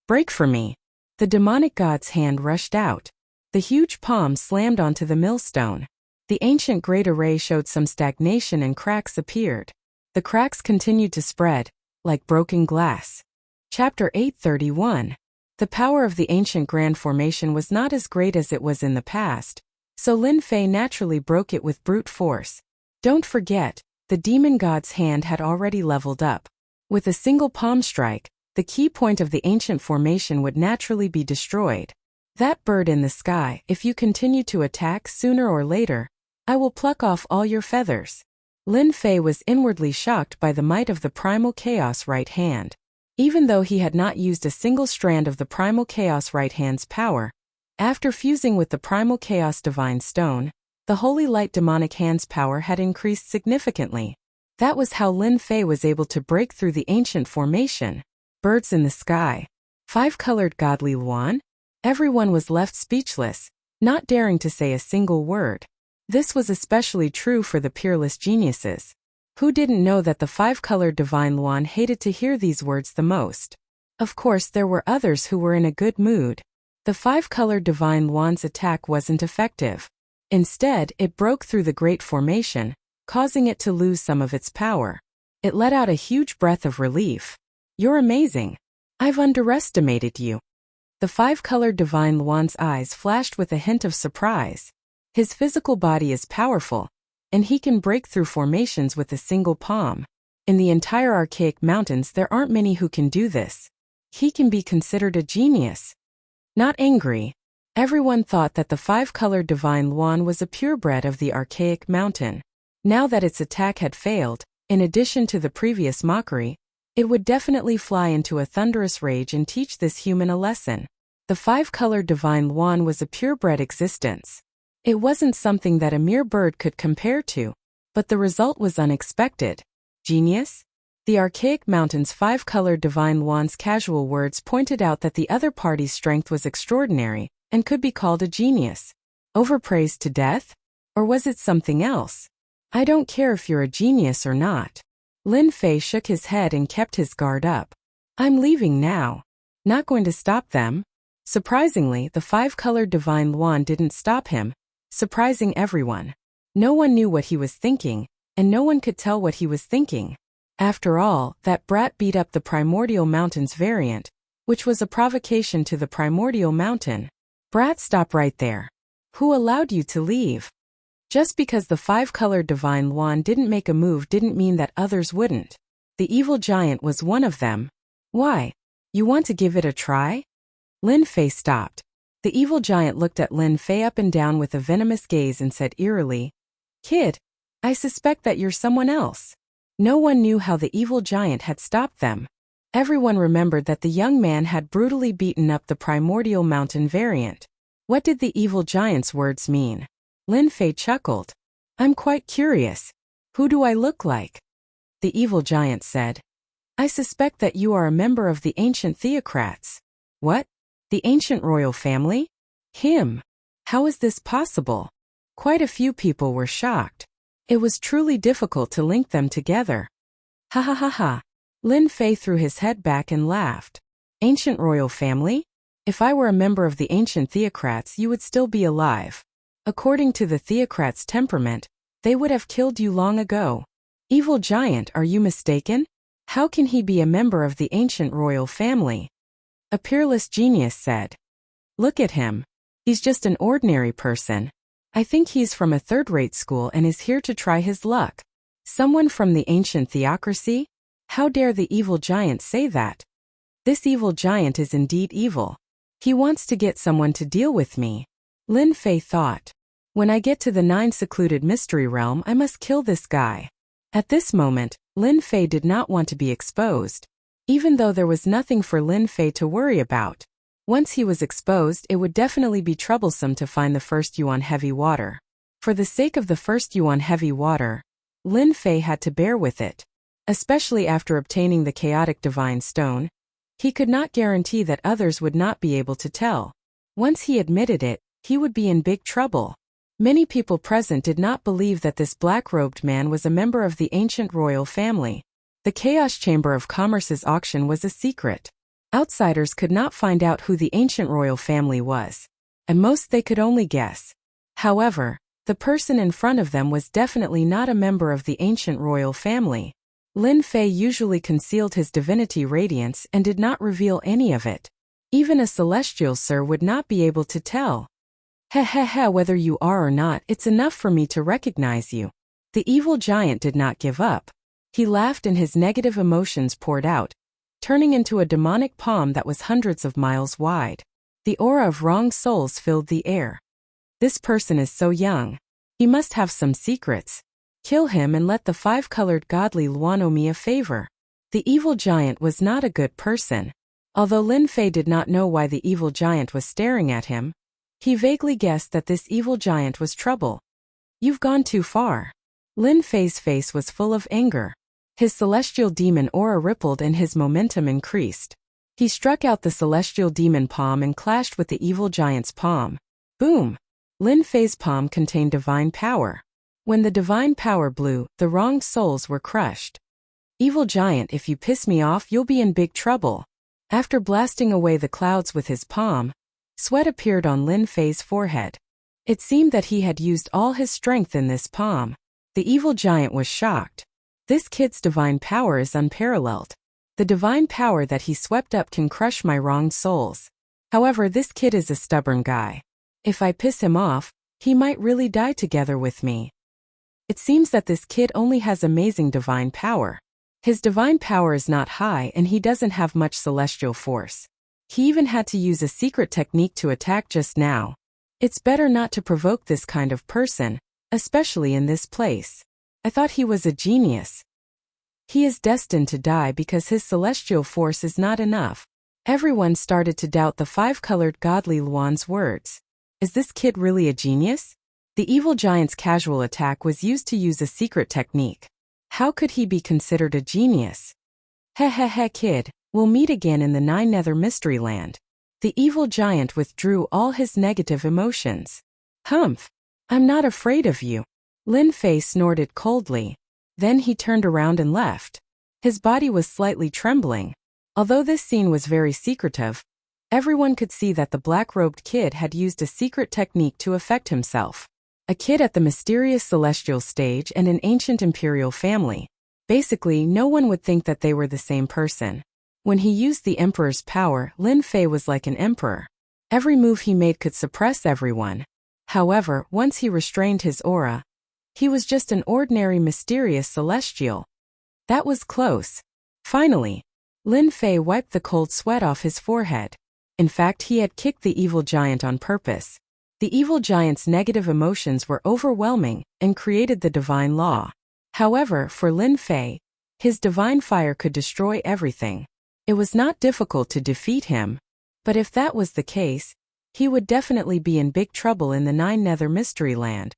Break for me. The demonic god's hand rushed out. The huge palm slammed onto the millstone. The ancient great array showed some stagnation and cracks appeared. The cracks continued to spread, like broken glass. Chapter 831. The power of the ancient grand formation was not as great as it was in the past, so Lin Fei naturally broke it with brute force. Don't forget, the demon god's hand had already leveled up. With a single palm strike, the key point of the ancient formation would naturally be destroyed. That bird in the sky, if you continue to attack sooner or later, I will pluck off all your feathers. Lin Fei was inwardly shocked by the might of the primal chaos right hand. Even though he had not used a single strand of the primal chaos right hand's power, after fusing with the primal chaos divine stone, the holy light demonic hand's power had increased significantly. That was how Lin Fei was able to break through the ancient formation. Birds in the sky. 5-colored godly Luan? Everyone was left speechless, not daring to say a single word. This was especially true for the peerless geniuses. Who didn't know that the 5-colored divine Luan hated to hear these words the most? Of course, there were others who were in a good mood. The 5-colored divine Luan's attack wasn't effective. Instead, it broke through the great formation, causing it to lose some of its power. It let out a huge breath of relief. You're amazing. I've underestimated you. The 5-colored divine Luan's eyes flashed with a hint of surprise. His physical body is powerful, and he can break through formations with a single palm. In the entire archaic mountains there aren't many who can do this. He can be considered a genius. Not angry. Everyone thought that the 5-colored divine Luan was a purebred of the archaic mountain. Now that its attack had failed, in addition to the previous mockery, it would definitely fly into a thunderous rage and teach this human a lesson. The 5-colored divine Luan was a purebred existence. It wasn't something that a mere bird could compare to, but the result was unexpected. Genius? The archaic mountain's 5-colored divine Luan's casual words pointed out that the other party's strength was extraordinary and could be called a genius. Overpraised to death? Or was it something else? I don't care if you're a genius or not. Lin Fei shook his head and kept his guard up. I'm leaving now. Not going to stop them. Surprisingly, the 5-colored divine Luan didn't stop him, surprising everyone. No one knew what he was thinking, and no one could tell what he was thinking. After all, that brat beat up the primordial mountain's variant, which was a provocation to the primordial mountain. Brat, stop right there. Who allowed you to leave? Just because the 5-colored divine Luan didn't make a move didn't mean that others wouldn't. The evil giant was one of them. Why? You want to give it a try? Lin Fei stopped. The evil giant looked at Lin Fei up and down with a venomous gaze and said eerily, Kid, I suspect that you're someone else. No one knew how the evil giant had stopped them. Everyone remembered that the young man had brutally beaten up the primordial mountain variant. What did the evil giant's words mean? Lin Fei chuckled. I'm quite curious. Who do I look like? The evil giant said. I suspect that you are a member of the ancient theocrats. What? The ancient royal family? Him. How is this possible? Quite a few people were shocked. It was truly difficult to link them together. Ha ha ha ha. Lin Fei threw his head back and laughed. Ancient royal family? If I were a member of the ancient theocrats, you would still be alive. According to the theocrats' temperament, they would have killed you long ago. Evil giant, are you mistaken? How can he be a member of the ancient royal family? A peerless genius said. Look at him. He's just an ordinary person. I think he's from a third-rate school and is here to try his luck. Someone from the ancient theocracy? How dare the evil giant say that? This evil giant is indeed evil. He wants to get someone to deal with me. Lin Fei thought. When I get to the 9 secluded mystery realm, I must kill this guy. At this moment, Lin Fei did not want to be exposed. Even though there was nothing for Lin Fei to worry about. Once he was exposed, it would definitely be troublesome to find the first Yuan heavy water. For the sake of the first Yuan heavy water, Lin Fei had to bear with it. Especially after obtaining the chaotic divine stone, He could not guarantee that others would not be able to tell. Once he admitted it, he would be in big trouble. Many people present did not believe that this black-robed man was a member of the ancient royal family. The Chaos Chamber of Commerce's auction was a secret. Outsiders could not find out who the ancient royal family was. At most they could only guess. However, the person in front of them was definitely not a member of the ancient royal family. Lin Fei usually concealed his divinity radiance and did not reveal any of it. Even a celestial sir would not be able to tell. Whether you are or not, it's enough for me to recognize you. The evil giant did not give up. He laughed and his negative emotions poured out, turning into a demonic palm that was hundreds of miles wide. The aura of wrong souls filled the air. This person is so young. He must have some secrets. Kill him and let the five-colored godly Luan owe me a favor. The evil giant was not a good person. Although Lin Fei did not know why the evil giant was staring at him, he vaguely guessed that this evil giant was trouble. You've gone too far. Lin Fei's face was full of anger. His celestial demon aura rippled and his momentum increased. He struck out the celestial demon palm and clashed with the evil giant's palm. Boom! Lin Fei's palm contained divine power. When the divine power blew, the wronged souls were crushed. Evil giant, if you piss me off, you'll be in big trouble. After blasting away the clouds with his palm, sweat appeared on Lin Fei's forehead. It seemed that he had used all his strength in this palm. The evil giant was shocked. This kid's divine power is unparalleled. The divine power that he swept up can crush my wronged souls. However, this kid is a stubborn guy. If I piss him off, he might really die together with me. It seems that this kid only has amazing divine power. His divine power is not high and he doesn't have much celestial force. He even had to use a secret technique to attack just now. It's better not to provoke this kind of person, especially in this place. I thought he was a genius. He is destined to die because his celestial force is not enough. Everyone started to doubt the five-colored godly Luan's words. Is this kid really a genius? The evil giant's casual attack was used to use a secret technique. How could he be considered a genius? Kid, we'll meet again in the Nine Nether Mystery Land. The evil giant withdrew all his negative emotions. Humph! I'm not afraid of you. Lin Fei snorted coldly. Then he turned around and left. His body was slightly trembling. Although this scene was very secretive, everyone could see that the black-robed kid had used a secret technique to affect himself. A kid at the mysterious celestial stage and an ancient imperial family. Basically, no one would think that they were the same person. When he used the emperor's power, Lin Fei was like an emperor. Every move he made could suppress everyone. However, once he restrained his aura, he was just an ordinary mysterious celestial. That was close. Finally, Lin Fei wiped the cold sweat off his forehead. In fact, he had kicked the evil giant on purpose. The evil giant's negative emotions were overwhelming and created the divine law. However, for Lin Fei, his divine fire could destroy everything. It was not difficult to defeat him, but if that was the case, he would definitely be in big trouble in the Nine Nether Mystery Land.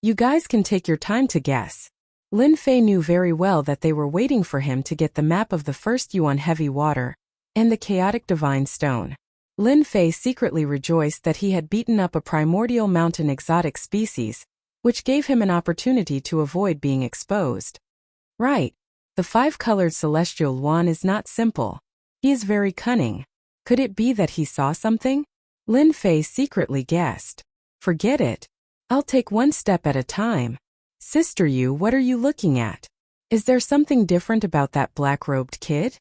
You guys can take your time to guess. Lin Fei knew very well that they were waiting for him to get the map of the first Yuan heavy water and the chaotic divine stone. Lin Fei secretly rejoiced that he had beaten up a primordial mountain exotic species, which gave him an opportunity to avoid being exposed. Right. The five-colored celestial Luan is not simple. He is very cunning. Could it be that he saw something? Lin Fei secretly guessed. Forget it. I'll take one step at a time. Sister Yu, what are you looking at? Is there something different about that black-robed kid?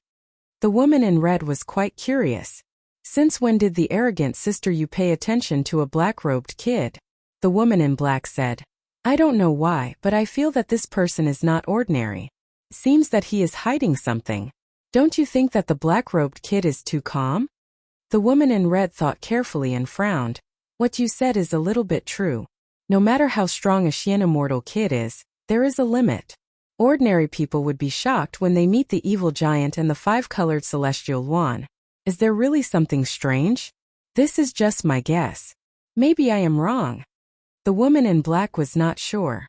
The woman in red was quite curious. Since when did the arrogant Sister Yu pay attention to a black-robed kid? The woman in black said, I don't know why, but I feel that this person is not ordinary. Seems that he is hiding something. Don't you think that the black-robed kid is too calm? The woman in red thought carefully and frowned. What you said is a little bit true. No matter how strong a Xian immortal kid is, there is a limit. Ordinary people would be shocked when they meet the evil giant and the five-colored celestial Luan. Is there really something strange? This is just my guess. Maybe I am wrong. The woman in black was not sure.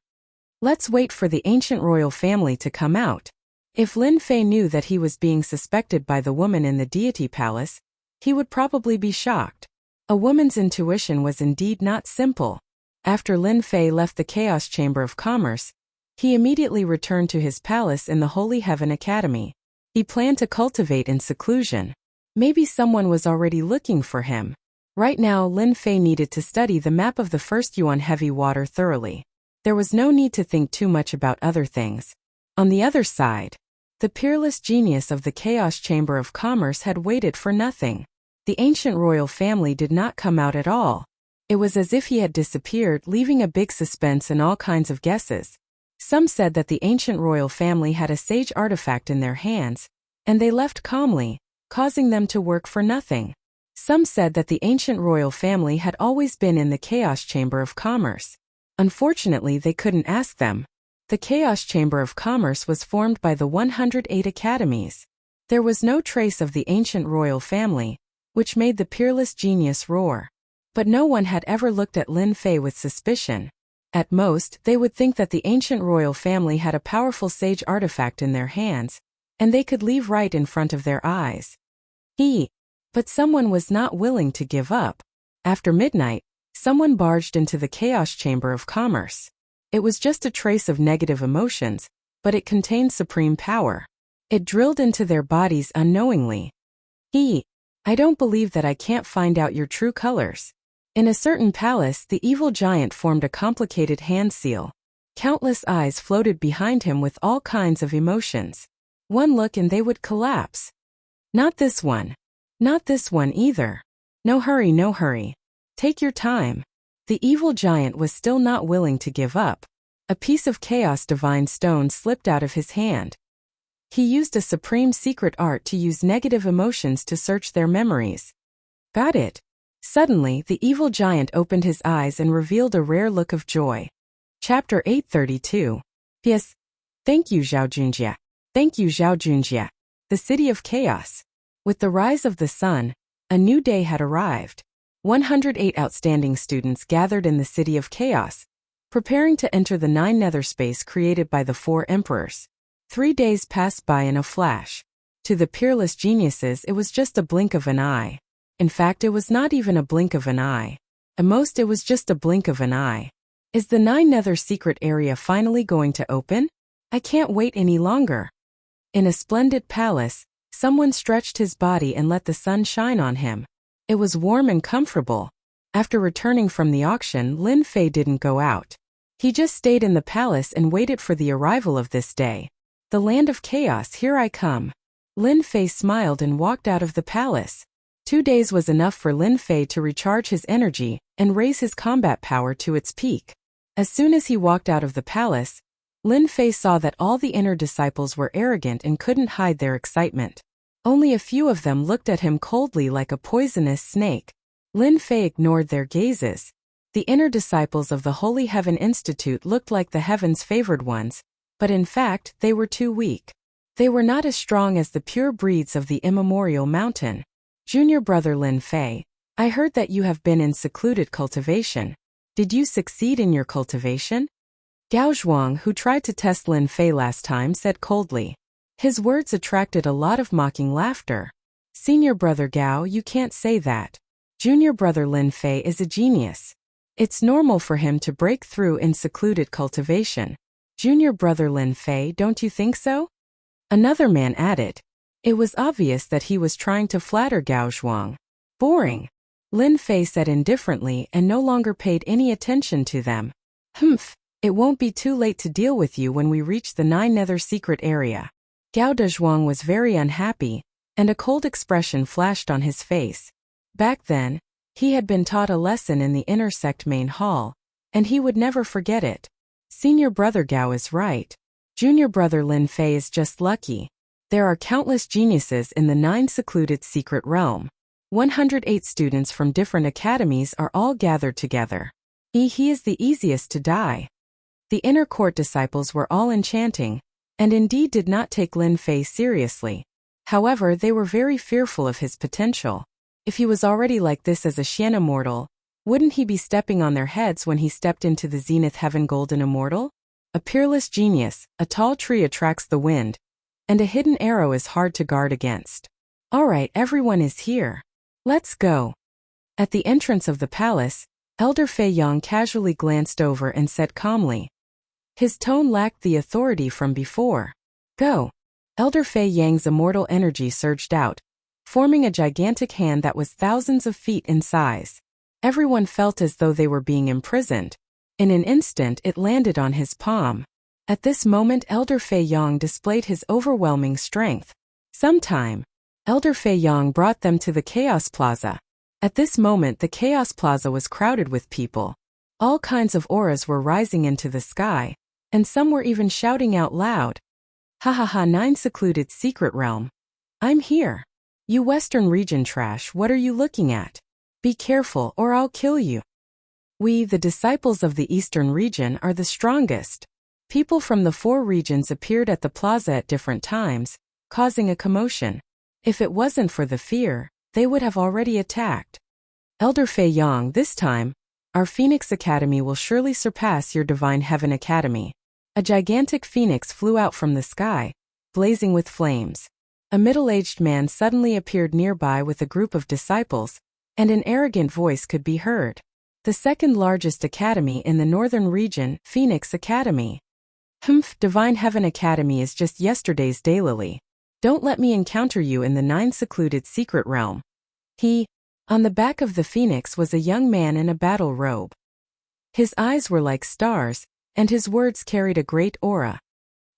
Let's wait for the ancient royal family to come out. If Lin Fei knew that he was being suspected by the woman in the deity palace, he would probably be shocked. A woman's intuition was indeed not simple. After Lin Fei left the Chaos Chamber of Commerce, he immediately returned to his palace in the Holy Heaven Academy. He planned to cultivate in seclusion. Maybe someone was already looking for him. Right now, Lin Fei needed to study the map of the first Yuan heavy water thoroughly. There was no need to think too much about other things. On the other side, the peerless genius of the Chaos Chamber of Commerce had waited for nothing. The ancient royal family did not come out at all. It was as if he had disappeared, leaving a big suspense and all kinds of guesses. Some said that the ancient royal family had a sage artifact in their hands, and they left calmly, causing them to work for nothing. Some said that the ancient royal family had always been in the Chaos Chamber of Commerce. Unfortunately, they couldn't ask them. The Chaos Chamber of Commerce was formed by the 108 academies. There was no trace of the ancient royal family, which made the peerless genius roar. But no one had ever looked at Lin Fei with suspicion. At most, they would think that the ancient royal family had a powerful sage artifact in their hands, and they could leave right in front of their eyes. But someone was not willing to give up. After midnight, someone barged into the Chaos Chamber of Commerce. It was just a trace of negative emotions, but it contained supreme power. It drilled into their bodies unknowingly. I don't believe that I can't find out your true colors. In a certain palace, the evil giant formed a complicated hand seal. Countless eyes floated behind him with all kinds of emotions. One look and they would collapse. Not this one. Not this one either. No hurry, no hurry. Take your time. The evil giant was still not willing to give up. A piece of chaos divine stone slipped out of his hand. He used a supreme secret art to use negative emotions to search their memories. Got it. Suddenly, the evil giant opened his eyes and revealed a rare look of joy. Chapter 832. Yes. Thank you, Zhao Junjie. Thank you, Zhao Junjie. The City of Chaos. With the rise of the sun, a new day had arrived. 108 outstanding students gathered in the City of Chaos, preparing to enter the 9 nether space created by the 4 emperors. 3 days passed by in a flash. To the peerless geniuses, it was just a blink of an eye. In fact, it was not even a blink of an eye. At most, it was just a blink of an eye. Is the 9 nether secret area finally going to open? I can't wait any longer. In a splendid palace, someone stretched his body and let the sun shine on him. It was warm and comfortable. After returning from the auction, Lin Fei didn't go out. He just stayed in the palace and waited for the arrival of this day. The land of chaos, here I come. Lin Fei smiled and walked out of the palace. 2 days was enough for Lin Fei to recharge his energy and raise his combat power to its peak. As soon as he walked out of the palace, Lin Fei saw that all the inner disciples were arrogant and couldn't hide their excitement. Only a few of them looked at him coldly like a poisonous snake. Lin Fei ignored their gazes. The inner disciples of the Holy Heaven Institute looked like the heaven's favored ones, but in fact, they were too weak. They were not as strong as the pure breeds of the immemorial mountain. Junior brother Lin Fei, I heard that you have been in secluded cultivation. Did you succeed in your cultivation? Gao Zhuang, who tried to test Lin Fei last time, said coldly. His words attracted a lot of mocking laughter. Senior brother Gao, you can't say that. Junior brother Lin Fei is a genius. It's normal for him to break through in secluded cultivation. Junior brother Lin Fei, don't you think so? Another man added. It was obvious that he was trying to flatter Gao Zhuang. Boring. Lin Fei said indifferently and no longer paid any attention to them. It won't be too late to deal with you when we reach the 9 nether secret area. Gao Zhuang was very unhappy, and a cold expression flashed on his face. Back then, he had been taught a lesson in the inner sect main hall, and he would never forget it. Senior brother Gao is right. Junior brother Lin Fei is just lucky. There are countless geniuses in the 9 secluded secret realm. 108 students from different academies are all gathered together. He is the easiest to die. The inner court disciples were all enchanting, and indeed did not take Lin Fei seriously. However, they were very fearful of his potential. If he was already like this as a Xian immortal, wouldn't he be stepping on their heads when he stepped into the Zenith Heaven Golden Immortal? A peerless genius, a tall tree attracts the wind, and a hidden arrow is hard to guard against. All right, everyone is here. Let's go. At the entrance of the palace, Elder Fei Yang casually glanced over and said calmly. His tone lacked the authority from before. Go. Elder Fei Yang's immortal energy surged out, forming a gigantic hand that was thousands of feet in size. Everyone felt as though they were being imprisoned. In an instant it landed on his palm. At this moment Elder Fei Yang displayed his overwhelming strength. Sometime, Elder Fei Yang brought them to the Chaos Plaza. At this moment the Chaos Plaza was crowded with people. All kinds of auras were rising into the sky, and some were even shouting out loud. Ha ha ha, 9 secluded secret realm. I'm here. You Western region trash, what are you looking at? Be careful or I'll kill you. We, the disciples of the Eastern region, are the strongest. People from the 4 regions appeared at the plaza at different times, causing a commotion. If it wasn't for the fear, they would have already attacked. Elder Fei Yang, this time, our Phoenix Academy will surely surpass your Divine Heaven Academy. A gigantic phoenix flew out from the sky, blazing with flames. A middle-aged man suddenly appeared nearby with a group of disciples, and an arrogant voice could be heard. The second largest academy in the northern region, Phoenix Academy. Divine Heaven Academy is just yesterday's daylily. Don't let me encounter you in the 9 secluded secret realm. On the back of the phoenix was a young man in a battle robe. His eyes were like stars, and his words carried a great aura.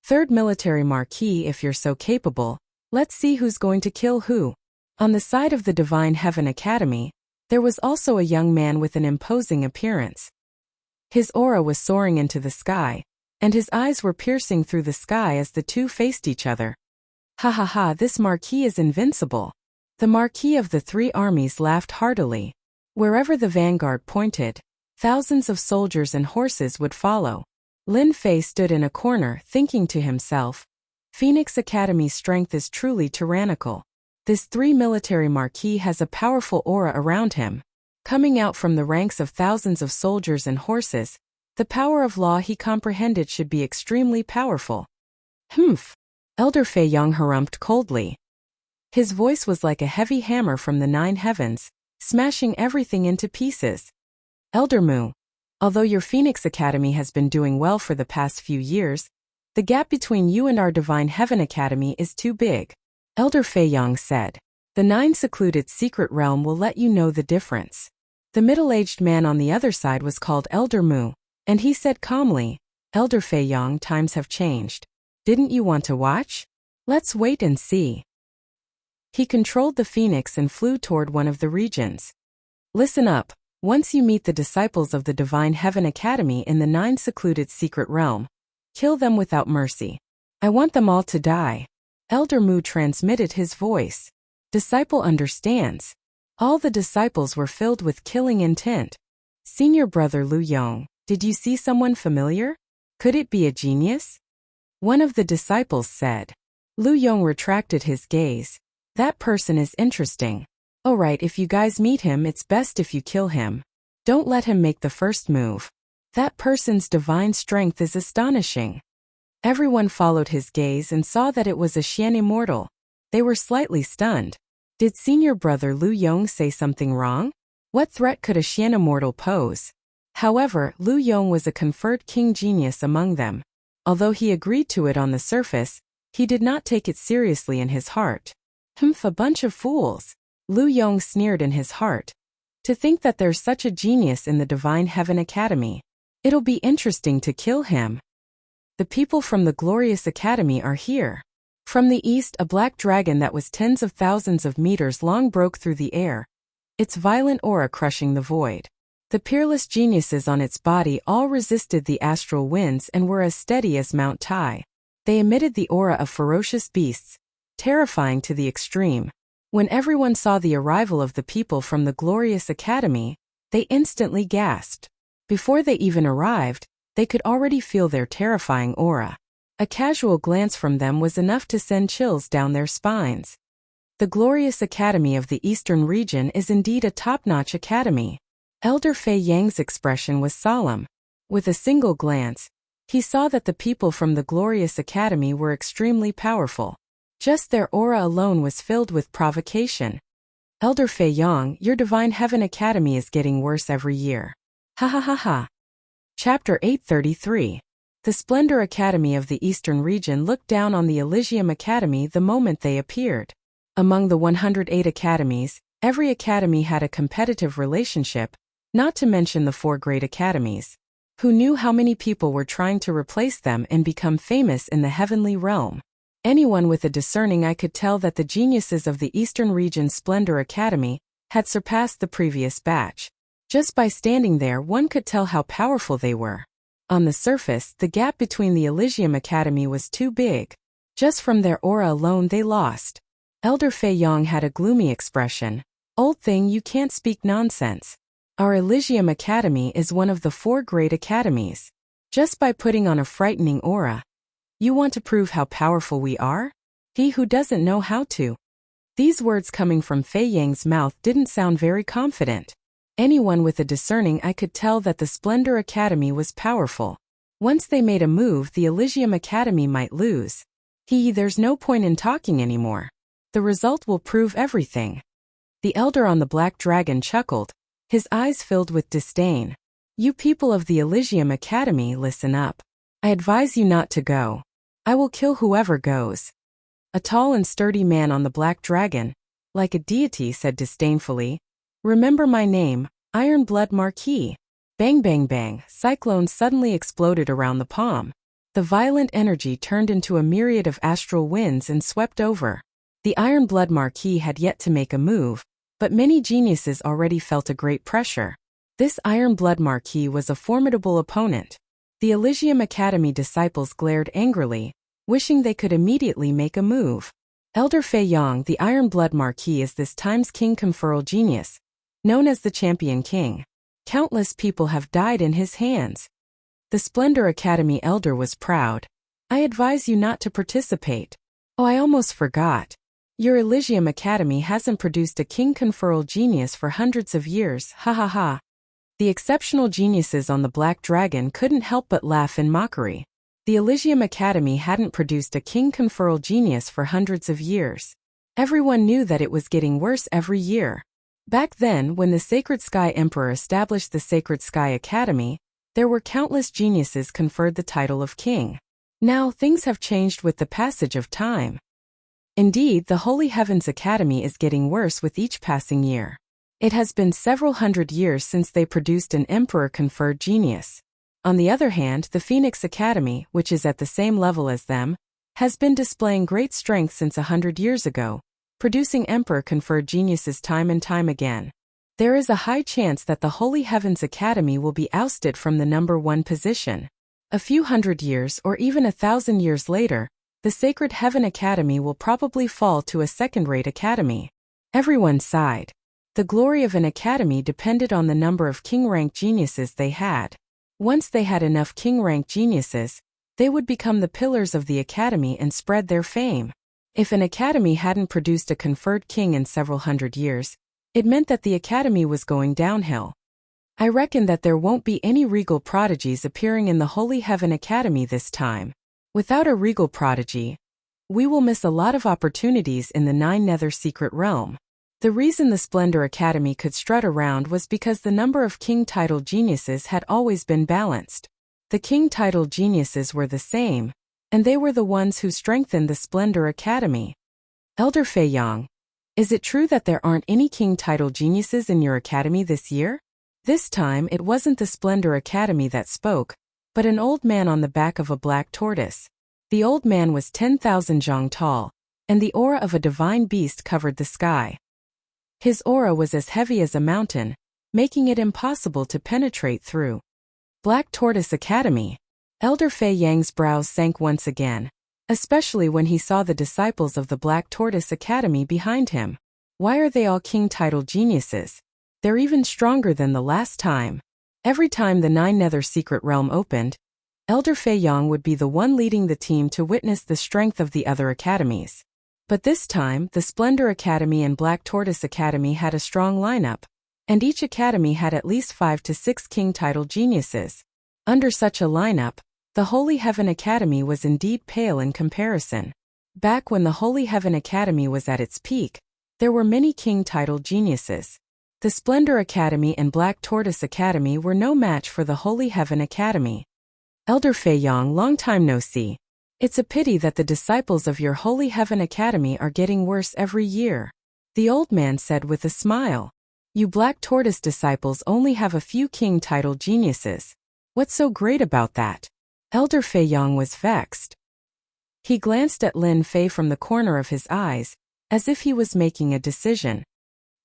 Third military marquis, if you're so capable, let's see who's going to kill who. On the side of the Divine Heaven Academy, there was also a young man with an imposing appearance. His aura was soaring into the sky, and his eyes were piercing through the sky as the two faced each other. Ha ha ha, this marquis is invincible. The marquis of the 3 armies laughed heartily. Wherever the vanguard pointed, thousands of soldiers and horses would follow. Lin Fei stood in a corner thinking to himself, Phoenix Academy's strength is truly tyrannical. This 3 military marquis has a powerful aura around him. Coming out from the ranks of thousands of soldiers and horses, the power of law he comprehended should be extremely powerful. Elder Fei Yang harumphed coldly. His voice was like a heavy hammer from the 9 heavens, smashing everything into pieces. Elder Mu, although your Phoenix Academy has been doing well for the past few years, the gap between you and our Divine Heaven Academy is too big. Elder Fei Yang said. The 9 secluded secret realm will let you know the difference. The middle-aged man on the other side was called Elder Mu, and he said calmly, Elder Fei Yang, times have changed. Didn't you want to watch? Let's wait and see. He controlled the phoenix and flew toward one of the regions. Listen up, once you meet the disciples of the Divine Heaven Academy in the 9 secluded secret realm, kill them without mercy. I want them all to die. Elder Mu transmitted his voice. Disciple understands. All the disciples were filled with killing intent. Senior brother Lu Yong, did you see someone familiar? Could it be a genius? One of the disciples said. Lu Yong retracted his gaze. That person is interesting. Alright, if you guys meet him, it's best if you kill him. Don't let him make the first move. That person's divine strength is astonishing. Everyone followed his gaze and saw that it was a Xian immortal. They were slightly stunned. Did senior brother Lu Yong say something wrong? What threat could a Xian immortal pose? However, Lu Yong was a conferred king genius among them. Although he agreed to it on the surface, he did not take it seriously in his heart. A bunch of fools. Lu Yong sneered in his heart. To think that there's such a genius in the Divine Heaven Academy. It'll be interesting to kill him. The people from the Glorious Academy are here. From the east, a black dragon that was tens of thousands of meters long broke through the air, its violent aura crushing the void. The peerless geniuses on its body all resisted the astral winds and were as steady as Mount Tai. They emitted the aura of ferocious beasts, terrifying to the extreme. When everyone saw the arrival of the people from the Glorious Academy, they instantly gasped. Before they even arrived, they could already feel their terrifying aura. A casual glance from them was enough to send chills down their spines. The Glorious Academy of the Eastern region is indeed a top-notch academy. Elder Fei Yang's expression was solemn. With a single glance, he saw that the people from the Glorious Academy were extremely powerful. Just their aura alone was filled with provocation. Elder Fei Yang, your Divine Heaven Academy is getting worse every year. Ha ha ha ha. Chapter 833. The Splendor Academy of the Eastern Region looked down on the Elysium Academy the moment they appeared. Among the 108 academies, every academy had a competitive relationship, not to mention the 4 great academies. Who knew how many people were trying to replace them and become famous in the heavenly realm? Anyone with a discerning eye could tell that the geniuses of the Eastern Region Splendor Academy had surpassed the previous batch. Just by standing there, one could tell how powerful they were. On the surface, the gap between the Elysium Academy was too big. Just from their aura alone they lost. Elder Fei Yang had a gloomy expression. Old thing, you can't speak nonsense. Our Elysium Academy is one of the 4 great academies. Just by putting on a frightening aura, you want to prove how powerful we are? He who doesn't know how to. These words coming from Fei Yang's mouth didn't sound very confident. Anyone with a discerning eye could tell that the Splendor Academy was powerful. Once they made a move, the Elysium Academy might lose. There's no point in talking anymore. The result will prove everything. The elder on the black dragon chuckled, his eyes filled with disdain. You people of the Elysium Academy, listen up. I advise you not to go. I will kill whoever goes. A tall and sturdy man on the black dragon, like a deity, said disdainfully, remember my name, Iron Blood Marquis. Bang bang bang, cyclones suddenly exploded around the palm. The violent energy turned into a myriad of astral winds and swept over. The Iron Blood Marquis had yet to make a move, but many geniuses already felt a great pressure. This Iron Blood Marquis was a formidable opponent. The Elysium Academy disciples glared angrily, wishing they could immediately make a move. Elder Fei Yang, the Iron Blood Marquis, is this time's king conferral genius, known as the Champion King. Countless people have died in his hands. The Splendor Academy elder was proud. I advise you not to participate. Oh, I almost forgot. Your Elysium Academy hasn't produced a king conferral genius for hundreds of years, ha ha ha. The exceptional geniuses on the Black Dragon couldn't help but laugh in mockery. The Elysium Academy hadn't produced a king conferral genius for hundreds of years. Everyone knew that it was getting worse every year. Back then, when the Sacred Sky Emperor established the Sacred Sky Academy, there were countless geniuses conferred the title of king. Now, things have changed with the passage of time. Indeed, the Holy Heavens Academy is getting worse with each passing year. It has been several hundred years since they produced an emperor-conferred genius. On the other hand, the Phoenix Academy, which is at the same level as them, has been displaying great strength since 100 years ago, producing emperor-conferred geniuses time and time again. There is a high chance that the Holy Heavens Academy will be ousted from the number 1 position. A few hundred years or even 1,000 years later, the Sacred Heaven Academy will probably fall to a second-rate academy. Everyone sighed. The glory of an academy depended on the number of king-rank geniuses they had. Once they had enough king-rank geniuses, they would become the pillars of the academy and spread their fame. If an academy hadn't produced a conferred king in several hundred years, it meant that the academy was going downhill. I reckon that there won't be any regal prodigies appearing in the Holy Heaven Academy this time. Without a regal prodigy, we will miss a lot of opportunities in the 9 Nether Secret Realm. The reason the Splendor Academy could strut around was because the number of king-titled geniuses had always been balanced. The king-titled geniuses were the same, and they were the ones who strengthened the Splendor Academy. Elder Fei Yang, is it true that there aren't any king-titled geniuses in your academy this year? This time it wasn't the Splendor Academy that spoke, but an old man on the back of a black tortoise. The old man was 10,000 zhang tall, and the aura of a divine beast covered the sky. His aura was as heavy as a mountain, making it impossible to penetrate through. Black Tortoise Academy. Elder Fei Yang's brows sank once again, especially when he saw the disciples of the Black Tortoise Academy behind him. Why are they all king-titled geniuses? They're even stronger than the last time. Every time the 9 Nether Secret Realm opened, Elder Fei Yang would be the one leading the team to witness the strength of the other academies. But this time, the Splendor Academy and Black Tortoise Academy had a strong lineup, and each academy had at least 5 to 6 king-titled geniuses. Under such a lineup, the Holy Heaven Academy was indeed pale in comparison. Back when the Holy Heaven Academy was at its peak, there were many king-titled geniuses. The Splendor Academy and Black Tortoise Academy were no match for the Holy Heaven Academy. Elder Fei Yang, long time no see. It's a pity that the disciples of your Holy Heaven Academy are getting worse every year, the old man said with a smile. You Black Tortoise disciples only have a few king-titled geniuses. What's so great about that? Elder Fei Yang was vexed. He glanced at Lin Fei from the corner of his eyes, as if he was making a decision.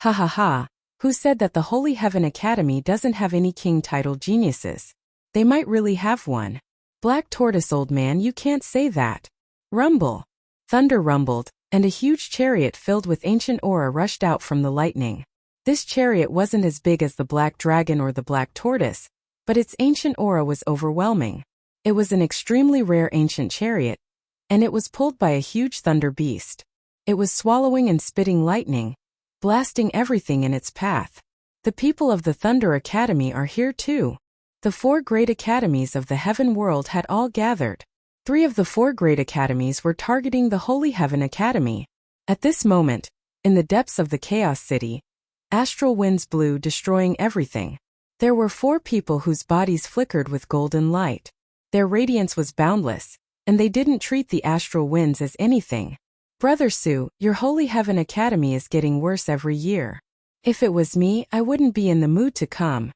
Ha ha ha, who said that the Holy Heaven Academy doesn't have any king-titled geniuses? They might really have one. Black Tortoise, old man, you can't say that. Rumble. Thunder rumbled, and a huge chariot filled with ancient aura rushed out from the lightning. This chariot wasn't as big as the Black Dragon or the Black Tortoise, but its ancient aura was overwhelming. It was an extremely rare ancient chariot, and it was pulled by a huge thunder beast. It was swallowing and spitting lightning, blasting everything in its path. The people of the Thunder Academy are here too. The 4 great academies of the heaven world had all gathered. 3 of the 4 great academies were targeting the Holy Heaven Academy. At this moment, in the depths of the Chaos City, astral winds blew, destroying everything. There were 4 people whose bodies flickered with golden light. Their radiance was boundless, and they didn't treat the astral winds as anything. Brother Su, your Holy Heaven Academy is getting worse every year. If it was me, I wouldn't be in the mood to come.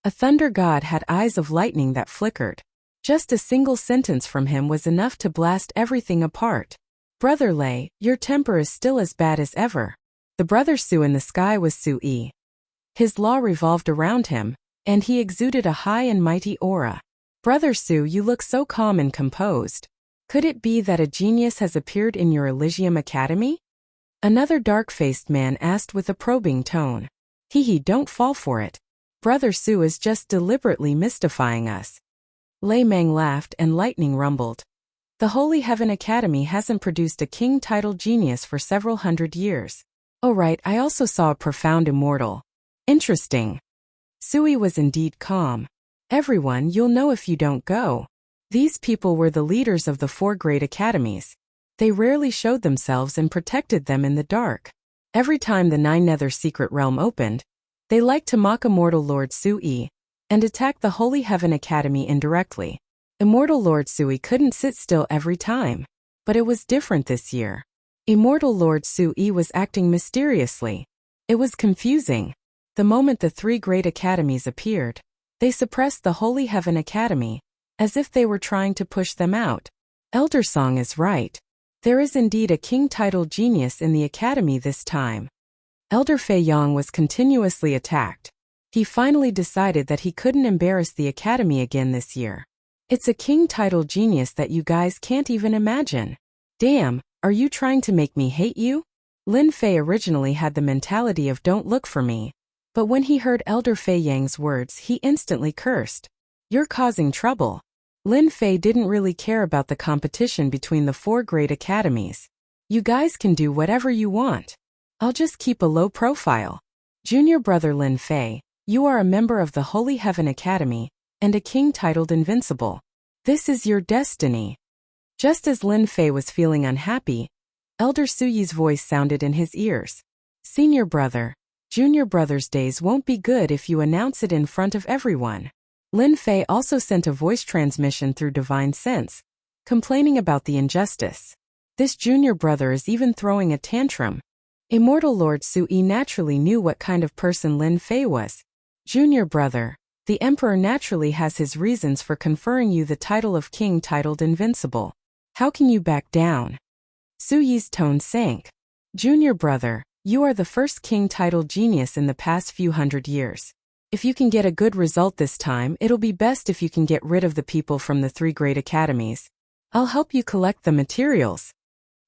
A thunder god had eyes of lightning that flickered. Just a single sentence from him was enough to blast everything apart. Brother Lei, your temper is still as bad as ever. The Brother Su in the sky was Su Yi. His law revolved around him, and he exuded a high and mighty aura. Brother Su, you look so calm and composed. Could it be that a genius has appeared in your Elysium Academy? Another dark-faced man asked with a probing tone. Hee, don't fall for it. Brother Su is just deliberately mystifying us. Lei Meng laughed and lightning rumbled. The Holy Heaven Academy hasn't produced a king-titled genius for several hundred years. Oh right, I also saw a profound immortal. Interesting. Sui was indeed calm. Everyone, you'll know if you don't go. These people were the leaders of the 4 great academies. They rarely showed themselves and protected them in the dark. Every time the 9 Nether Secret Realm opened, they liked to mock Immortal Lord Sui and attack the Holy Heaven Academy indirectly. Immortal Lord Sui couldn't sit still every time, but it was different this year. Immortal Lord Sui was acting mysteriously. It was confusing. The moment the 3 great academies appeared, they suppressed the Holy Heaven Academy, as if they were trying to push them out. Elder Song is right. There is indeed a king-titled genius in the academy this time. Elder Fei Yang was continuously attacked. He finally decided that he couldn't embarrass the academy again this year. It's a king-titled genius that you guys can't even imagine. Damn, are you trying to make me hate you? Lin Fei originally had the mentality of don't look for me, but when he heard Elder Fei Yang's words, he instantly cursed. You're causing trouble. Lin Fei didn't really care about the competition between the 4 great academies. You guys can do whatever you want. I'll just keep a low profile. Junior brother Lin Fei, you are a member of the Holy Heaven Academy, and a king titled Invincible. This is your destiny. Just as Lin Fei was feeling unhappy, Elder Suyi's voice sounded in his ears. Senior brother, junior brother's days won't be good if you announce it in front of everyone. Lin Fei also sent a voice transmission through Divine Sense, complaining about the injustice. This junior brother is even throwing a tantrum. Immortal Lord Sui naturally knew what kind of person Lin Fei was. Junior brother, the Emperor naturally has his reasons for conferring you the title of King titled Invincible. How can you back down? Suyi's tone sank. Junior brother, you are the first king titled genius in the past few hundred years. If you can get a good result this time, it'll be best if you can get rid of the people from the 3 great academies. I'll help you collect the materials.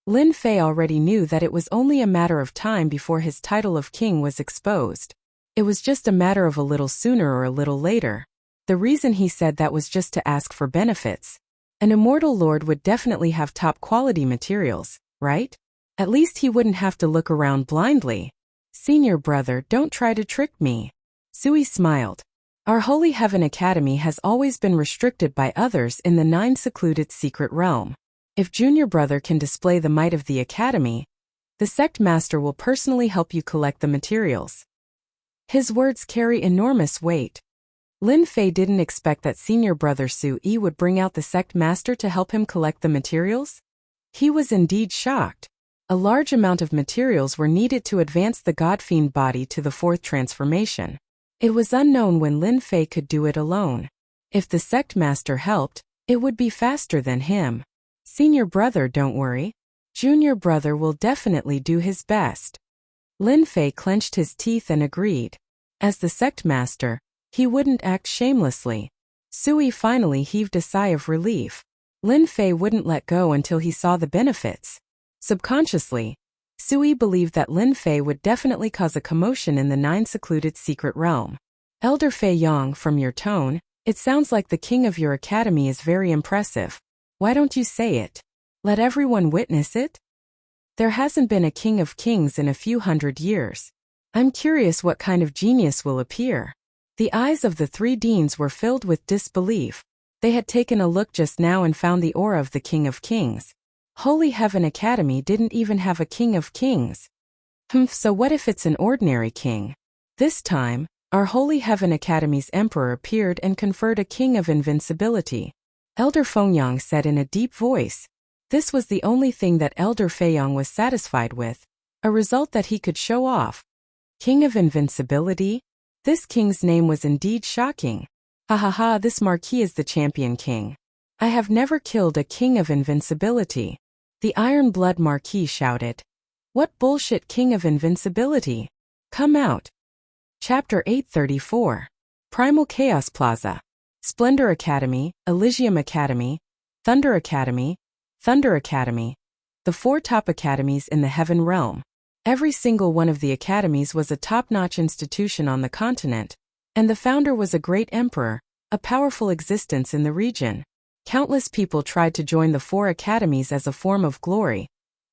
Lin Fei already knew that it was only a matter of time before his title of king was exposed. It was just a matter of a little sooner or a little later. The reason he said that was just to ask for benefits. An immortal lord would definitely have top quality materials, right? At least he wouldn't have to look around blindly. Senior brother, don't try to trick me. Sui smiled. Our Holy Heaven Academy has always been restricted by others in the 9 secluded secret realm. If junior brother can display the might of the academy, the sect master will personally help you collect the materials. His words carry enormous weight. Lin Fei didn't expect that senior brother Su Yi would bring out the sect master to help him collect the materials. He was indeed shocked. A large amount of materials were needed to advance the God-fiend body to the fourth transformation. It was unknown when Lin Fei could do it alone. If the sect master helped, it would be faster than him. Senior brother, don't worry. Junior brother will definitely do his best. Lin Fei clenched his teeth and agreed. As the sect master, he wouldn't act shamelessly. Sui finally heaved a sigh of relief. Lin Fei wouldn't let go until he saw the benefits. Subconsciously, Sui believed that Lin Fei would definitely cause a commotion in the 9 secluded secret realm. Elder Fei Yang, from your tone, it sounds like the king of your academy is very impressive. Why don't you say it? Let everyone witness it? There hasn't been a king of kings in a few hundred years. I'm curious what kind of genius will appear. The eyes of the 3 deans were filled with disbelief. They had taken a look just now and found the aura of the King of Kings. Holy Heaven Academy didn't even have a King of Kings. So what if it's an ordinary king? This time, our Holy Heaven Academy's emperor appeared and conferred a king of invincibility. Elder Fengyang said in a deep voice. This was the only thing that Elder Feyang was satisfied with, a result that he could show off. King of invincibility? This king's name was indeed shocking. Ha ha ha, this marquis is the champion king. I have never killed a king of invincibility. The Iron Blood Marquis shouted. What bullshit king of invincibility? Come out. Chapter 834. Primal Chaos Plaza. Splendor Academy, Elysium Academy, Thunder Academy, the 4 top academies in the Heaven Realm. Every single one of the academies was a top-notch institution on the continent, and the founder was a great emperor, a powerful existence in the region. Countless people tried to join the 4 academies as a form of glory,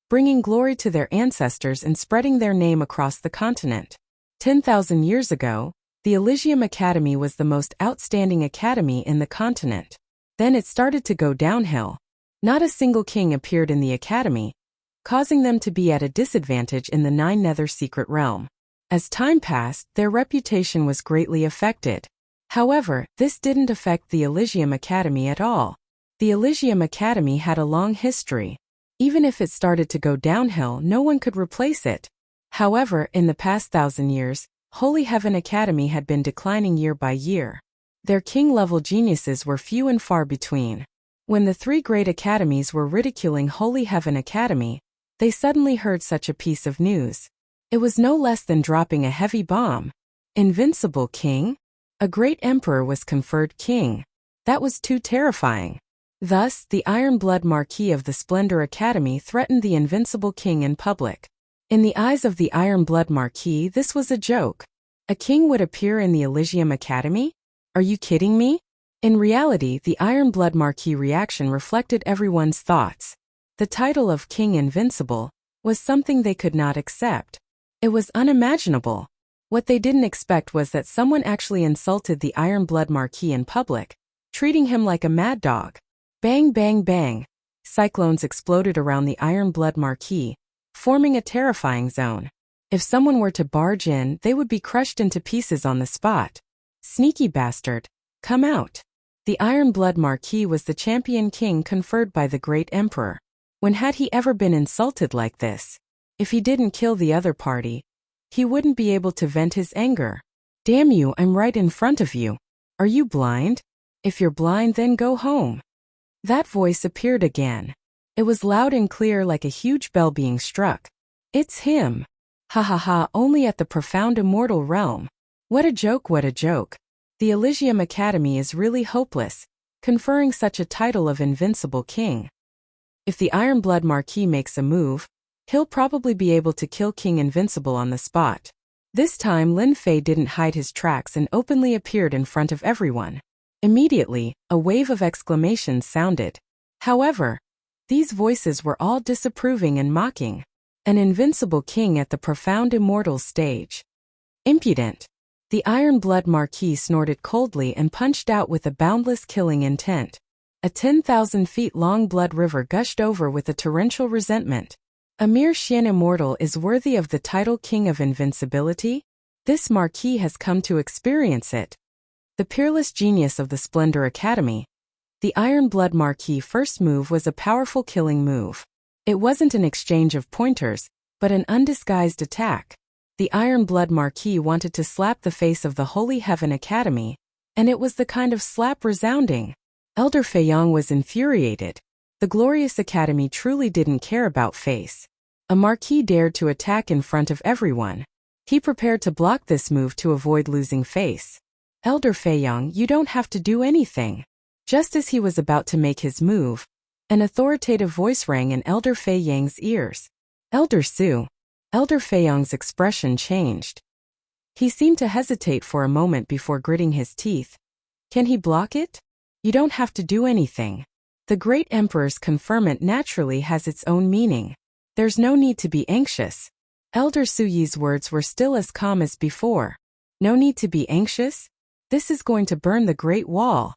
bringing glory to their ancestors and spreading their name across the continent. 10,000 years ago, the Elysium Academy was the most outstanding academy in the continent. Then it started to go downhill. Not a single king appeared in the academy, causing them to be at a disadvantage in the 9 Nether secret realm. As time passed, their reputation was greatly affected. However, this didn't affect the Elysium Academy at all. The Elysium Academy had a long history. Even if it started to go downhill, no one could replace it. However, in the past 1,000 years, Holy Heaven Academy had been declining year by year. Their king-level geniuses were few and far between. When the 3 great academies were ridiculing Holy Heaven Academy, they suddenly heard such a piece of news. It was no less than dropping a heavy bomb. Invincible king? A great emperor was conferred king. That was too terrifying. Thus, the Iron Blood Marquis of the Splendor Academy threatened the invincible king in public. In the eyes of the Iron Blood Marquis, this was a joke. A king would appear in the Elysium Academy? Are you kidding me? In reality, the Iron Blood Marquis reaction reflected everyone's thoughts. The title of King Invincible was something they could not accept. It was unimaginable. What they didn't expect was that someone actually insulted the Iron Blood Marquis in public, treating him like a mad dog. Bang bang bang. Cyclones exploded around the Iron Blood Marquis, forming a terrifying zone. If someone were to barge in, they would be crushed into pieces on the spot. Sneaky bastard. Come out. The Iron Blood Marquis was the champion king conferred by the great emperor. When had he ever been insulted like this? If he didn't kill the other party, he wouldn't be able to vent his anger. Damn you, I'm right in front of you. Are you blind? If you're blind, then go home. That voice appeared again. It was loud and clear like a huge bell being struck. It's him. Ha ha ha, only at the profound immortal realm. What a joke, what a joke. The Elysium Academy is really hopeless, conferring such a title of invincible king. If the Iron Blood Marquis makes a move, he'll probably be able to kill King Invincible on the spot. This time Lin Fei didn't hide his tracks and openly appeared in front of everyone. Immediately, a wave of exclamations sounded. However, these voices were all disapproving and mocking. An invincible king at the profound immortal stage. Impudent. The Iron Blood Marquis snorted coldly and punched out with a boundless killing intent. A 10,000 feet long blood river gushed over with a torrential resentment. A mere Xian immortal is worthy of the title King of Invincibility? This marquis has come to experience it. The peerless genius of the Splendor Academy. The Iron Blood Marquis' first move was a powerful killing move. It wasn't an exchange of pointers, but an undisguised attack. The Iron Blood Marquis wanted to slap the face of the Holy Heaven Academy, and it was the kind of slap resounding. Elder Feiyong was infuriated. The glorious academy truly didn't care about face. A marquis dared to attack in front of everyone. He prepared to block this move to avoid losing face. Elder Feiyong, you don't have to do anything. Just as he was about to make his move, an authoritative voice rang in Elder Feiyang's ears. Elder Su. Elder Feiyong's expression changed. He seemed to hesitate for a moment before gritting his teeth. Can he block it? You don't have to do anything. The Great Emperor's conferment naturally has its own meaning. There's no need to be anxious. Elder Su Yi's words were still as calm as before. No need to be anxious? This is going to burn the Great Wall.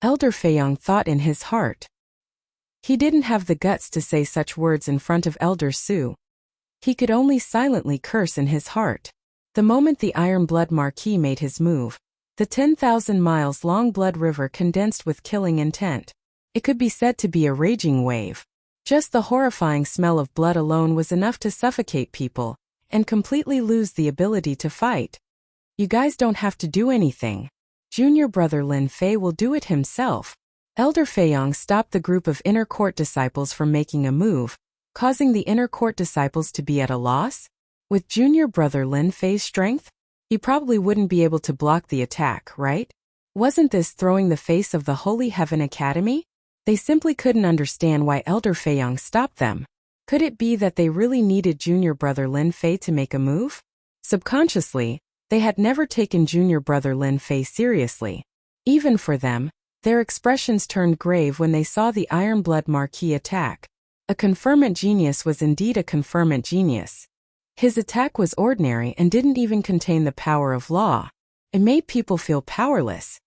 Elder Feiyong thought in his heart. He didn't have the guts to say such words in front of Elder Su. He could only silently curse in his heart. The moment the Iron Blood Marquis made his move, the 10,000 miles long blood river condensed with killing intent. It could be said to be a raging wave. Just the horrifying smell of blood alone was enough to suffocate people and completely lose the ability to fight. You guys don't have to do anything. Junior brother Lin Fei will do it himself. Elder Feiyong stopped the group of inner court disciples from making a move, causing the inner court disciples to be at a loss. With junior brother Lin Fei's strength, he probably wouldn't be able to block the attack, right? Wasn't this throwing the face of the Holy Heaven Academy? They simply couldn't understand why Elder Feiyong stopped them. Could it be that they really needed junior brother Lin Fei to make a move? Subconsciously, they had never taken junior brother Lin Fei seriously. Even for them, their expressions turned grave when they saw the Iron Blood Marquis attack. A conferment genius was indeed a conferment genius. His attack was ordinary and didn't even contain the power of law. It made people feel powerless.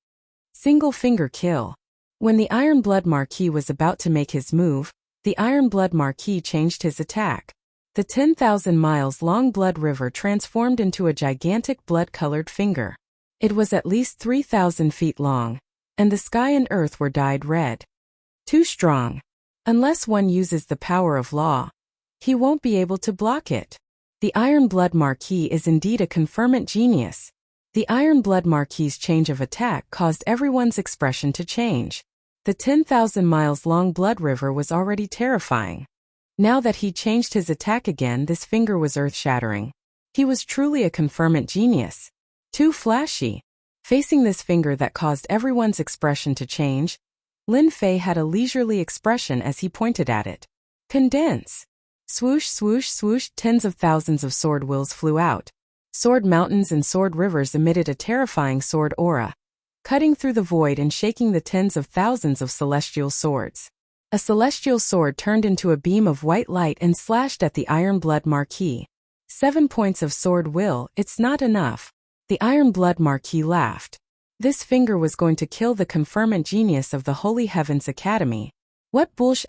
Single finger kill. When the Iron Blood Marquis was about to make his move, the Iron Blood Marquis changed his attack. The 10,000 miles long blood river transformed into a gigantic blood-colored finger. It was at least 3,000 feet long, and the sky and earth were dyed red. Too strong. Unless one uses the power of law, he won't be able to block it. The Iron Blood Marquis is indeed a conferment genius. The Iron Blood Marquis' change of attack caused everyone's expression to change. The 10,000 miles long blood river was already terrifying. Now that he changed his attack again, this finger was earth-shattering. He was truly a conferment genius. Too flashy. Facing this finger that caused everyone's expression to change, Lin Fei had a leisurely expression as he pointed at it. Condense. Swoosh, swoosh, swoosh, tens of thousands of sword wills flew out. Sword mountains and sword rivers emitted a terrifying sword aura, cutting through the void and shaking the tens of thousands of celestial swords. A celestial sword turned into a beam of white light and slashed at the Iron Blood Marquis. 7 points of sword will, it's not enough. The Iron Blood Marquis laughed. This finger was going to kill the conferment genius of the Holy Heavens Academy. What bullsh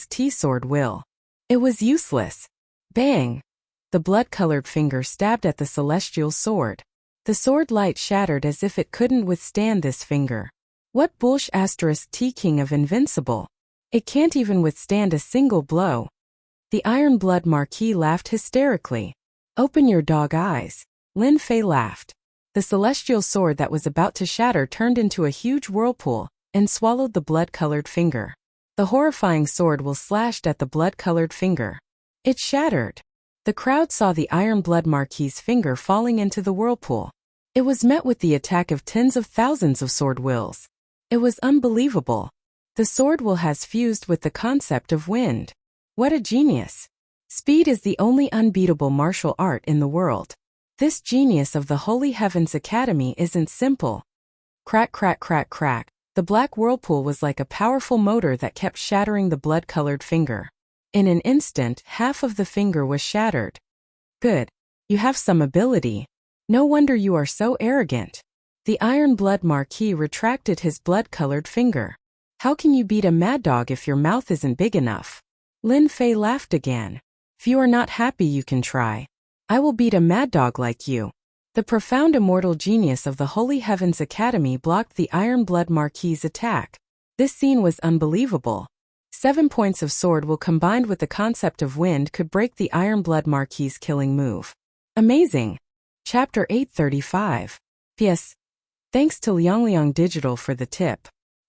* T sword will? It was useless. Bang! The blood-colored finger stabbed at the celestial sword. The sword light shattered as if it couldn't withstand this finger. What bullsh * T King of Invincible? It can't even withstand a single blow. The Iron Blood Marquis laughed hysterically. Open your dog eyes. Lin Fei laughed. The celestial sword that was about to shatter turned into a huge whirlpool and swallowed the blood-colored finger. The horrifying sword will slashed at the blood-colored finger. It shattered. The crowd saw the Iron Blood Marquis' finger falling into the whirlpool. It was met with the attack of tens of thousands of sword wills. It was unbelievable. The sword will has fused with the concept of wind. What a genius. Speed is the only unbeatable martial art in the world. This genius of the Holy Heavens Academy isn't simple. Crack, crack, crack, crack. The black whirlpool was like a powerful motor that kept shattering the blood-colored finger. In an instant, half of the finger was shattered. Good. You have some ability. No wonder you are so arrogant. The Iron Blood Marquis retracted his blood-colored finger. How can you beat a mad dog if your mouth isn't big enough? Lin Fei laughed again. If you are not happy, you can try. I will beat a mad dog like you. The profound immortal genius of the Holy Heavens Academy blocked the Iron Blood Marquis's attack. This scene was unbelievable. 7 points of sword will combined with the concept of wind could break the Iron Blood Marquis's killing move. Amazing. Chapter 835. P.S. Thanks to Liangliang Digital for the tip.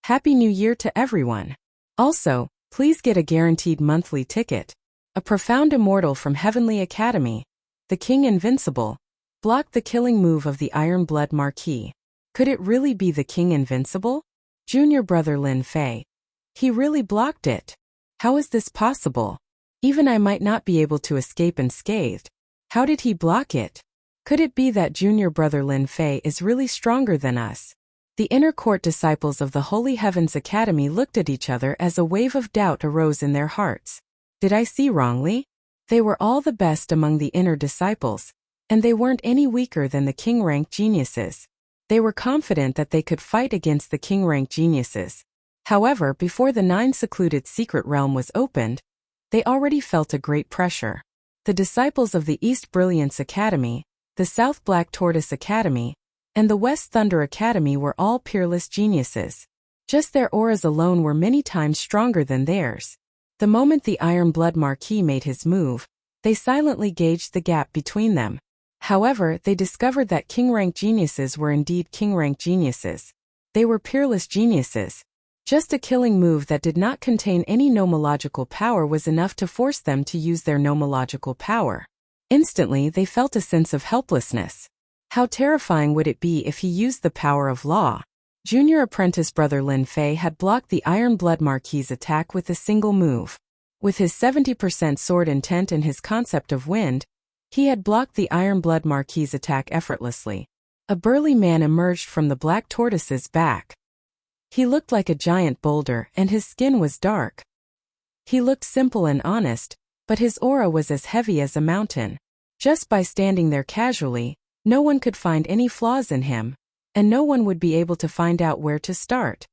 Happy New Year to everyone. Also, please get a guaranteed monthly ticket. A profound immortal from Heavenly Academy, the King Invincible, blocked the killing move of the Iron Blood Marquis. Could it really be the King Invincible? Junior brother Lin Fei. He really blocked it. How is this possible? Even I might not be able to escape unscathed. How did he block it? Could it be that junior brother Lin Fei is really stronger than us? The inner court disciples of the Holy Heavens Academy looked at each other as a wave of doubt arose in their hearts. Did I see wrongly? They were all the best among the inner disciples, and they weren't any weaker than the king-rank geniuses. They were confident that they could fight against the king-rank geniuses. However, before the 9 secluded secret realm was opened, they already felt a great pressure. The disciples of the East Brilliance Academy, the South Black Tortoise Academy, and the West Thunder Academy were all peerless geniuses. Just their auras alone were many times stronger than theirs. The moment the Iron Blood Marquis made his move, they silently gauged the gap between them. However, they discovered that king-rank geniuses were indeed king-rank geniuses. They were peerless geniuses. Just a killing move that did not contain any nomological power was enough to force them to use their nomological power. Instantly, they felt a sense of helplessness. How terrifying would it be if he used the power of law? Junior apprentice brother Lin Fei had blocked the Iron Blood Marquis's attack with a single move. With his 70% sword intent and his concept of wind, he had blocked the Iron Blood Marquis's attack effortlessly. A burly man emerged from the black tortoise's back. He looked like a giant boulder and his skin was dark. He looked simple and honest, but his aura was as heavy as a mountain. Just by standing there casually, no one could find any flaws in him, and no one would be able to find out where to start.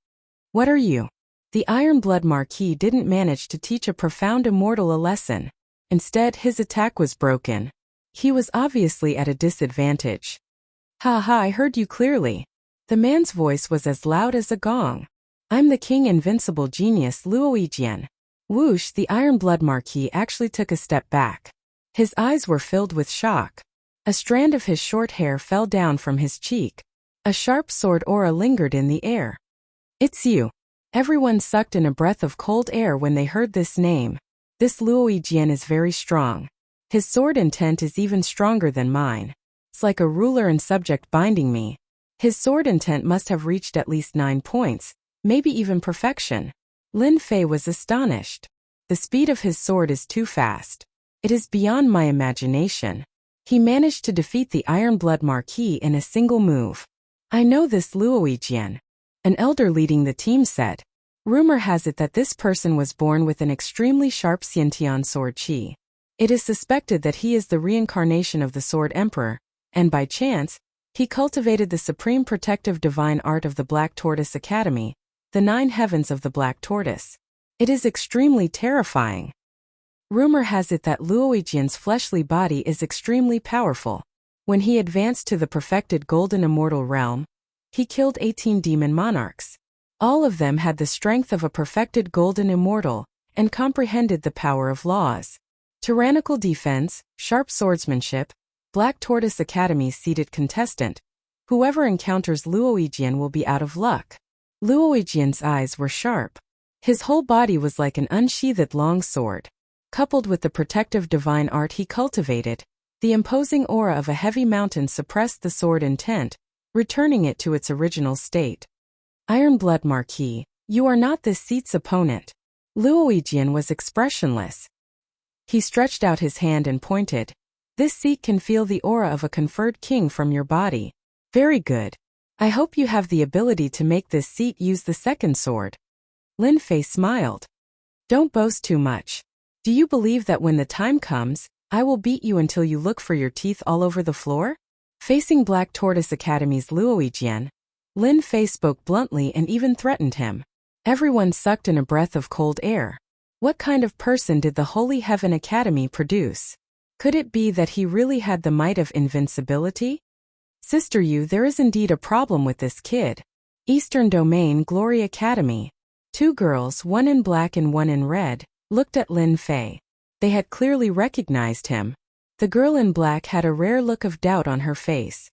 What are you? The Iron Blood Marquis didn't manage to teach a profound immortal a lesson. Instead, his attack was broken. He was obviously at a disadvantage. Ha ha, I heard you clearly. The man's voice was as loud as a gong. I'm the King Invincible Genius Luoyijian. Whoosh, the Iron Blood Marquis actually took a step back. His eyes were filled with shock. A strand of his short hair fell down from his cheek. A sharp sword aura lingered in the air. It's you. Everyone sucked in a breath of cold air when they heard this name. This Luoyijian is very strong. His sword intent is even stronger than mine. It's like a ruler and subject binding me. His sword intent must have reached at least 9 points, maybe even perfection. Lin Fei was astonished. The speed of his sword is too fast. It is beyond my imagination. He managed to defeat the Iron Blood Marquis in a single move. I know this Luoyijian. An elder leading the team said. Rumor has it that this person was born with an extremely sharp Xiantian sword chi. It is suspected that he is the reincarnation of the Sword Emperor, and by chance, he cultivated the supreme protective divine art of the Black Tortoise Academy, the 9 heavens of the Black Tortoise. It is extremely terrifying. Rumor has it that Luoyijian's fleshly body is extremely powerful. When he advanced to the perfected Golden Immortal realm, he killed 18 demon monarchs. All of them had the strength of a perfected Golden Immortal, and comprehended the power of laws. Tyrannical defense, sharp swordsmanship, Black Tortoise Academy's seated contestant. Whoever encounters Luoyijian will be out of luck. Luoyijian's eyes were sharp. His whole body was like an unsheathed long sword. Coupled with the protective divine art he cultivated, the imposing aura of a heavy mountain suppressed the sword intent, returning it to its original state. Iron Blood Marquis, you are not this seat's opponent. Luoyijian was expressionless. He stretched out his hand and pointed. This seat can feel the aura of a conferred king from your body. Very good. I hope you have the ability to make this seat use the second sword. Lin Fei smiled. Don't boast too much. Do you believe that when the time comes, I will beat you until you look for your teeth all over the floor? Facing Black Tortoise Academy's Luoyijian, Lin Fei spoke bluntly and even threatened him. Everyone sucked in a breath of cold air. What kind of person did the Holy Heaven Academy produce? Could it be that he really had the might of invincibility? Sister Yu, there is indeed a problem with this kid. Eastern Domain Glory Academy. Two girls, one in black and one in red, looked at Lin Fei. They had clearly recognized him. The girl in black had a rare look of doubt on her face.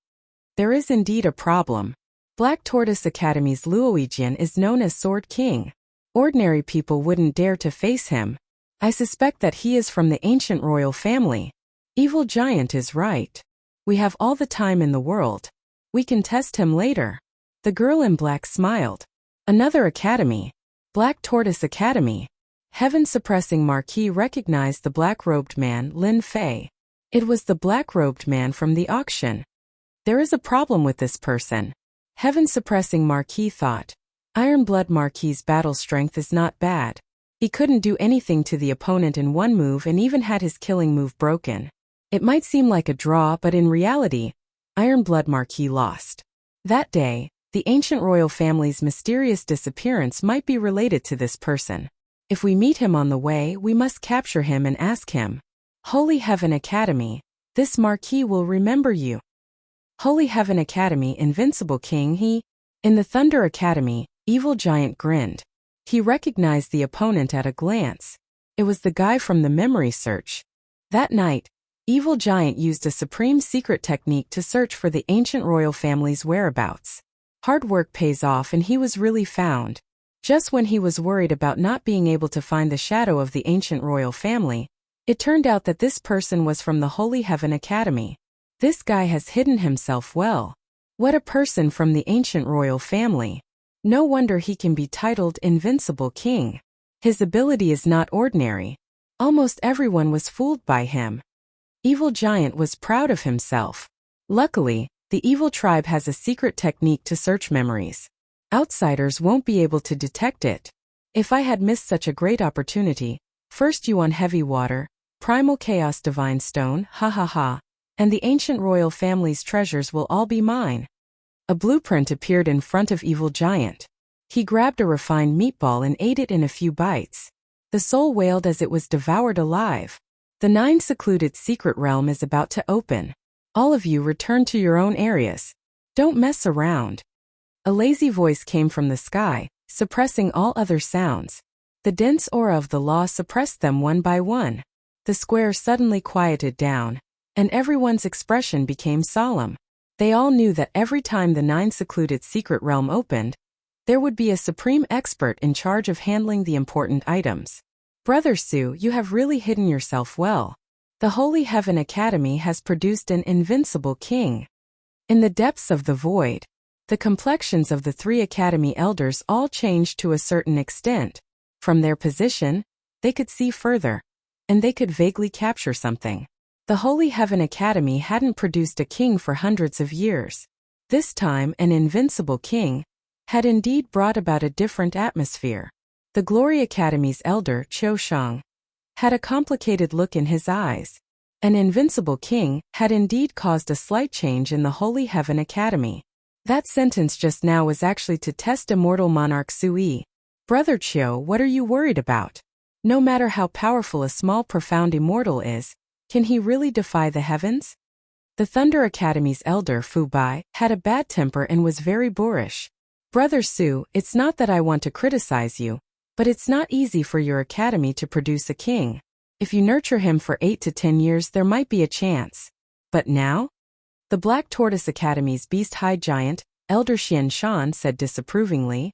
There is indeed a problem. Black Tortoise Academy's Luoyijian is known as Sword King. Ordinary people wouldn't dare to face him. I suspect that he is from the ancient royal family. Evil Giant is right. We have all the time in the world. We can test him later. The girl in black smiled. Another academy. Black Tortoise Academy. Heaven-suppressing Marquis recognized the black-robed man, Lin Fei. It was the black-robed man from the auction. There is a problem with this person. Heaven-suppressing Marquis thought. Iron-Blood Marquis's battle strength is not bad. He couldn't do anything to the opponent in one move and even had his killing move broken. It might seem like a draw, but in reality, Iron-Blood Marquis lost. That day, the ancient royal family's mysterious disappearance might be related to this person. If we meet him on the way, we must capture him and ask him. Holy Heaven Academy, this Marquis will remember you. Holy Heaven Academy Invincible King In the Thunder Academy, Evil Giant grinned. He recognized the opponent at a glance. It was the guy from the memory search. That night, Evil Giant used a supreme secret technique to search for the ancient royal family's whereabouts. Hard work pays off and he was really found. Just when he was worried about not being able to find the shadow of the ancient royal family, it turned out that this person was from the Holy Heaven Academy. This guy has hidden himself well. What a person from the ancient royal family. No wonder he can be titled Invincible King. His ability is not ordinary. Almost everyone was fooled by him. Evil Giant was proud of himself. Luckily, the evil tribe has a secret technique to search memories. Outsiders won't be able to detect it. If I had missed such a great opportunity, first you on heavy water, primal chaos divine stone, ha ha ha, and the ancient royal family's treasures will all be mine. A blueprint appeared in front of Evil Giant. He grabbed a refined meatball and ate it in a few bites. The soul wailed as it was devoured alive. The 9 secluded secret realm is about to open. All of you return to your own areas. Don't mess around. A lazy voice came from the sky, suppressing all other sounds. The dense aura of the law suppressed them one by one. The square suddenly quieted down, and everyone's expression became solemn. They all knew that every time the 9 secluded secret realm opened, there would be a supreme expert in charge of handling the important items. Brother Su, you have really hidden yourself well. The Holy Heaven Academy has produced an invincible king. In the depths of the void, the complexions of the 3 academy elders all changed to a certain extent. From their position, they could see further, and they could vaguely capture something. The Holy Heaven Academy hadn't produced a king for hundreds of years. This time, an invincible king had indeed brought about a different atmosphere. The Glory Academy's elder, Qiu Shang, had a complicated look in his eyes. An invincible king had indeed caused a slight change in the Holy Heaven Academy. That sentence just now was actually to test immortal monarch Sui. Brother Qiu, what are you worried about? No matter how powerful a small profound immortal is, can he really defy the heavens? The Thunder Academy's elder, Fu Bai, had a bad temper and was very boorish. Brother Su, it's not that I want to criticize you, but it's not easy for your academy to produce a king. If you nurture him for 8 to 10 years, there might be a chance. But now? The Black Tortoise Academy's Beast High Giant, Elder Xian Shan, said disapprovingly.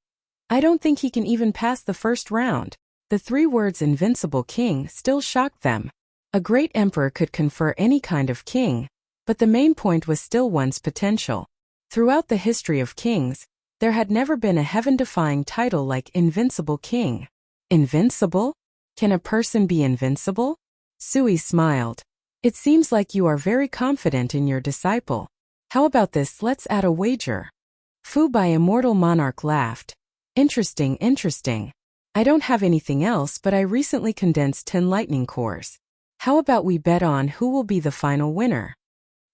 I don't think he can even pass the first round. The 3 words invincible king still shocked them. A great emperor could confer any kind of king, but the main point was still one's potential. Throughout the history of kings, there had never been a heaven-defying title like Invincible King. Invincible? Can a person be invincible? Sui smiled. It seems like you are very confident in your disciple. How about this, let's add a wager. Fu Bai Immortal Monarch laughed. Interesting, interesting. I don't have anything else, but I recently condensed 10 lightning cores. How about we bet on who will be the final winner?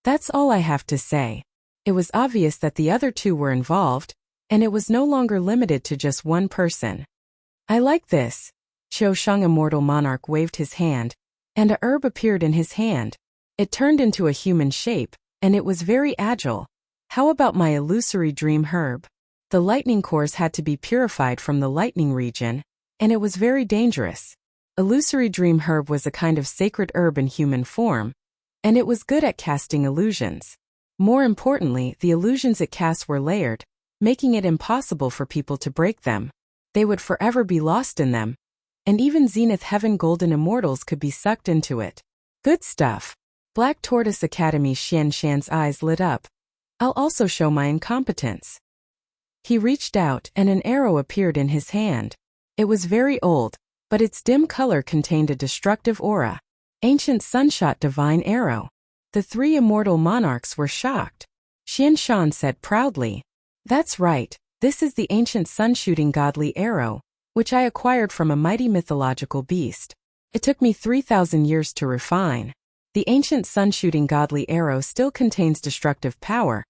That's all I have to say. It was obvious that the other 2 were involved, and it was no longer limited to just one person. I like this. Qiusheng Immortal Monarch waved his hand, and a herb appeared in his hand. It turned into a human shape, and it was very agile. How about my illusory dream herb? The lightning cores had to be purified from the lightning region, and it was very dangerous. Illusory dream herb was a kind of sacred herb in human form, and it was good at casting illusions. More importantly, the illusions it cast were layered, making it impossible for people to break them. They would forever be lost in them, and even Zenith Heaven Golden Immortals could be sucked into it. Good stuff. Black Tortoise Academy Xian Shan's eyes lit up. I'll also show my incompetence. He reached out and an arrow appeared in his hand. It was very old, but its dim color contained a destructive aura. Ancient Sunshot Divine Arrow. The three immortal monarchs were shocked. Xian Shan said proudly, "That's right, this is the ancient sun-shooting godly arrow, which I acquired from a mighty mythological beast. It took me 3,000 years to refine. The ancient sun-shooting godly arrow still contains destructive power,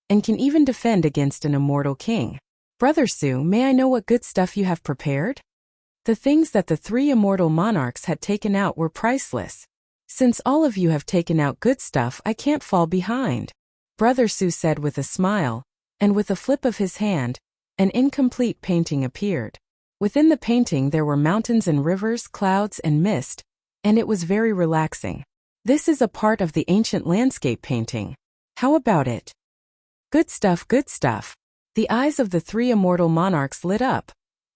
and can even defend against an immortal king. Brother Su, may I know what good stuff you have prepared?" The things that the three immortal monarchs had taken out were priceless. "Since all of you have taken out good stuff, I can't fall behind," Brother Su said with a smile, and with a flip of his hand, an incomplete painting appeared. Within the painting there were mountains and rivers, clouds and mist, and it was very relaxing. This is a part of the ancient landscape painting. How about it? Good stuff, good stuff. The eyes of the three immortal monarchs lit up.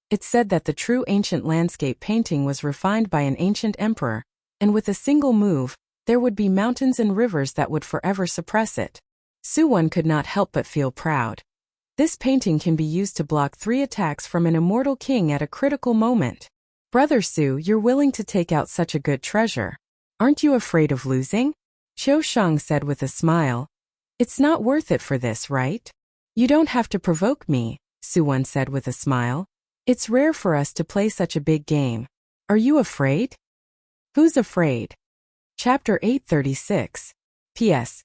It said that the true ancient landscape painting was refined by an ancient emperor, and with a single move, there would be mountains and rivers that would forever suppress it. Suwon could not help but feel proud. This painting can be used to block 3 attacks from an immortal king at a critical moment. Brother Su, you're willing to take out such a good treasure. Aren't you afraid of losing? Qiusheng said with a smile. It's not worth it for this, right? You don't have to provoke me, Suwon said with a smile. It's rare for us to play such a big game. Are you afraid? Who's afraid? Chapter 836. P.S.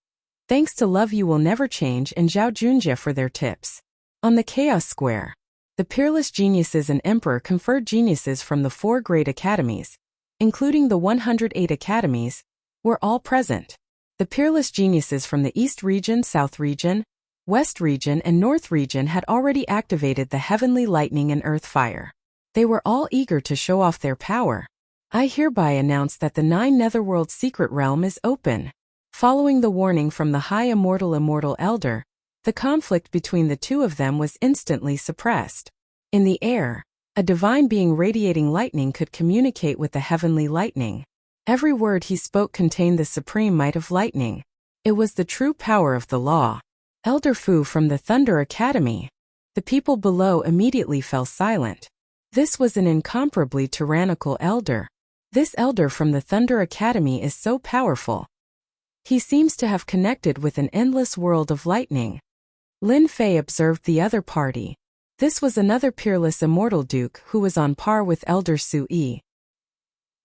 Thanks to Love You Will Never Change and Zhao Junjie for their tips. On the Chaos Square, the Peerless Geniuses and Emperor conferred geniuses from the 4 great academies, including the 108 academies, were all present. The Peerless Geniuses from the East Region, South Region, West Region and North Region had already activated the heavenly lightning and earth fire. They were all eager to show off their power. I hereby announce that the 9 Netherworld Secret Realm is open. Following the warning from the High Immortal Elder, the conflict between the two of them was instantly suppressed. In the air, a divine being radiating lightning could communicate with the heavenly lightning. Every word he spoke contained the supreme might of lightning. It was the true power of the law. Elder Fu from the Thunder Academy. The people below immediately fell silent. This was an incomparably tyrannical elder. This elder from the Thunder Academy is so powerful. He seems to have connected with an endless world of lightning. Lin Fei observed the other party. This was another peerless immortal duke who was on par with Elder Su Yi.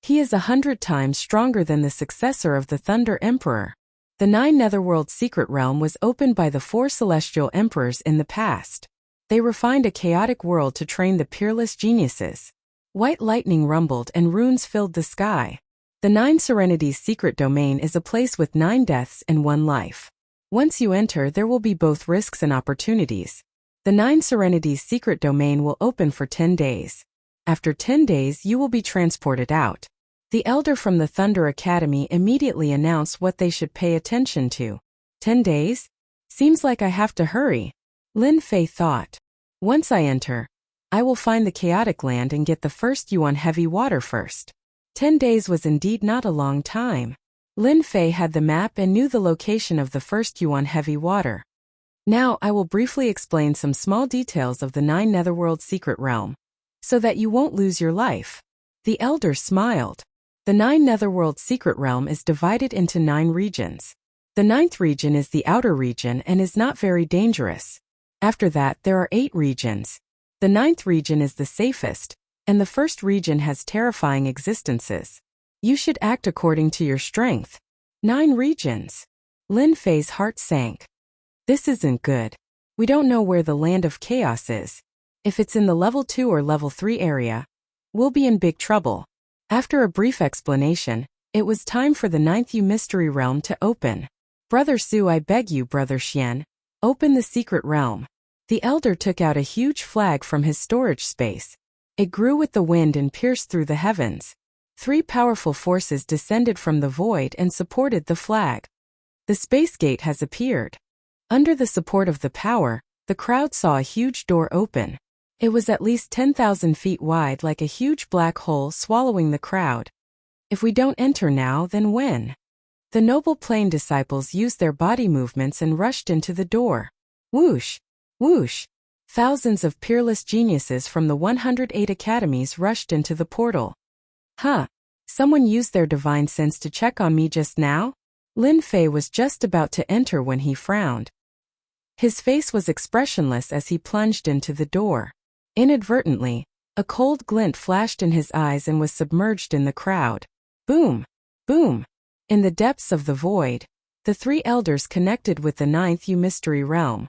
He is 100 times stronger than the successor of the Thunder Emperor. The 9 Netherworld Secret Realm was opened by the 4 celestial emperors in the past. They refined a chaotic world to train the peerless geniuses. White lightning rumbled and runes filled the sky. The 9 Serenities Secret Domain is a place with 9 deaths and 1 life. Once you enter, there will be both risks and opportunities. The 9 Serenities Secret Domain will open for 10 days. After 10 days, you will be transported out. The elder from the Thunder Academy immediately announced what they should pay attention to. 10 days? Seems like I have to hurry. Lin Fei thought. Once I enter, I will find the chaotic land and get the first Yuan heavy water first. 10 days was indeed not a long time. Lin Fei had the map and knew the location of the first Yuan heavy water. Now I will briefly explain some small details of the 9 Netherworld Secret Realm, so that you won't lose your life. The elder smiled. The 9 Netherworld Secret Realm is divided into 9 regions. The 9th region is the outer region and is not very dangerous. After that there are 8 regions. The 9th region is the safest, and the 1st region has terrifying existences. You should act according to your strength. 9 regions. Lin Fei's heart sank. This isn't good. We don't know where the land of chaos is. If it's in the level 2 or level 3 area, we'll be in big trouble. After a brief explanation, it was time for the 9th mystery realm to open. Brother Su, I beg you, Brother Xian, open the secret realm. The elder took out a huge flag from his storage space. It grew with the wind and pierced through the heavens. 3 powerful forces descended from the void and supported the flag. The space gate has appeared. Under the support of the power, the crowd saw a huge door open. It was at least 10,000 feet wide, like a huge black hole swallowing the crowd. If we don't enter now, then when? The noble plane disciples used their body movements and rushed into the door. Whoosh! Whoosh! Thousands of peerless geniuses from the 108 academies rushed into the portal. Huh! Someone used their divine sense to check on me just now? Lin Fei was just about to enter when he frowned. His face was expressionless as he plunged into the door. Inadvertently, a cold glint flashed in his eyes and was submerged in the crowd. Boom! Boom! In the depths of the void, the 3 elders connected with the 9th mystery realm.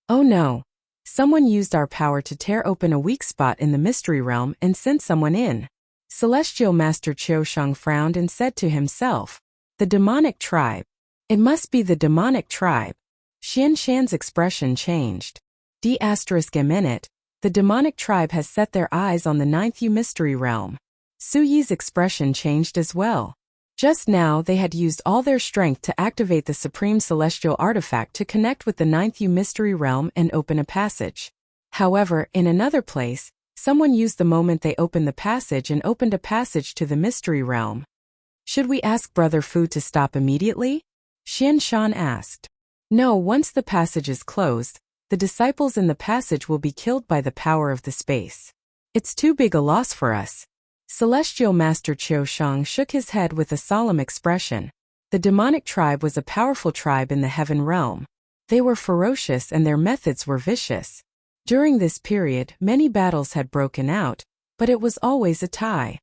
Oh no! Someone used our power to tear open a weak spot in the mystery realm and sent someone in. Celestial Master Qiu Sheng frowned and said to himself, the demonic tribe. It must be the demonic tribe. Xian Shan's expression changed. D***, the demonic tribe has set their eyes on the 9th mystery realm. Su Yi's expression changed as well. Just now they had used all their strength to activate the supreme celestial artifact to connect with the 9th mystery realm and open a passage. However, in another place, someone used the moment they opened the passage and opened a passage to the mystery realm. Should we ask Brother Fu to stop immediately? Xian Shan asked. No, once the passage is closed, the disciples in the passage will be killed by the power of the space. It's too big a loss for us. Celestial Master Qiu Sheng shook his head with a solemn expression. The demonic tribe was a powerful tribe in the heaven realm. They were ferocious and their methods were vicious. During this period, many battles had broken out, but it was always a tie.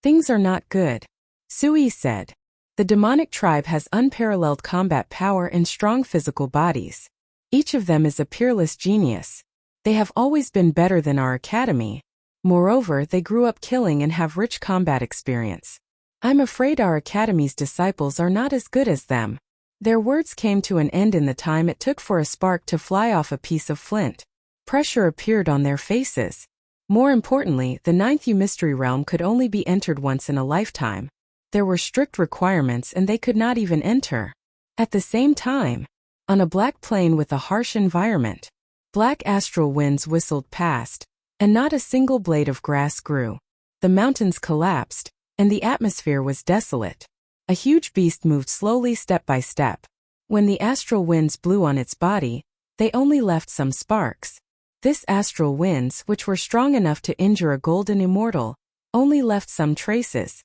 Things are not good. Sui said. The demonic tribe has unparalleled combat power and strong physical bodies. Each of them is a peerless genius. They have always been better than our academy. Moreover, they grew up killing and have rich combat experience. I'm afraid our academy's disciples are not as good as them. Their words came to an end in the time it took for a spark to fly off a piece of flint. Pressure appeared on their faces. More importantly, the 9th mystery realm could only be entered once in a lifetime. There were strict requirements and they could not even enter. At the same time, on a black plain with a harsh environment, black astral winds whistled past, and not a single blade of grass grew. The mountains collapsed, and the atmosphere was desolate. A huge beast moved slowly step by step. When the astral winds blew on its body, they only left some sparks. This astral winds, which were strong enough to injure a golden immortal, only left some traces.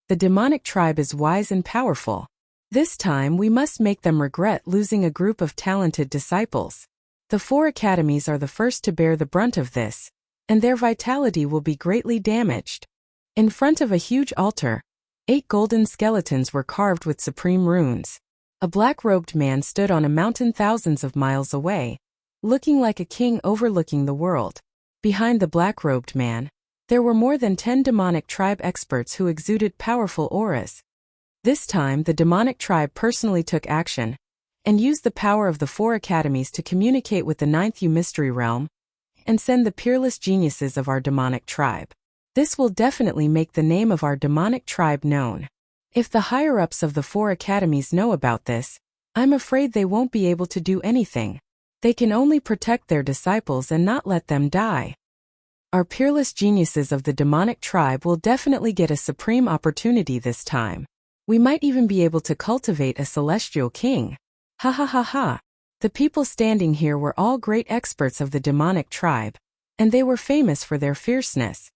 The demonic tribe is wise and powerful. This time we must make them regret losing a group of talented disciples. The 4 academies are the first to bear the brunt of this, and their vitality will be greatly damaged. In front of a huge altar, 8 golden skeletons were carved with supreme runes. A black-robed man stood on a mountain thousands of miles away, looking like a king overlooking the world. Behind the black-robed man, there were more than 10 demonic tribe experts who exuded powerful auras. This time the demonic tribe personally took action, and used the power of the 4 academies to communicate with the 9th mystery realm, and send the peerless geniuses of our demonic tribe. This will definitely make the name of our demonic tribe known. If the higher-ups of the 4 academies know about this, I'm afraid they won't be able to do anything. They can only protect their disciples and not let them die. Our peerless geniuses of the demonic tribe will definitely get a supreme opportunity this time. We might even be able to cultivate a celestial king. Ha ha ha ha. The people standing here were all great experts of the demonic tribe, and they were famous for their fierceness.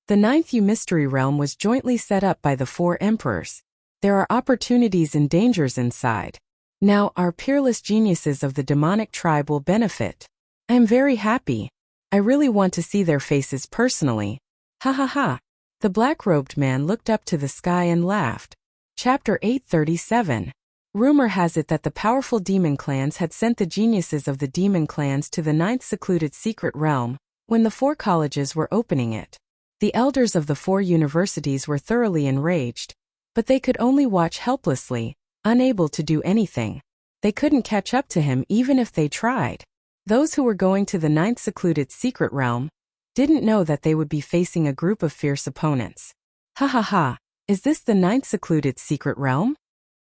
The 9th mystery realm was jointly set up by the 4 emperors. There are opportunities and dangers inside. Now our peerless geniuses of the demonic tribe will benefit. I am very happy. I really want to see their faces personally. Ha ha ha. The black-robed man looked up to the sky and laughed. Chapter 837. Rumor has it that the powerful demon clans had sent the geniuses of the demon clans to the 9th secluded secret realm, when the 4 colleges were opening it. The elders of the 4 universities were thoroughly enraged, but they could only watch helplessly, unable to do anything. They couldn't catch up to him even if they tried. Those who were going to the 9th secluded secret realm didn't know that they would be facing a group of fierce opponents. Ha ha ha, is this the 9th secluded secret realm?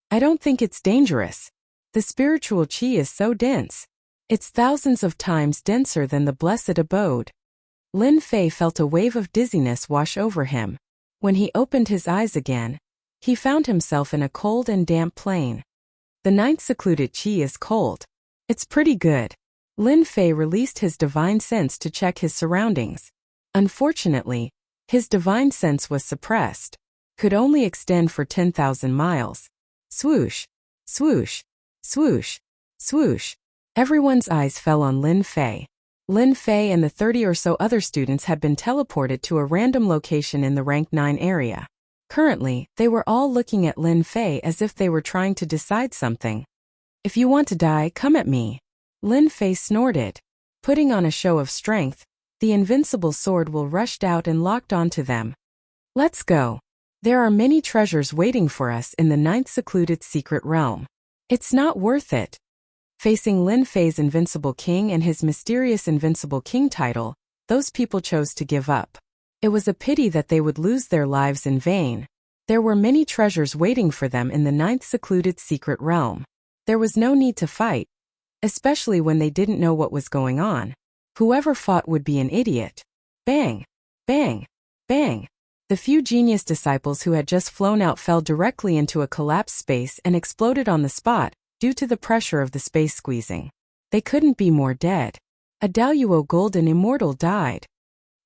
I don't think it's dangerous. The spiritual chi is so dense. It's thousands of times denser than the blessed abode. Lin Fei felt a wave of dizziness wash over him. When he opened his eyes again, he found himself in a cold and damp plain. The 9th secluded chi is cold. It's pretty good. Lin Fei released his divine sense to check his surroundings. Unfortunately, his divine sense was suppressed, could only extend for 10,000 miles. Swoosh, swoosh, swoosh, swoosh. Everyone's eyes fell on Lin Fei. Lin Fei and the 30 or so other students had been teleported to a random location in the rank 9 area. Currently, they were all looking at Lin Fei as if they were trying to decide something. If you want to die, come at me. Lin Fei snorted. Putting on a show of strength, the invincible sword will rushed out and locked onto them. Let's go. There are many treasures waiting for us in the 9th secluded secret realm. It's not worth it. Facing Lin Fei's Invincible King and his mysterious Invincible King title, those people chose to give up. It was a pity that they would lose their lives in vain. There were many treasures waiting for them in the 9th secluded secret realm. There was no need to fight, especially when they didn't know what was going on. Whoever fought would be an idiot. Bang! Bang! Bang! The few genius disciples who had just flown out fell directly into a collapsed space and exploded on the spot, due to the pressure of the space squeezing. They couldn't be more dead. A Daoyuo golden immortal died.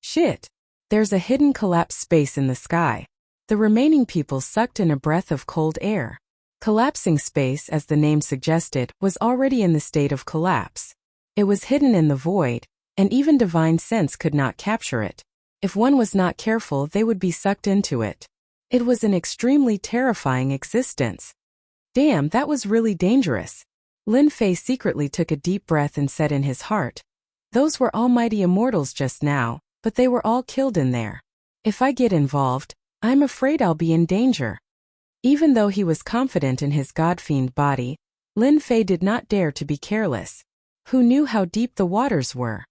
Shit! There's a hidden collapsed space in the sky. The remaining people sucked in a breath of cold air. Collapsing space, as the name suggested, was already in the state of collapse. It was hidden in the void, and even divine sense could not capture it. If one was not careful, they would be sucked into it. It was an extremely terrifying existence. Damn, that was really dangerous. Lin Fei secretly took a deep breath and said in his heart, those were almighty immortals just now, but they were all killed in there. If I get involved, I'm afraid I'll be in danger. Even though he was confident in his god-fiend body, Lin Fei did not dare to be careless. Who knew how deep the waters were?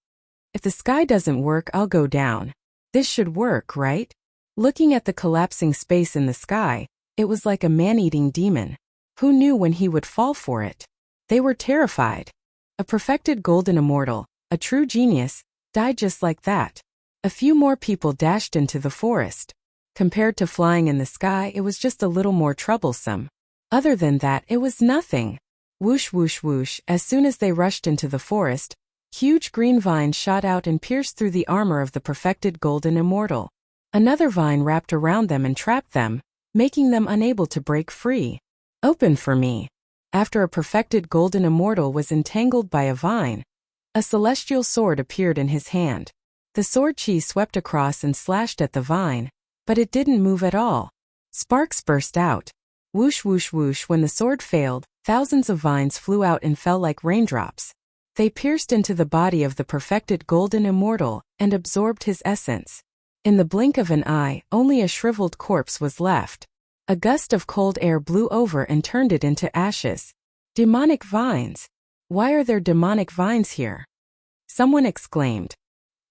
If the sky doesn't work, I'll go down. This should work, right? Looking at the collapsing space in the sky, it was like a man-eating demon. Who knew when he would fall for it? They were terrified. A perfected golden immortal, a true genius, died just like that. A few more people dashed into the forest. Compared to flying in the sky, it was just a little more troublesome. Other than that, it was nothing. Whoosh whoosh whoosh, as soon as they rushed into the forest, huge green vines shot out and pierced through the armor of the perfected golden immortal. Another vine wrapped around them and trapped them, making them unable to break free. Open for me. After a perfected golden immortal was entangled by a vine, a celestial sword appeared in his hand. The sword chi swept across and slashed at the vine, but it didn't move at all. Sparks burst out. Whoosh whoosh whoosh. When the sword failed, thousands of vines flew out and fell like raindrops. They pierced into the body of the perfected golden immortal and absorbed his essence. In the blink of an eye, only a shriveled corpse was left. A gust of cold air blew over and turned it into ashes. Demonic vines. Why are there demonic vines here? Someone exclaimed.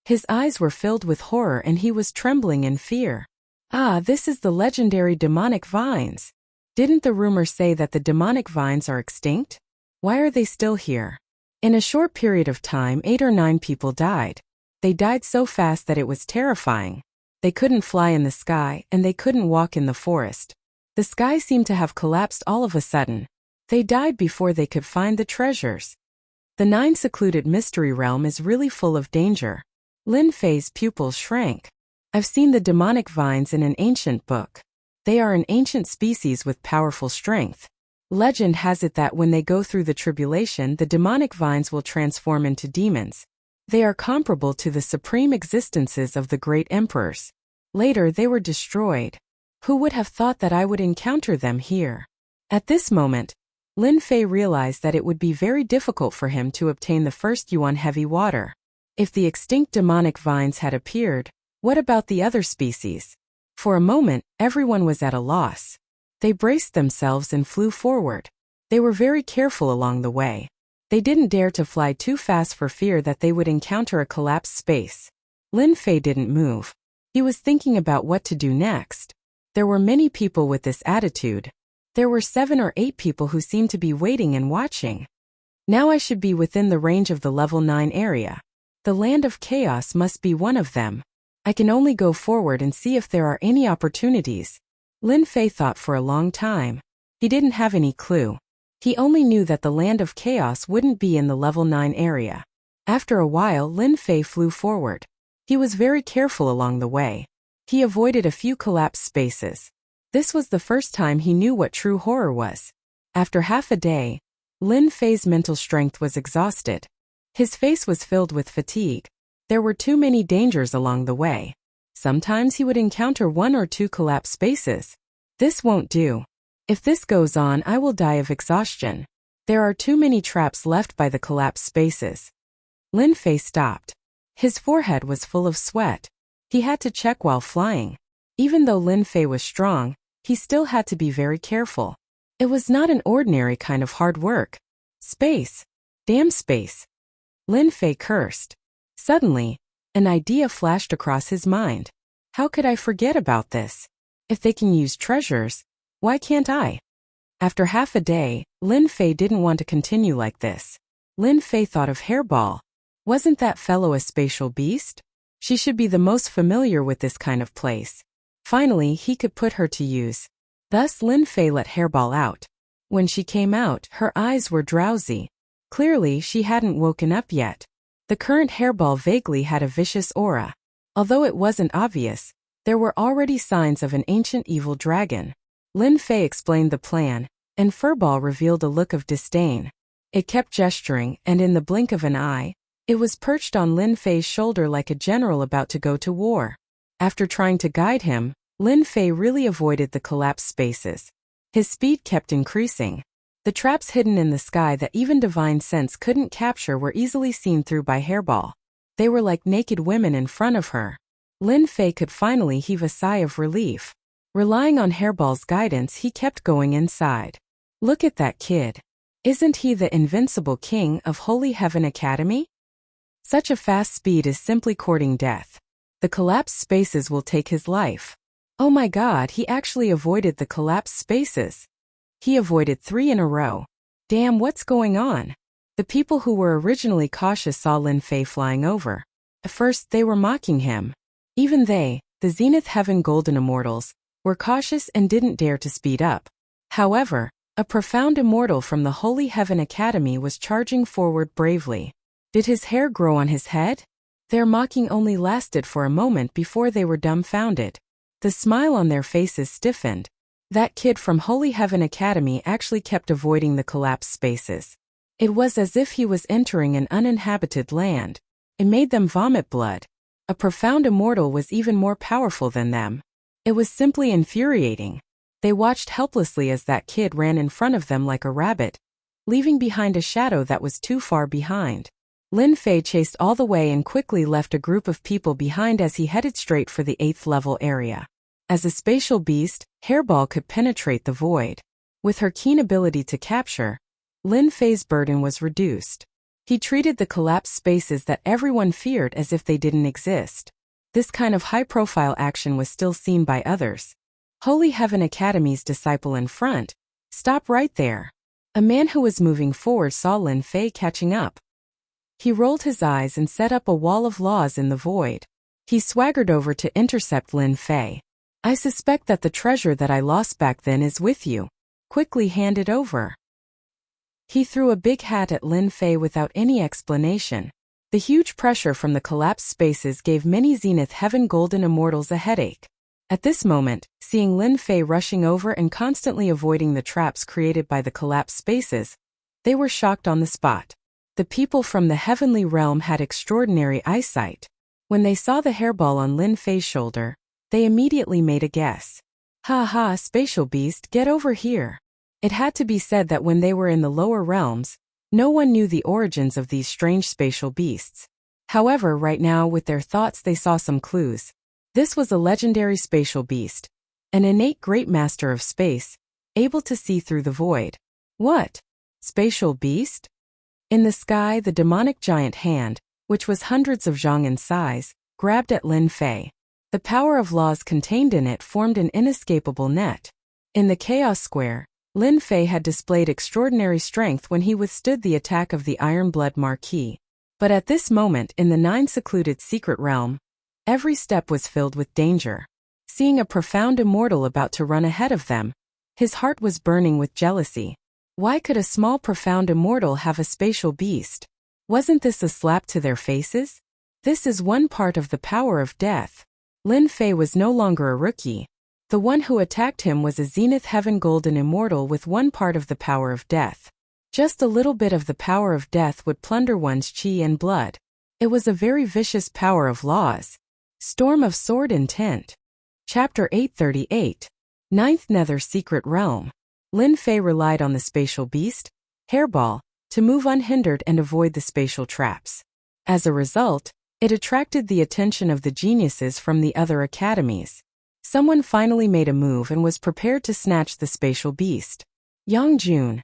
His eyes were filled with horror and he was trembling in fear. Ah, this is the legendary demonic vines. Didn't the rumor say that the demonic vines are extinct? Why are they still here? In a short period of time, 8 or 9 people died. They died so fast that it was terrifying. They couldn't fly in the sky and they couldn't walk in the forest. The sky seemed to have collapsed all of a sudden. They died before they could find the treasures. The 9 secluded mystery realm is really full of danger. Lin Fei's pupils shrank. I've seen the demonic vines in an ancient book. They are an ancient species with powerful strength. Legend has it that when they go through the tribulation, the demonic vines will transform into demons. They are comparable to the supreme existences of the great emperors. Later they were destroyed. Who would have thought that I would encounter them here? At this moment, Lin Fei realized that it would be very difficult for him to obtain the first yuan heavy water. If the extinct demonic vines had appeared, What about the other species? For a moment, everyone was at a loss. They braced themselves and flew forward. They were very careful along the way. They didn't dare to fly too fast for fear that they would encounter a collapsed space. Lin Fei didn't move. He was thinking about what to do next. There were many people with this attitude. There were 7 or 8 people who seemed to be waiting and watching. Now I should be within the range of the level 9 area. The land of chaos must be one of them. I can only go forward and see if there are any opportunities. Lin Fei thought for a long time. He didn't have any clue. He only knew that the land of chaos wouldn't be in the level 9 area. After a while, Lin Fei flew forward. He was very careful along the way. He avoided a few collapsed spaces. This was the first time he knew what true horror was. After half a day, Lin Fei's mental strength was exhausted. His face was filled with fatigue. There were too many dangers along the way. Sometimes he would encounter 1 or 2 collapsed spaces. This won't do. If this goes on, I will die of exhaustion. There are too many traps left by the collapsed spaces. Lin Fei stopped. His forehead was full of sweat. He had to check while flying. Even though Lin Fei was strong, he still had to be very careful. It was not an ordinary kind of hard work. Space. Damn space. Lin Fei cursed. Suddenly, an idea flashed across his mind. How could I forget about this? If they can use treasures, why can't I? After half a day, Lin Fei didn't want to continue like this. Lin Fei thought of Hairball. Wasn't that fellow a spatial beast? She should be the most familiar with this kind of place. Finally, he could put her to use. Thus Lin Fei let Hairball out. When she came out, her eyes were drowsy. Clearly, she hadn't woken up yet. The current Hairball vaguely had a vicious aura. Although it wasn't obvious, there were already signs of an ancient evil dragon. Lin Fei explained the plan, and Furball revealed a look of disdain. It kept gesturing, and in the blink of an eye, it was perched on Lin Fei's shoulder like a general about to go to war. After trying to guide him, Lin Fei really avoided the collapsed spaces. His speed kept increasing. The traps hidden in the sky that even divine sense couldn't capture were easily seen through by Hairball. They were like naked women in front of her. Lin Fei could finally heave a sigh of relief. Relying on Hairball's guidance, he kept going inside. Look at that kid. Isn't he the invincible king of Holy Heaven Academy? Such a fast speed is simply courting death. The collapsed spaces will take his life. Oh my God, he actually avoided the collapsed spaces. He avoided 3 in a row. Damn, what's going on? The people who were originally cautious saw Lin Fei flying over. At first, they were mocking him. Even they, the Zenith Heaven Golden Immortals, were cautious and didn't dare to speed up. However, a profound immortal from the Holy Heaven Academy was charging forward bravely. Did his hair grow on his head? Their mocking only lasted for a moment before they were dumbfounded. The smile on their faces stiffened. That kid from Holy Heaven Academy actually kept avoiding the collapsed spaces. It was as if he was entering an uninhabited land. It made them vomit blood. A profound immortal was even more powerful than them. It was simply infuriating. They watched helplessly as that kid ran in front of them like a rabbit, leaving behind a shadow that was too far behind. Lin Fei chased all the way and quickly left a group of people behind as he headed straight for the 8th level area. As a spatial beast, Hairball could penetrate the void. With her keen ability to capture, Lin Fei's burden was reduced. He treated the collapsed spaces that everyone feared as if they didn't exist. This kind of high-profile action was still seen by others. Holy Heaven Academy's disciple in front. Stop right there. A man who was moving forward saw Lin Fei catching up. He rolled his eyes and set up a wall of laws in the void. He swaggered over to intercept Lin Fei. I suspect that the treasure that I lost back then is with you. Quickly hand it over. He threw a big hat at Lin Fei without any explanation. The huge pressure from the collapsed spaces gave many Zenith Heaven Golden Immortals a headache. At this moment, seeing Lin Fei rushing over and constantly avoiding the traps created by the collapsed spaces, they were shocked on the spot. The people from the heavenly realm had extraordinary eyesight. When they saw the hairball on Lin Fei's shoulder, they immediately made a guess. Ha ha, spatial beast, get over here. It had to be said that when they were in the lower realms, no one knew the origins of these strange spatial beasts. However, right now with their thoughts they saw some clues. This was a legendary spatial beast, an innate great master of space, able to see through the void. What? Spatial beast? In the sky, the demonic giant hand, which was hundreds of zhang in size, grabbed at Lin Fei. The power of laws contained in it formed an inescapable net. In the Chaos Square, Lin Fei had displayed extraordinary strength when he withstood the attack of the Iron Blood Marquis. But at this moment in the 9 secluded secret realm, every step was filled with danger. Seeing a profound immortal about to run ahead of them, his heart was burning with jealousy. Why could a small profound immortal have a spatial beast? Wasn't this a slap to their faces? This is one part of the power of death. Lin Fei was no longer a rookie. The one who attacked him was a Zenith Heaven Golden Immortal with one part of the power of death. Just a little bit of the power of death would plunder one's chi and blood. It was a very vicious power of laws. Storm of Sword Intent. Chapter 838. 9th Nether Secret Realm. Lin Fei relied on the spatial beast, Hairball, to move unhindered and avoid the spatial traps. As a result, it attracted the attention of the geniuses from the other academies. Someone finally made a move and was prepared to snatch the spatial beast. Yang Jun.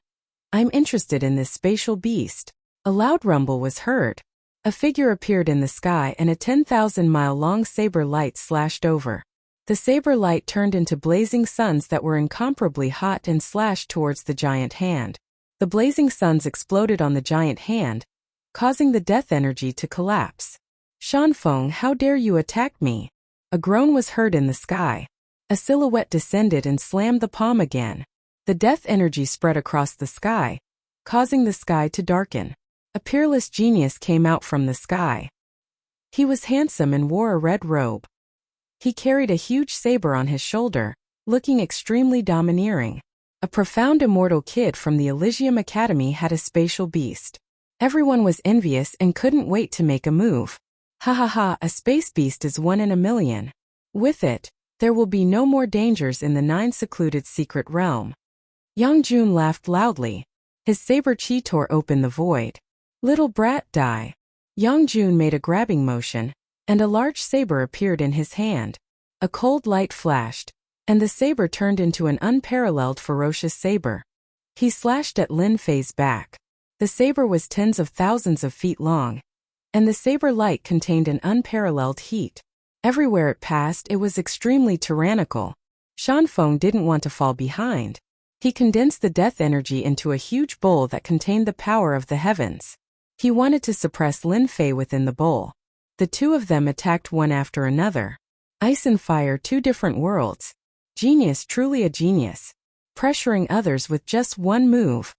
I'm interested in this spatial beast. A loud rumble was heard. A figure appeared in the sky and a 10,000-mile-long saber light slashed over. The saber light turned into blazing suns that were incomparably hot and slashed towards the giant hand. The blazing suns exploded on the giant hand, causing the death energy to collapse. Shanfeng, how dare you attack me? A groan was heard in the sky. A silhouette descended and slammed the palm again. The death energy spread across the sky, causing the sky to darken. A peerless genius came out from the sky. He was handsome and wore a red robe. He carried a huge saber on his shoulder, looking extremely domineering. A profound immortal kid from the Elysium Academy had a spatial beast. Everyone was envious and couldn't wait to make a move. Ha ha ha, a space beast is 1 in a million. With it, there will be no more dangers in the 9 secluded secret realm. Yang Jun laughed loudly. His saber chi tore open the void. Little brat, die. Yang Jun made a grabbing motion, and a large saber appeared in his hand. A cold light flashed, and the saber turned into an unparalleled ferocious saber. He slashed at Lin Fei's back. The saber was tens of thousands of feet long, and the saber light contained an unparalleled heat. Everywhere it passed, it was extremely tyrannical. Shanfeng didn't want to fall behind. He condensed the death energy into a huge bowl that contained the power of the heavens. He wanted to suppress Lin Fei within the bowl. The two of them attacked one after another. Ice and fire, 2 different worlds. Genius, truly a genius. Pressuring others with just one move.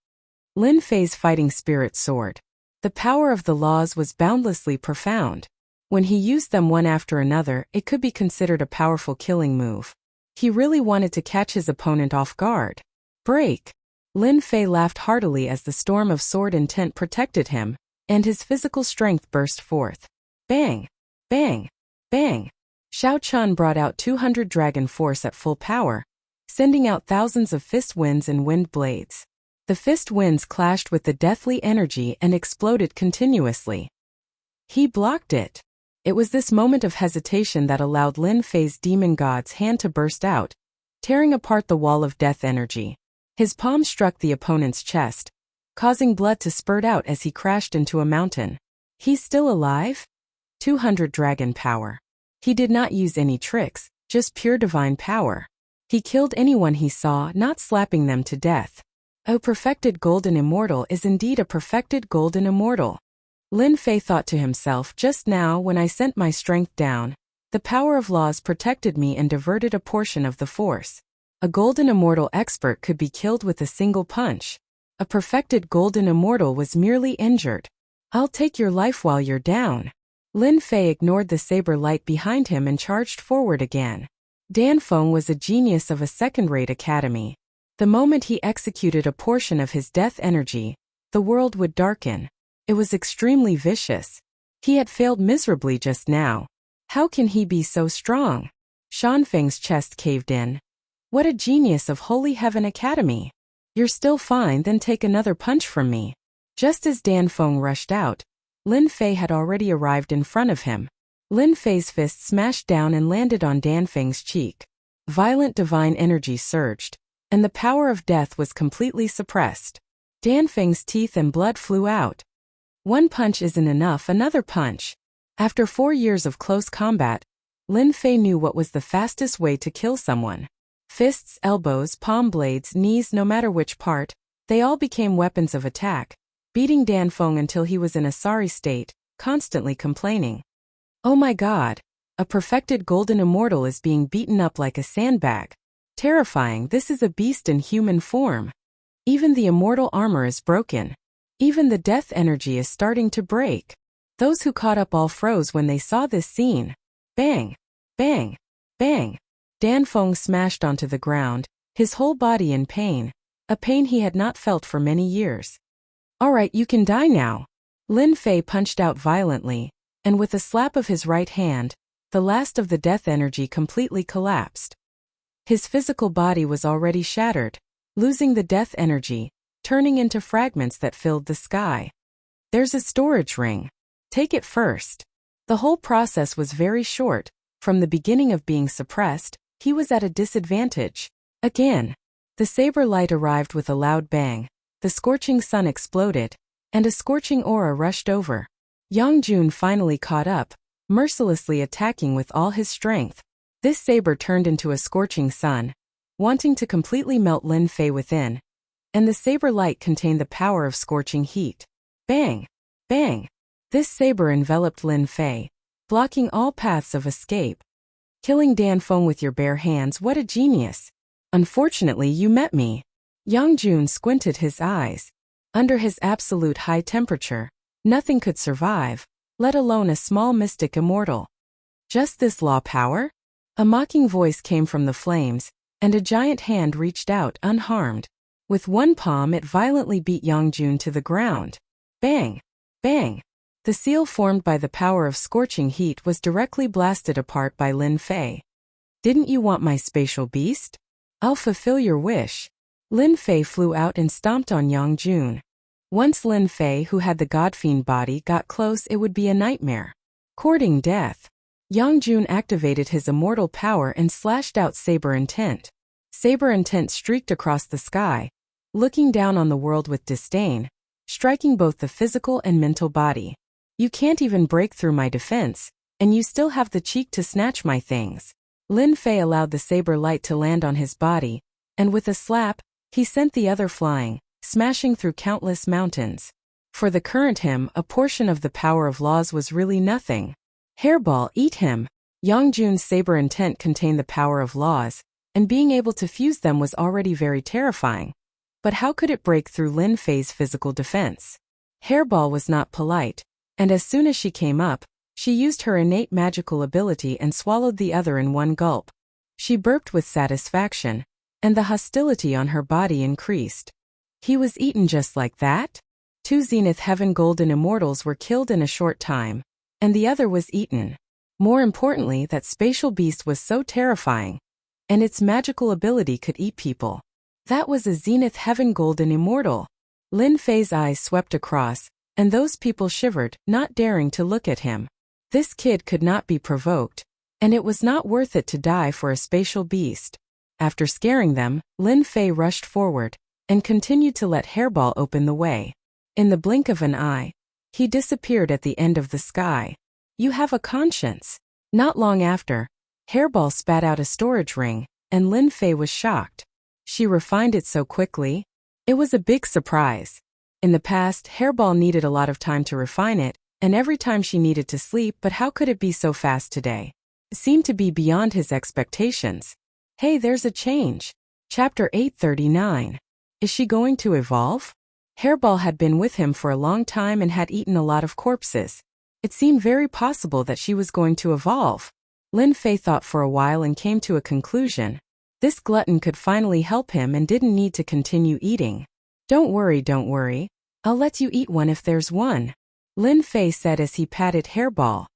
Lin Fei's fighting spirit soared. The power of the laws was boundlessly profound. When he used them one after another, it could be considered a powerful killing move. He really wanted to catch his opponent off guard. Break! Lin Fei laughed heartily as the storm of sword intent protected him, and his physical strength burst forth. Bang! Bang! Bang! Xiao Chun brought out 200 dragon force at full power, sending out thousands of fist winds and wind blades. The fist winds clashed with the deathly energy and exploded continuously. He blocked it. It was this moment of hesitation that allowed Lin Fei's demon god's hand to burst out, tearing apart the wall of death energy. His palm struck the opponent's chest, causing blood to spurt out as he crashed into a mountain. He's still alive? 200 dragon power. He did not use any tricks, just pure divine power. He killed anyone he saw, not slapping them to death. A perfected golden immortal is indeed a perfected golden immortal. Lin Fei thought to himself, just now when I sent my strength down, the power of laws protected me and diverted a portion of the force. A golden immortal expert could be killed with a single punch. A perfected golden immortal was merely injured. I'll take your life while you're down. Lin Fei ignored the saber light behind him and charged forward again. Dan Feng was a genius of a second-rate academy. The moment he executed a portion of his death energy, the world would darken. It was extremely vicious. He had failed miserably just now. How can he be so strong? Shanfeng's chest caved in. What a genius of Holy Heaven Academy. You're still fine, then take another punch from me. Just as Dan Feng rushed out, Lin Fei had already arrived in front of him. Lin Fei's fist smashed down and landed on Dan Feng's cheek. Violent divine energy surged, and the power of death was completely suppressed. Dan Feng's teeth and blood flew out. One punch isn't enough, another punch. After 4 years of close combat, Lin Fei knew what was the fastest way to kill someone. Fists, elbows, palm blades, knees, no matter which part, they all became weapons of attack, beating Dan Feng until he was in a sorry state, constantly complaining. Oh my god, a perfected golden immortal is being beaten up like a sandbag. Terrifying, this is a beast in human form. Even the immortal armor is broken. Even the death energy is starting to break. Those who caught up all froze when they saw this scene. Bang! Bang! Bang! Dan Feng smashed onto the ground, his whole body in pain, a pain he had not felt for many years. Alright, you can die now. Lin Fei punched out violently, and with a slap of his right hand, the last of the death energy completely collapsed. His physical body was already shattered, losing the death energy, turning into fragments that filled the sky. There's a storage ring. Take it first. The whole process was very short. From the beginning of being suppressed, he was at a disadvantage. Again, the saber light arrived with a loud bang, the scorching sun exploded, and a scorching aura rushed over. Yang Jun finally caught up, mercilessly attacking with all his strength. This saber turned into a scorching sun, wanting to completely melt Lin Fei within, and the saber light contained the power of scorching heat. Bang! Bang! This saber enveloped Lin Fei, blocking all paths of escape. Killing Dan Feng with your bare hands, what a genius! Unfortunately, you met me. Yang Jun squinted his eyes. Under his absolute high temperature, nothing could survive, let alone a small mystic immortal. Just this law power? A mocking voice came from the flames, and a giant hand reached out unharmed. With one palm it violently beat Yang Jun to the ground. Bang! Bang! The seal formed by the power of scorching heat was directly blasted apart by Lin Fei. Didn't you want my spatial beast? I'll fulfill your wish. Lin Fei flew out and stomped on Yang Jun. Once Lin Fei, who had the godfiend body, got close, it would be a nightmare. Courting death. Yang Jun activated his immortal power and slashed out Saber Intent. Saber Intent streaked across the sky, looking down on the world with disdain, striking both the physical and mental body. You can't even break through my defense, and you still have the cheek to snatch my things. Lin Fei allowed the saber light to land on his body, and with a slap, he sent the other flying, smashing through countless mountains. For the current him, a portion of the power of laws was really nothing. Hairball, eat him! Yang Jun's saber intent contained the power of laws, and being able to fuse them was already very terrifying. But how could it break through Lin Fei's physical defense? Hairball was not polite, and as soon as she came up, she used her innate magical ability and swallowed the other in one gulp. She burped with satisfaction, and the hostility on her body increased. He was eaten just like that? 2 Zenith Heaven Golden Immortals were killed in a short time, and the other was eaten. More importantly, that spatial beast was so terrifying, and its magical ability could eat people. That was a Zenith Heaven Golden Immortal. Lin Fei's eyes swept across, and those people shivered, not daring to look at him. This kid could not be provoked, and it was not worth it to die for a spatial beast. After scaring them, Lin Fei rushed forward, and continued to let Hairball open the way. In the blink of an eye, he disappeared at the end of the sky. You have a conscience. Not long after, Hairball spat out a storage ring, and Lin Fei was shocked. She refined it so quickly. It was a big surprise. In the past, Hairball needed a lot of time to refine it, and every time she needed to sleep, but how could it be so fast today? It seemed to be beyond his expectations. Hey, there's a change. Chapter 839. Is she going to evolve? Hairball had been with him for a long time and had eaten a lot of corpses. It seemed very possible that she was going to evolve. Lin Fei thought for a while and came to a conclusion. This glutton could finally help him and didn't need to continue eating. Don't worry. I'll let you eat one if there's one. Lin Fei said as he patted Hairball.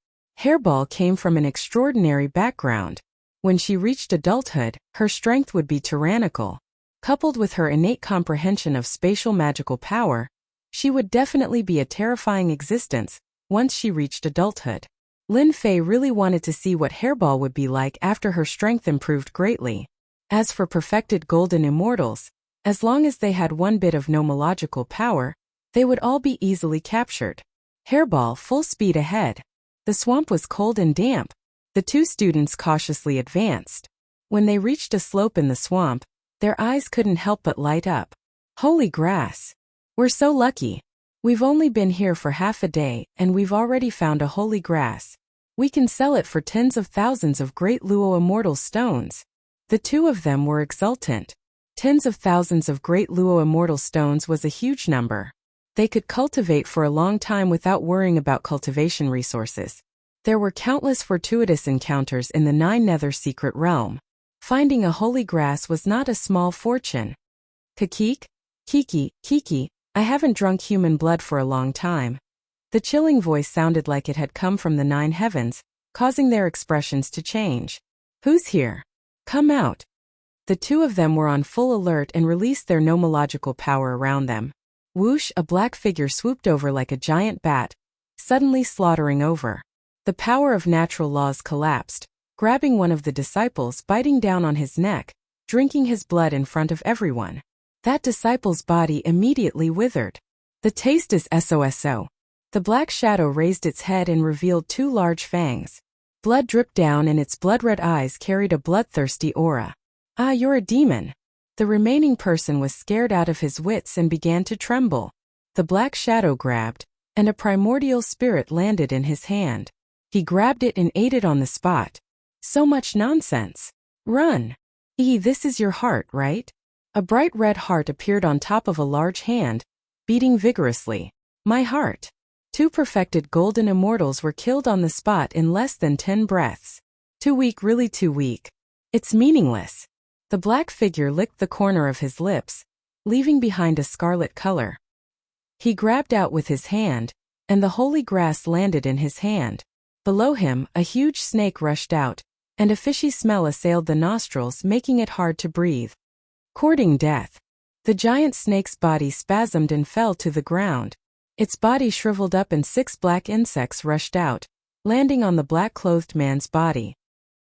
Hairball came from an extraordinary background. When she reached adulthood, her strength would be tyrannical. Coupled with her innate comprehension of spatial magical power, she would definitely be a terrifying existence once she reached adulthood. Lin Fei really wanted to see what Hairball would be like after her strength improved greatly. As for perfected golden immortals, as long as they had one bit of nomological power, they would all be easily captured. Hairball full speed ahead. The swamp was cold and damp. The two students cautiously advanced. When they reached a slope in the swamp, their eyes couldn't help but light up. Holy grass! We're so lucky. We've only been here for half a day, and we've already found a holy grass. We can sell it for tens of thousands of great Luo immortal stones. The two of them were exultant. Tens of thousands of great Luo immortal stones was a huge number. They could cultivate for a long time without worrying about cultivation resources. There were countless fortuitous encounters in the Nine Nether secret realm. Finding a holy grass was not a small fortune. Kikik? Kiki, I haven't drunk human blood for a long time. The chilling voice sounded like it had come from the nine heavens, causing their expressions to change. Who's here? Come out. The two of them were on full alert and released their nomological power around them. Whoosh, a black figure swooped over like a giant bat, suddenly slaughtering over. The power of natural laws collapsed, grabbing one of the disciples, biting down on his neck, drinking his blood in front of everyone. That disciple's body immediately withered. The taste is SOSO. The black shadow raised its head and revealed two large fangs. Blood dripped down and its blood-red eyes carried a bloodthirsty aura. Ah, you're a demon. The remaining person was scared out of his wits and began to tremble. The black shadow grabbed, and a primordial spirit landed in his hand. He grabbed it and ate it on the spot. So much nonsense. Run. This is your heart, right? A bright red heart appeared on top of a large hand, beating vigorously. My heart. Two perfected golden immortals were killed on the spot in less than 10 breaths. Too weak, really too weak. It's meaningless. The black figure licked the corner of his lips, leaving behind a scarlet color. He grabbed out with his hand, and the holy grass landed in his hand. Below him, a huge snake rushed out, and a fishy smell assailed the nostrils, making it hard to breathe. Courting death. The giant snake's body spasmed and fell to the ground. Its body shriveled up and 6 black insects rushed out, landing on the black-clothed man's body.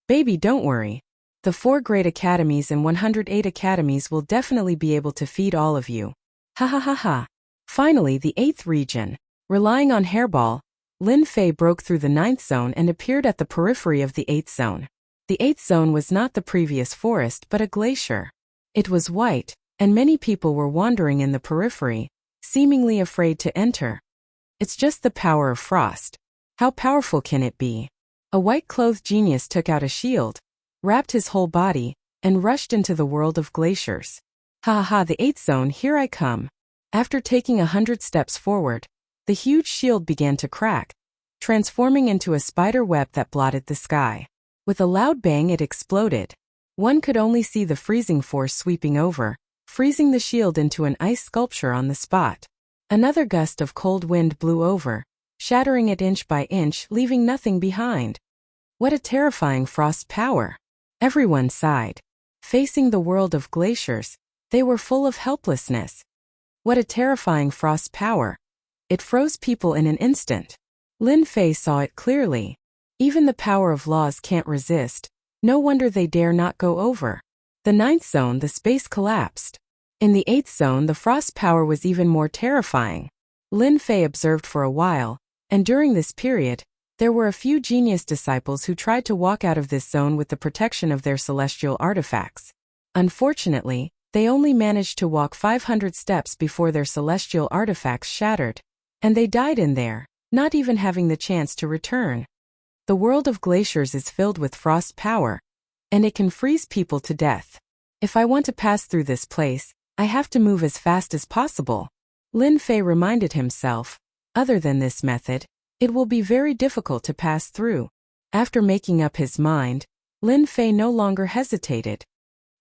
Baby, don't worry. The 4 great academies and 108 academies will definitely be able to feed all of you. Ha ha ha ha. Finally, the 8th region. Relying on Hairball, Lin Fei broke through the 9th zone and appeared at the periphery of the 8th zone. The 8th zone was not the previous forest but a glacier. It was white, and many people were wandering in the periphery, seemingly afraid to enter. It's just the power of frost. How powerful can it be? A white-clothed genius took out a shield, wrapped his whole body, and rushed into the world of glaciers. Ha ha ha, the 8th zone, here I come. After taking 100 steps forward, the huge shield began to crack, transforming into a spider web that blotted the sky. With a loud bang, it exploded. One could only see the freezing force sweeping over, freezing the shield into an ice sculpture on the spot. Another gust of cold wind blew over, shattering it inch by inch, leaving nothing behind. What a terrifying frost power! Everyone sighed. Facing the world of glaciers, they were full of helplessness. What a terrifying frost power! It froze people in an instant. Lin Fei saw it clearly. Even the power of laws can't resist. No wonder they dare not go over. The 9th zone, the space collapsed. In the 8th zone, the frost power was even more terrifying. Lin Fei observed for a while, and during this period, there were a few genius disciples who tried to walk out of this zone with the protection of their celestial artifacts. Unfortunately, they only managed to walk 500 steps before their celestial artifacts shattered, and they died in there, not even having the chance to return. The world of glaciers is filled with frost power, and it can freeze people to death. If I want to pass through this place, I have to move as fast as possible. Lin Fei reminded himself. Other than this method, it will be very difficult to pass through. After making up his mind, Lin Fei no longer hesitated.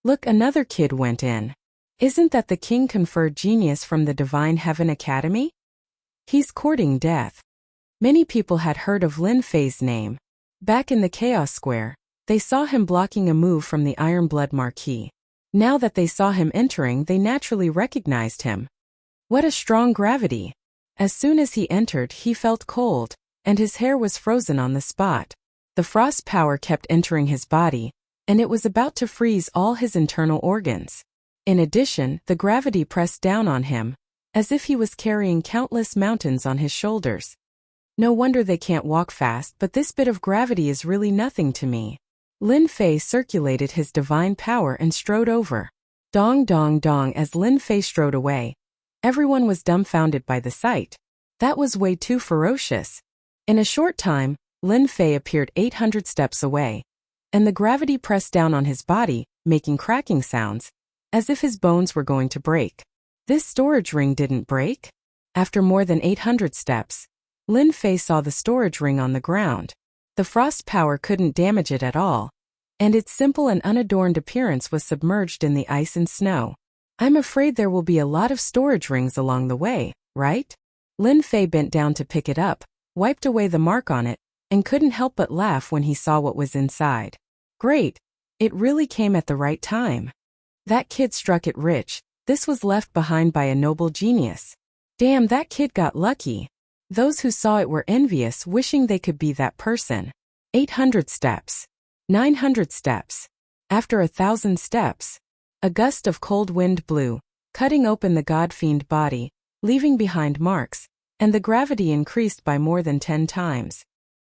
Look, another kid went in. Isn't that the king conferred genius from the Divine Heaven Academy? He's courting death. Many people had heard of Lin Fei's name. Back in the Chaos Square, they saw him blocking a move from the Iron Blood Marquis. Now that they saw him entering, they naturally recognized him. What a strong gravity! As soon as he entered, he felt cold. and his hair was frozen on the spot. The frost power kept entering his body, and it was about to freeze all his internal organs. In addition, the gravity pressed down on him, as if he was carrying countless mountains on his shoulders. No wonder they can't walk fast, but this bit of gravity is really nothing to me. Lin Fei circulated his divine power and strode over. Dong dong dong as Lin Fei strode away. Everyone was dumbfounded by the sight. That was way too ferocious. In a short time, Lin Fei appeared 800 steps away, and the gravity pressed down on his body, making cracking sounds, as if his bones were going to break. This storage ring didn't break? After more than 800 steps, Lin Fei saw the storage ring on the ground. The frost power couldn't damage it at all, and its simple and unadorned appearance was submerged in the ice and snow. I'm afraid there will be a lot of storage rings along the way, right? Lin Fei bent down to pick it up, wiped away the mark on it, and couldn't help but laugh when he saw what was inside. Great! It really came at the right time. That kid struck it rich. This was left behind by a noble genius. Damn, that kid got lucky. Those who saw it were envious, wishing they could be that person. 800 steps. 900 steps. After 1,000 steps, a gust of cold wind blew, cutting open the god-fiend body, leaving behind marks, and the gravity increased by more than 10 times.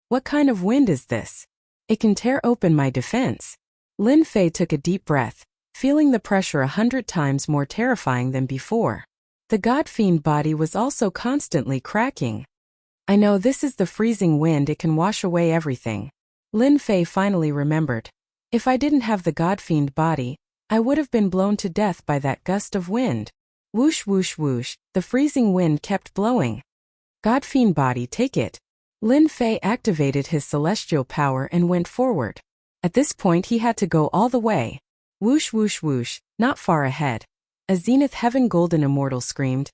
What kind of wind is this? It can tear open my defense. Lin Fei took a deep breath, feeling the pressure 100 times more terrifying than before. The god-fiend body was also constantly cracking. I know this is the freezing wind, it can wash away everything. Lin Fei finally remembered. If I didn't have the god-fiend body, I would have been blown to death by that gust of wind. Whoosh whoosh whoosh, the freezing wind kept blowing. God-fiend body, take it. Lin Fei activated his celestial power and went forward. At this point he had to go all the way. Whoosh whoosh whoosh, not far ahead. A zenith heaven golden immortal screamed,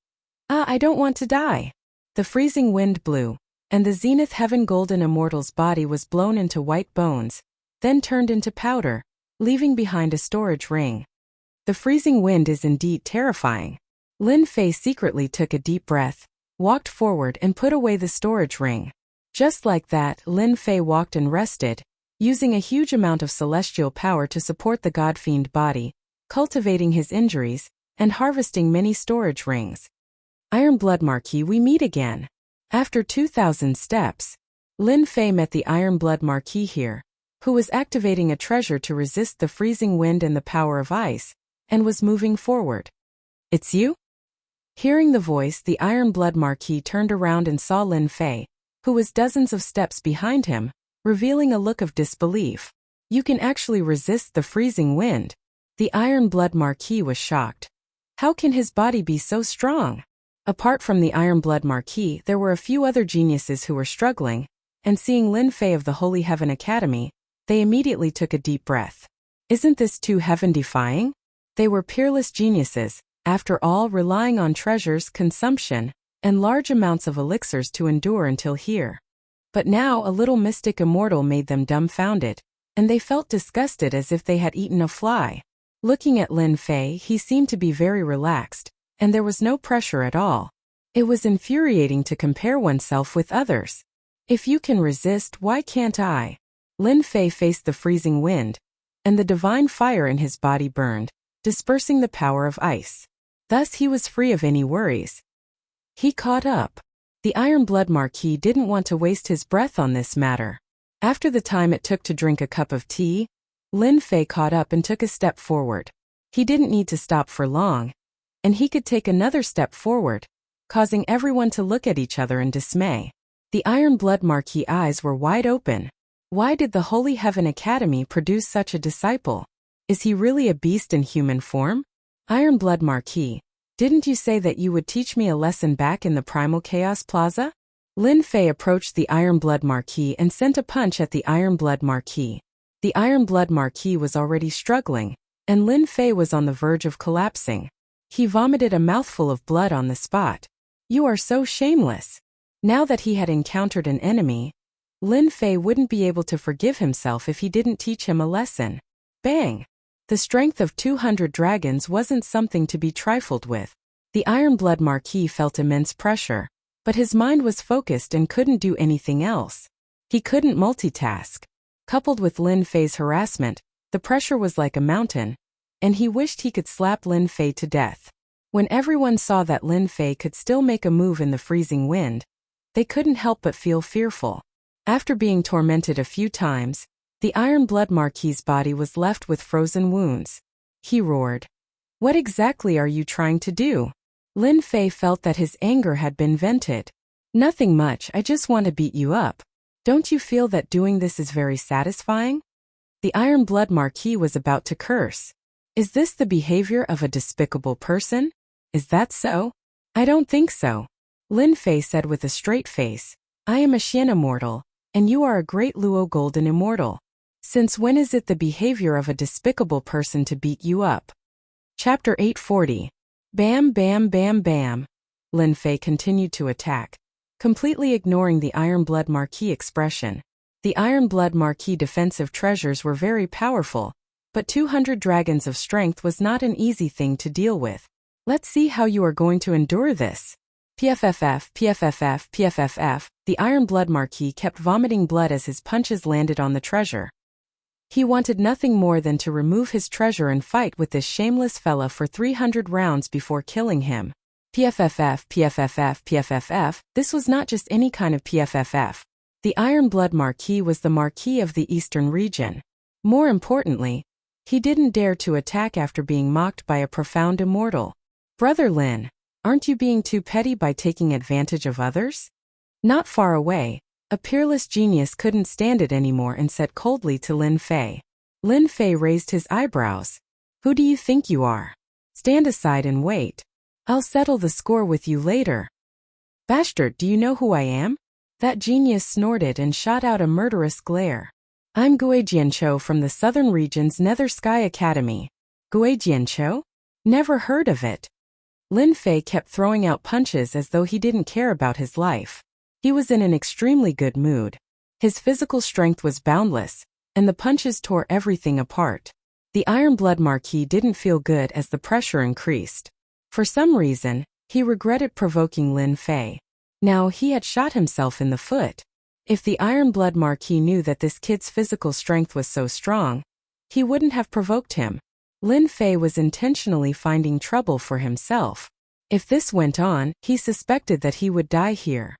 I don't want to die. The freezing wind blew, and the zenith heaven golden immortal's body was blown into white bones, then turned into powder, leaving behind a storage ring. The freezing wind is indeed terrifying. Lin Fei secretly took a deep breath, walked forward and put away the storage ring. Just like that, Lin Fei walked and rested, using a huge amount of celestial power to support the god-fiend body, cultivating his injuries, and harvesting many storage rings. Iron Blood Marquis, we meet again. After 2,000 steps, Lin Fei met the Iron Blood Marquis here, who was activating a treasure to resist the freezing wind and the power of ice, and was moving forward. It's you? Hearing the voice, the Iron Blood Marquis turned around and saw Lin Fei, who was dozens of steps behind him, revealing a look of disbelief. You can actually resist the freezing wind. The Iron Blood Marquis was shocked. How can his body be so strong? Apart from the Iron Blood Marquis, there were a few other geniuses who were struggling, and seeing Lin Fei of the Holy Heaven Academy, they immediately took a deep breath. Isn't this too heaven-defying? They were peerless geniuses, after all, relying on treasures, consumption, and large amounts of elixirs to endure until here. But now a little mystic immortal made them dumbfounded, and they felt disgusted as if they had eaten a fly. Looking at Lin Fei, he seemed to be very relaxed, and there was no pressure at all. It was infuriating to compare oneself with others. If you can resist, why can't I? Lin Fei faced the freezing wind, and the divine fire in his body burned, dispersing the power of ice. Thus he was free of any worries. He caught up. The Iron Blood Marquis didn't want to waste his breath on this matter. After the time it took to drink a cup of tea, Lin Fei caught up and took a step forward. He didn't need to stop for long, and he could take another step forward, causing everyone to look at each other in dismay. The Iron Blood Marquis' eyes were wide open. Why did the Holy Heaven Academy produce such a disciple? Is he really a beast in human form? Iron Blood Marquis, didn't you say that you would teach me a lesson back in the Primal Chaos Plaza? Lin Fei approached the Iron Blood Marquis and sent a punch at the Iron Blood Marquis. The Iron Blood Marquis was already struggling, and Lin Fei was on the verge of collapsing. He vomited a mouthful of blood on the spot. You are so shameless. Now that he had encountered an enemy, Lin Fei wouldn't be able to forgive himself if he didn't teach him a lesson. Bang! The strength of 200 dragons wasn't something to be trifled with. The Iron Blood Marquis felt immense pressure. But his mind was focused and couldn't do anything else. He couldn't multitask. Coupled with Lin Fei's harassment, the pressure was like a mountain, and he wished he could slap Lin Fei to death. When everyone saw that Lin Fei could still make a move in the freezing wind, they couldn't help but feel fearful. After being tormented a few times, the Iron Blood Marquis's body was left with frozen wounds. He roared, "What exactly are you trying to do?" Lin Fei felt that his anger had been vented. "Nothing much, I just want to beat you up. Don't you feel that doing this is very satisfying?" The Iron Blood Marquis was about to curse. "Is this the behavior of a despicable person? Is that so?" "I don't think so," Lin Fei said with a straight face. "I am a Xian immortal, and you are a great Luo Golden immortal. Since when is it the behavior of a despicable person to beat you up?" Chapter 840. Bam bam bam bam. Lin Fei continued to attack, completely ignoring the Iron Blood Marquis expression. The Iron Blood Marquis defensive treasures were very powerful, but 200 dragons of strength was not an easy thing to deal with. "Let's see how you are going to endure this." PFFF, PFFF, PFFF. The Iron Blood Marquis kept vomiting blood as his punches landed on the treasure. He wanted nothing more than to remove his treasure and fight with this shameless fella for 300 rounds before killing him. PFFF, PFFF, PFFF. This was not just any kind of PFFF. The Iron Blood Marquis was the Marquis of the Eastern region. More importantly, he didn't dare to attack after being mocked by a profound immortal. "Brother Lin, aren't you being too petty by taking advantage of others?" Not far away, a peerless genius couldn't stand it anymore and said coldly to Lin Fei. Lin Fei raised his eyebrows. "Who do you think you are? Stand aside and wait. I'll settle the score with you later." "Bastard, do you know who I am?" That genius snorted and shot out a murderous glare. "I'm Gui Jianqiu from the Southern Region's Nether Sky Academy." "Gui Jianqiu? Never heard of it." Lin Fei kept throwing out punches as though he didn't care about his life. He was in an extremely good mood. His physical strength was boundless, and the punches tore everything apart. The Iron Blood Marquis didn't feel good as the pressure increased. For some reason, he regretted provoking Lin Fei. Now he had shot himself in the foot. If the Iron Blood Marquis knew that this kid's physical strength was so strong, he wouldn't have provoked him. Lin Fei was intentionally finding trouble for himself. If this went on, he suspected that he would die here.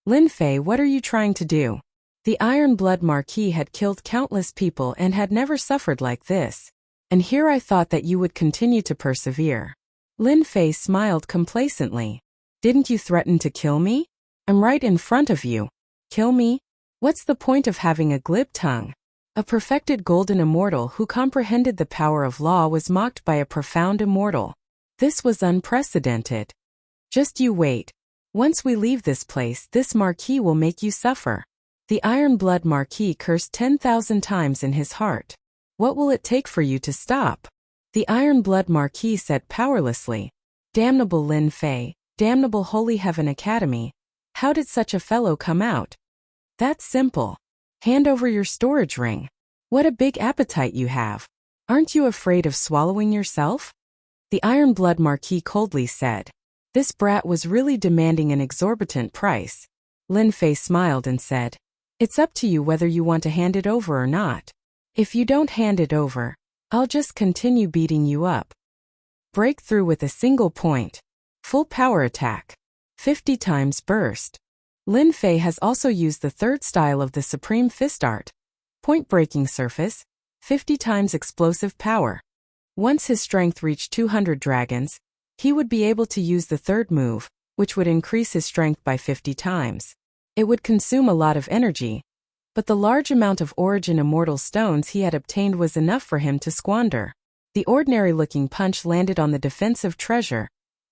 "Lin Fei, what are you trying to do?" The Iron Blood Marquis had killed countless people and had never suffered like this. "And here I thought that you would continue to persevere." Lin Fei smiled complacently. "Didn't you threaten to kill me? I'm right in front of you. Kill me? What's the point of having a glib tongue?" A perfected golden immortal who comprehended the power of law was mocked by a profound immortal. This was unprecedented. "Just you wait. Once we leave this place, this Marquis will make you suffer." The Iron Blood Marquis cursed 10,000 times in his heart. "What will it take for you to stop?" The Iron Blood Marquis said powerlessly. "Damnable Lin Fei, damnable Holy Heaven Academy. How did such a fellow come out?" "That's simple. Hand over your storage ring. What a big appetite you have. Aren't you afraid of swallowing yourself?" The Iron Blood Marquis coldly said. This brat was really demanding an exorbitant price. Lin Fei smiled and said, "It's up to you whether you want to hand it over or not. If you don't hand it over, I'll just continue beating you up." Breakthrough with a single point. Full power attack. 50 times burst. Lin Fei has also used the third style of the Supreme Fist Art. Point breaking surface. 50 times explosive power. Once his strength reached 200 dragons, he would be able to use the third move, which would increase his strength by 50 times. It would consume a lot of energy, but the large amount of Origin Immortal Stones he had obtained was enough for him to squander. The ordinary-looking punch landed on the defensive treasure,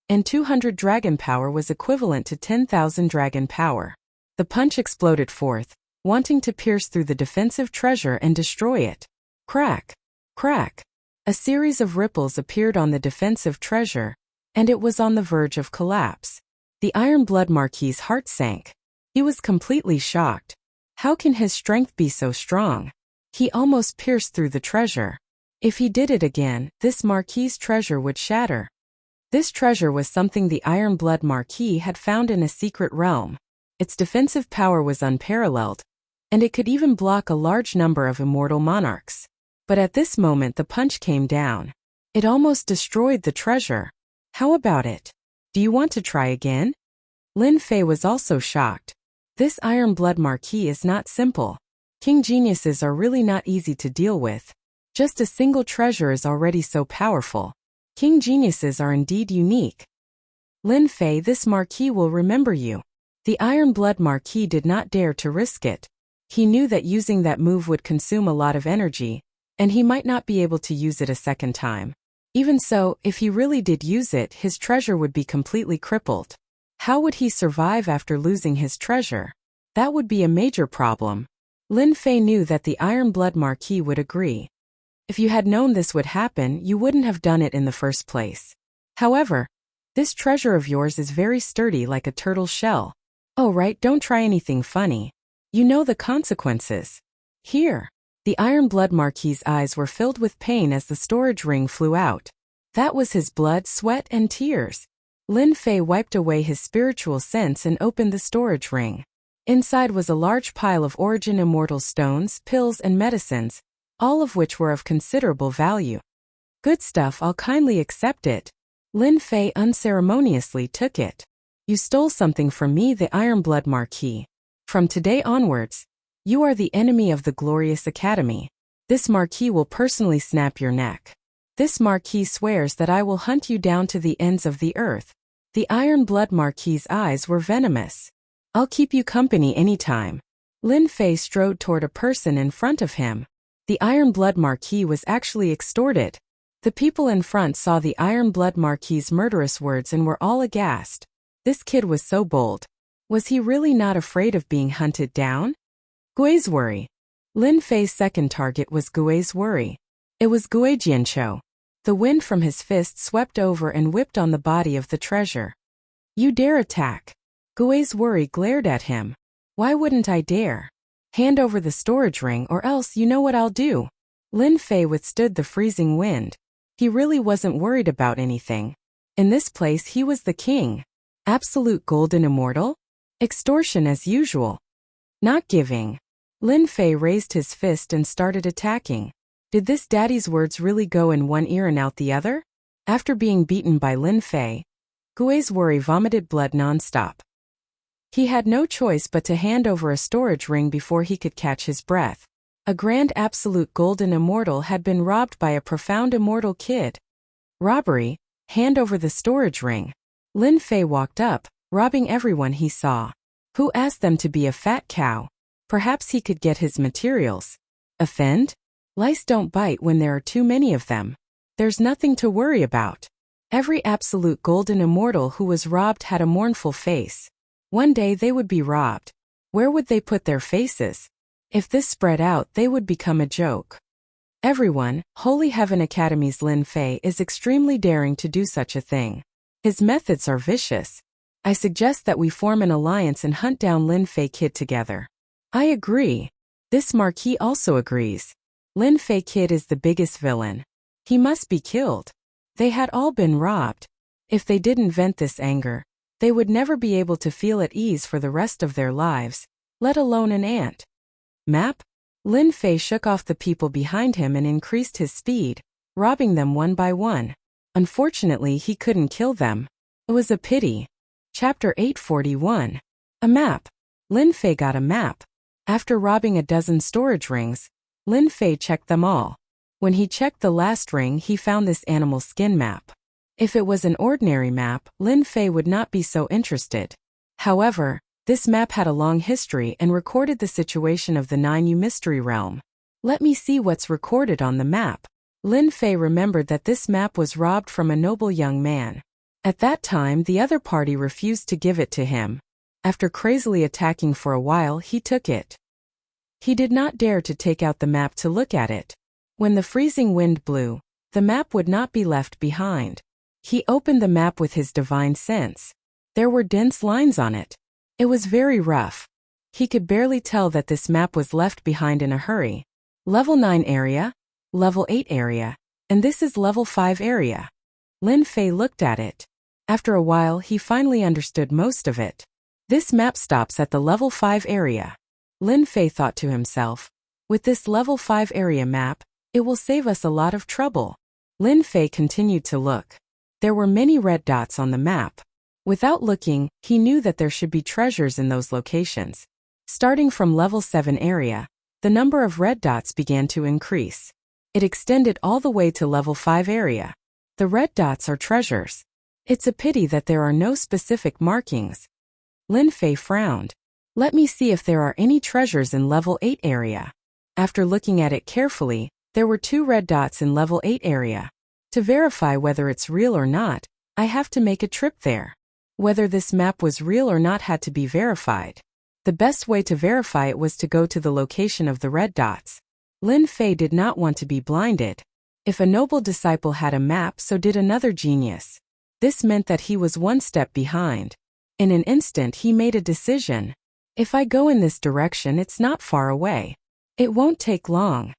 and 200 dragon power was equivalent to 10,000 dragon power. The punch exploded forth, wanting to pierce through the defensive treasure and destroy it. Crack! Crack! A series of ripples appeared on the defensive treasure, and it was on the verge of collapse. The Iron Blood Marquis's heart sank. He was completely shocked. How can his strength be so strong? He almost pierced through the treasure. If he did it again, this Marquis's treasure would shatter. This treasure was something the Iron Blood Marquis had found in a secret realm. Its defensive power was unparalleled, and it could even block a large number of immortal monarchs. But at this moment the punch came down. It almost destroyed the treasure. How about it? Do you want to try again? Lin Fei was also shocked. This Iron Blood Marquis is not simple. King geniuses are really not easy to deal with. Just a single treasure is already so powerful. King geniuses are indeed unique. Lin Fei, this Marquis will remember you. The Iron Blood Marquis did not dare to risk it. He knew that using that move would consume a lot of energy, and he might not be able to use it a second time. Even so, if he really did use it, his treasure would be completely crippled. How would he survive after losing his treasure? That would be a major problem. Lin Fei knew that the Iron Blood Marquis would agree. If you had known this would happen, you wouldn't have done it in the first place. However, this treasure of yours is very sturdy like a turtle shell. Oh right, don't try anything funny. You know the consequences. Here. The Iron Blood Marquis's eyes were filled with pain as the storage ring flew out. That was his blood, sweat, and tears. Lin Fei wiped away his spiritual sense and opened the storage ring. Inside was a large pile of origin immortal stones, pills, and medicines, all of which were of considerable value. Good stuff, I'll kindly accept it. Lin Fei unceremoniously took it. You stole something from me, the Iron Blood Marquis. From today onwards, you are the enemy of the glorious academy. This Marquis will personally snap your neck. This Marquis swears that I will hunt you down to the ends of the earth. The Iron Blood Marquis's eyes were venomous. I'll keep you company anytime. Lin Fei strode toward a person in front of him. The Iron Blood Marquis was actually extorted. The people in front saw the Iron Blood Marquis's murderous words and were all aghast. This kid was so bold. Was he really not afraid of being hunted down? Gui's worry. Lin Fei's second target was Gui's worry. It was Gui Jianqiu. The wind from his fist swept over and whipped on the body of the treasure. You dare attack? Gui's worry glared at him. Why wouldn't I dare? Hand over the storage ring or else you know what I'll do. Lin Fei withstood the freezing wind. He really wasn't worried about anything. In this place he was the king. Absolute golden immortal? Extortion as usual. Not giving. Lin Fei raised his fist and started attacking. Did this daddy's words really go in one ear and out the other? After being beaten by Lin Fei, Gui's worry vomited blood non-stop. He had no choice but to hand over a storage ring before he could catch his breath. A grand absolute golden immortal had been robbed by a profound immortal kid. Robbery, hand over the storage ring. Lin Fei walked up, robbing everyone he saw. Who asked them to be a fat cow? Perhaps he could get his materials. Offend? Lice don't bite when there are too many of them. There's nothing to worry about. Every absolute golden immortal who was robbed had a mournful face. One day they would be robbed. Where would they put their faces? If this spread out, they would become a joke. Everyone, Holy Heaven Academy's Lin Fei is extremely daring to do such a thing. His methods are vicious. I suggest that we form an alliance and hunt down Lin Fei Kid together. I agree. This Marquis also agrees. Lin Fei Kid is the biggest villain. He must be killed. They had all been robbed. If they didn't vent this anger, they would never be able to feel at ease for the rest of their lives, let alone an ant. Map? Lin Fei shook off the people behind him and increased his speed, robbing them one by one. Unfortunately, he couldn't kill them. It was a pity. Chapter 841. A map. Lin Fei got a map. After robbing a dozen storage rings, Lin Fei checked them all. When he checked the last ring, he found this animal skin map. If it was an ordinary map, Lin Fei would not be so interested. However, this map had a long history and recorded the situation of the 9U Mystery Realm. Let me see what's recorded on the map. Lin Fei remembered that this map was robbed from a noble young man. At that time, the other party refused to give it to him. After crazily attacking for a while, he took it. He did not dare to take out the map to look at it. When the freezing wind blew, the map would not be left behind. He opened the map with his divine sense. There were dense lines on it. It was very rough. He could barely tell that this map was left behind in a hurry. Level 9 area, Level 8 area, and this is Level 5 area. Lin Fei looked at it. After a while, he finally understood most of it. This map stops at the level 5 area. Lin Fei thought to himself. With this level 5 area map, it will save us a lot of trouble. Lin Fei continued to look. There were many red dots on the map. Without looking, he knew that there should be treasures in those locations. Starting from level 7 area, the number of red dots began to increase. It extended all the way to level 5 area. The red dots are treasures. It's a pity that there are no specific markings. Lin Fei frowned. Let me see if there are any treasures in level 8 area. After looking at it carefully, there were 2 red dots in level 8 area. To verify whether it's real or not, I have to make a trip there. Whether this map was real or not had to be verified. The best way to verify it was to go to the location of the red dots. Lin Fei did not want to be blinded. If a noble disciple had a map, so did another genius. This meant that he was one step behind. In an instant he made a decision. If I go in this direction, it's not far away. It won't take long.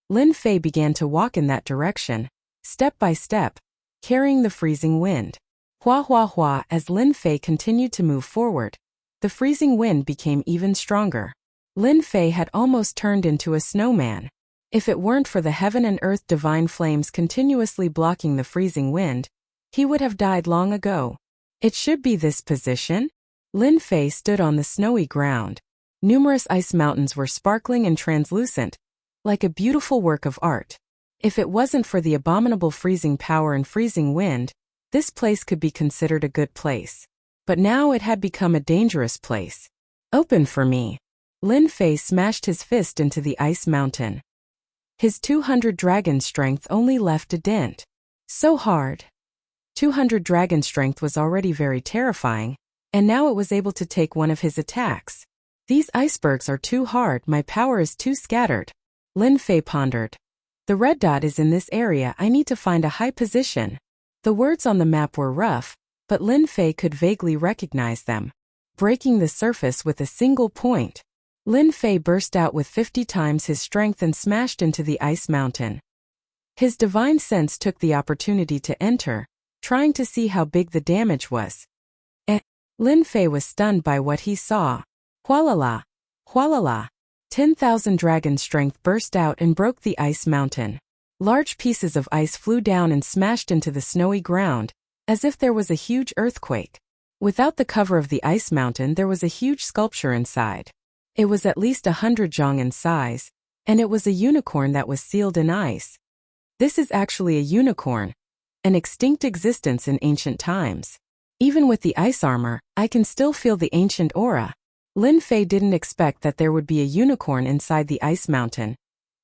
Lin Fei began to walk in that direction, step by step, carrying the freezing wind. Hua hua hua. As Lin Fei continued to move forward, the freezing wind became even stronger. Lin Fei had almost turned into a snowman. If it weren't for the heaven and earth divine flames continuously blocking the freezing wind, he would have died long ago. It should be this position. Lin Fei stood on the snowy ground. Numerous ice mountains were sparkling and translucent, like a beautiful work of art. If it wasn't for the abominable freezing power and freezing wind, this place could be considered a good place. But now it had become a dangerous place. Open for me. Lin Fei smashed his fist into the ice mountain. His 200 dragon strength only left a dent. So hard. 200 dragon strength was already very terrifying, and now it was able to take one of his attacks. These icebergs are too hard, my power is too scattered. Lin Fei pondered. The red dot is in this area, I need to find a high position. The words on the map were rough, but Lin Fei could vaguely recognize them. Breaking the surface with a single point. Lin Fei burst out with 50 times his strength and smashed into the ice mountain. His divine sense took the opportunity to enter, trying to see how big the damage was. Lin Fei was stunned by what he saw. Hualala! Hualala! 10,000 dragon strength burst out and broke the ice mountain. Large pieces of ice flew down and smashed into the snowy ground, as if there was a huge earthquake. Without the cover of the ice mountain, there was a huge sculpture inside. It was at least 100 zhong in size, and it was a unicorn that was sealed in ice. This is actually a unicorn, an extinct existence in ancient times. Even with the ice armor, I can still feel the ancient aura. Lin Fei didn't expect that there would be a unicorn inside the ice mountain,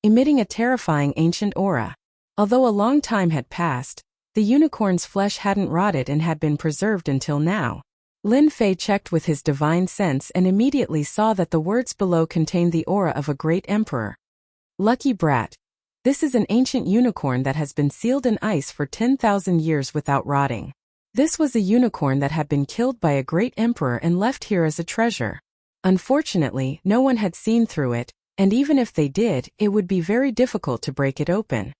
emitting a terrifying ancient aura. Although a long time had passed, the unicorn's flesh hadn't rotted and had been preserved until now. Lin Fei checked with his divine sense and immediately saw that the words below contained the aura of a great emperor. Lucky brat. This is an ancient unicorn that has been sealed in ice for 10,000 years without rotting. This was a unicorn that had been killed by a great emperor and left here as a treasure. Unfortunately, no one had seen through it, and even if they did, it would be very difficult to break it open.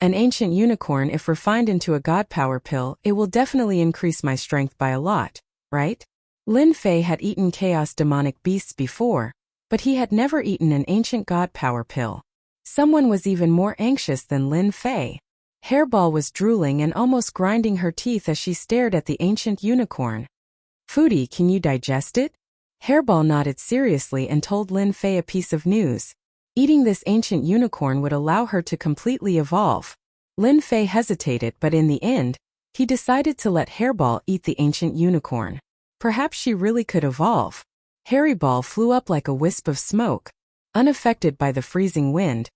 An ancient unicorn, if refined into a god power pill, it will definitely increase my strength by a lot, right? Lin Fei had eaten chaos demonic beasts before, but he had never eaten an ancient god power pill. Someone was even more anxious than Lin Fei. Hairball was drooling and almost grinding her teeth as she stared at the ancient unicorn. Foodie, can you digest it? Hairball nodded seriously and told Lin Fei a piece of news. Eating this ancient unicorn would allow her to completely evolve. Lin Fei hesitated, but in the end, he decided to let Hairball eat the ancient unicorn. Perhaps she really could evolve. Hairyball flew up like a wisp of smoke. Unaffected by the freezing wind,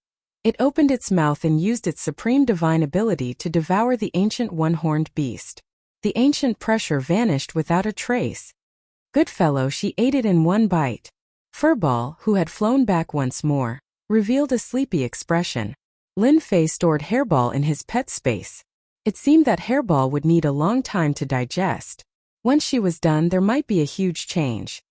it opened its mouth and used its supreme divine ability to devour the ancient one-horned beast. The ancient pressure vanished without a trace. Good fellow, she ate it in one bite. Furball, who had flown back once more, revealed a sleepy expression. Lin Fei stored Hairball in his pet space. It seemed that Hairball would need a long time to digest. Once she was done, there might be a huge change.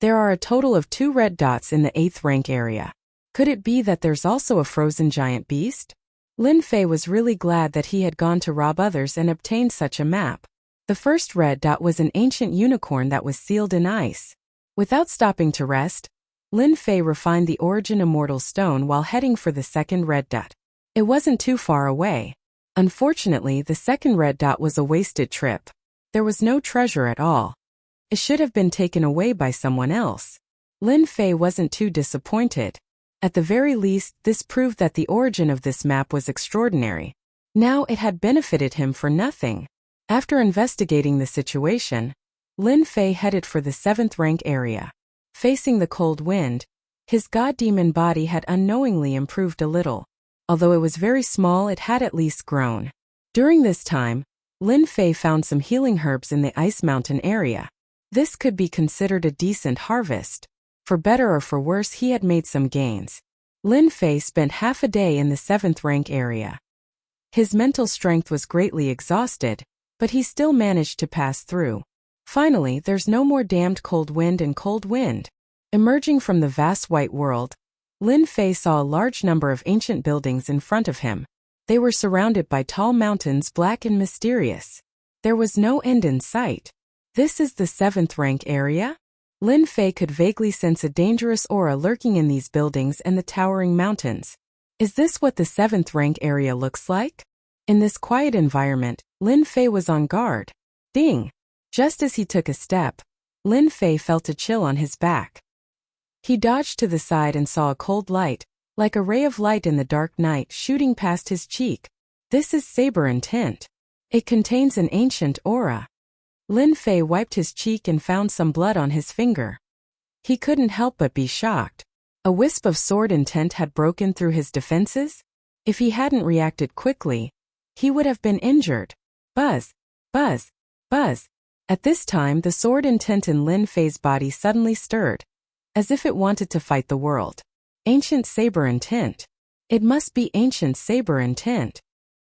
There are a total of 2 red dots in the 8th rank area. Could it be that there's also a frozen giant beast? Lin Fei was really glad that he had gone to rob others and obtained such a map. The first red dot was an ancient unicorn that was sealed in ice. Without stopping to rest, Lin Fei refined the origin immortal stone while heading for the second red dot. It wasn't too far away. Unfortunately, the second red dot was a wasted trip. There was no treasure at all. It should have been taken away by someone else. Lin Fei wasn't too disappointed. At the very least, this proved that the origin of this map was extraordinary. Now it had benefited him for nothing. After investigating the situation, Lin Fei headed for the 7th rank area. Facing the cold wind, his god-demon body had unknowingly improved a little. Although it was very small, it had at least grown. During this time, Lin Fei found some healing herbs in the Ice Mountain area. This could be considered a decent harvest. For better or for worse, he had made some gains. Lin Fei spent half a day in the 7th rank area. His mental strength was greatly exhausted, but he still managed to pass through. Finally, there's no more damned cold wind and cold wind. Emerging from the vast white world, Lin Fei saw a large number of ancient buildings in front of him. They were surrounded by tall mountains, black and mysterious. There was no end in sight. This is the 7th rank area? Lin Fei could vaguely sense a dangerous aura lurking in these buildings and the towering mountains. Is this what the 7th rank area looks like? In this quiet environment, Lin Fei was on guard. Ding! Just as he took a step, Lin Fei felt a chill on his back. He dodged to the side and saw a cold light, like a ray of light in the dark night, shooting past his cheek. This is saber intent. It contains an ancient aura. Lin Fei wiped his cheek and found some blood on his finger. He couldn't help but be shocked. A wisp of sword intent had broken through his defenses? If he hadn't reacted quickly, he would have been injured. Buzz, buzz, buzz. At this time, the sword intent in Lin Fei's body suddenly stirred, as if it wanted to fight the world. Ancient saber intent. It must be ancient saber intent.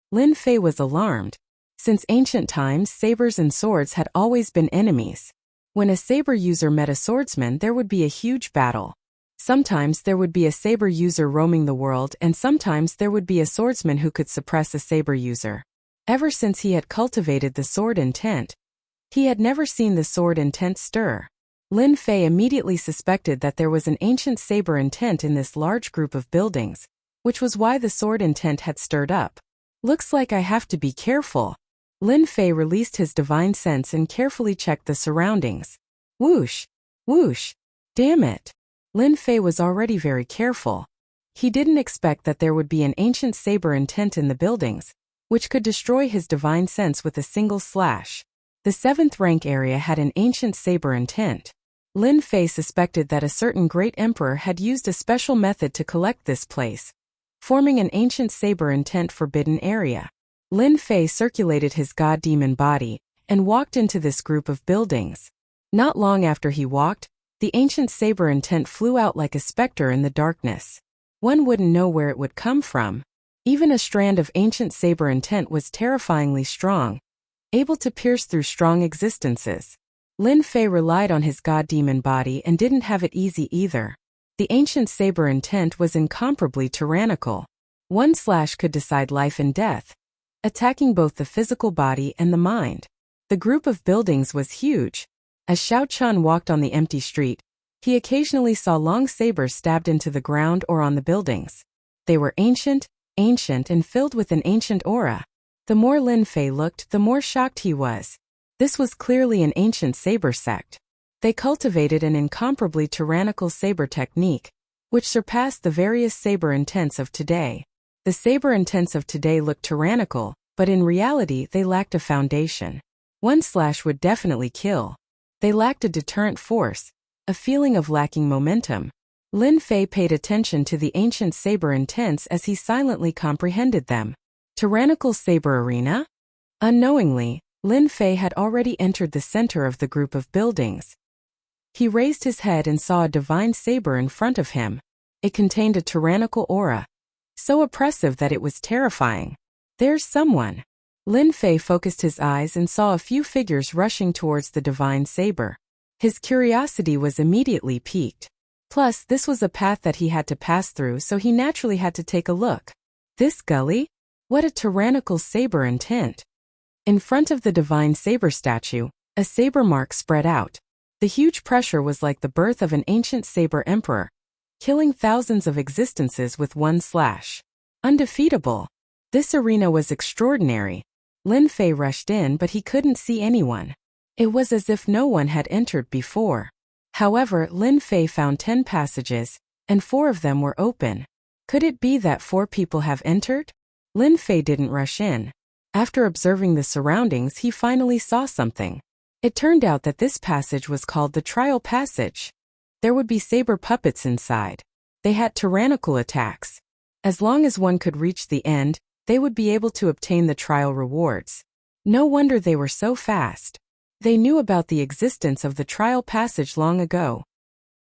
Lin Fei was alarmed. Since ancient times, sabers and swords had always been enemies. When a saber user met a swordsman, there would be a huge battle. Sometimes there would be a saber user roaming the world, and sometimes there would be a swordsman who could suppress a saber user. Ever since he had cultivated the sword intent, he had never seen the sword intent stir. Lin Fei immediately suspected that there was an ancient saber intent in this large group of buildings, which was why the sword intent had stirred up. Looks like I have to be careful. Lin Fei released his divine sense and carefully checked the surroundings. Whoosh! Whoosh! Damn it! Lin Fei was already very careful. He didn't expect that there would be an ancient saber intent in the buildings, which could destroy his divine sense with a single slash. The 7th rank area had an ancient saber intent. Lin Fei suspected that a certain great emperor had used a special method to collect this place, forming an ancient saber intent forbidden area. Lin Fei circulated his god-demon body and walked into this group of buildings. Not long after he walked, the ancient saber intent flew out like a specter in the darkness. One wouldn't know where it would come from. Even a strand of ancient saber intent was terrifyingly strong, able to pierce through strong existences. Lin Fei relied on his god-demon body and didn't have it easy either. The ancient saber intent was incomparably tyrannical. One slash could decide life and death, attacking both the physical body and the mind. The group of buildings was huge. As Xiao Chun walked on the empty street, he occasionally saw long sabers stabbed into the ground or on the buildings. They were ancient, and filled with an ancient aura. The more Lin Fei looked, the more shocked he was. This was clearly an ancient saber sect. They cultivated an incomparably tyrannical saber technique, which surpassed the various saber intents of today. The saber intents of today looked tyrannical, but in reality they lacked a foundation. One slash would definitely kill. They lacked a deterrent force, a feeling of lacking momentum. Lin Fei paid attention to the ancient saber intents as he silently comprehended them. Tyrannical saber arena? Unknowingly, Lin Fei had already entered the center of the group of buildings. He raised his head and saw a divine saber in front of him. It contained a tyrannical aura, so oppressive that it was terrifying. There's someone. Lin Fei focused his eyes and saw a few figures rushing towards the divine saber. His curiosity was immediately piqued. Plus, this was a path that he had to pass through, so he naturally had to take a look. This gully? What a tyrannical saber intent! In front of the divine saber statue, a saber mark spread out. The huge pressure was like the birth of an ancient saber emperor, killing thousands of existences with one slash. Undefeatable. This arena was extraordinary. Lin Fei rushed in, but he couldn't see anyone. It was as if no one had entered before. However, Lin Fei found 10 passages, and 4 of them were open. Could it be that 4 people have entered? Lin Fei didn't rush in. After observing the surroundings, he finally saw something. It turned out that this passage was called the Trial Passage. There would be saber puppets inside. They had tyrannical attacks. As long as one could reach the end, they would be able to obtain the trial rewards. No wonder they were so fast. They knew about the existence of the Trial Passage long ago.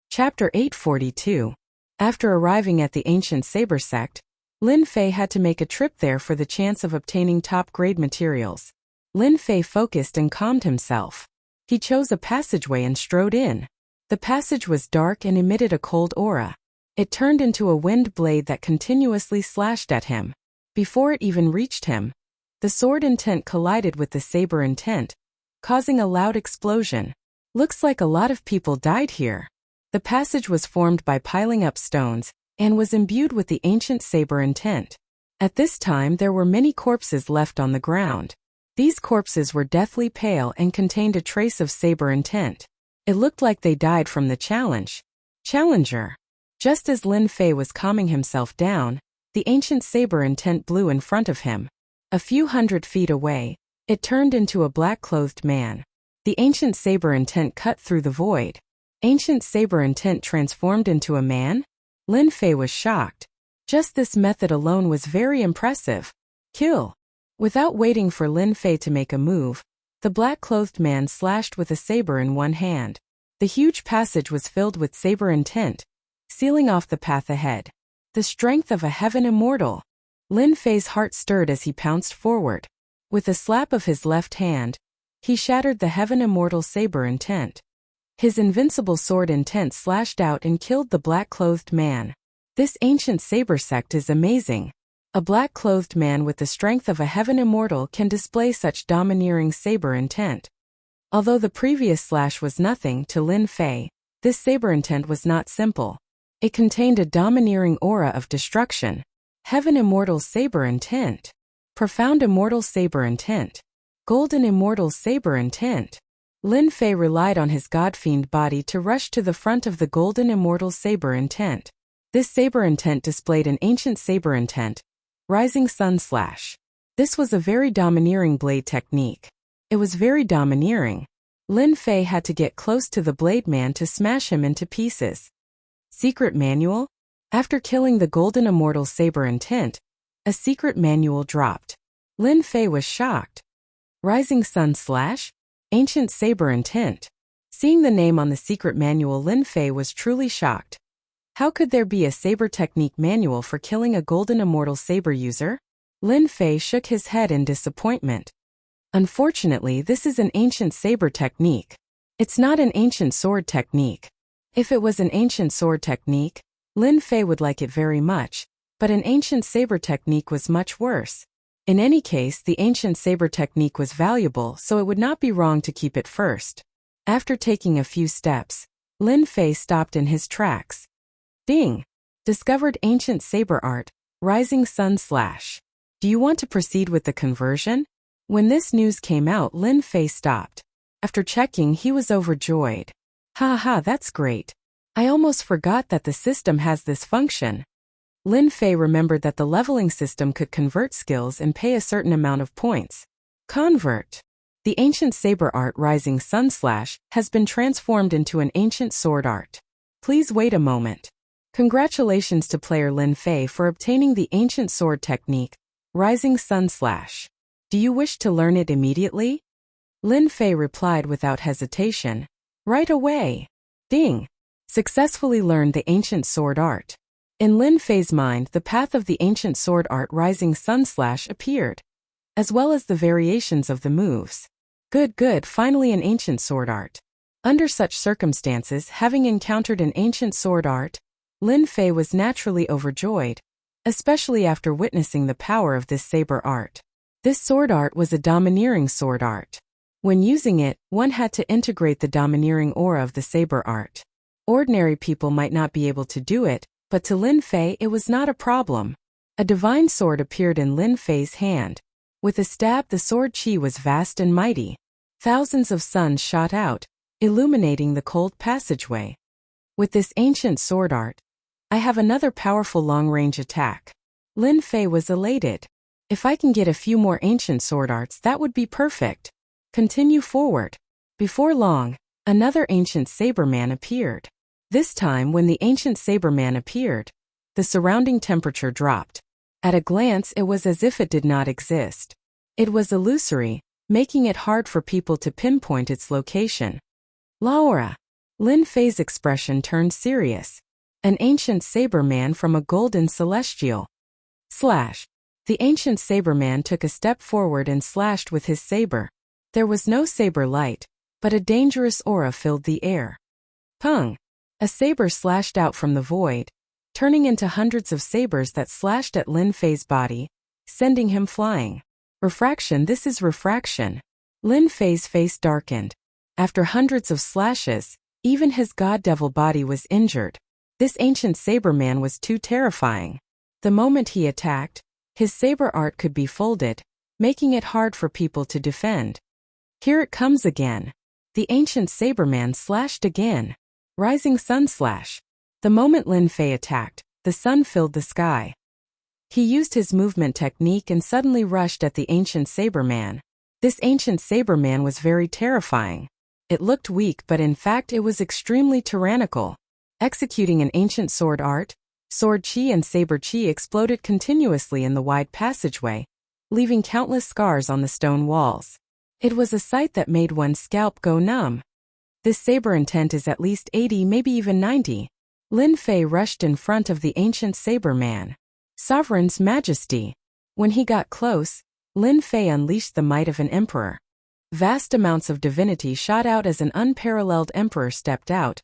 Chapter 842. After arriving at the ancient saber sect, Lin Fei had to make a trip there for the chance of obtaining top-grade materials. Lin Fei focused and calmed himself. He chose a passageway and strode in. The passage was dark and emitted a cold aura. It turned into a wind blade that continuously slashed at him. Before it even reached him, the sword intent collided with the saber intent, causing a loud explosion. Looks like a lot of people died here. The passage was formed by piling up stones, and was imbued with the ancient saber intent. At this time there were many corpses left on the ground. These corpses were deathly pale and contained a trace of saber intent. It looked like they died from the challenger. Just as Lin Fei was calming himself down, the ancient saber intent blew in front of him. A few hundred feet away, it turned into a black-clothed man. The ancient saber intent cut through the void. Ancient saber intent transformed into a man? Lin Fei was shocked. Just this method alone was very impressive. Kill. Without waiting for Lin Fei to make a move, the black-clothed man slashed with a saber in one hand. The huge passage was filled with saber intent, sealing off the path ahead. The strength of a heaven immortal. Lin Fei's heart stirred as he pounced forward. With a slap of his left hand, he shattered the heaven immortal saber intent. His invincible sword intent slashed out and killed the black-clothed man. This ancient saber sect is amazing. A black-clothed man with the strength of a heaven immortal can display such domineering saber intent. Although the previous slash was nothing to Lin Fei, this saber intent was not simple. It contained a domineering aura of destruction. Heaven immortal saber intent. Profound immortal saber intent. Golden immortal saber intent. Lin Fei relied on his god-fiend body to rush to the front of the golden immortal saber intent. This saber intent displayed an ancient saber intent, Rising Sun Slash. This was a very domineering blade technique. It was very domineering. Lin Fei had to get close to the blade man to smash him into pieces. Secret manual? After killing the golden immortal saber intent, a secret manual dropped. Lin Fei was shocked. Rising Sun Slash? Ancient saber intent. Seeing the name on the secret manual, Lin Fei was truly shocked. How could there be a saber technique manual for killing a golden immortal saber user? Lin Fei shook his head in disappointment. Unfortunately, this is an ancient saber technique. It's not an ancient sword technique. If it was an ancient sword technique, Lin Fei would like it very much, but an ancient saber technique was much worse. In any case, the ancient saber technique was valuable, so it would not be wrong to keep it first. After taking a few steps, Lin Fei stopped in his tracks. Ding! Discovered ancient saber art, Rising Sun Slash. Do you want to proceed with the conversion? When this news came out, Lin Fei stopped. After checking, he was overjoyed. Ha, that's great. I almost forgot that the system has this function. Lin Fei remembered that the leveling system could convert skills and pay a certain amount of points. Convert. The ancient saber art Rising Sun Slash has been transformed into an ancient sword art. Please wait a moment. Congratulations to player Lin Fei for obtaining the ancient sword technique, Rising Sun Slash. Do you wish to learn it immediately? Lin Fei replied without hesitation. Right away. Ding. Successfully learned the ancient sword art. In Lin Fei's mind, the path of the ancient sword art Rising Sun Slash appeared, as well as the variations of the moves. Good, finally an ancient sword art. Under such circumstances, having encountered an ancient sword art, Lin Fei was naturally overjoyed. especially after witnessing the power of this saber art. This sword art was a domineering sword art. When using it, one had to integrate the domineering aura of the saber art. Ordinary people might not be able to do it, but to Lin Fei it was not a problem. A divine sword appeared in Lin Fei's hand. With a stab, the sword chi was vast and mighty. Thousands of suns shot out, illuminating the cold passageway. With this ancient sword art, I have another powerful long-range attack. Lin Fei was elated. If I can get a few more ancient sword arts, that would be perfect. Continue forward. Before long, another ancient saberman appeared. This time, when the ancient saberman appeared, the surrounding temperature dropped. At a glance, it was as if it did not exist. It was illusory, making it hard for people to pinpoint its location. Laura. Lin Fei's expression turned serious. An ancient saberman from a golden celestial. Slash. The ancient saberman took a step forward and slashed with his saber. There was no saber light, but a dangerous aura filled the air. Pung! A saber slashed out from the void, turning into hundreds of sabers that slashed at Lin Fei's body, sending him flying. Refraction. This is refraction. Lin Fei's face darkened. After hundreds of slashes, even his god-devil body was injured. This ancient saberman was too terrifying. The moment he attacked, his saber art could be folded, making it hard for people to defend. Here it comes again. The ancient saberman slashed again. Rising sun slash. The moment Lin Fei attacked, the sun filled the sky. He used his movement technique and suddenly rushed at the ancient saberman. This ancient saberman was very terrifying. It looked weak, but in fact it was extremely tyrannical. Executing an ancient sword art, sword chi and saber chi exploded continuously in the wide passageway, leaving countless scars on the stone walls. It was a sight that made one's scalp go numb. This saber intent is at least 80, maybe even 90. Lin Fei rushed in front of the ancient saberman. Sovereign's Majesty. When he got close, Lin Fei unleashed the might of an emperor. Vast amounts of divinity shot out as an unparalleled emperor stepped out,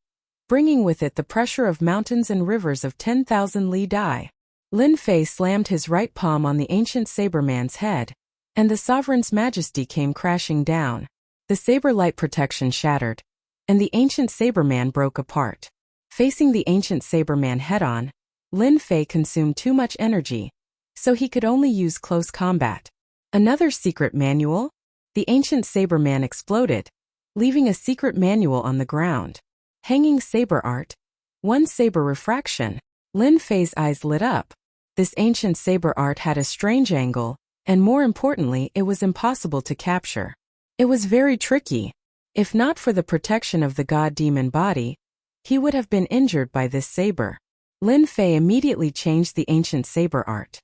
bringing with it the pressure of mountains and rivers of 10,000 li dai. Lin Fei slammed his right palm on the ancient saberman's head, and the Sovereign's Majesty came crashing down. The saber light protection shattered, and the ancient saberman broke apart. Facing the ancient saberman head-on, Lin Fei consumed too much energy, so he could only use close combat. Another secret manual? The ancient saberman exploded, leaving a secret manual on the ground. Hanging saber art. One saber refraction. Lin Fei's eyes lit up. This ancient saber art had a strange angle, and more importantly, it was impossible to capture. It was very tricky. If not for the protection of the god-demon body, he would have been injured by this saber. Lin Fei immediately changed the ancient saber art.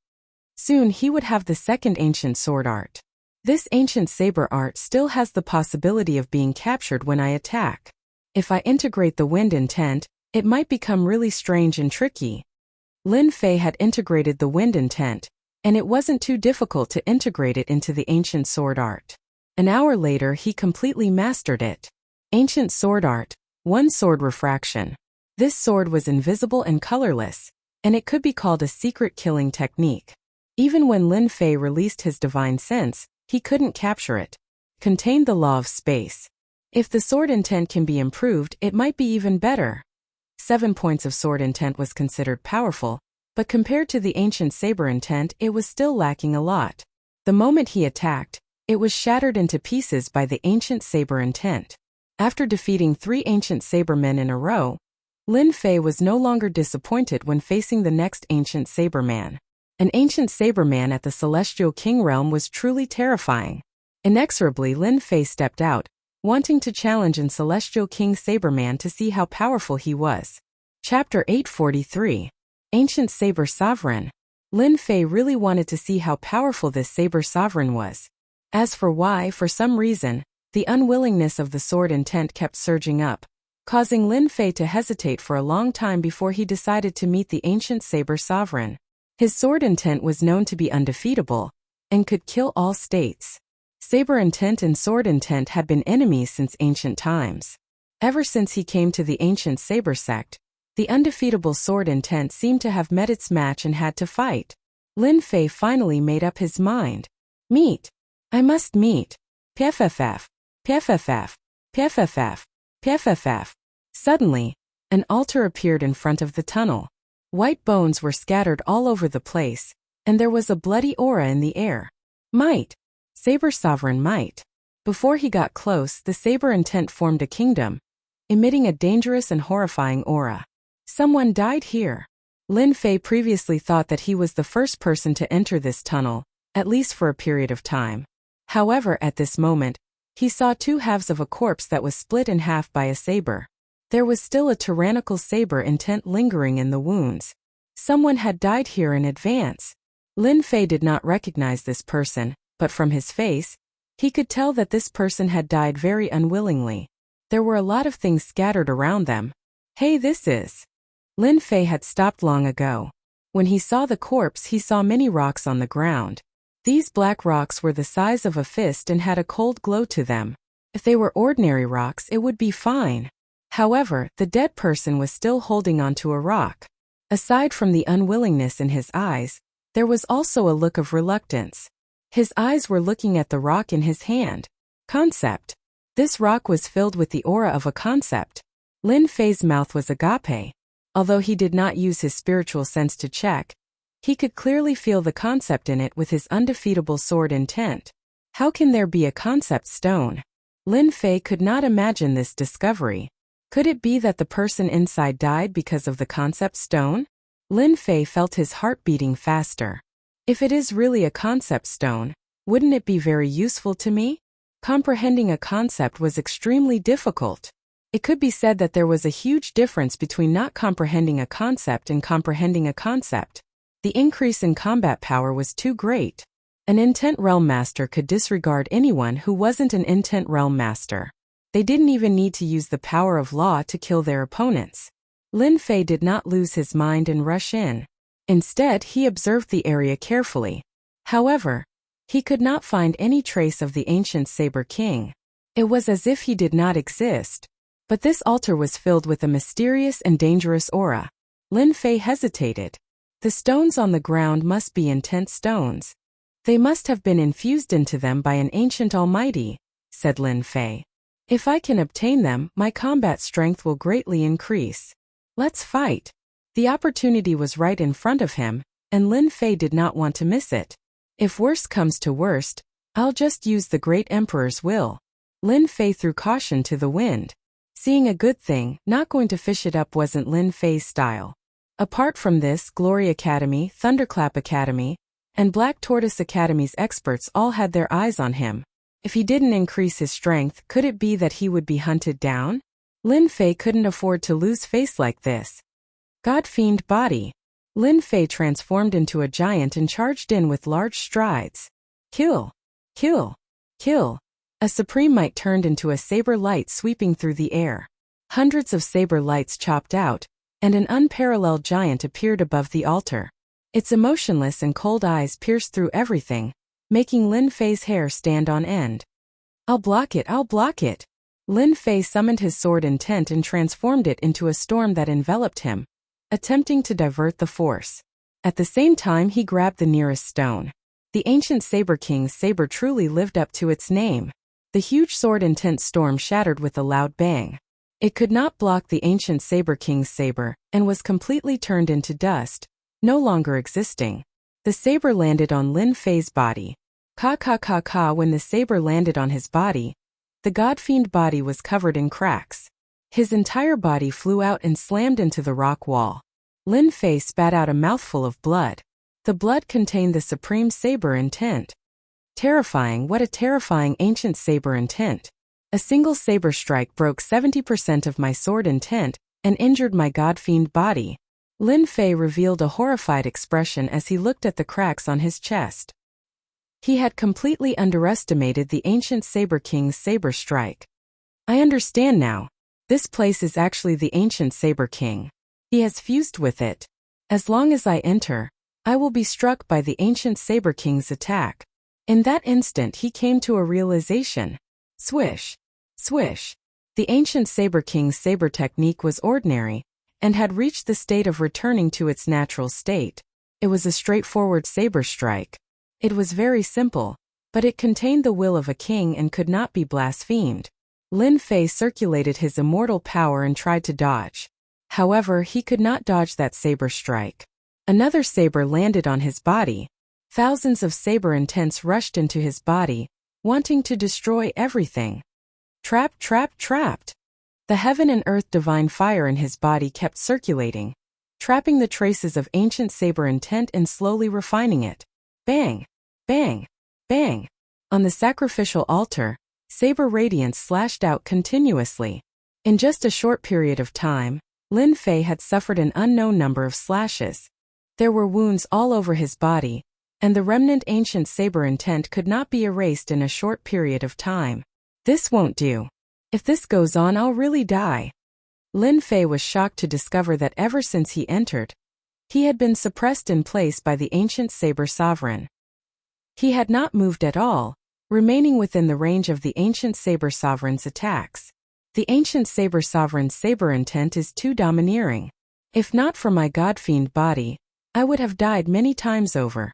Soon he would have the second ancient sword art. This ancient saber art still has the possibility of being captured when I attack. If I integrate the wind intent, it might become really strange and tricky. Lin Fei had integrated the wind intent, and it wasn't too difficult to integrate it into the ancient sword art. An hour later he completely mastered it. Ancient sword art, one sword refraction. This sword was invisible and colorless, and it could be called a secret killing technique. Even when Lin Fei released his divine sense, he couldn't capture it. Contained the law of space. If the sword intent can be improved, it might be even better. 7 points of sword intent was considered powerful, but compared to the ancient saber intent, it was still lacking a lot. The moment he attacked, it was shattered into pieces by the ancient saber intent. After defeating 3 ancient sabermen in a row, Lin Fei was no longer disappointed when facing the next ancient saberman. An ancient saberman at the Celestial King realm was truly terrifying. Inexorably, Lin Fei stepped out, wanting to challenge an Celestial King saberman to see how powerful he was. Chapter 843. Ancient Saber Sovereign. Lin Fei really wanted to see how powerful this saber sovereign was. As for why, for some reason, the unwillingness of the sword intent kept surging up, causing Lin Fei to hesitate for a long time before he decided to meet the ancient saber sovereign. His sword intent was known to be undefeatable, and could kill all states. Saber intent and sword intent had been enemies since ancient times. Ever since he came to the ancient saber sect, The undefeatable sword intent seemed to have met its match and had to fight. Lin Fei finally made up his mind. Meet. I must meet. PFFF. PFFF. PFFF. PFFF. Suddenly, an altar appeared in front of the tunnel. White bones were scattered all over the place, and there was a bloody aura in the air. Might. Saber sovereign might. Before he got close, the saber intent formed a kingdom, emitting a dangerous and horrifying aura. Someone died here. Lin Fei previously thought that he was the first person to enter this tunnel, at least for a period of time. However, at this moment, he saw two halves of a corpse that was split in half by a saber. There was still a tyrannical saber intent lingering in the wounds. Someone had died here in advance. Lin Fei did not recognize this person, but from his face, he could tell that this person had died very unwillingly. There were a lot of things scattered around them. Hey, this is... Lin Fei had stopped long ago. When he saw the corpse, he saw many rocks on the ground. These black rocks were the size of a fist and had a cold glow to them. If they were ordinary rocks, it would be fine. However, the dead person was still holding onto a rock. Aside from the unwillingness in his eyes, there was also a look of reluctance. His eyes were looking at the rock in his hand. Concept. This rock was filled with the aura of a concept. Lin Fei's mouth was agape. Although he did not use his spiritual sense to check, he could clearly feel the concept in it with his undefeatable sword intent. How can there be a concept stone? Lin Fei could not imagine this discovery. Could it be that the person inside died because of the concept stone? Lin Fei felt his heart beating faster. If it is really a concept stone, wouldn't it be very useful to me? Comprehending a concept was extremely difficult. It could be said that there was a huge difference between not comprehending a concept and comprehending a concept. The increase in combat power was too great. An intent realm master could disregard anyone who wasn't an intent realm master. They didn't even need to use the power of law to kill their opponents. Lin Fei did not lose his mind and rush in. Instead, he observed the area carefully. However, he could not find any trace of the ancient Saber King. It was as if he did not exist. But this altar was filled with a mysterious and dangerous aura. Lin Fei hesitated. The stones on the ground must be intent stones. They must have been infused into them by an ancient almighty, said Lin Fei. If I can obtain them, my combat strength will greatly increase. Let's fight. The opportunity was right in front of him, and Lin Fei did not want to miss it. If worst comes to worst, I'll just use the great emperor's will. Lin Fei threw caution to the wind. Seeing a good thing, not going to fish it up wasn't Lin Fei's style. Apart from this, Glory Academy, Thunderclap Academy, and Black Tortoise Academy's experts all had their eyes on him. If he didn't increase his strength, could it be that he would be hunted down? Lin Fei couldn't afford to lose face like this. God Fiend Body. Lin Fei transformed into a giant and charged in with large strides. Kill! Kill! Kill! A supreme might turned into a saber light sweeping through the air. Hundreds of saber lights chopped out, and an unparalleled giant appeared above the altar. Its emotionless and cold eyes pierced through everything, making Lin Fei's hair stand on end. I'll block it, I'll block it. Lin Fei summoned his sword intent and transformed it into a storm that enveloped him, attempting to divert the force. At the same time, he grabbed the nearest stone. The ancient Saber King's saber truly lived up to its name. The huge sword intent storm shattered with a loud bang. It could not block the ancient Saber King's saber, and was completely turned into dust, no longer existing. The saber landed on Lin Fei's body. Ka. When the saber landed on his body, the God-fiend body was covered in cracks. His entire body flew out and slammed into the rock wall. Lin Fei spat out a mouthful of blood. The blood contained the supreme saber intent. Terrifying, what a terrifying ancient saber intent. A single saber strike broke 70% of my sword intent, and injured my God-fiend body. Lin Fei revealed a horrified expression as he looked at the cracks on his chest. He had completely underestimated the ancient Saber King's saber strike. I understand now. This place is actually the ancient Saber King. He has fused with it. As long as I enter, I will be struck by the ancient Saber King's attack. In that instant he came to a realization. Swish. Swish. The ancient Saber King's saber technique was ordinary, and had reached the state of returning to its natural state. It was a straightforward saber strike. It was very simple, but it contained the will of a king and could not be blasphemed. Lin Fei circulated his immortal power and tried to dodge. However, he could not dodge that saber strike. Another saber landed on his body. Thousands of saber intents rushed into his body, wanting to destroy everything. Trapped, trapped, trapped. The heaven and earth divine fire in his body kept circulating, trapping the traces of ancient saber intent and slowly refining it. Bang! Bang! Bang! On the sacrificial altar, saber radiance slashed out continuously. In just a short period of time, Lin Fei had suffered an unknown number of slashes. There were wounds all over his body, and the remnant ancient saber intent could not be erased in a short period of time. This won't do. If this goes on, I'll really die. Lin Fei was shocked to discover that ever since he entered, he had been suppressed in place by the ancient saber sovereign. He had not moved at all, remaining within the range of the ancient saber sovereign's attacks. The ancient saber sovereign's saber intent is too domineering. If not for my godfiend body, I would have died many times over.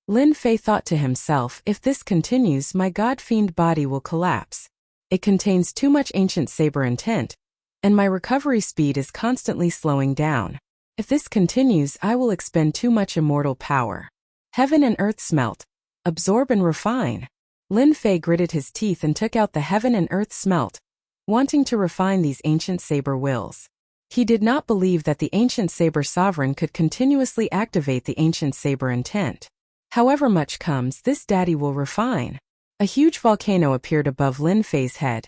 Lin Fei thought to himself, if this continues, my godfiend body will collapse. It contains too much ancient saber intent, and my recovery speed is constantly slowing down. If this continues, I will expend too much immortal power. Heaven and earth smelt, absorb and refine. Lin Fei gritted his teeth and took out the heaven and earth smelt, wanting to refine these ancient saber wills. He did not believe that the ancient saber sovereign could continuously activate the ancient saber intent. However much comes, this daddy will refine. A huge volcano appeared above Lin Fei's head,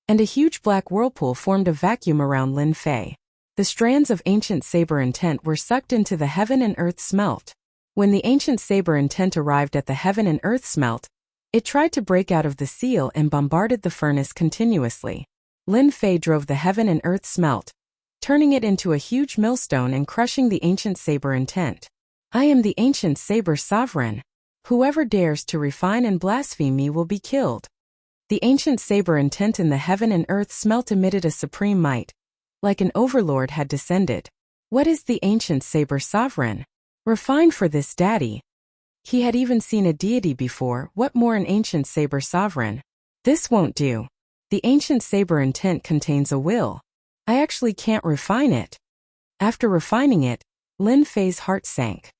and a huge black whirlpool formed a vacuum around Lin Fei. The strands of ancient saber intent were sucked into the heaven and earth smelt. When the ancient saber intent arrived at the heaven and earth smelt, it tried to break out of the seal and bombarded the furnace continuously. Lin Fei drove the heaven and earth smelt, turning it into a huge millstone and crushing the ancient saber intent. I am the ancient saber sovereign. Whoever dares to refine and blaspheme me will be killed. The ancient saber intent in the heaven and earth smelt emitted a supreme might, like an overlord had descended. What is the ancient saber sovereign? Refined for this daddy. He had even seen a deity before, what more an ancient saber sovereign? This won't do. The ancient saber intent contains a will. I actually can't refine it. After refining it, Lin Fei's heart sank.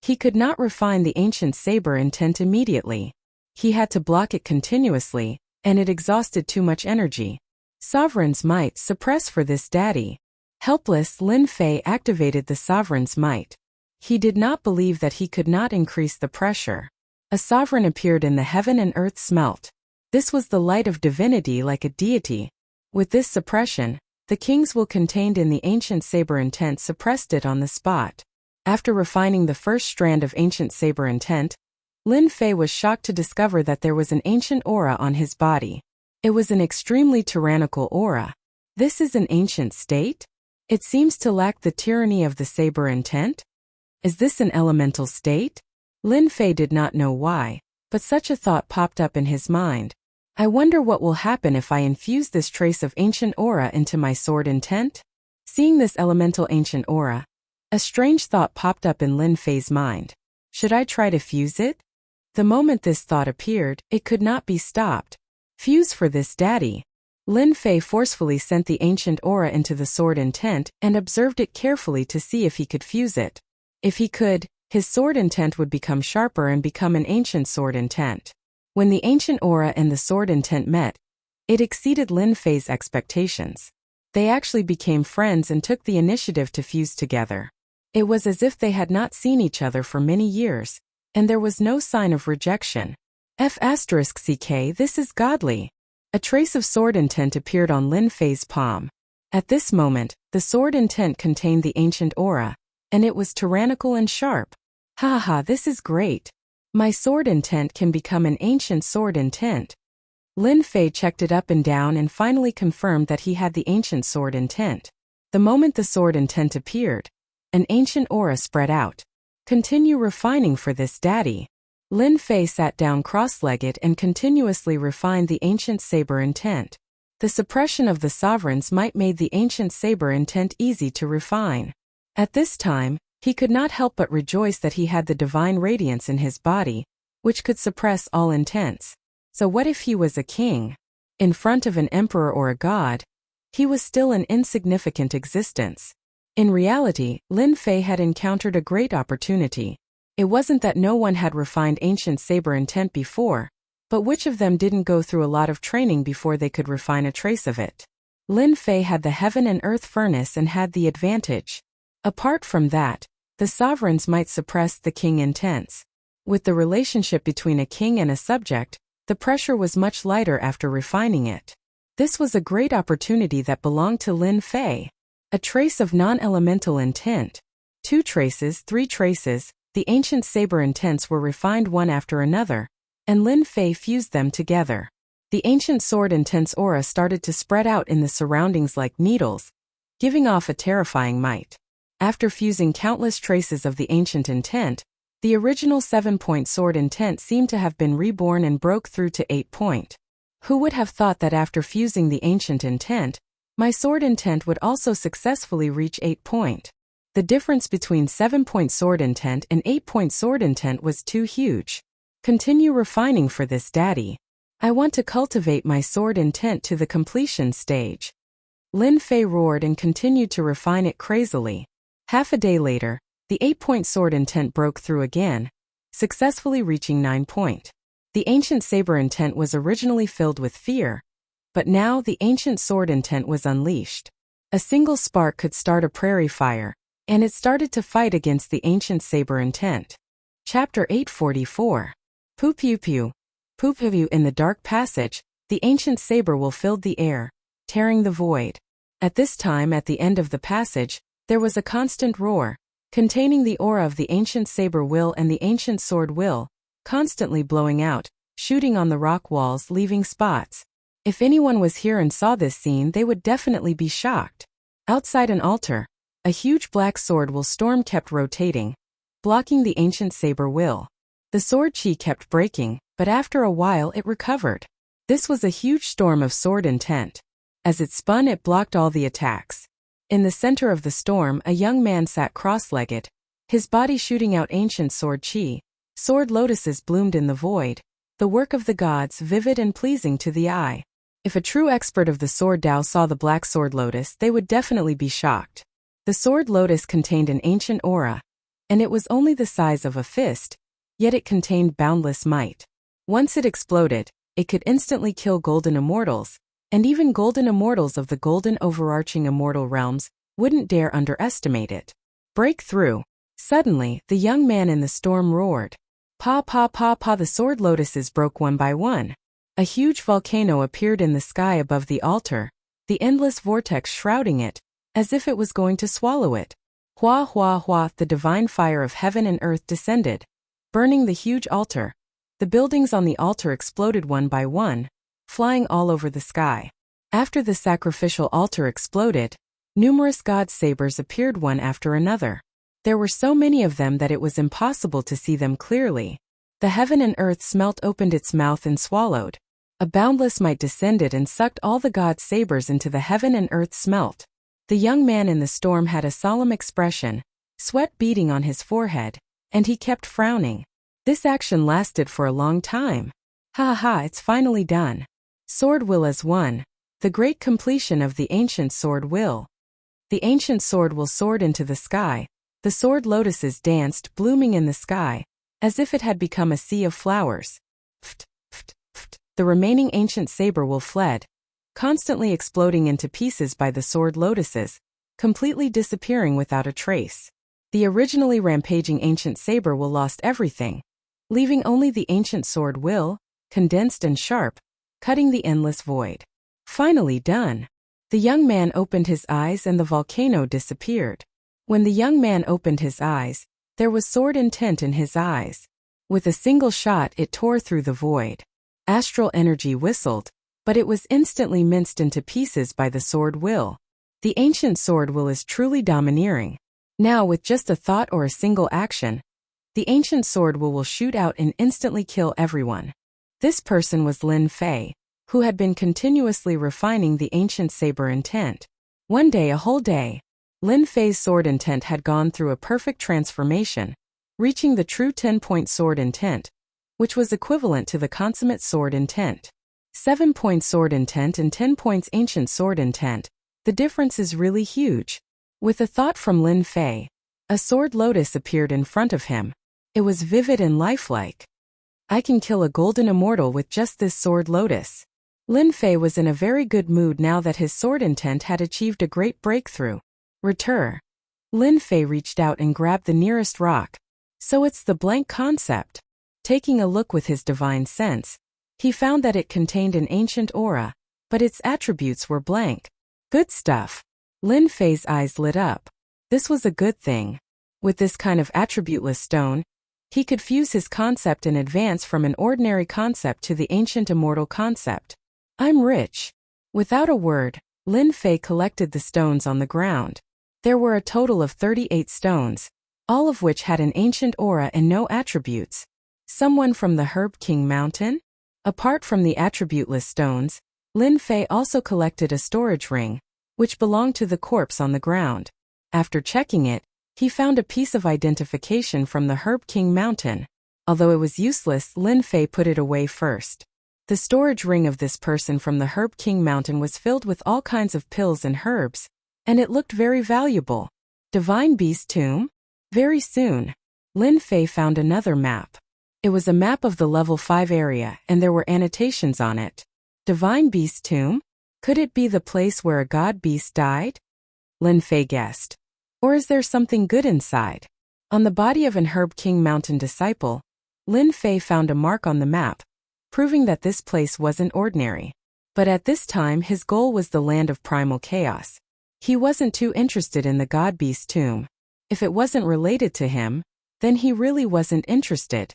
He could not refine the ancient saber intent immediately. He had to block it continuously, and it exhausted too much energy. Sovereign's might suppress for this daddy. Helpless, Lin Fei activated the sovereign's might. He did not believe that he could not increase the pressure. A sovereign appeared in the heaven and earth smelt. This was the light of divinity like a deity. With this suppression, the king's will contained in the ancient saber intent suppressed it on the spot. After refining the first strand of ancient saber intent, Lin Fei was shocked to discover that there was an ancient aura on his body. It was an extremely tyrannical aura. This is an ancient state? It seems to lack the tyranny of the saber intent? Is this an elemental state? Lin Fei did not know why, but such a thought popped up in his mind. I wonder what will happen if I infuse this trace of ancient aura into my sword intent? Seeing this elemental ancient aura, a strange thought popped up in Lin Fei's mind. Should I try to fuse it? The moment this thought appeared, it could not be stopped. Fuse for this daddy. Lin Fei forcefully sent the ancient aura into the sword intent and observed it carefully to see if he could fuse it. If he could, his sword intent would become sharper and become an ancient sword intent. When the ancient aura and the sword intent met, it exceeded Lin Fei's expectations. They actually became friends and took the initiative to fuse together. It was as if they had not seen each other for many years, and there was no sign of rejection. F***ck, this is godly. A trace of sword intent appeared on Lin Fei's palm. At this moment, the sword intent contained the ancient aura, and it was tyrannical and sharp. Ha, this is great. My sword intent can become an ancient sword intent. Lin Fei checked it up and down and finally confirmed that he had the ancient sword intent. The moment the sword intent appeared, an ancient aura spread out. Continue refining for this daddy. Lin Fei sat down cross-legged and continuously refined the ancient saber intent. The suppression of the sovereign's might made the ancient saber intent easy to refine. At this time, he could not help but rejoice that he had the divine radiance in his body, which could suppress all intents. So what if he was a king? In front of an emperor or a god, he was still an insignificant existence. In reality, Lin Fei had encountered a great opportunity. It wasn't that no one had refined ancient saber intent before, but which of them didn't go through a lot of training before they could refine a trace of it? Lin Fei had the heaven and earth furnace and had the advantage. Apart from that, the sovereigns might suppress the king intents. With the relationship between a king and a subject, the pressure was much lighter after refining it. This was a great opportunity that belonged to Lin Fei. A trace of non-elemental intent. 2 traces, 3 traces, the ancient saber intents were refined one after another, and Lin Fei fused them together. The ancient sword intents aura started to spread out in the surroundings like needles, giving off a terrifying might. After fusing countless traces of the ancient intent, the original 7-point sword intent seemed to have been reborn and broke through to 8-point. Who would have thought that after fusing the ancient intent, my sword intent would also successfully reach 8-point? The difference between 7-point sword intent and 8-point sword intent was too huge. Continue refining for this, Daddy. I want to cultivate my sword intent to the completion stage. Lin Fei roared and continued to refine it crazily. Half a day later, the 8-point sword intent broke through again, successfully reaching 9-point. The ancient saber intent was originally filled with fear, but now the ancient sword intent was unleashed. A single spark could start a prairie fire, and it started to fight against the ancient saber intent. Chapter 844. Poo pew pew. Poo pew pew. In the dark passage, the ancient saber will filled the air, tearing the void. At this time at the end of the passage, there was a constant roar, containing the aura of the ancient saber will and the ancient sword will, constantly blowing out, shooting on the rock walls, leaving spots. If anyone was here and saw this scene, they would definitely be shocked. Outside an altar, a huge black sword will storm kept rotating, blocking the ancient saber will. The sword chi kept breaking, but after a while it recovered. This was a huge storm of sword intent. As it spun, it blocked all the attacks. In the center of the storm, a young man sat cross-legged, his body shooting out ancient sword chi. Sword lotuses bloomed in the void, the work of the gods, vivid and pleasing to the eye. If a true expert of the sword Tao saw the black sword lotus, they would definitely be shocked. The sword lotus contained an ancient aura, and it was only the size of a fist, yet it contained boundless might. Once it exploded, it could instantly kill golden immortals, and even golden immortals of the golden overarching immortal realms wouldn't dare underestimate it. Break through. Suddenly, the young man in the storm roared. Pa pa pa pa. The sword lotuses broke one by one. A huge volcano appeared in the sky above the altar, the endless vortex shrouding it, as if it was going to swallow it. Hua hua hua. The divine fire of heaven and earth descended, burning the huge altar. The buildings on the altar exploded one by one, flying all over the sky. After the sacrificial altar exploded, numerous god sabers appeared one after another. There were so many of them that it was impossible to see them clearly. The heaven and earth smelt opened its mouth and swallowed. A boundless might descended and sucked all the god sabers into the heaven and earth smelt. The young man in the storm had a solemn expression, sweat beading on his forehead, and he kept frowning. This action lasted for a long time. Ha ha, it's finally done. Sword will as one. The great completion of the ancient sword will. The ancient sword will soared into the sky. The sword lotuses danced, blooming in the sky, as if it had become a sea of flowers. Pft, pft, pft. The remaining ancient saber will fled, constantly exploding into pieces by the sword lotuses, completely disappearing without a trace. The originally rampaging ancient saber will lost everything, leaving only the ancient sword will, condensed and sharp, cutting the endless void. Finally done. The young man opened his eyes and the volcano disappeared. When the young man opened his eyes, there was sword intent in his eyes. With a single shot it tore through the void. Astral energy whistled, but it was instantly minced into pieces by the sword will. The ancient sword will is truly domineering. Now with just a thought or a single action, the ancient sword will shoot out and instantly kill everyone. This person was Lin Fei, who had been continuously refining the ancient saber intent. One day, a whole day, Lin Fei's sword intent had gone through a perfect transformation, reaching the true 10-point sword intent, which was equivalent to the consummate sword intent. 7-point sword intent and 10 points ancient sword intent. The difference is really huge. With a thought from Lin Fei, a sword lotus appeared in front of him. It was vivid and lifelike. I can kill a golden immortal with just this sword lotus. Lin Fei was in a very good mood now that his sword intent had achieved a great breakthrough. Return. Lin Fei reached out and grabbed the nearest rock. So it's the blank concept. Taking a look with his divine sense, he found that it contained an ancient aura, but its attributes were blank. Good stuff. Lin Fei's eyes lit up. This was a good thing. With this kind of attributeless stone, he could fuse his concept and advance from an ordinary concept to the ancient immortal concept. I'm rich. Without a word, Lin Fei collected the stones on the ground. There were a total of 38 stones, all of which had an ancient aura and no attributes. Someone from the Herb King Mountain? Apart from the attributeless stones, Lin Fei also collected a storage ring, which belonged to the corpse on the ground. After checking it, he found a piece of identification from the Herb King Mountain. Although it was useless, Lin Fei put it away first. The storage ring of this person from the Herb King Mountain was filled with all kinds of pills and herbs, and it looked very valuable. Divine Beast Tomb? Very soon, Lin Fei found another map. It was a map of the level 5 area, and there were annotations on it. Divine Beast Tomb? Could it be the place where a god beast died? Lin Fei guessed. Or is there something good inside? On the body of an Herb King Mountain disciple, Lin Fei found a mark on the map, proving that this place wasn't ordinary. But at this time his goal was the land of primal chaos. He wasn't too interested in the god beast tomb. If it wasn't related to him, then he really wasn't interested.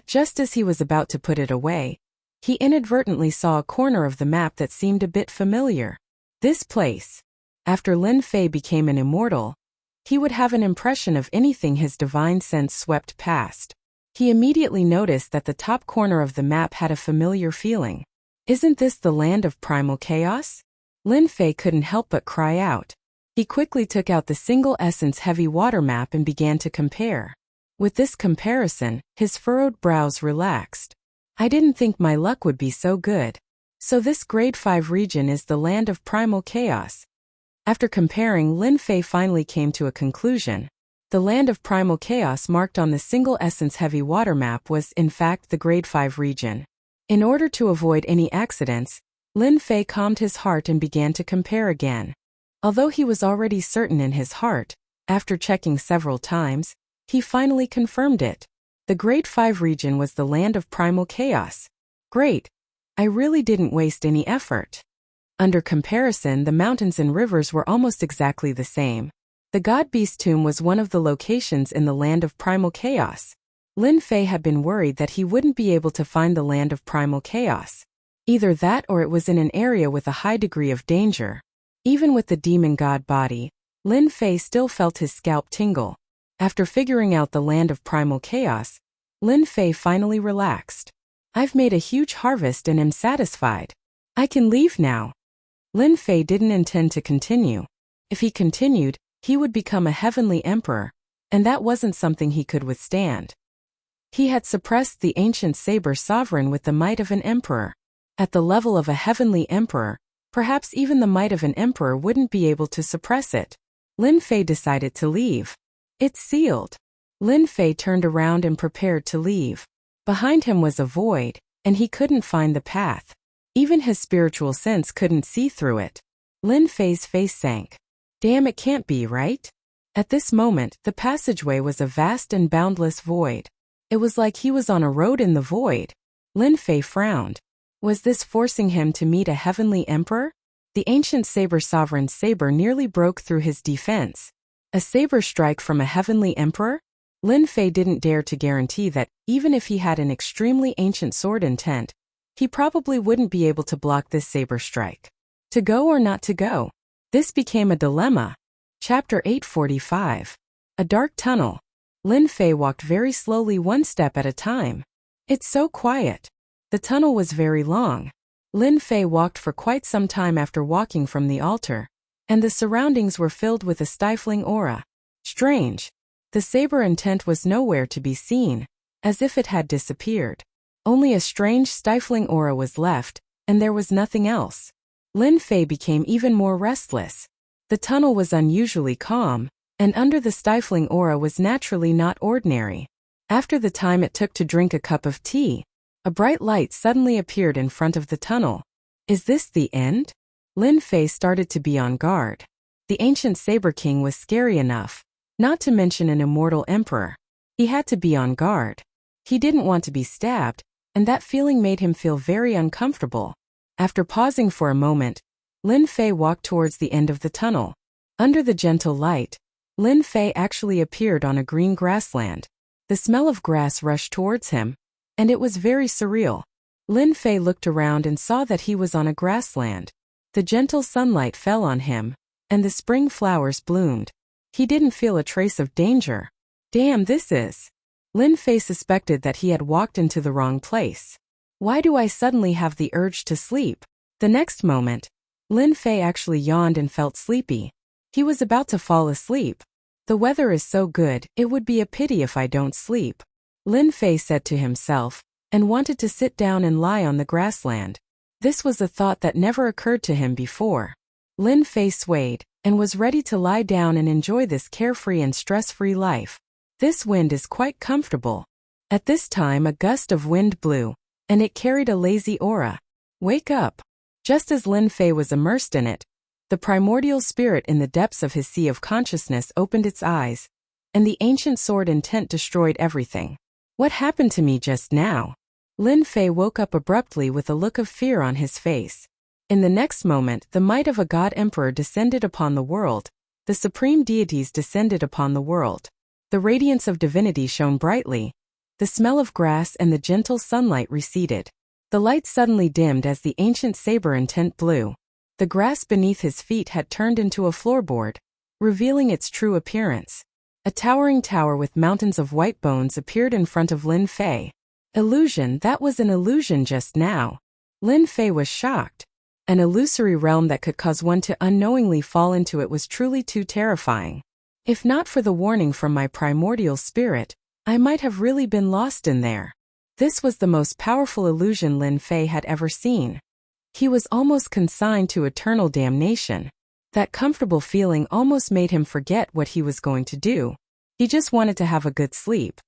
Just as he was about to put it away, he inadvertently saw a corner of the map that seemed a bit familiar. This place. After Lin Fei became an immortal, he would have an impression of anything his divine sense swept past. He immediately noticed that the top corner of the map had a familiar feeling. Isn't this the land of primal chaos? Lin Fei couldn't help but cry out. He quickly took out the single essence heavy water map and began to compare. With this comparison, his furrowed brows relaxed. I didn't think my luck would be so good. So this grade 5 region is the land of primal chaos. After comparing, Lin Fei finally came to a conclusion. The land of primal chaos marked on the single essence heavy water map was, in fact, the grade 5 region. In order to avoid any accidents, Lin Fei calmed his heart and began to compare again. Although he was already certain in his heart, after checking several times, he finally confirmed it. The grade 5 region was the land of primal chaos. Great. I really didn't waste any effort. Under comparison, the mountains and rivers were almost exactly the same. The god beast tomb was one of the locations in the land of primal chaos. Lin Fei had been worried that he wouldn't be able to find the land of primal chaos. Either that or it was in an area with a high degree of danger. Even with the demon god body, Lin Fei still felt his scalp tingle. After figuring out the land of primal chaos, Lin Fei finally relaxed. I've made a huge harvest and am satisfied. I can leave now. Lin Fei didn't intend to continue. If he continued, he would become a heavenly emperor, and that wasn't something he could withstand. He had suppressed the ancient saber sovereign with the might of an emperor. At the level of a heavenly emperor, perhaps even the might of an emperor wouldn't be able to suppress it. Lin Fei decided to leave. It's sealed. Lin Fei turned around and prepared to leave. Behind him was a void, and he couldn't find the path. Even his spiritual sense couldn't see through it. Lin Fei's face sank. Damn, it can't be, right? At this moment, the passageway was a vast and boundless void. It was like he was on a road in the void. Lin Fei frowned. Was this forcing him to meet a heavenly emperor? The ancient saber sovereign's saber nearly broke through his defense. A saber strike from a heavenly emperor? Lin Fei didn't dare to guarantee that, even if he had an extremely ancient sword intent, he probably wouldn't be able to block this saber strike. To go or not to go? This became a dilemma. Chapter 845. A dark tunnel. Lin Fei walked very slowly, one step at a time. It's so quiet. The tunnel was very long. Lin Fei walked for quite some time after walking from the altar, and the surroundings were filled with a stifling aura. Strange. The saber intent was nowhere to be seen, as if it had disappeared. Only a strange stifling aura was left, and there was nothing else. Lin Fei became even more restless. The tunnel was unusually calm, and under the stifling aura was naturally not ordinary. After the time it took to drink a cup of tea, a bright light suddenly appeared in front of the tunnel. Is this the end? Lin Fei started to be on guard. The ancient Saber King was scary enough, not to mention an immortal emperor. He had to be on guard. He didn't want to be stabbed, and that feeling made him feel very uncomfortable. After pausing for a moment, Lin Fei walked towards the end of the tunnel. Under the gentle light, Lin Fei actually appeared on a green grassland. The smell of grass rushed towards him, and it was very surreal. Lin Fei looked around and saw that he was on a grassland. The gentle sunlight fell on him, and the spring flowers bloomed. He didn't feel a trace of danger. Damn, this is... Lin Fei suspected that he had walked into the wrong place. Why do I suddenly have the urge to sleep? The next moment, Lin Fei actually yawned and felt sleepy. He was about to fall asleep. The weather is so good, it would be a pity if I don't sleep, Lin Fei said to himself, and wanted to sit down and lie on the grassland. This was a thought that never occurred to him before. Lin Fei swayed, and was ready to lie down and enjoy this carefree and stress-free life. This wind is quite comfortable. At this time a gust of wind blew, and it carried a lazy aura. Wake up! Just as Lin Fei was immersed in it, the primordial spirit in the depths of his sea of consciousness opened its eyes, and the ancient sword intent destroyed everything. What happened to me just now? Lin Fei woke up abruptly with a look of fear on his face. In the next moment, the might of a god emperor descended upon the world. The supreme deities descended upon the world. The radiance of divinity shone brightly. The smell of grass and the gentle sunlight receded. The light suddenly dimmed as the ancient saber intent blew. The grass beneath his feet had turned into a floorboard, revealing its true appearance. A towering tower with mountains of white bones appeared in front of Lin Fei. Illusion, that was an illusion just now. Lin Fei was shocked. An illusory realm that could cause one to unknowingly fall into it was truly too terrifying. If not for the warning from my primordial spirit, I might have really been lost in there. This was the most powerful illusion Lin Fei had ever seen. He was almost consigned to eternal damnation. That comfortable feeling almost made him forget what he was going to do. He just wanted to have a good sleep.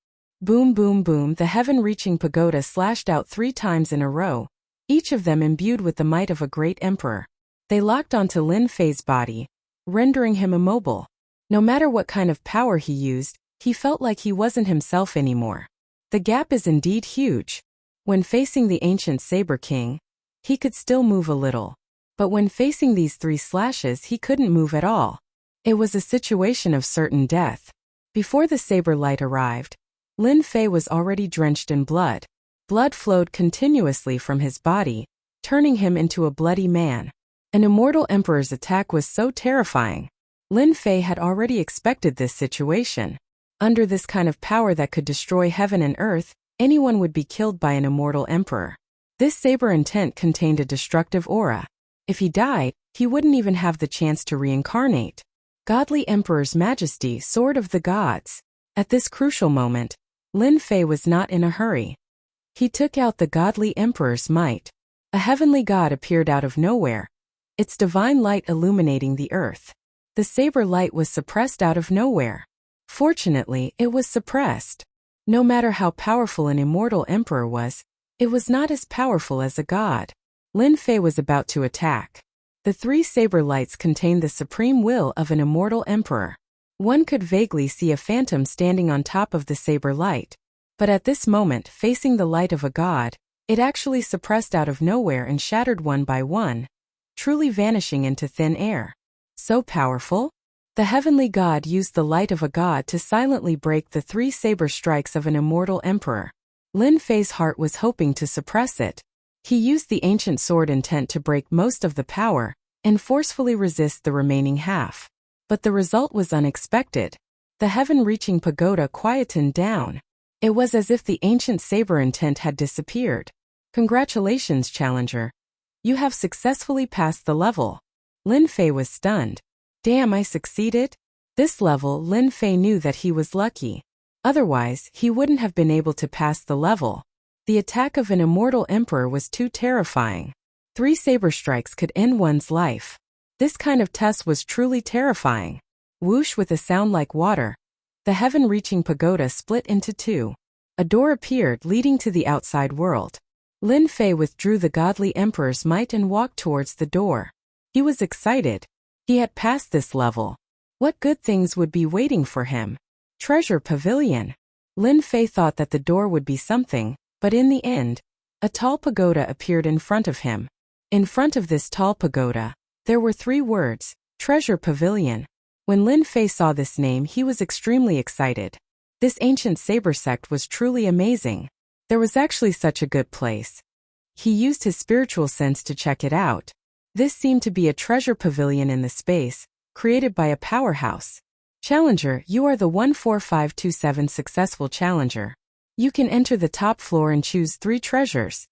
Boom, boom, boom, the heaven-reaching pagoda slashed out 3 times in a row, each of them imbued with the might of a great emperor. They locked onto Lin Fei's body, rendering him immobile. No matter what kind of power he used, he felt like he wasn't himself anymore. The gap is indeed huge. When facing the ancient Saber King, he could still move a little. But when facing these 3 slashes, he couldn't move at all. It was a situation of certain death. Before the saber light arrived, Lin Fei was already drenched in blood. Blood flowed continuously from his body, turning him into a bloody man. An immortal emperor's attack was so terrifying. Lin Fei had already expected this situation. Under this kind of power that could destroy heaven and earth, anyone would be killed by an immortal emperor. This saber intent contained a destructive aura. If he died, he wouldn't even have the chance to reincarnate. Godly Emperor's Majesty, Sword of the Gods. At this crucial moment, Lin Fei was not in a hurry. He took out the godly Emperor's might. A heavenly god appeared out of nowhere, its divine light illuminating the earth. The saber light was suppressed out of nowhere. Fortunately, it was suppressed. No matter how powerful an immortal emperor was, it was not as powerful as a god. Lin Fei was about to attack. The 3 saber lights contained the supreme will of an immortal emperor. One could vaguely see a phantom standing on top of the saber light. But at this moment, facing the light of a god, it actually suppressed out of nowhere and shattered one by one, truly vanishing into thin air. So powerful? The heavenly god used the light of a god to silently break the 3 saber strikes of an immortal emperor. Lin Fei's heart was hoping to suppress it. He used the ancient sword intent to break most of the power, and forcefully resist the remaining half. But the result was unexpected. The heaven-reaching pagoda quietened down. It was as if the ancient saber intent had disappeared. Congratulations, challenger. You have successfully passed the level. Lin Fei was stunned. Damn, I succeeded? This level, Lin Fei knew that he was lucky. Otherwise, he wouldn't have been able to pass the level. The attack of an immortal emperor was too terrifying. 3 saber strikes could end one's life. This kind of test was truly terrifying. Whoosh, with a sound like water. The heaven-reaching pagoda split into 2. A door appeared leading to the outside world. Lin Fei withdrew the godly emperor's might and walked towards the door. He was excited. He had passed this level. What good things would be waiting for him? Treasure Pavilion. Lin Fei thought that the door would be something, but in the end, a tall pagoda appeared in front of him. In front of this tall pagoda, there were 3 words, Treasure Pavilion. When Lin Fei saw this name, he was extremely excited. This ancient saber sect was truly amazing. There was actually such a good place. He used his spiritual sense to check it out. This seemed to be a treasure pavilion in the space, created by a powerhouse. Challenger, you are the 14527 successful challenger. You can enter the top floor and choose 3 treasures.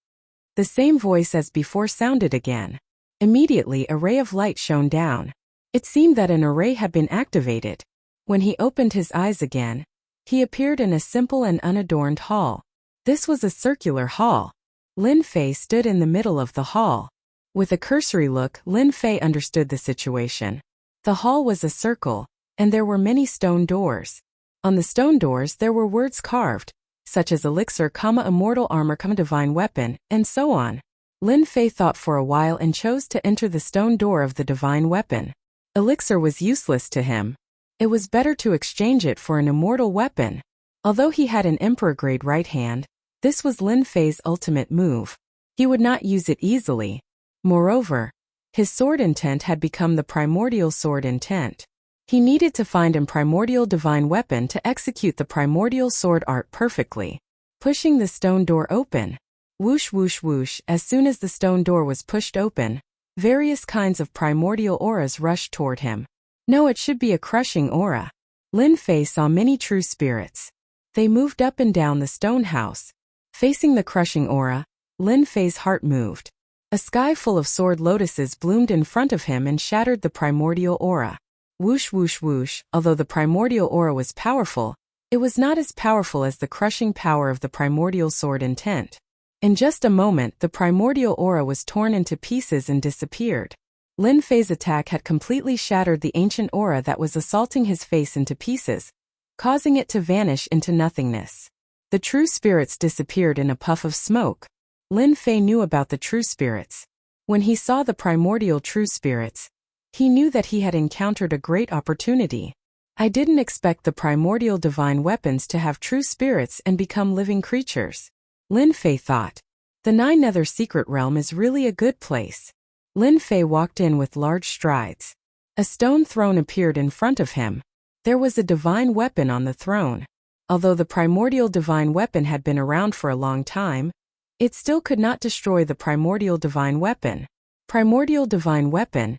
The same voice as before sounded again. Immediately a ray of light shone down. It seemed that an array had been activated. When he opened his eyes again, he appeared in a simple and unadorned hall. This was a circular hall. Lin Fei stood in the middle of the hall. With a cursory look, Lin Fei understood the situation. The hall was a circle, and there were many stone doors. On the stone doors there were words carved, such as elixir, immortal armor, divine weapon, and so on. Lin Fei thought for a while and chose to enter the stone door of the divine weapon. Elixir was useless to him. It was better to exchange it for an immortal weapon. Although he had an emperor-grade right hand, this was Lin Fei's ultimate move. He would not use it easily. Moreover, his sword intent had become the primordial sword intent. He needed to find a primordial divine weapon to execute the primordial sword art perfectly. Pushing the stone door open. Whoosh whoosh whoosh, as soon as the stone door was pushed open, various kinds of primordial auras rushed toward him. No, it should be a crushing aura. Lin Fei saw many true spirits. They moved up and down the stone house. Facing the crushing aura, Lin Fei's heart moved. A sky full of sword lotuses bloomed in front of him and shattered the primordial aura. Whoosh whoosh whoosh, although the primordial aura was powerful, it was not as powerful as the crushing power of the primordial sword intent. In just a moment, the primordial aura was torn into pieces and disappeared. Lin Fei's attack had completely shattered the ancient aura that was assaulting his face into pieces, causing it to vanish into nothingness. The true spirits disappeared in a puff of smoke. Lin Fei knew about the true spirits. When he saw the primordial true spirits, he knew that he had encountered a great opportunity. I didn't expect the primordial divine weapons to have true spirits and become living creatures. Lin Fei thought. The 9 Nether Secret Realm is really a good place. Lin Fei walked in with large strides. A stone throne appeared in front of him. There was a divine weapon on the throne. Although the primordial divine weapon had been around for a long time, it still could not destroy the primordial divine weapon. Primordial divine weapon.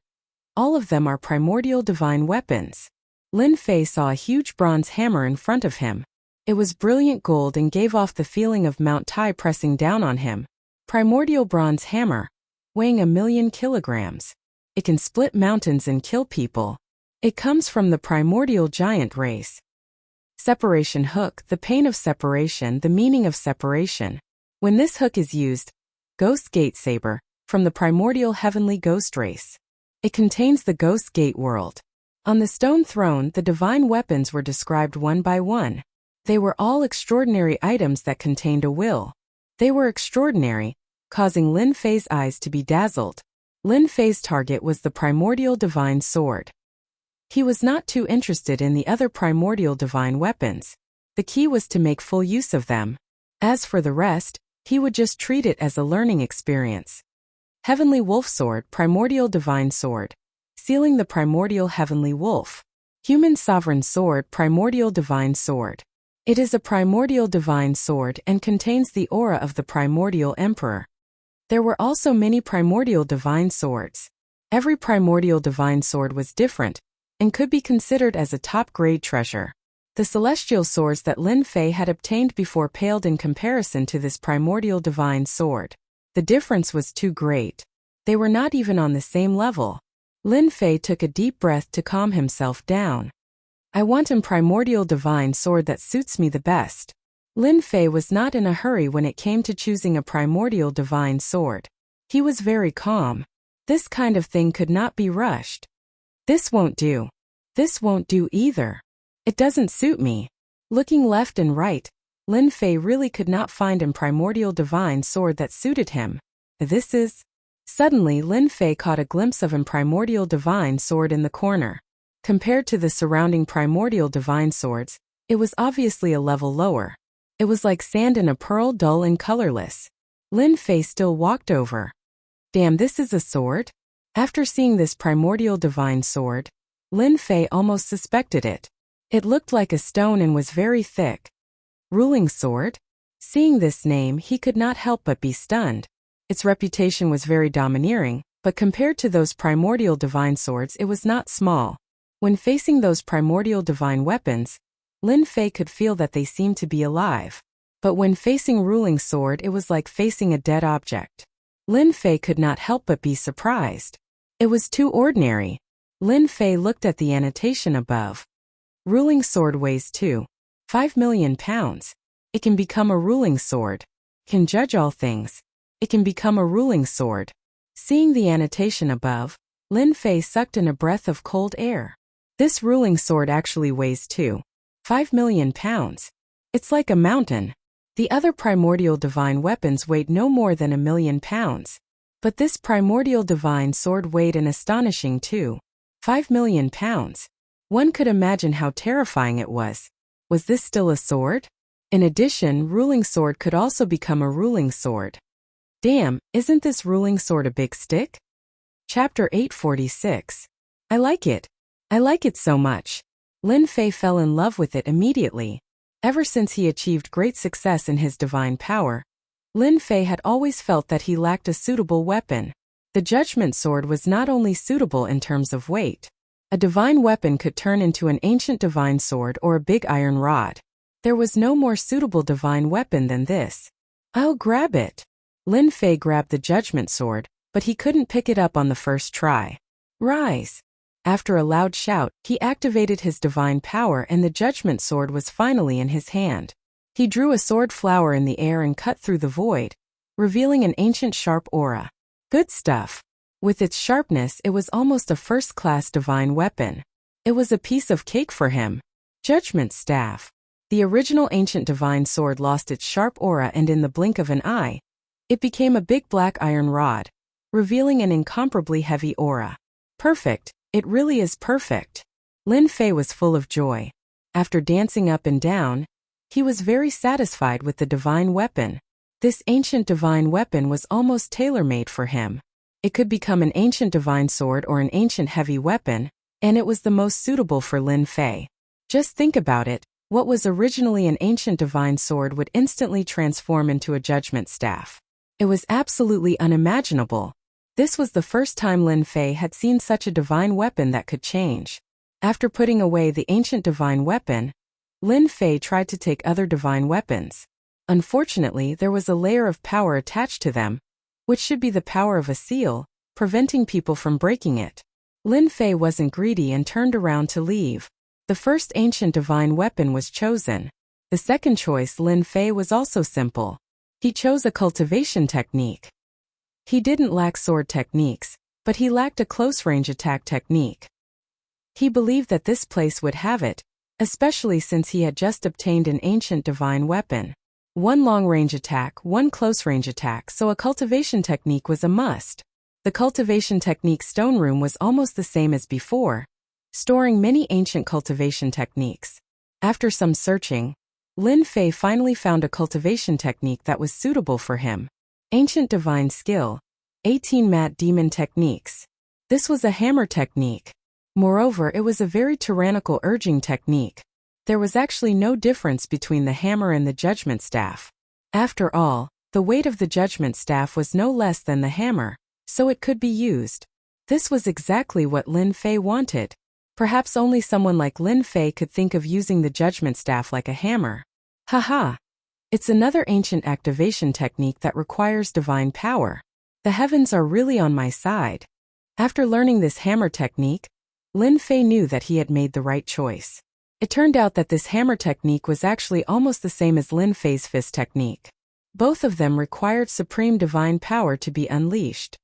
All of them are primordial divine weapons. Lin Fei saw a huge bronze hammer in front of him. It was brilliant gold and gave off the feeling of Mount Tai pressing down on him. Primordial bronze hammer, weighing 1,000,000 kilograms. It can split mountains and kill people. It comes from the primordial giant race. Separation hook, the pain of separation, the meaning of separation. When this hook is used, Ghost Gate Saber, from the primordial heavenly ghost race. It contains the Ghost Gate world. On the stone throne, the divine weapons were described one by one. They were all extraordinary items that contained a will. They were extraordinary, causing Lin Fei's eyes to be dazzled. Lin Fei's target was the primordial divine sword. He was not too interested in the other primordial divine weapons. The key was to make full use of them. As for the rest, he would just treat it as a learning experience. Heavenly Wolf Sword, Primordial Divine Sword. Sealing the Primordial Heavenly Wolf. Human Sovereign Sword, Primordial Divine Sword. It is a primordial divine sword and contains the aura of the primordial emperor. There were also many primordial divine swords. Every primordial divine sword was different and could be considered as a top-grade treasure. The celestial swords that Lin Fei had obtained before paled in comparison to this primordial divine sword. The difference was too great. They were not even on the same level. Lin Fei took a deep breath to calm himself down. I want a primordial divine sword that suits me the best. Lin Fei was not in a hurry when it came to choosing a primordial divine sword. He was very calm. This kind of thing could not be rushed. This won't do. This won't do either. It doesn't suit me. Looking left and right, Lin Fei really could not find a primordial divine sword that suited him. This is... Suddenly Lin Fei caught a glimpse of a primordial divine sword in the corner. Compared to the surrounding primordial divine swords, it was obviously a level lower. It was like sand in a pearl, dull and colorless. Lin Fei still walked over. Damn, this is a sword? After seeing this primordial divine sword, Lin Fei almost suspected it. It looked like a stone and was very thick. Ruling sword? Seeing this name, he could not help but be stunned. Its reputation was very domineering, but compared to those primordial divine swords it was not small. When facing those primordial divine weapons, Lin Fei could feel that they seemed to be alive. But when facing ruling sword it was like facing a dead object. Lin Fei could not help but be surprised. It was too ordinary. Lin Fei looked at the annotation above. Ruling sword weighs 2.5 million pounds. It can become a ruling sword. Can judge all things. It can become a ruling sword. Seeing the annotation above, Lin Fei sucked in a breath of cold air. This ruling sword actually weighs 2.5 million pounds. It's like a mountain. The other primordial divine weapons weighed no more than 1 million pounds. But this primordial divine sword weighed an astonishing 2.5 million pounds. One could imagine how terrifying it was. Was this still a sword? In addition, ruling sword could also become a ruling sword. Damn, isn't this ruling sword a big stick? Chapter 846. I like it. I like it so much. Lin Fei fell in love with it immediately. Ever since he achieved great success in his divine power, Lin Fei had always felt that he lacked a suitable weapon. The judgment sword was not only suitable in terms of weight. A divine weapon could turn into an ancient divine sword or a big iron rod. There was no more suitable divine weapon than this. I'll grab it. Lin Fei grabbed the judgment sword, but he couldn't pick it up on the first try. Rise! After a loud shout, he activated his divine power and the judgment sword was finally in his hand. He drew a sword flower in the air and cut through the void, revealing an ancient sharp aura. Good stuff. With its sharpness, it was almost a first-class divine weapon. It was a piece of cake for him. Judgment staff. The original ancient divine sword lost its sharp aura and in the blink of an eye, it became a big black iron rod, revealing an incomparably heavy aura. Perfect. It really is perfect. Lin Fei was full of joy. After dancing up and down, he was very satisfied with the divine weapon. This ancient divine weapon was almost tailor-made for him. It could become an ancient divine sword or an ancient heavy weapon, and it was the most suitable for Lin Fei. Just think about it. What was originally an ancient divine sword would instantly transform into a judgment staff. It was absolutely unimaginable. This was the first time Lin Fei had seen such a divine weapon that could change. After putting away the ancient divine weapon, Lin Fei tried to take other divine weapons. Unfortunately, there was a layer of power attached to them, which should be the power of a seal, preventing people from breaking it. Lin Fei wasn't greedy and turned around to leave. The first ancient divine weapon was chosen. The second choice Lin Fei was also simple. He chose a cultivation technique. He didn't lack sword techniques, but he lacked a close-range attack technique. He believed that this place would have it, especially since he had just obtained an ancient divine weapon. One long-range attack, one close-range attack, so a cultivation technique was a must. The cultivation technique stone room was almost the same as before, storing many ancient cultivation techniques. After some searching, Lin Fei finally found a cultivation technique that was suitable for him. Ancient Divine Skill, 18 Mat Demon Techniques. This was a hammer technique. Moreover, it was a very tyrannical urging technique. There was actually no difference between the hammer and the judgment staff. After all, the weight of the judgment staff was no less than the hammer, so it could be used. This was exactly what Lin Fei wanted. Perhaps only someone like Lin Fei could think of using the judgment staff like a hammer. Haha! It's another ancient activation technique that requires divine power. The heavens are really on my side. After learning this hammer technique, Lin Fei knew that he had made the right choice. It turned out that this hammer technique was actually almost the same as Lin Fei's fist technique. Both of them required supreme divine power to be unleashed.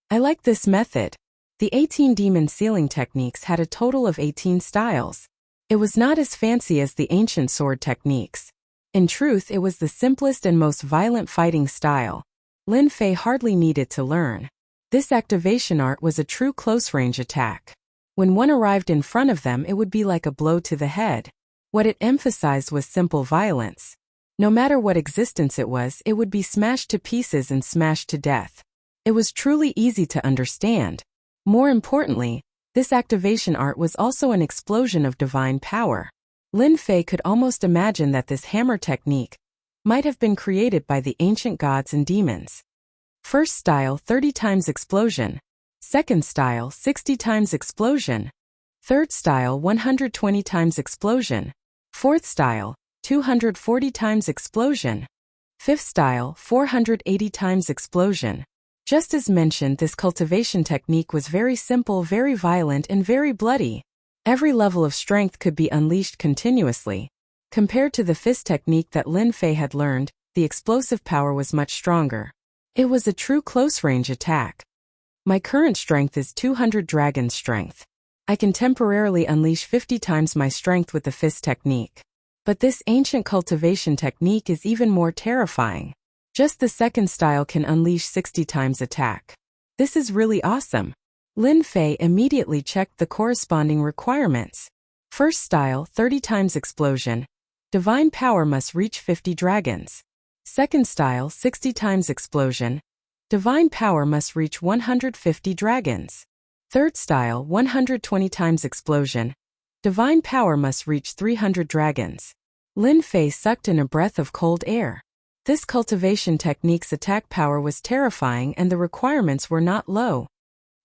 I like this method. The 18 demon sealing techniques had a total of 18 styles. It was not as fancy as the ancient sword techniques. In truth, it was the simplest and most violent fighting style. Lin Fei hardly needed to learn. This activation art was a true close-range attack. When one arrived in front of them, it would be like a blow to the head. What it emphasized was simple violence. No matter what existence it would be smashed to pieces and smashed to death. It was truly easy to understand. More importantly, this activation art was also an explosion of divine power. Lin Fei could almost imagine that this hammer technique might have been created by the ancient gods and demons. First style 30 times explosion. Second style 60 times explosion. Third style 120 times explosion. Fourth style 240 times explosion. Fifth style 480 times explosion. Just as mentioned, this cultivation technique was very simple, very violent, and very bloody. Every level of strength could be unleashed continuously. Compared to the fist technique that Lin Fei had learned, the explosive power was much stronger. It was a true close-range attack. My current strength is 200 dragon strength. I can temporarily unleash 50 times my strength with the fist technique. But this ancient cultivation technique is even more terrifying. Just the second style can unleash 60 times attack. This is really awesome. Lin Fei immediately checked the corresponding requirements. First style 30 times explosion. Divine power must reach 50 dragons. Second style 60 times explosion. Divine power must reach 150 dragons. Third style 120 times explosion. Divine power must reach 300 dragons. Lin Fei sucked in a breath of cold air. This cultivation technique's attack power was terrifying and the requirements were not low.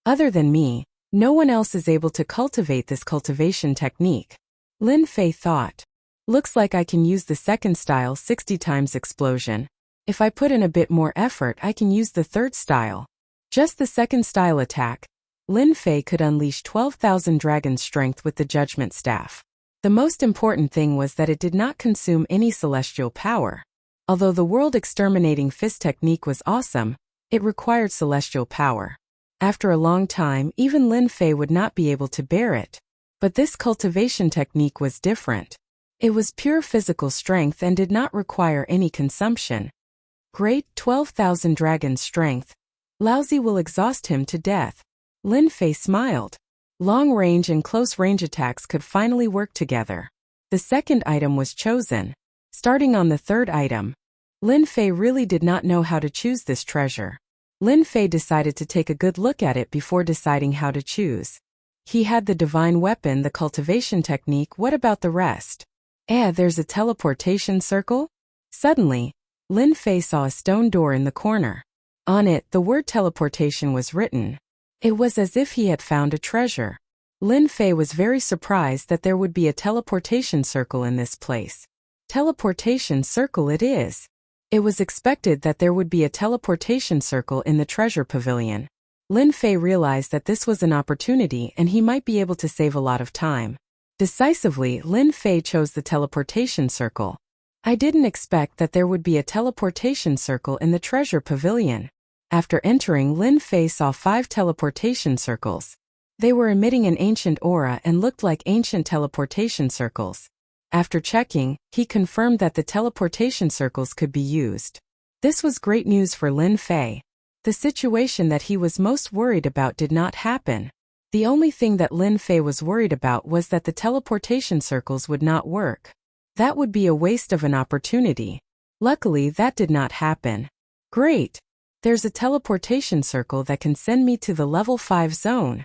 Other than me, no one else is able to cultivate this cultivation technique. Lin Fei thought. Looks like I can use the second style 60 times explosion. If I put in a bit more effort, I can use the third style. Just the second style attack, Lin Fei could unleash 12,000 dragon strength with the judgment staff. The most important thing was that it did not consume any celestial power. Although the world exterminating fist technique was awesome, it required celestial power. After a long time, even Lin Fei would not be able to bear it. But this cultivation technique was different. It was pure physical strength and did not require any consumption. Great, 12,000 dragon strength. Lousy will exhaust him to death. Lin Fei smiled. Long-range and close-range attacks could finally work together. The second item was chosen. Starting on the third item, Lin Fei really did not know how to choose this treasure. Lin Fei decided to take a good look at it before deciding how to choose. He had the divine weapon, the cultivation technique. What about the rest? There's a teleportation circle? Suddenly, Lin Fei saw a stone door in the corner. On it, the word teleportation was written. It was as if he had found a treasure. Lin Fei was very surprised that there would be a teleportation circle in this place. Teleportation circle it is. It was expected that there would be a teleportation circle in the treasure pavilion. Lin Fei realized that this was an opportunity and he might be able to save a lot of time. Decisively, Lin Fei chose the teleportation circle. I didn't expect that there would be a teleportation circle in the treasure pavilion. After entering, Lin Fei saw 5 teleportation circles. They were emitting an ancient aura and looked like ancient teleportation circles. After checking, he confirmed that the teleportation circles could be used. This was great news for Lin Fei. The situation that he was most worried about did not happen. The only thing that Lin Fei was worried about was that the teleportation circles would not work. That would be a waste of an opportunity. Luckily, that did not happen. Great! There's a teleportation circle that can send me to the level 5 zone.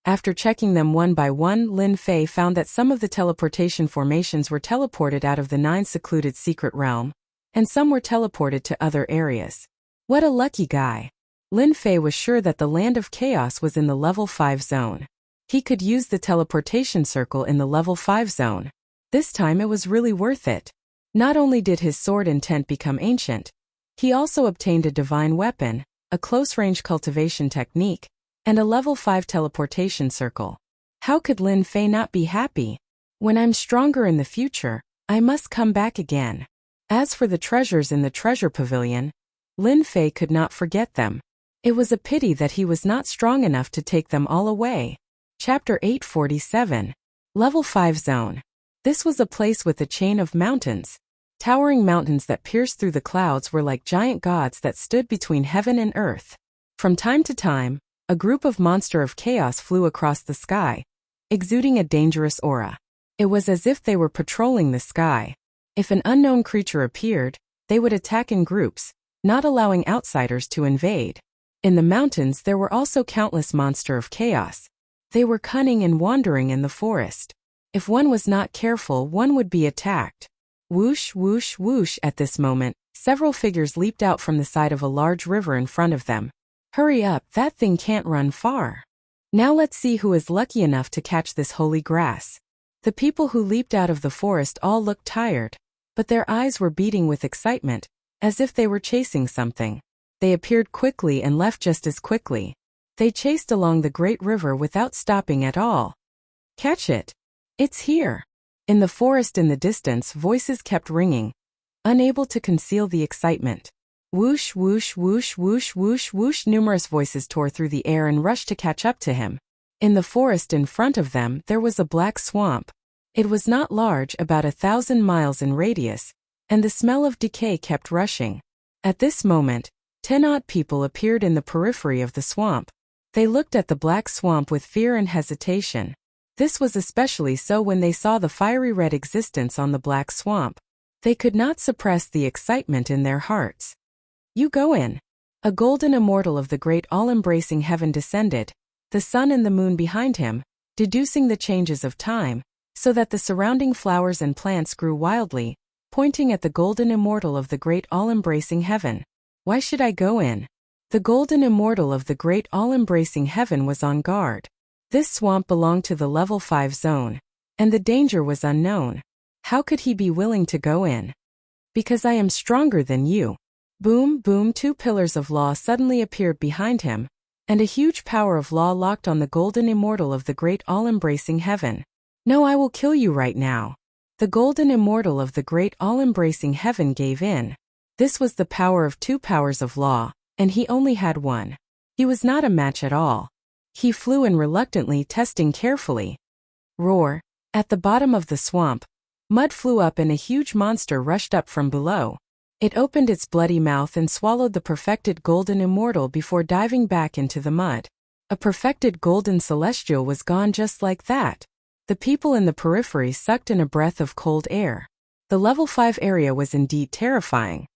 After checking them one by one, Lin Fei found that some of the teleportation formations were teleported out of the 9 secluded secret realm, and some were teleported to other areas. What a lucky guy. Lin Fei was sure that the land of chaos was in the level 5 zone. He could use the teleportation circle in the level 5 zone. This time it was really worth it. Not only did his sword intent become ancient, he also obtained a divine weapon, a close-range cultivation technique, and a level 5 teleportation circle. How could Lin Fei not be happy? When I'm stronger in the future, I must come back again. As for the treasures in the treasure pavilion, Lin Fei could not forget them. It was a pity that he was not strong enough to take them all away. Chapter 847. Level 5 Zone. This was a place with a chain of mountains. Towering mountains that pierced through the clouds were like giant gods that stood between heaven and earth. From time to time, a group of monsters of chaos flew across the sky, exuding a dangerous aura. It was as if they were patrolling the sky. If an unknown creature appeared, they would attack in groups, not allowing outsiders to invade. In the mountains there were also countless monsters of chaos. They were cunning and wandering in the forest. If one was not careful, one would be attacked. Whoosh, whoosh, whoosh. At this moment, several figures leaped out from the side of a large river in front of them. Hurry up, that thing can't run far. Now let's see who is lucky enough to catch this holy grass. The people who leaped out of the forest all looked tired, but their eyes were beating with excitement, as if they were chasing something. They appeared quickly and left just as quickly. They chased along the great river without stopping at all. Catch it! It's here! In the forest in the distance, voices kept ringing, unable to conceal the excitement. Whoosh, whoosh, whoosh, whoosh, whoosh, whoosh. Numerous voices tore through the air and rushed to catch up to him. In the forest in front of them, there was a black swamp. It was not large, about 1,000 miles in radius, and the smell of decay kept rushing. At this moment, 10 odd people appeared in the periphery of the swamp. They looked at the black swamp with fear and hesitation. This was especially so when they saw the fiery red existence on the black swamp. They could not suppress the excitement in their hearts. You go in. A golden immortal of the great all-embracing heaven descended, the sun and the moon behind him, deducing the changes of time, so that the surrounding flowers and plants grew wildly, pointing at the golden immortal of the great all-embracing heaven. Why should I go in? The golden immortal of the great all-embracing heaven was on guard. This swamp belonged to the level 5 zone, and the danger was unknown. How could he be willing to go in? Because I am stronger than you. Boom, boom. 2 pillars of law suddenly appeared behind him, and a huge power of law locked on the golden immortal of the great all-embracing heaven. No, I will kill you right now. The golden immortal of the great all-embracing heaven gave in. This was the power of 2 powers of law, and he only had one. He was not a match at all. He flew in reluctantly, testing carefully. Roar! At the bottom of the swamp, mud flew up and a huge monster rushed up from below. It opened its bloody mouth and swallowed the perfected golden immortal before diving back into the mud. A perfected golden celestial was gone just like that. The people in the periphery sucked in a breath of cold air. The level 5 area was indeed terrifying.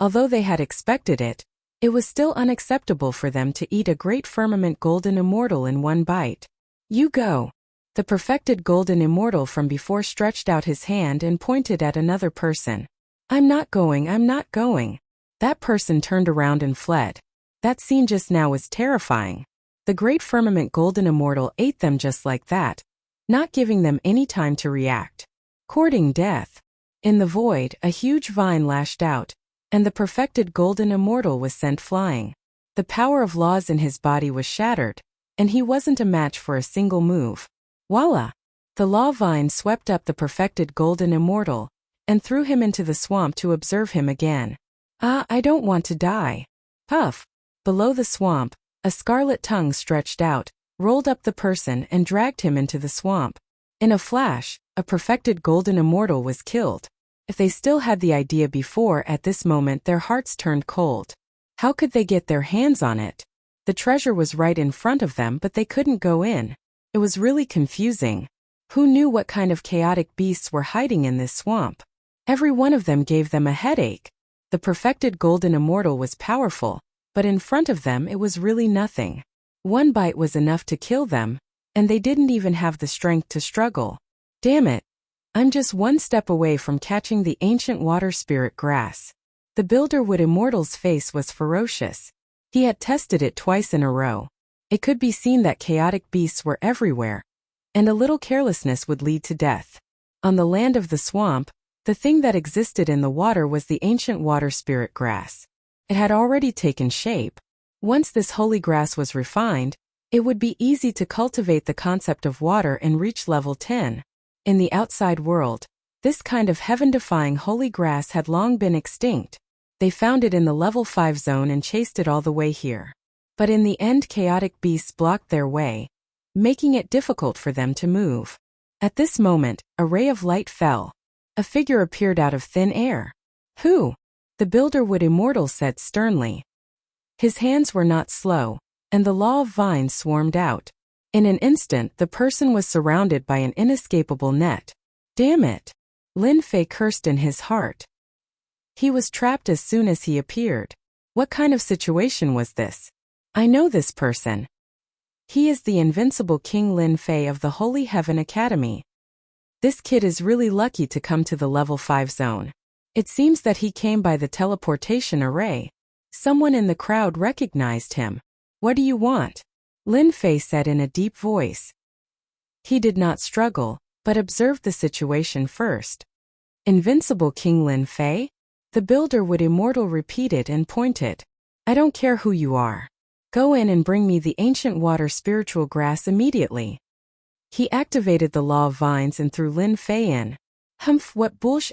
Although they had expected it, it was still unacceptable for them to eat a great firmament golden immortal in one bite. You go. The perfected golden immortal from before stretched out his hand and pointed at another person. I'm not going, I'm not going. That person turned around and fled. That scene just now was terrifying. The great firmament golden immortal ate them just like that, not giving them any time to react. Courting death. In the void, a huge vine lashed out, and the perfected golden immortal was sent flying. The power of laws in his body was shattered, and he wasn't a match for a single move. Voila! The law vine swept up the perfected golden immortal, and threw him into the swamp to observe him again. Ah, I don't want to die. Puff! Below the swamp, a scarlet tongue stretched out, rolled up the person and dragged him into the swamp. In a flash, a perfected golden immortal was killed. If they still had the idea before, at this moment their hearts turned cold. How could they get their hands on it? The treasure was right in front of them, but they couldn't go in. It was really confusing. Who knew what kind of chaotic beasts were hiding in this swamp? Every one of them gave them a headache. The perfected golden immortal was powerful, but in front of them it was really nothing. One bite was enough to kill them, and they didn't even have the strength to struggle. Damn it! I'm just one step away from catching the ancient water spirit grass. The Builderwood immortal's face was ferocious. He had tested it twice in a row. It could be seen that chaotic beasts were everywhere, and a little carelessness would lead to death. On the land of the swamp, the thing that existed in the water was the ancient water spirit grass. It had already taken shape. Once this holy grass was refined, it would be easy to cultivate the concept of water and reach level 10. In the outside world, this kind of heaven-defying holy grass had long been extinct. They found it in the level 5 zone and chased it all the way here. But in the end, chaotic beasts blocked their way, making it difficult for them to move. At this moment, a ray of light fell. A figure appeared out of thin air. Who? The Builderwood Immortal said sternly. His hands were not slow, and the law of vines swarmed out. In an instant, the person was surrounded by an inescapable net. Damn it! Lin Fei cursed in his heart. He was trapped as soon as he appeared. What kind of situation was this? I know this person. He is the invincible King Lin Fei of the Holy Heaven Academy. This kid is really lucky to come to the level 5 zone. It seems that he came by the teleportation array. Someone in the crowd recognized him. What do you want? Lin Fei said in a deep voice. He did not struggle, but observed the situation first. Invincible King Lin Fei? The Builderwood Immortal repeated and pointed. I don't care who you are. Go in and bring me the ancient water spiritual grass immediately. He activated the law of vines and threw Lin Fei in. Humph, what bullsh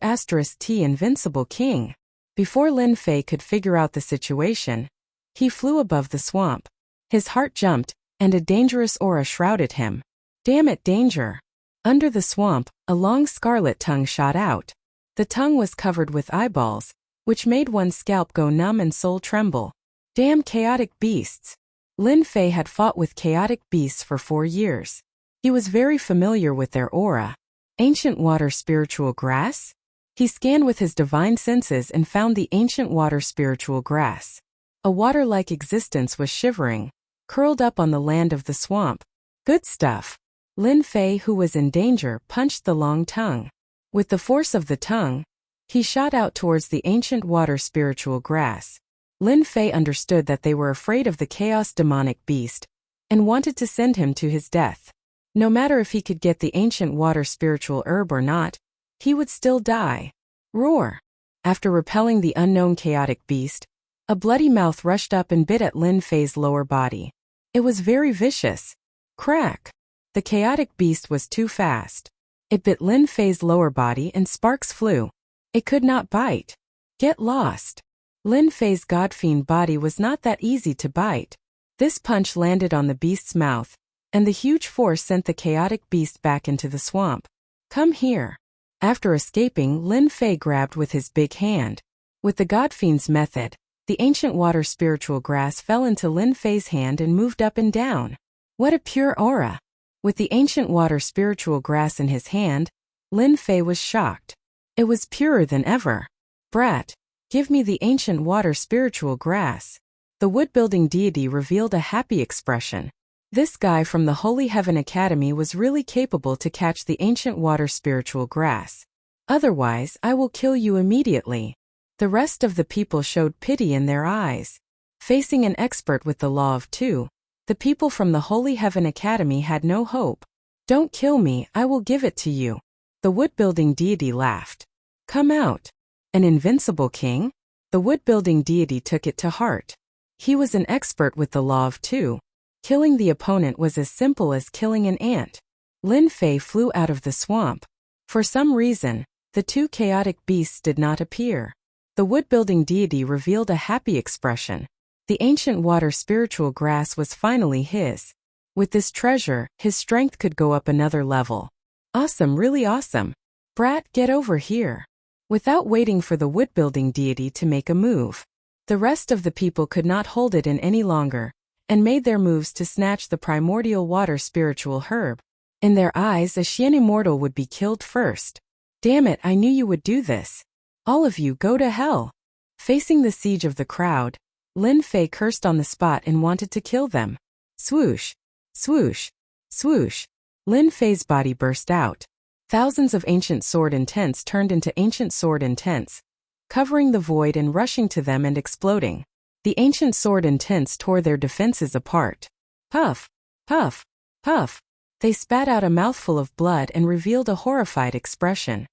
*T invincible king. Before Lin Fei could figure out the situation, he flew above the swamp. His heart jumped, and a dangerous aura shrouded him. Damn it, danger. Under the swamp, a long scarlet tongue shot out. The tongue was covered with eyeballs, which made one's scalp go numb and soul tremble. Damn chaotic beasts. Lin Fei had fought with chaotic beasts for 4 years. He was very familiar with their aura. Ancient water spiritual grass? He scanned with his divine senses and found the ancient water spiritual grass. A water-like existence was shivering, curled up on the land of the swamp. Good stuff. Lin Fei, who was in danger, punched the long tongue. With the force of the tongue, he shot out towards the ancient water spiritual grass. Lin Fei understood that they were afraid of the chaos demonic beast and wanted to send him to his death. No matter if he could get the ancient water spiritual herb or not, he would still die. Roar! After repelling the unknown chaotic beast, a bloody mouth rushed up and bit at Lin Fei's lower body. It was very vicious. Crack! The chaotic beast was too fast. It bit Lin Fei's lower body and sparks flew. It could not bite. Get lost. Lin Fei's godfiend body was not that easy to bite. This punch landed on the beast's mouth, and the huge force sent the chaotic beast back into the swamp. Come here. After escaping, Lin Fei grabbed with his big hand. With the godfiend's method, the ancient water spiritual grass fell into Lin Fei's hand and moved up and down. What a pure aura! With the ancient water spiritual grass in his hand, Lin Fei was shocked. It was purer than ever. Brat, give me the ancient water spiritual grass. The wood-building deity revealed a happy expression. This guy from the Holy Heaven Academy was really capable to catch the ancient water spiritual grass. Otherwise, I will kill you immediately. The rest of the people showed pity in their eyes. Facing an expert with the law of 2, the people from the Holy Heaven Academy had no hope. Don't kill me, I will give it to you. The wood-building deity laughed. Come out. An invincible king? The wood-building deity took it to heart. He was an expert with the law of 2. Killing the opponent was as simple as killing an ant. Lin Fei flew out of the swamp. For some reason, the 2 chaotic beasts did not appear. The wood-building deity revealed a happy expression. The ancient water spiritual grass was finally his. With this treasure, his strength could go up another level. Awesome, really awesome. Brat, get over here. Without waiting for the wood-building deity to make a move, the rest of the people could not hold it in any longer, and made their moves to snatch the primordial water spiritual herb. In their eyes, a Xian immortal would be killed first. Damn it, I knew you would do this. All of you go to hell. Facing the siege of the crowd, Lin Fei cursed on the spot and wanted to kill them. Swoosh, swoosh, swoosh. Lin Fei's body burst out. Thousands of ancient sword intents turned into ancient sword intents, covering the void and rushing to them and exploding. The ancient sword intents tore their defenses apart. Puff, puff, puff. They spat out a mouthful of blood and revealed a horrified expression.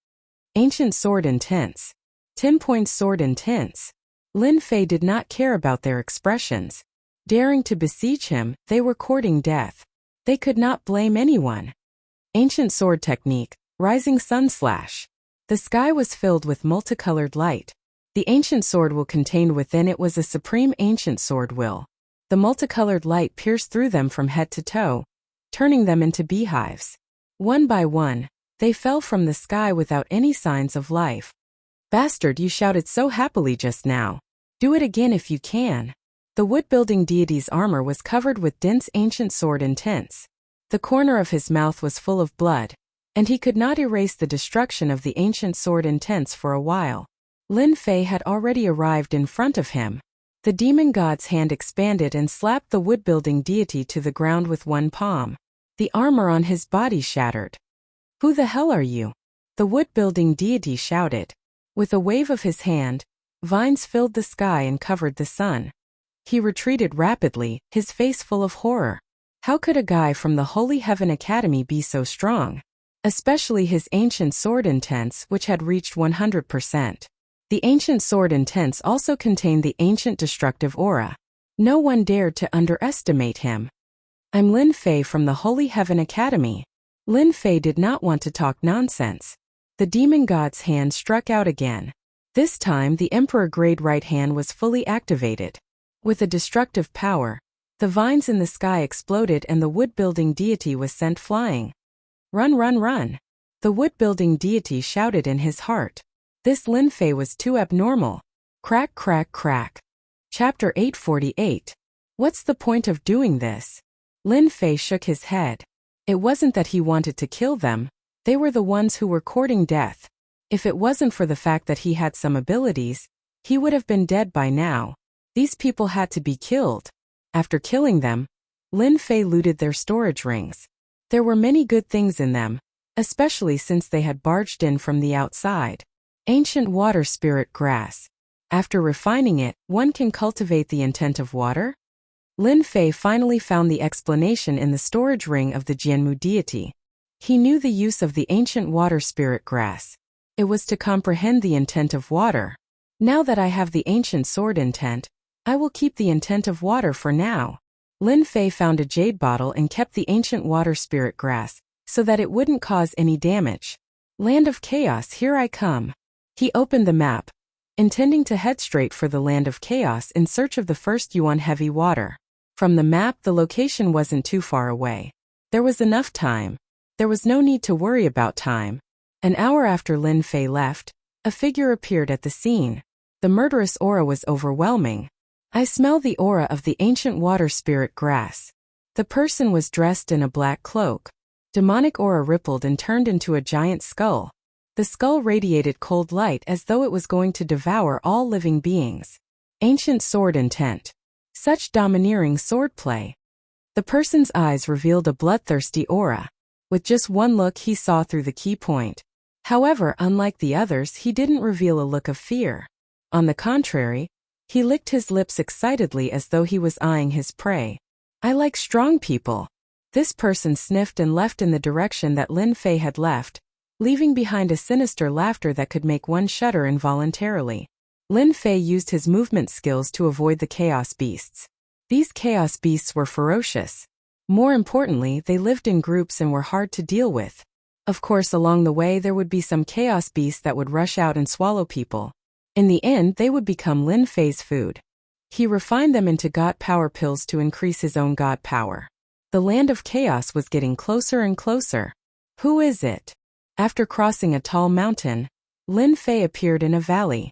Ancient sword intents. 10-point sword intents. Lin Fei did not care about their expressions. Daring to beseech him, they were courting death. They could not blame anyone. Ancient sword technique, rising sun slash. The sky was filled with multicolored light. The ancient sword will contained within it was a supreme ancient sword will. The multicolored light pierced through them from head to toe, turning them into beehives. One by one, they fell from the sky without any signs of life. Bastard, you shouted so happily just now. Do it again if you can. The wood-building deity's armor was covered with dense ancient sword intents. The corner of his mouth was full of blood, and he could not erase the destruction of the ancient sword intents for a while. Lin Fei had already arrived in front of him. The demon god's hand expanded and slapped the wood-building deity to the ground with one palm. The armor on his body shattered. Who the hell are you? The wood-building deity shouted. With a wave of his hand, vines filled the sky and covered the sun. He retreated rapidly, his face full of horror. How could a guy from the Holy Heaven Academy be so strong? Especially his ancient sword intents, which had reached 100%. The ancient sword intents also contained the ancient destructive aura. No one dared to underestimate him. I'm Lin Fei from the Holy Heaven Academy. Lin Fei did not want to talk nonsense. The demon god's hand struck out again. This time the Emperor Grade right hand was fully activated. With a destructive power, the vines in the sky exploded and the wood-building deity was sent flying. Run, run, run! The wood-building deity shouted in his heart. This Lin Fei was too abnormal. Crack, crack, crack. Chapter 848. What's the point of doing this? Lin Fei shook his head. It wasn't that he wanted to kill them. They were the ones who were courting death. If it wasn't for the fact that he had some abilities, he would have been dead by now. These people had to be killed. After killing them, Lin Fei looted their storage rings. There were many good things in them, especially since they had barged in from the outside. Ancient water spirit grass. After refining it, one can cultivate the intent of water? Lin Fei finally found the explanation in the storage ring of the Jianmu deity. He knew the use of the ancient water spirit grass. It was to comprehend the intent of water. Now that I have the ancient sword intent, I will keep the intent of water for now. Lin Fei found a jade bottle and kept the ancient water spirit grass, so that it wouldn't cause any damage. Land of Chaos, here I come. He opened the map, intending to head straight for the Land of Chaos in search of the first Yuan heavy water. From the map, the location wasn't too far away. There was enough time. There was no need to worry about time. An hour after Lin Fei left, a figure appeared at the scene. The murderous aura was overwhelming. I smell the aura of the ancient water spirit grass. The person was dressed in a black cloak. Demonic aura rippled and turned into a giant skull. The skull radiated cold light as though it was going to devour all living beings. Ancient sword intent. Such domineering swordplay. The person's eyes revealed a bloodthirsty aura. With just one look he saw through the key point. However, unlike the others, he didn't reveal a look of fear. On the contrary, he licked his lips excitedly as though he was eyeing his prey. I like strong people. This person sniffed and left in the direction that Lin Fei had left, leaving behind a sinister laughter that could make one shudder involuntarily. Lin Fei used his movement skills to avoid the chaos beasts. These chaos beasts were ferocious. More importantly, they lived in groups and were hard to deal with. Of course, along the way there would be some chaos beasts that would rush out and swallow people. In the end, they would become Lin Fei's food. He refined them into god power pills to increase his own god power. The Land of Chaos was getting closer and closer. Who is it? After crossing a tall mountain, Lin Fei appeared in a valley.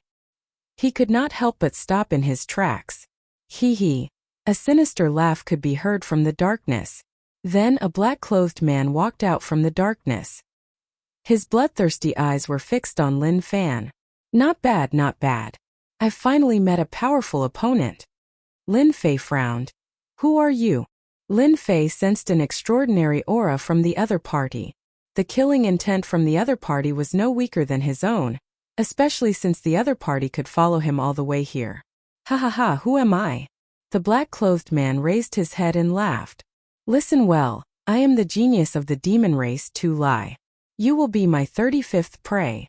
He could not help but stop in his tracks. Hee hee. A sinister laugh could be heard from the darkness. Then a black-clothed man walked out from the darkness. His bloodthirsty eyes were fixed on Lin Fan. Not bad, not bad. I've finally met a powerful opponent. Lin Fei frowned. Who are you? Lin Fei sensed an extraordinary aura from the other party. The killing intent from the other party was no weaker than his own, especially since the other party could follow him all the way here. Ha ha ha, who am I? The black-clothed man raised his head and laughed. Listen well, I am the genius of the demon race Tu Lai. You will be my 35th prey.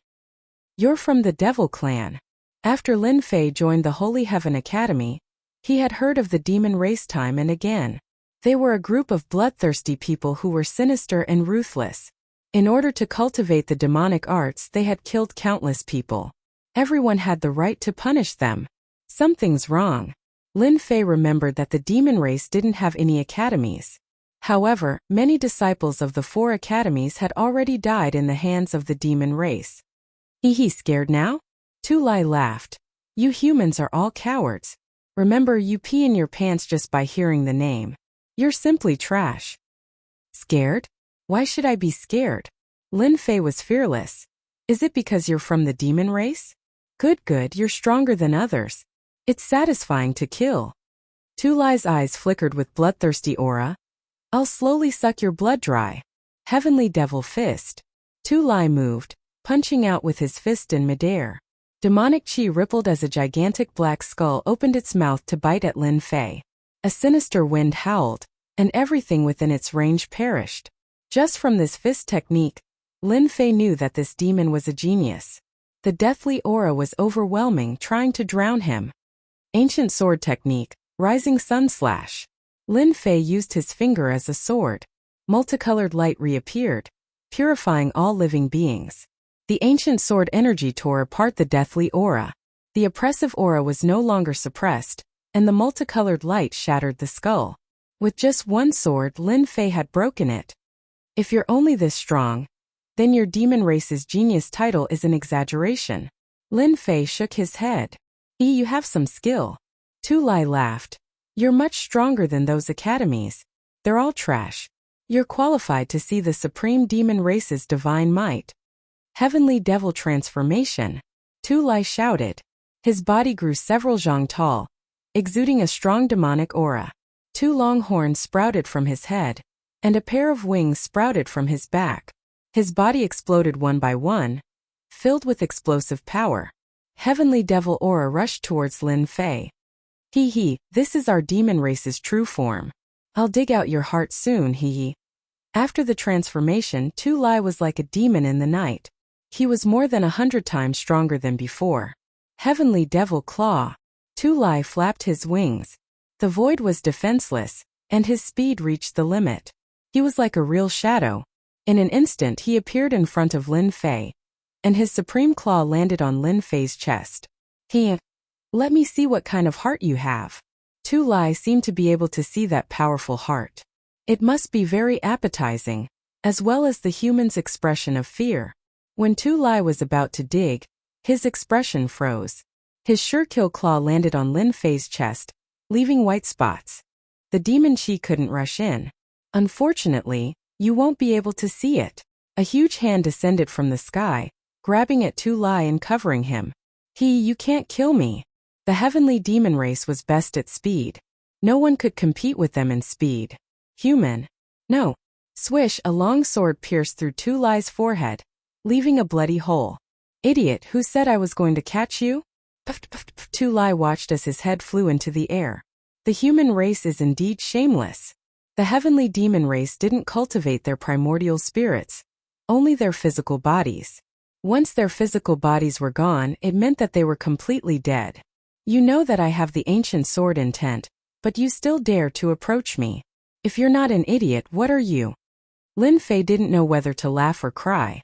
You're from the Devil Clan. After Lin Fei joined the Holy Heaven Academy, He had heard of the demon race time and again. They were a group of bloodthirsty people who were sinister and ruthless. In order to cultivate the demonic arts, they had killed countless people. Everyone had the right to punish them. Something's wrong. Lin Fei remembered that the demon race didn't have any academies. However, many disciples of the 4 academies had already died in the hands of the demon race. He scared now? Tu Lai laughed. You humans are all cowards. Remember, you pee in your pants just by hearing the name. You're simply trash. Scared? Why should I be scared? Lin Fei was fearless. Is it because you're from the demon race? Good, you're stronger than others. It's satisfying to kill. Tu Lai's eyes flickered with bloodthirsty aura. I'll slowly suck your blood dry. Heavenly Devil Fist. Tu Lai moved, punching out with his fist in midair. Demonic chi rippled as a gigantic black skull opened its mouth to bite at Lin Fei. A sinister wind howled, and everything within its range perished. Just from this fist technique, Lin Fei knew that this demon was a genius. The deathly aura was overwhelming, trying to drown him. Ancient sword technique, rising sun slash. Lin Fei used his finger as a sword. Multicolored light reappeared, purifying all living beings. The ancient sword energy tore apart the deathly aura. The oppressive aura was no longer suppressed, and the multicolored light shattered the skull. With just one sword, Lin Fei had broken it. If you're only this strong, then your demon race's genius title is an exaggeration. Lin Fei shook his head. You have some skill. Tu Lai laughed. You're much stronger than those academies. They're all trash. You're qualified to see the supreme demon race's divine might. Heavenly Devil Transformation. Tu Lai shouted. His body grew several zhang tall, exuding a strong demonic aura. 2 long horns sprouted from his head, and a pair of wings sprouted from his back. His body exploded one by one, filled with explosive power. Heavenly Devil aura rushed towards Lin Fei. This is our demon race's true form. I'll dig out your heart soon, After the transformation, Tu Lai was like a demon in the night. He was more than 100 times stronger than before. Heavenly Devil Claw. Tu Lai flapped his wings. The void was defenseless, and his speed reached the limit. He was like a real shadow. In an instant he appeared in front of Lin Fei, and his supreme claw landed on Lin Fei's chest. Let me see what kind of heart you have. Tu Lai seemed to be able to see that powerful heart. It must be very appetizing, as well as the human's expression of fear. When Tu Lai was about to dig, his expression froze. His sure-kill claw landed on Lin Fei's chest, leaving white spots. The demon chi couldn't rush in. Unfortunately, you won't be able to see it. A huge hand descended from the sky, grabbing at Tu Lai and covering him. You can't kill me. The heavenly demon race was best at speed. No one could compete with them in speed. Human. No. Swish, a long sword pierced through Tu Lai's forehead, leaving a bloody hole. Idiot, who said I was going to catch you? Tu Lai watched as his head flew into the air. The human race is indeed shameless. The heavenly demon race didn't cultivate their primordial spirits, only their physical bodies. Once their physical bodies were gone, it meant that they were completely dead. You know that I have the ancient sword intent, but you still dare to approach me. If you're not an idiot, what are you? Lin Fei didn't know whether to laugh or cry.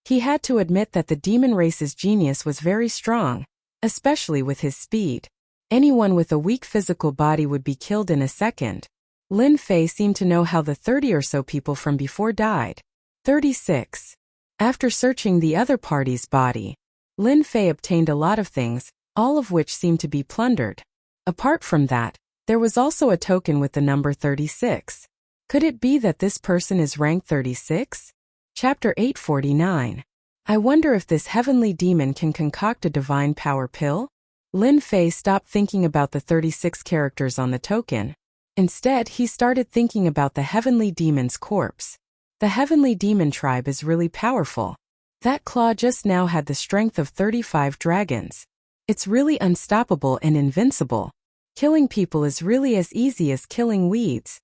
He had to admit that the demon race's genius was very strong, especially with his speed. Anyone with a weak physical body would be killed in a second. Lin Fei seemed to know how the 30 or so people from before died. 36. After searching the other party's body, Lin Fei obtained a lot of things, all of which seemed to be plundered. Apart from that, there was also a token with the number 36. Could it be that this person is rank 36? Chapter 849. I wonder if this heavenly demon can concoct a divine power pill? Lin Fei stopped thinking about the 36 characters on the token. Instead, he started thinking about the heavenly demon's corpse. The heavenly demon tribe is really powerful. That claw just now had the strength of 35 dragons. It's really unstoppable and invincible. Killing people is really as easy as killing weeds.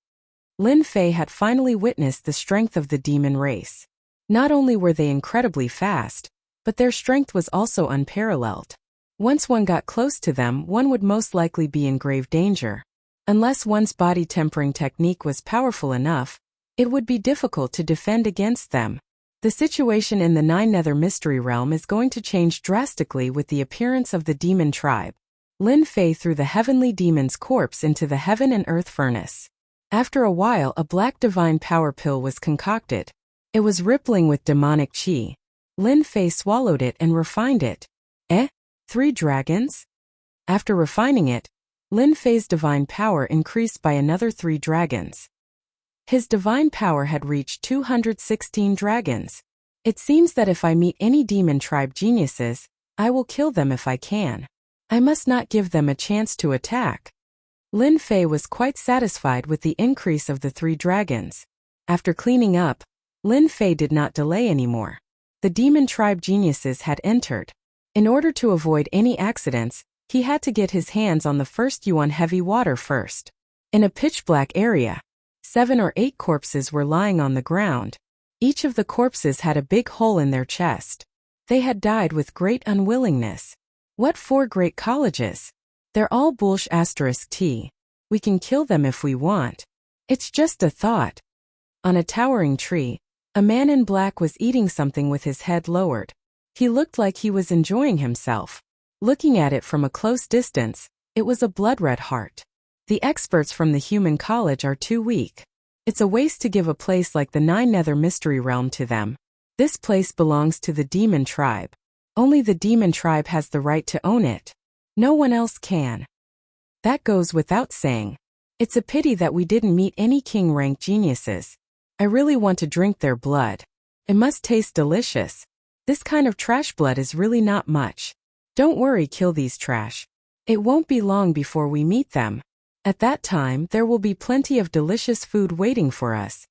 Lin Fei had finally witnessed the strength of the demon race. Not only were they incredibly fast, but their strength was also unparalleled. Once one got close to them, one would most likely be in grave danger. Unless one's body tempering technique was powerful enough, it would be difficult to defend against them. The situation in the Nine Nether Mystery Realm is going to change drastically with the appearance of the demon tribe. Lin Fei threw the heavenly demon's corpse into the heaven and earth furnace. After a while, a black divine power pill was concocted. It was rippling with demonic qi. Lin Fei swallowed it and refined it. 3 dragons? After refining it, Lin Fei's divine power increased by another 3 dragons. His divine power had reached 216 dragons. It seems that if I meet any demon tribe geniuses, I will kill them if I can. I must not give them a chance to attack. Lin Fei was quite satisfied with the increase of the 3 dragons. After cleaning up, Lin Fei did not delay anymore. The demon tribe geniuses had entered. In order to avoid any accidents, he had to get his hands on the first yuan heavy water first. In a pitch-black area, 7 or 8 corpses were lying on the ground. Each of the corpses had a big hole in their chest. They had died with great unwillingness. What 4 great colleges? They're all bullsh*t. We can kill them if we want. It's just a thought. On a towering tree, a man in black was eating something with his head lowered. He looked like he was enjoying himself. Looking at it from a close distance, it was a blood-red heart. The experts from the human college are too weak. It's a waste to give a place like the Nine Nether Mystery Realm to them. This place belongs to the demon tribe. Only the demon tribe has the right to own it. No one else can. That goes without saying. It's a pity that we didn't meet any king-rank geniuses. I really want to drink their blood. It must taste delicious. This kind of trash blood is really not much. Don't worry, kill these trash. It won't be long before we meet them. At that time, there will be plenty of delicious food waiting for us.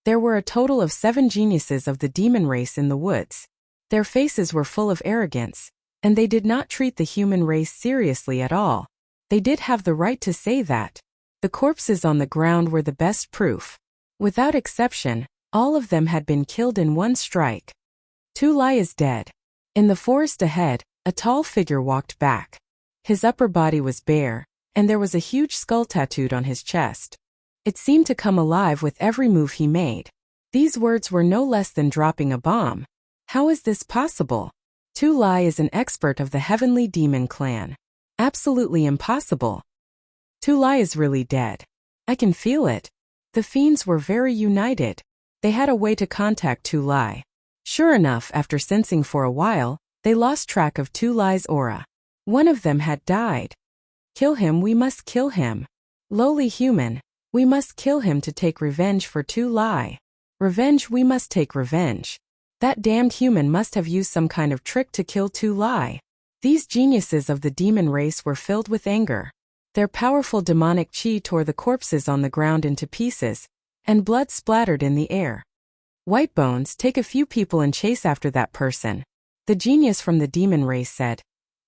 There were a total of 7 geniuses of the demon race in the woods. Their faces were full of arrogance, and they did not treat the human race seriously at all. They did have the right to say that. The corpses on the ground were the best proof. Without exception, all of them had been killed in one strike. Tu Lai is dead. In the forest ahead, a tall figure walked back. His upper body was bare, and there was a huge skull tattooed on his chest. It seemed to come alive with every move he made. These words were no less than dropping a bomb. How is this possible? Tu Lai is an expert of the Heavenly Demon clan. Absolutely impossible. Tu Lai is really dead. I can feel it. The fiends were very united. They had a way to contact Tu Lai. Sure enough, after sensing for a while, they lost track of Tu Lai's aura. One of them had died. Kill him, we must kill him. Lowly human, we must kill him to take revenge for Tu Lai. Revenge, we must take revenge. That damned human must have used some kind of trick to kill Tu Lai. These geniuses of the demon race were filled with anger. Their powerful demonic qi tore the corpses on the ground into pieces, and blood splattered in the air. White Bones, take a few people and chase after that person. The genius from the demon race said.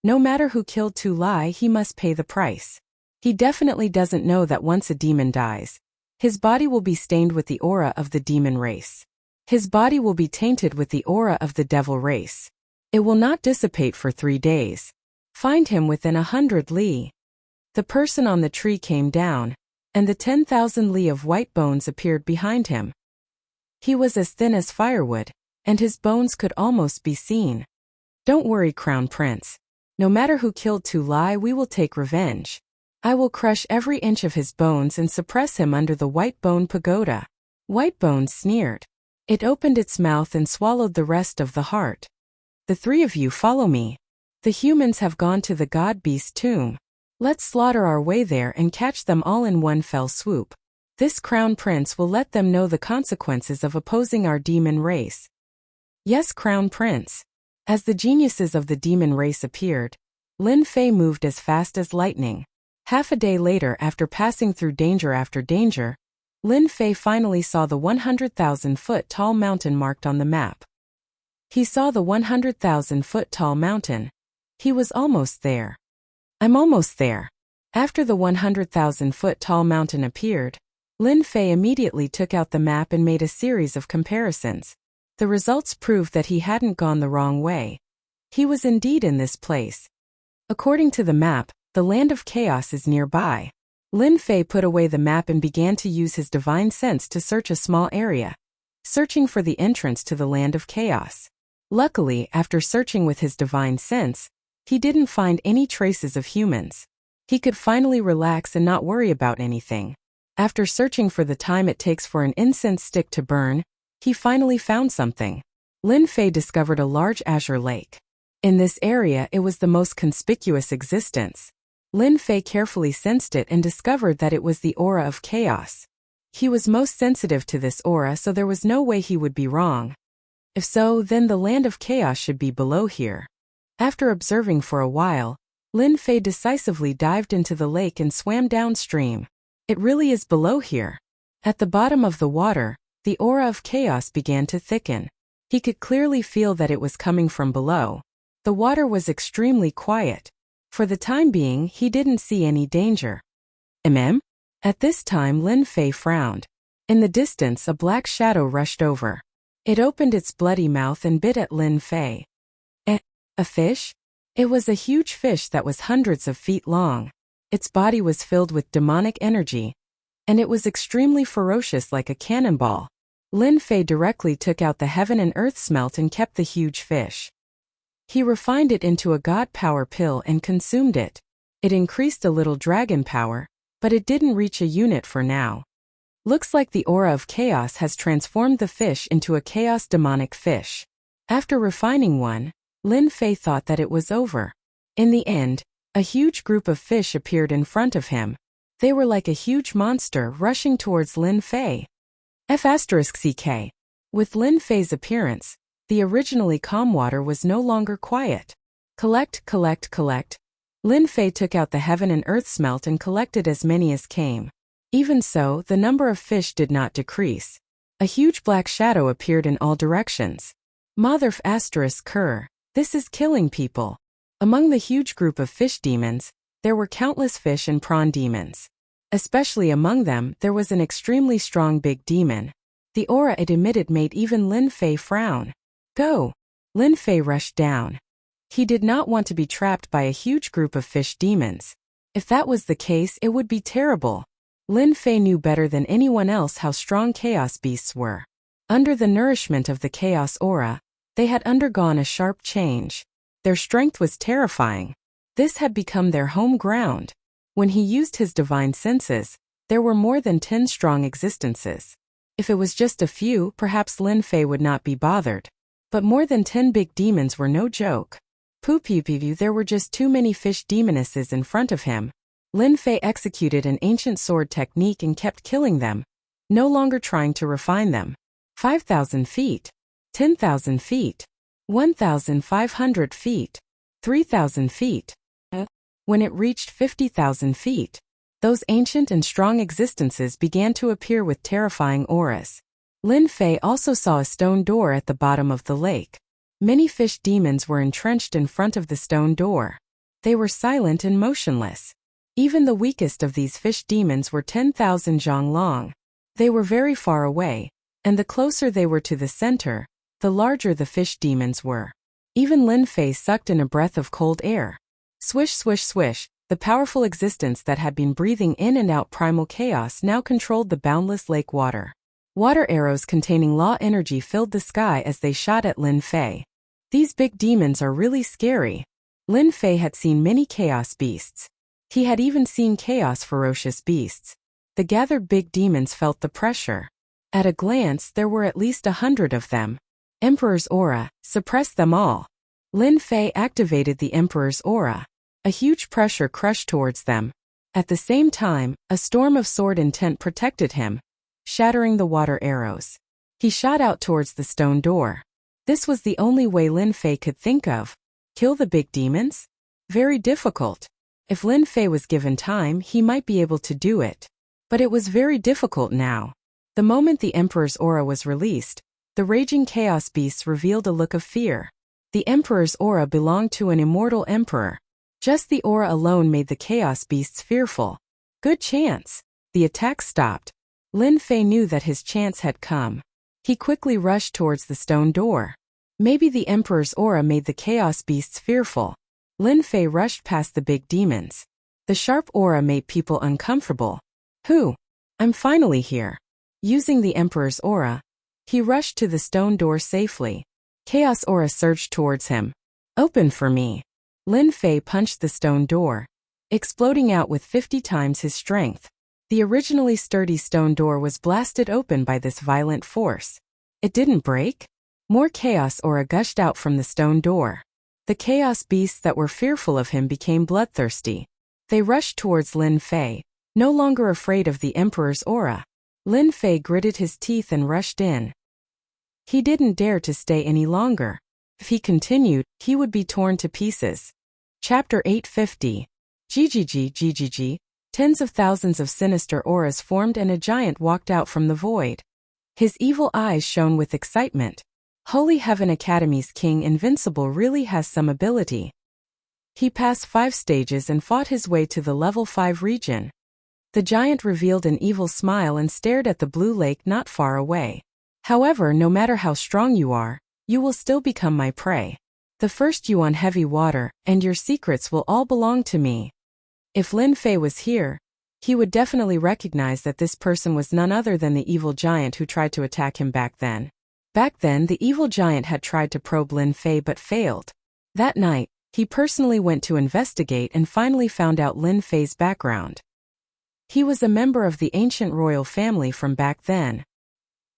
No matter who killed Tu Lai, he must pay the price. He definitely doesn't know that once a demon dies, his body will be stained with the aura of the demon race. His body will be tainted with the aura of the devil race. It will not dissipate for 3 days. Find him within 100 li. The person on the tree came down, and the 10,000 li of White Bones appeared behind him. He was as thin as firewood, and his bones could almost be seen. Don't worry, Crown Prince. No matter who killed Tu Lai, we will take revenge. I will crush every inch of his bones and suppress him under the White Bone Pagoda. White Bones sneered. It opened its mouth and swallowed the rest of the heart. The 3 of you follow me. The humans have gone to the God Beast's tomb. Let's slaughter our way there and catch them all in one fell swoop. This Crown Prince will let them know the consequences of opposing our demon race. Yes, Crown Prince. As the geniuses of the demon race appeared, Lin Fei moved as fast as lightning. Half a day later, after passing through danger after danger, Lin Fei finally saw the 100,000-foot-tall mountain marked on the map. He saw the 100,000-foot-tall mountain. He was almost there. I'm almost there. After the 100,000-foot-tall mountain appeared, Lin Fei immediately took out the map and made a series of comparisons. The results proved that he hadn't gone the wrong way. He was indeed in this place. According to the map, the land of chaos is nearby. Lin Fei put away the map and began to use his divine sense to search a small area, searching for the entrance to the land of chaos. Luckily, after searching with his divine sense, he didn't find any traces of humans. He could finally relax and not worry about anything. After searching for the time it takes for an incense stick to burn, he finally found something. Lin Fei discovered a large azure lake. In this area, it was the most conspicuous existence. Lin Fei carefully sensed it and discovered that it was the aura of chaos. He was most sensitive to this aura, so there was no way he would be wrong. If so, then the land of chaos should be below here. After observing for a while, Lin Fei decisively dived into the lake and swam downstream. It really is below here. At the bottom of the water, the aura of chaos began to thicken. He could clearly feel that it was coming from below. The water was extremely quiet. For the time being, he didn't see any danger. At this time, Lin Fei frowned. In the distance, a black shadow rushed over. It opened its bloody mouth and bit at Lin Fei. A fish? It was a huge fish that was hundreds of feet long. Its body was filled with demonic energy, and it was extremely ferocious like a cannonball. Lin Fei directly took out the heaven and earth smelt and kept the huge fish. He refined it into a god power pill and consumed it. It increased a little dragon power, but it didn't reach a unit for now. Looks like the aura of chaos has transformed the fish into a chaos demonic fish. After refining one, Lin Fei thought that it was over. In the end, a huge group of fish appeared in front of him. They were like a huge monster rushing towards Lin Fei. F***CK. With Lin Fei's appearance, the originally calm water was no longer quiet. Collect. Lin Fei took out the heaven and earth smelt and collected as many as came. Even so, the number of fish did not decrease. A huge black shadow appeared in all directions. Mother****, this is killing people. Among the huge group of fish demons, there were countless fish and prawn demons. Especially among them, there was an extremely strong big demon. The aura it emitted made even Lin Fei frown. Go! Lin Fei rushed down. He did not want to be trapped by a huge group of fish demons. If that was the case, it would be terrible. Lin Fei knew better than anyone else how strong chaos beasts were. Under the nourishment of the chaos aura, they had undergone a sharp change. Their strength was terrifying. This had become their home ground. When he used his divine senses, there were more than 10 strong existences. If it was just a few, perhaps Lin Fei would not be bothered. But more than 10 big demons were no joke. There were just too many fish demonesses in front of him. Lin Fei executed an ancient sword technique and kept killing them, no longer trying to refine them. 5,000 feet, 10,000 feet, 1,500 feet, 3,000 feet. When it reached 50,000 feet, those ancient and strong existences began to appear with terrifying auras. Lin Fei also saw a stone door at the bottom of the lake. Many fish demons were entrenched in front of the stone door. They were silent and motionless. Even the weakest of these fish demons were 10,000 zhang long. They were very far away, and the closer they were to the center, the larger the fish demons were. Even Lin Fei sucked in a breath of cold air. Swish, swish, swish, the powerful existence that had been breathing in and out primal chaos now controlled the boundless lake water. Water arrows containing law energy filled the sky as they shot at Lin Fei. These big demons are really scary. Lin Fei had seen many chaos beasts. He had even seen chaos ferocious beasts. The gathered big demons felt the pressure. At a glance, there were at least 100 of them. Emperor's aura, suppressed them all. Lin Fei activated the Emperor's aura. A huge pressure crushed towards them. At the same time, a storm of sword intent protected him, shattering the water arrows. He shot out towards the stone door. This was the only way Lin Fei could think of. Kill the big demons? Very difficult. If Lin Fei was given time, he might be able to do it. But it was very difficult now. The moment the Emperor's aura was released, the raging chaos beasts revealed a look of fear. The Emperor's aura belonged to an immortal emperor. Just the aura alone made the chaos beasts fearful. Good chance. The attack stopped. Lin Fei knew that his chance had come. He quickly rushed towards the stone door. Maybe the Emperor's aura made the chaos beasts fearful. Lin Fei rushed past the big demons. The sharp aura made people uncomfortable. I'm finally here. Using the Emperor's aura, he rushed to the stone door safely. Chaos aura surged towards him. Open for me. Lin Fei punched the stone door, exploding out with 50 times his strength. The originally sturdy stone door was blasted open by this violent force. It didn't break? More chaos aura gushed out from the stone door. The chaos beasts that were fearful of him became bloodthirsty. They rushed towards Lin Fei, no longer afraid of the Emperor's aura. Lin Fei gritted his teeth and rushed in. He didn't dare to stay any longer. If he continued, he would be torn to pieces. Chapter 850. GGG. Tens of thousands of sinister auras formed and a giant walked out from the void. His evil eyes shone with excitement. Holy Heaven Academy's King Invincible really has some ability. He passed 5 stages and fought his way to the level 5 region. The giant revealed an evil smile and stared at the blue lake not far away. However, no matter how strong you are, you will still become my prey. The first you on heavy water, and your secrets will all belong to me. If Lin Fei was here, he would definitely recognize that this person was none other than the evil giant who tried to attack him back then. Back then, the evil giant had tried to probe Lin Fei but failed. That night, he personally went to investigate and finally found out Lin Fei's background. He was a member of the ancient royal family from back then.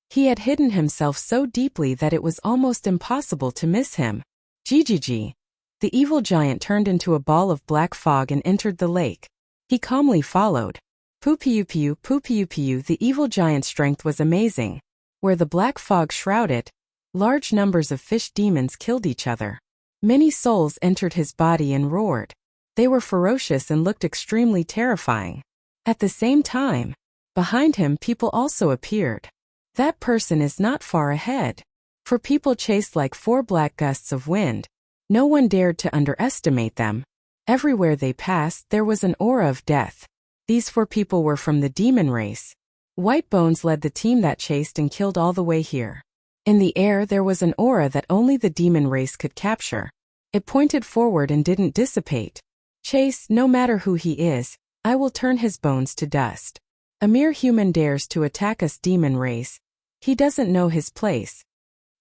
He had hidden himself so deeply that it was almost impossible to miss him. GGG. The evil giant turned into a ball of black fog and entered the lake. He calmly followed. Poo-poo-poo, poo-poo-poo. The evil giant's strength was amazing. Where the black fog shrouded, large numbers of fish demons killed each other. Many souls entered his body and roared. They were ferocious and looked extremely terrifying. At the same time, behind him people also appeared. That person is not far ahead. For people chased like 4 black gusts of wind. No one dared to underestimate them. Everywhere they passed there was an aura of death. These 4 people were from the demon race. White Bones led the team that chased and killed all the way here. In the air there was an aura that only the demon race could capture. It pointed forward and didn't dissipate. Chase, no matter who he is, I will turn his bones to dust. A mere human dares to attack us, demon race. He doesn't know his place.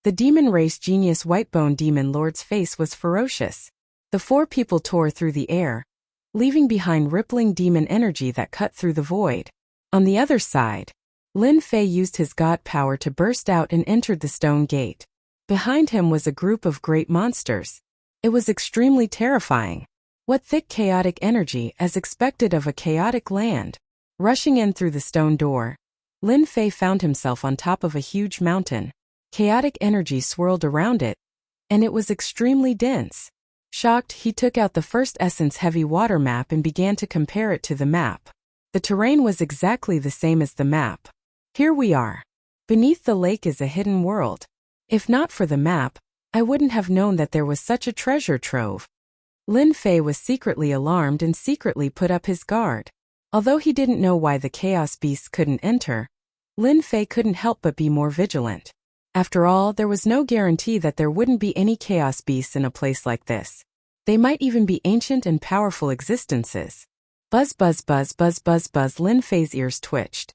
The demon race genius Whitebone Demon Lord's face was ferocious. The 4 people tore through the air, leaving behind rippling demon energy that cut through the void. On the other side, Lin Fei used his god power to burst out and entered the stone gate. Behind him was a group of great monsters. It was extremely terrifying. What thick chaotic energy, as expected of a chaotic land. Rushing in through the stone door, Lin Fei found himself on top of a huge mountain. Chaotic energy swirled around it, and it was extremely dense. Shocked, he took out the first Essence Heavy Water map and began to compare it to the map. The terrain was exactly the same as the map. Here we are. Beneath the lake is a hidden world. If not for the map, I wouldn't have known that there was such a treasure trove. Lin Fei was secretly alarmed and secretly put up his guard. Although he didn't know why the chaos beasts couldn't enter, Lin Fei couldn't help but be more vigilant. After all, there was no guarantee that there wouldn't be any chaos beasts in a place like this. They might even be ancient and powerful existences. Buzz buzz buzz buzz buzz buzz. Lin Fei's ears twitched.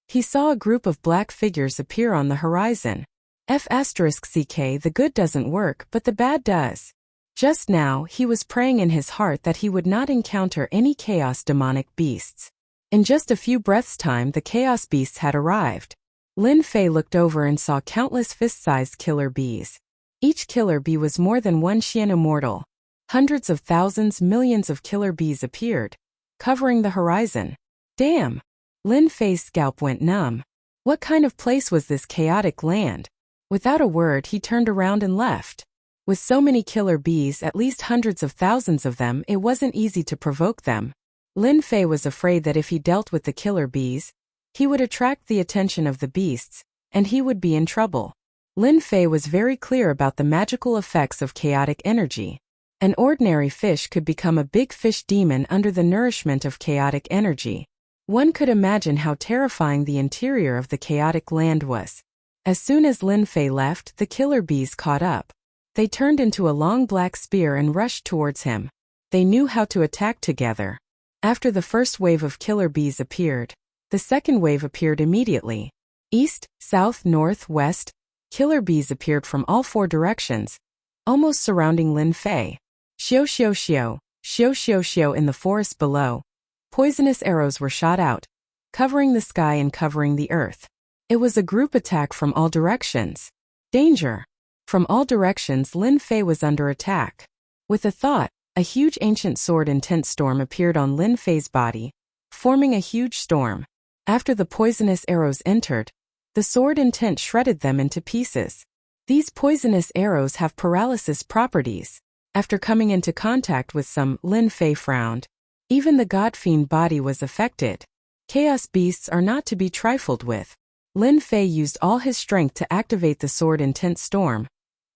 He saw a group of black figures appear on the horizon. F***ck, the good doesn't work, but the bad does. Just now, he was praying in his heart that he would not encounter any chaos demonic beasts. In just a few breaths' time, the chaos beasts had arrived. Lin Fei looked over and saw countless fist-sized killer bees. Each killer bee was more than 1 Xian immortal. Hundreds of thousands, millions of killer bees appeared, covering the horizon. Damn! Lin Fei's scalp went numb. What kind of place was this chaotic land? Without a word, he turned around and left. With so many killer bees, at least hundreds of thousands of them, it wasn't easy to provoke them. Lin Fei was afraid that if he dealt with the killer bees, he would attract the attention of the beasts, and he would be in trouble. Lin Fei was very clear about the magical effects of chaotic energy. An ordinary fish could become a big fish demon under the nourishment of chaotic energy. One could imagine how terrifying the interior of the chaotic land was. As soon as Lin Fei left, the killer bees caught up. They turned into a long black spear and rushed towards him. They knew how to attack together. After the first wave of killer bees appeared, the second wave appeared immediately. East, south, north, west, killer bees appeared from all 4 directions, almost surrounding Lin Fei. Xiao xiao xiao, xiao xiao xiao in the forest below. Poisonous arrows were shot out, covering the sky and covering the earth. It was a group attack from all directions. Danger! From all directions Lin Fei was under attack. With a thought, a huge ancient sword intent storm appeared on Lin Fei's body, forming a huge storm. After the poisonous arrows entered, the sword intent shredded them into pieces. These poisonous arrows have paralysis properties. After coming into contact with some, Lin Fei frowned. Even the god-fiend body was affected. Chaos beasts are not to be trifled with. Lin Fei used all his strength to activate the sword intent storm,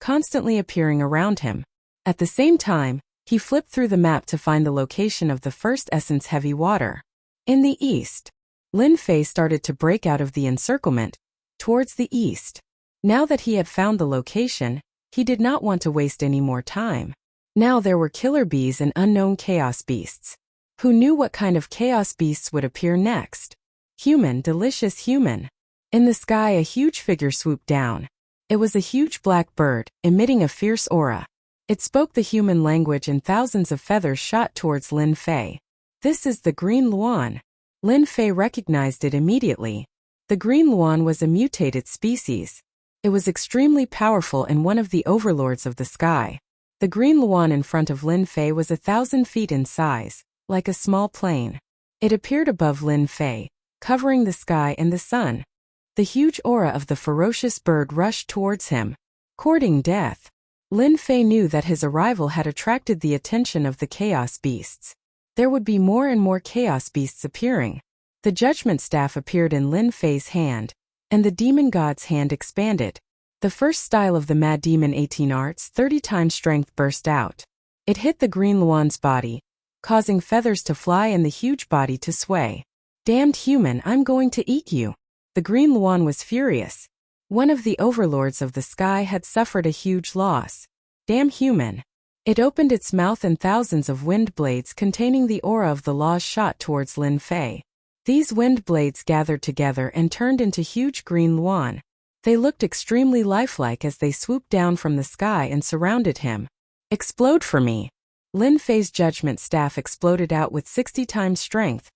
constantly appearing around him. At the same time, he flipped through the map to find the location of the first essence heavy water. In the east, Lin Fei started to break out of the encirclement, towards the east. Now that he had found the location, he did not want to waste any more time. Now there were killer bees and unknown chaos beasts. Who knew what kind of chaos beasts would appear next? Human, delicious human. In the sky a huge figure swooped down. It was a huge black bird, emitting a fierce aura. It spoke the human language and thousands of feathers shot towards Lin Fei. This is the Green Luan. Lin Fei recognized it immediately. The Green Luan was a mutated species. It was extremely powerful and one of the overlords of the sky. The Green Luan in front of Lin Fei was 1,000 feet in size, like a small plane. It appeared above Lin Fei, covering the sky and the sun. The huge aura of the ferocious bird rushed towards him, courting death. Lin Fei knew that his arrival had attracted the attention of the chaos beasts. There would be more and more chaos beasts appearing. The judgment staff appeared in Lin Fei's hand, and the demon god's hand expanded. The first style of the mad demon 18 arts 30 times strength burst out. It hit the Green Luan's body, causing feathers to fly and the huge body to sway. Damned human, I'm going to eat you. The Green Luan was furious. One of the overlords of the sky had suffered a huge loss. Damn human. It opened its mouth and thousands of wind blades containing the aura of the laws shot towards Lin Fei. These wind blades gathered together and turned into huge Green Luan. They looked extremely lifelike as they swooped down from the sky and surrounded him. Explode for me. Lin Fei's judgment staff exploded out with 60 times strength,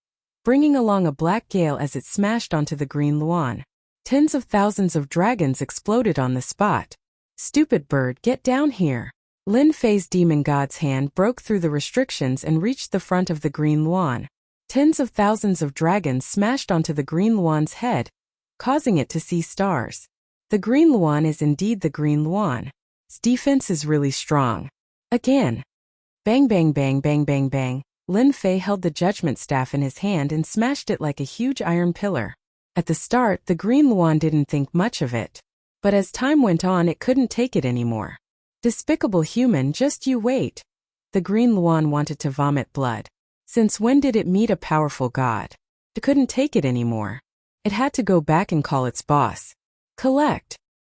bringing along a black gale as it smashed onto the Green Luan. Tens of thousands of dragons exploded on the spot. Stupid bird, get down here. Lin Fei's demon god's hand broke through the restrictions and reached the front of the Green Luan. Tens of thousands of dragons smashed onto the Green Luan's head, causing it to see stars. The Green Luan is indeed the Green Luan. Its defense is really strong. Again. Bang bang bang bang bang bang. Lin Fei held the judgment staff in his hand and smashed it like a huge iron pillar. At the start, the Green Luan didn't think much of it. But as time went on it couldn't take it anymore. Despicable human, just you wait. The Green Luan wanted to vomit blood. Since when did it meet a powerful god? It couldn't take it anymore. It had to go back and call its boss. Collect.